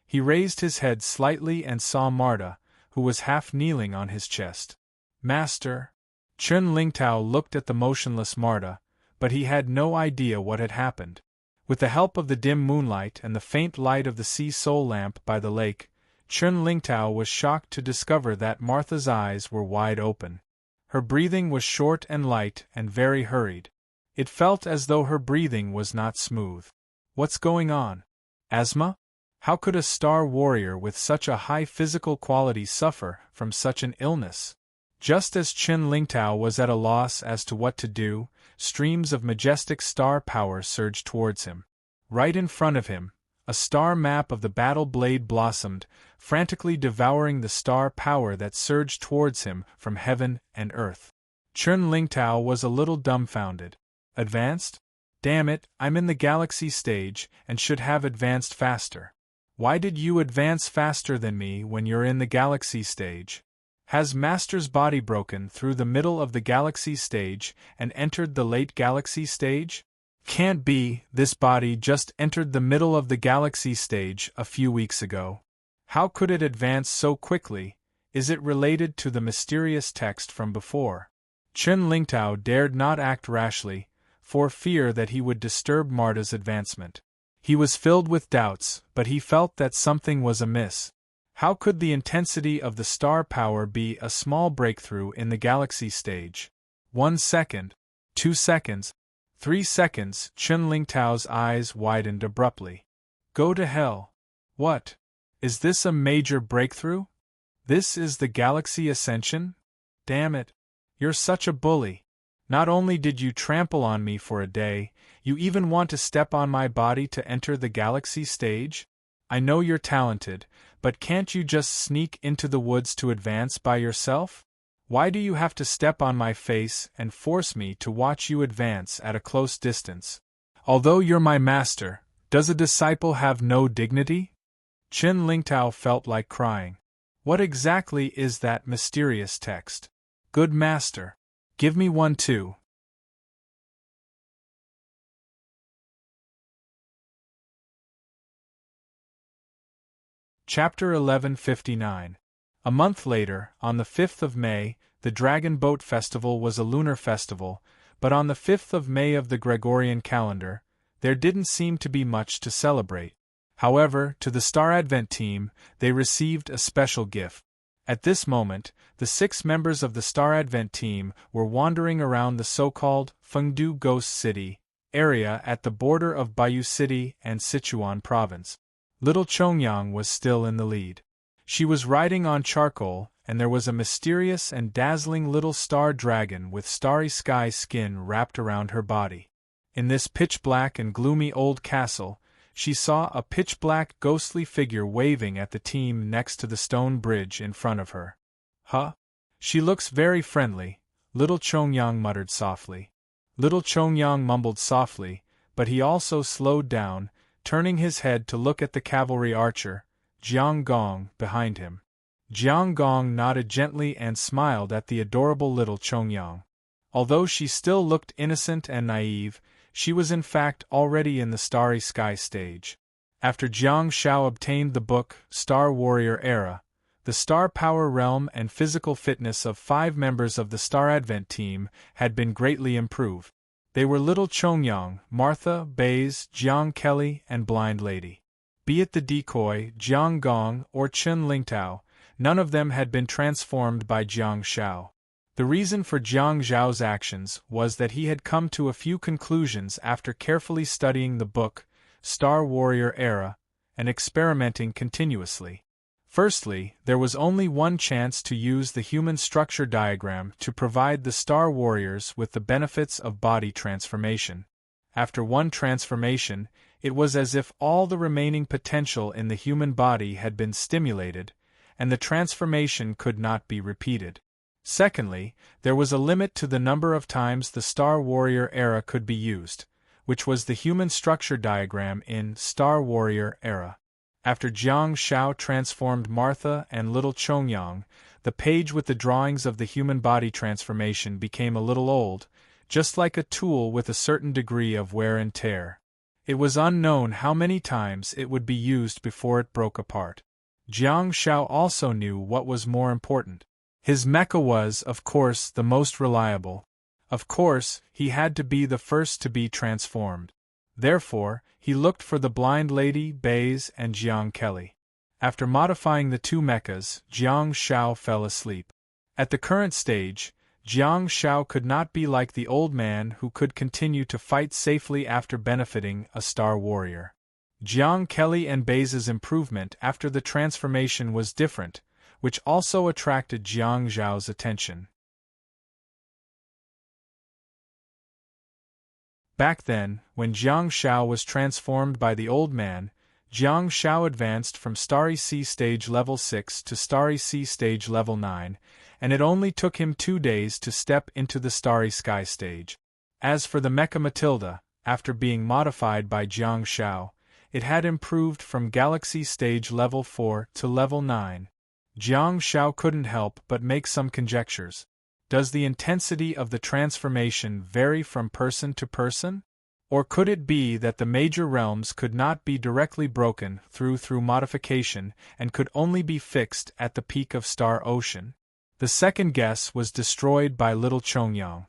He raised his head slightly and saw Marta, who was half kneeling on his chest. "Master." Chen Lingtao looked at the motionless Marta, but he had no idea what had happened. With the help of the dim moonlight and the faint light of the sea soul lamp by the lake, Chen Lingtao was shocked to discover that Martha's eyes were wide open. Her breathing was short and light and very hurried. It felt as though her breathing was not smooth. What's going on? Asthma? How could a star warrior with such a high physical quality suffer from such an illness? Just as Chen Lingtao was at a loss as to what to do, streams of majestic star power surged towards him. Right in front of him, a star map of the battle blade blossomed, frantically devouring the star power that surged towards him from heaven and earth. Chen Lingtao was a little dumbfounded. Advanced? Damn it, I'm in the galaxy stage and should have advanced faster. Why did you advance faster than me when you're in the galaxy stage? Has Master's body broken through the middle of the galaxy stage and entered the late galaxy stage? Can't be, this body just entered the middle of the galaxy stage a few weeks ago. How could it advance so quickly? Is it related to the mysterious text from before? Chen Lingtao dared not act rashly, for fear that he would disturb Marta's advancement. He was filled with doubts, but he felt that something was amiss. How could the intensity of the star power be a small breakthrough in the galaxy stage? 1 second, 2 seconds, 3 seconds. Chen Lingtao's eyes widened abruptly. Go to hell. What? Is this a major breakthrough? This is the galaxy ascension? Damn it. You're such a bully. Not only did you trample on me for a day, you even want to step on my body to enter the galaxy stage? I know you're talented, but can't you just sneak into the woods to advance by yourself? Why do you have to step on my face and force me to watch you advance at a close distance? Although you're my master, does a disciple have no dignity? Chen Lingtao felt like crying. What exactly is that mysterious text? Good master. Give me one too. Chapter 1159. A month later, on the 5th of May, the Dragon Boat Festival was a lunar festival, but on the 5th of May of the Gregorian calendar, there didn't seem to be much to celebrate. However, to the Star Advent team, they received a special gift. At this moment, the 6 members of the Star Advent team were wandering around the so-called Fengdu Ghost City area at the border of Bayou City and Sichuan Province. Little Chongyang was still in the lead. She was riding on charcoal, and there was a mysterious and dazzling little star dragon with starry sky skin wrapped around her body. In this pitch-black and gloomy old castle, she saw a pitch-black ghostly figure waving at the team next to the stone bridge in front of her. Huh? She looks very friendly, little Chongyang muttered softly. Little Chongyang mumbled softly, but he also slowed down, turning his head to look at the cavalry archer, Jiang Gong, behind him. Jiang Gong nodded gently and smiled at the adorable little Chongyang. Although she still looked innocent and naive, she was in fact already in the Starry Sky stage. After Jiang Shao obtained the book, Star Warrior Era, the star power realm and physical fitness of 5 members of the Star Advent team had been greatly improved. They were Little Chongyang, Martha, Baze, Jiang Kelly, and Blind Lady. Be it the decoy, Jiang Gong, or Chen Lingtao, none of them had been transformed by Jiang Shao. The reason for Jiang Zhao's actions was that he had come to a few conclusions after carefully studying the book, Star Warrior Era, and experimenting continuously. Firstly, there was only one chance to use the human structure diagram to provide the Star Warriors with the benefits of body transformation. After one transformation, it was as if all the remaining potential in the human body had been stimulated, and the transformation could not be repeated. Secondly, there was a limit to the number of times the Star Warrior Era could be used, which was the human structure diagram in Star Warrior Era. After Jiang Shao transformed Martha and Little Chongyang, the page with the drawings of the human body transformation became a little old, just like a tool with a certain degree of wear and tear. It was unknown how many times it would be used before it broke apart. Jiang Shao also knew what was more important. His mecha was, of course, the most reliable. Of course, he had to be the first to be transformed. Therefore, he looked for the Blind Lady, Baze, and Jiang Kelly. After modifying the 2 mechas, Jiang Shao fell asleep. At the current stage, Jiang Shao could not be like the old man who could continue to fight safely after benefiting a Star Warrior. Jiang Kelly and Baze's improvement after the transformation was different, which also attracted Jiang Zhao's attention. Back then, when Jiang Shao was transformed by the old man, Jiang Shao advanced from Starry Sea Stage Level 6 to Starry Sea Stage Level 9, and it only took him 2 days to step into the Starry Sky stage. As for the Mecha Matilda, after being modified by Jiang Shao, it had improved from Galaxy Stage Level 4 to Level 9. Jiang Shao couldn't help but make some conjectures. Does the intensity of the transformation vary from person to person? Or could it be that the major realms could not be directly broken through modification and could only be fixed at the peak of Star Ocean? The second guess was destroyed by Little Chongyang.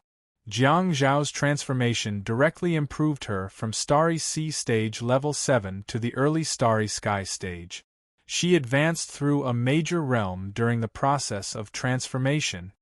Jiang Zhao's transformation directly improved her from Starry Sea Stage Level 7 to the early Starry Sky stage. She advanced through a major realm during the process of transformation.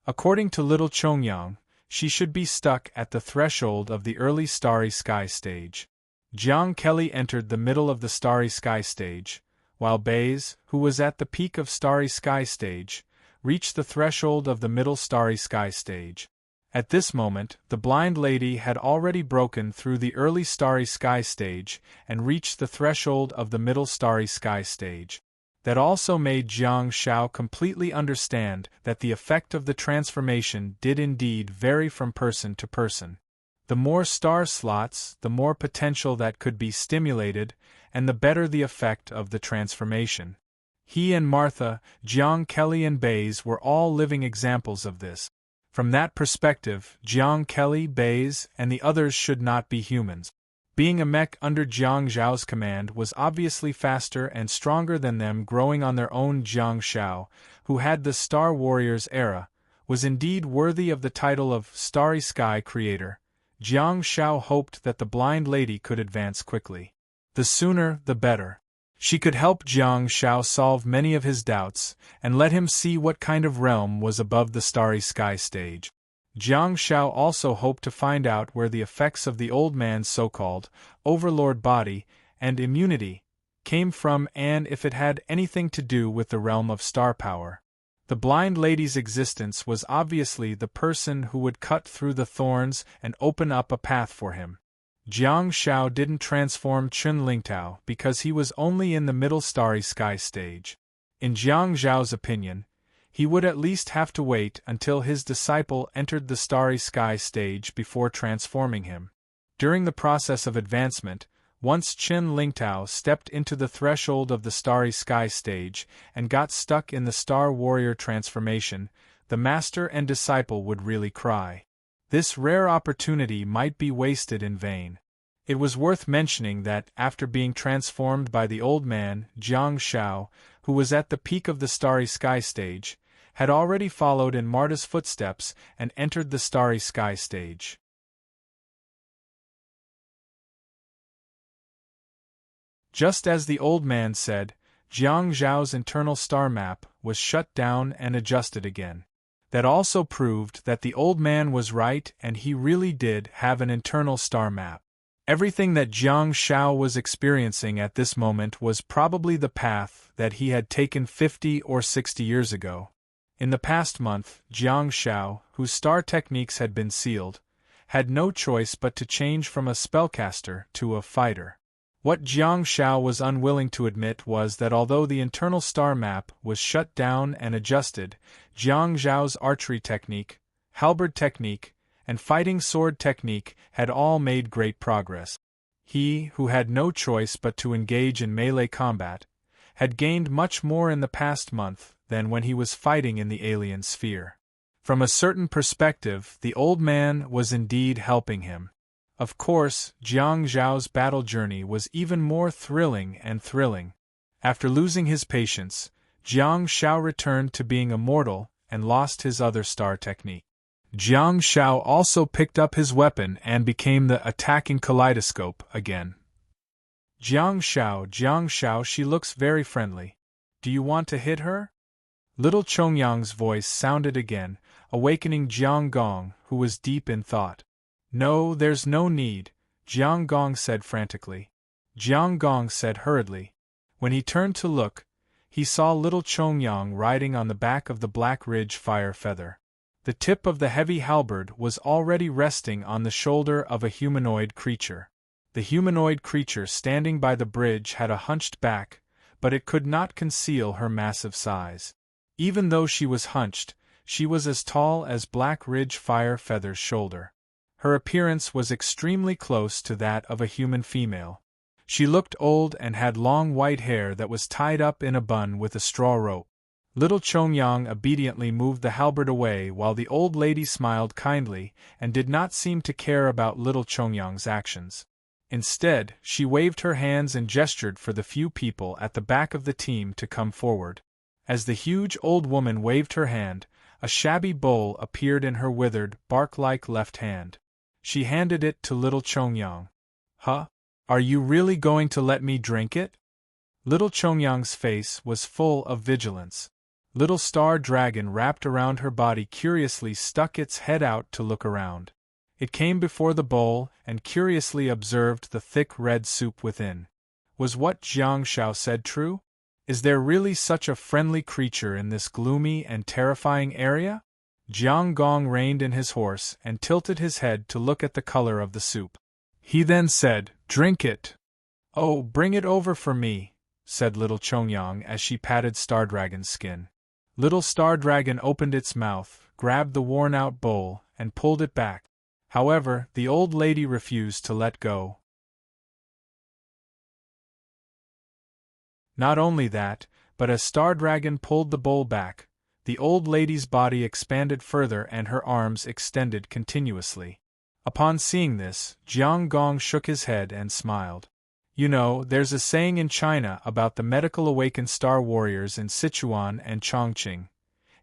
According to Little Chongyang, she should be stuck at the threshold of the early Starry Sky stage. Jiang Kelly entered the middle of the Starry Sky stage, while Baze, who was at the peak of Starry Sky stage, reached the threshold of the middle Starry Sky stage. At this moment, the Blind Lady had already broken through the early Starry Sky stage and reached the threshold of the middle Starry Sky stage. That also made Jiang Shao completely understand that the effect of the transformation did indeed vary from person to person. The more star slots, the more potential that could be stimulated, and the better the effect of the transformation. He and Martha, Jiang Kelly and Baze were all living examples of this. From that perspective, Jiang Kelly, Baze, and the others should not be humans. Being a mech under Jiang Zhao's command was obviously faster and stronger than them growing on their own. Jiang Shao, who had the Star Warriors era, was indeed worthy of the title of Starry Sky Creator. Jiang Shao hoped that the Blind Lady could advance quickly. The sooner, the better. She could help Jiang Shao solve many of his doubts, and let him see what kind of realm was above the starry sky stage. Jiang Shao also hoped to find out where the effects of the old man's so-called overlord body and immunity came from, and if it had anything to do with the realm of star power. The blind lady's existence was obviously the person who would cut through the thorns and open up a path for him. Jiang Shao didn't transform Chun Lingtao because he was only in the middle starry sky stage. In Jiang Zhao's opinion, he would at least have to wait until his disciple entered the starry sky stage before transforming him. During the process of advancement, once Qin Lingtao stepped into the threshold of the starry sky stage and got stuck in the Star Warrior transformation, the master and disciple would really cry. This rare opportunity might be wasted in vain. It was worth mentioning that, after being transformed by the old man, Jiang Shao, who was at the peak of the starry sky stage, had already followed in Marta's footsteps and entered the starry sky stage. Just as the old man said, Jiang Zhao's internal star map was shut down and adjusted again. That also proved that the old man was right and he really did have an internal star map. Everything that Jiang Shao was experiencing at this moment was probably the path that he had taken 50 or 60 years ago. In the past month, Jiang Shao, whose star techniques had been sealed, had no choice but to change from a spellcaster to a fighter. What Jiang Shao was unwilling to admit was that although the internal star map was shut down and adjusted, Jiang Zhao's archery technique, halberd technique, and fighting sword technique had all made great progress. He, who had no choice but to engage in melee combat, had gained much more in the past month than when he was fighting in the alien sphere. From a certain perspective, the old man was indeed helping him. Of course, Jiang Zhao's battle journey was even more thrilling and thrilling. After losing his patience, Jiang Shao returned to being immortal and lost his other star technique. Jiang Shao also picked up his weapon and became the attacking kaleidoscope again. Jiang Shao, she looks very friendly. Do you want to hit her? Little Chongyang's voice sounded again, awakening Jiang Gong, who was deep in thought. No, there's no need, Jiang Gong said frantically. Jiang Gong said hurriedly. When he turned to look, he saw little Chongyang riding on the back of the Black Ridge fire feather. The tip of the heavy halberd was already resting on the shoulder of a humanoid creature. The humanoid creature standing by the bridge had a hunched back, but it could not conceal her massive size. Even though she was hunched, she was as tall as Black Ridge fire feather's shoulder. Her appearance was extremely close to that of a human female. She looked old and had long white hair that was tied up in a bun with a straw rope. Little Chongyang obediently moved the halberd away while the old lady smiled kindly and did not seem to care about little Chongyang's actions. Instead, she waved her hands and gestured for the few people at the back of the team to come forward. As the huge old woman waved her hand, a shabby bowl appeared in her withered, bark-like left hand. She handed it to little Chongyang. Huh? Are you really going to let me drink it? Little Chongyang's face was full of vigilance. Little Star Dragon wrapped around her body curiously stuck its head out to look around. It came before the bowl and curiously observed the thick red soup within. Was what Jiang Shao said true? Is there really such a friendly creature in this gloomy and terrifying area? Jiang Gong reined in his horse and tilted his head to look at the color of the soup. He then said, "Drink it." "Oh, bring it over for me," said little Chongyang as she patted Star Dragon's skin. Little Star Dragon opened its mouth, grabbed the worn-out bowl, and pulled it back. However, the old lady refused to let go. Not only that, but as Star Dragon pulled the bowl back, the old lady's body expanded further and her arms extended continuously. Upon seeing this, Jiang Gong shook his head and smiled. You know, there's a saying in China about the medical awakened star warriors in Sichuan and Chongqing.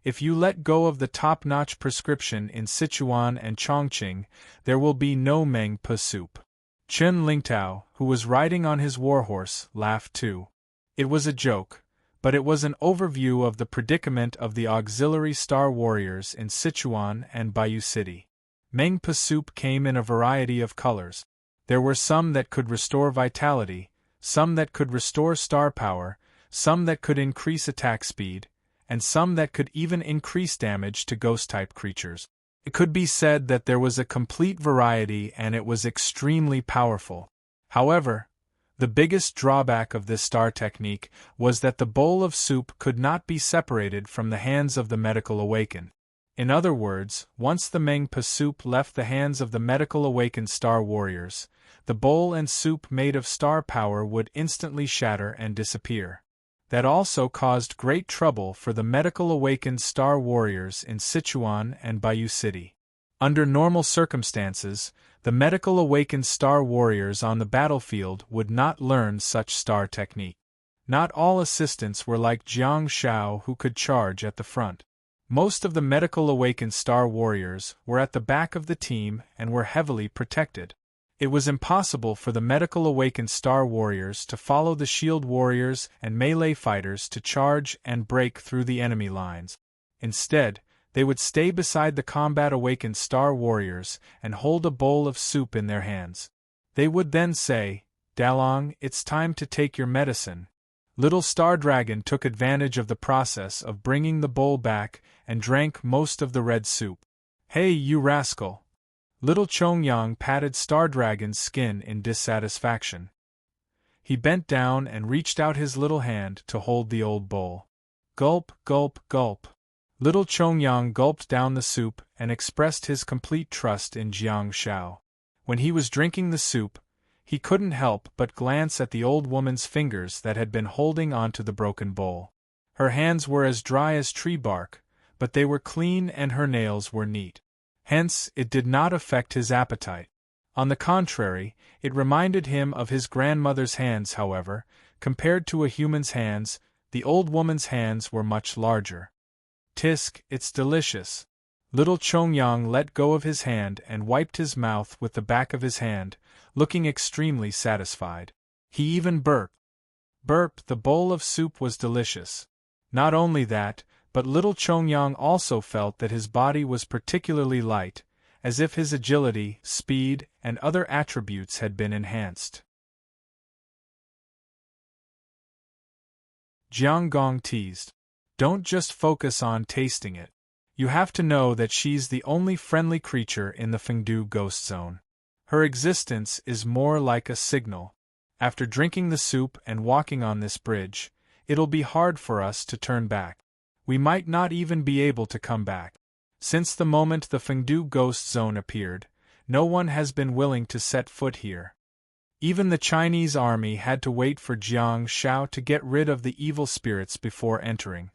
If you let go of the top-notch prescription in Sichuan and Chongqing, there will be no Meng Po soup. Chen Lingtao, who was riding on his warhorse, laughed too. It was a joke, but it was an overview of the predicament of the auxiliary star warriors in Sichuan and Bayou City. Mengpa soup came in a variety of colors. There were some that could restore vitality, some that could restore star power, some that could increase attack speed, and some that could even increase damage to ghost-type creatures. It could be said that there was a complete variety and it was extremely powerful. However, the biggest drawback of this star technique was that the bowl of soup could not be separated from the hands of the medical awakened. In other words, once the Mengpa soup left the hands of the medical awakened star warriors, the bowl and soup made of star power would instantly shatter and disappear. That also caused great trouble for the medical awakened star warriors in Sichuan and Bayou City. Under normal circumstances, the medical awakened star warriors on the battlefield would not learn such star technique. Not all assistants were like Jiang Xiao who could charge at the front. Most of the medical awakened star warriors were at the back of the team and were heavily protected. It was impossible for the medical awakened star warriors to follow the shield warriors and melee fighters to charge and break through the enemy lines. Instead, they would stay beside the combat awakened star warriors and hold a bowl of soup in their hands. They would then say, "Dalong, it's time to take your medicine." Little Star Dragon took advantage of the process of bringing the bowl back and drank most of the red soup. "Hey, you rascal!" Little Chongyang patted Star Dragon's skin in dissatisfaction. He bent down and reached out his little hand to hold the old bowl. Gulp, gulp, gulp. Little Chongyang gulped down the soup and expressed his complete trust in Jiang Xiao. When he was drinking the soup, he couldn't help but glance at the old woman's fingers that had been holding onto the broken bowl. Her hands were as dry as tree bark, but they were clean and her nails were neat. Hence, it did not affect his appetite. On the contrary, it reminded him of his grandmother's hands. However, compared to a human's hands, the old woman's hands were much larger. "Tisk, it's delicious." Little Chongyang let go of his hand and wiped his mouth with the back of his hand, looking extremely satisfied. He even burped. Burp, the bowl of soup was delicious. Not only that, but little Chongyang also felt that his body was particularly light, as if his agility, speed, and other attributes had been enhanced. Jiang Gong teased. "Don't just focus on tasting it. You have to know that she's the only friendly creature in the Fengdu ghost zone. Her existence is more like a signal. After drinking the soup and walking on this bridge, it'll be hard for us to turn back. We might not even be able to come back. Since the moment the Fengdu ghost zone appeared, no one has been willing to set foot here. Even the Chinese army had to wait for Jiang Xiao to get rid of the evil spirits before entering.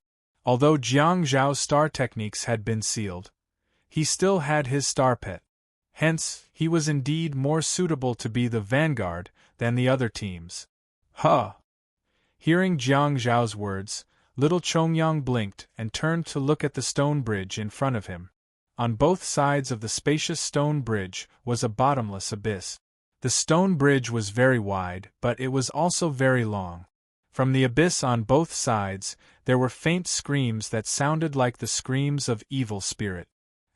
Although Jiang Zhao's star techniques had been sealed, he still had his star pet. Hence, he was indeed more suitable to be the vanguard than the other teams. Huh! Hearing Jiang Zhao's words, little Chongyang blinked and turned to look at the stone bridge in front of him. On both sides of the spacious stone bridge was a bottomless abyss. The stone bridge was very wide, but it was also very long. From the abyss on both sides, there were faint screams that sounded like the screams of evil spirit.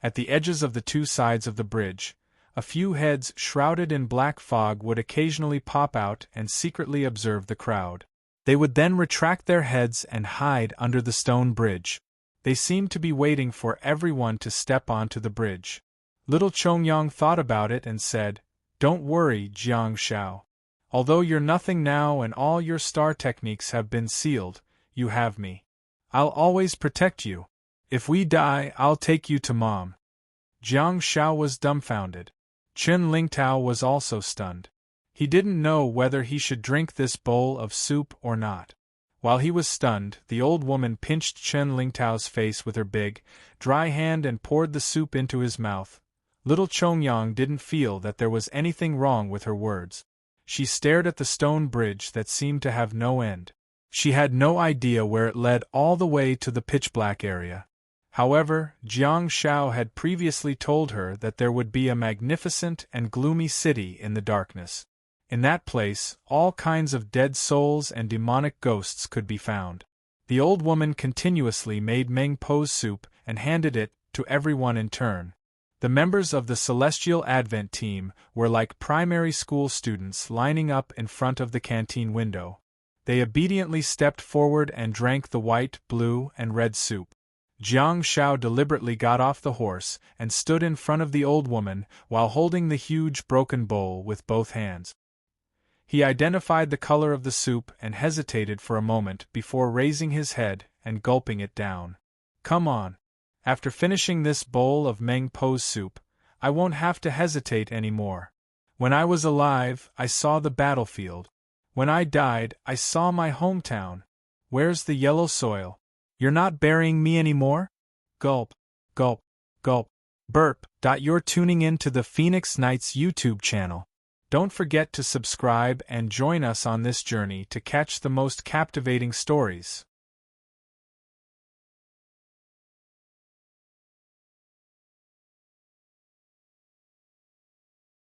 At the edges of the two sides of the bridge, a few heads shrouded in black fog would occasionally pop out and secretly observe the crowd. They would then retract their heads and hide under the stone bridge. They seemed to be waiting for everyone to step onto the bridge. Little Chongyang thought about it and said, "Don't worry, Jiang Xiao. Although you're nothing now and all your star techniques have been sealed, you have me. I'll always protect you. If we die, I'll take you to Mom." Jiang Xiao was dumbfounded. Chen Lingtao was also stunned. He didn't know whether he should drink this bowl of soup or not. While he was stunned, the old woman pinched Chen Lingtao's face with her big, dry hand and poured the soup into his mouth. Little Chongyang didn't feel that there was anything wrong with her words. She stared at the stone bridge that seemed to have no end. She had no idea where it led all the way to the pitch-black area. However, Jiang Xiao had previously told her that there would be a magnificent and gloomy city in the darkness. In that place, all kinds of dead souls and demonic ghosts could be found. The old woman continuously made Meng Po's soup and handed it to everyone in turn. The members of the Celestial Advent team were like primary school students lining up in front of the canteen window. They obediently stepped forward and drank the white, blue, and red soup. Jiang Shao deliberately got off the horse and stood in front of the old woman while holding the huge broken bowl with both hands. He identified the color of the soup and hesitated for a moment before raising his head and gulping it down. Come on. After finishing this bowl of Meng Po's soup, I won't have to hesitate anymore. When I was alive, I saw the battlefield. When I died, I saw my hometown. Where's the yellow soil? You're not burying me anymore? Gulp, gulp, gulp, burp. You're tuning in to the Phoenix Knights YouTube channel. Don't forget to subscribe and join us on this journey to catch the most captivating stories.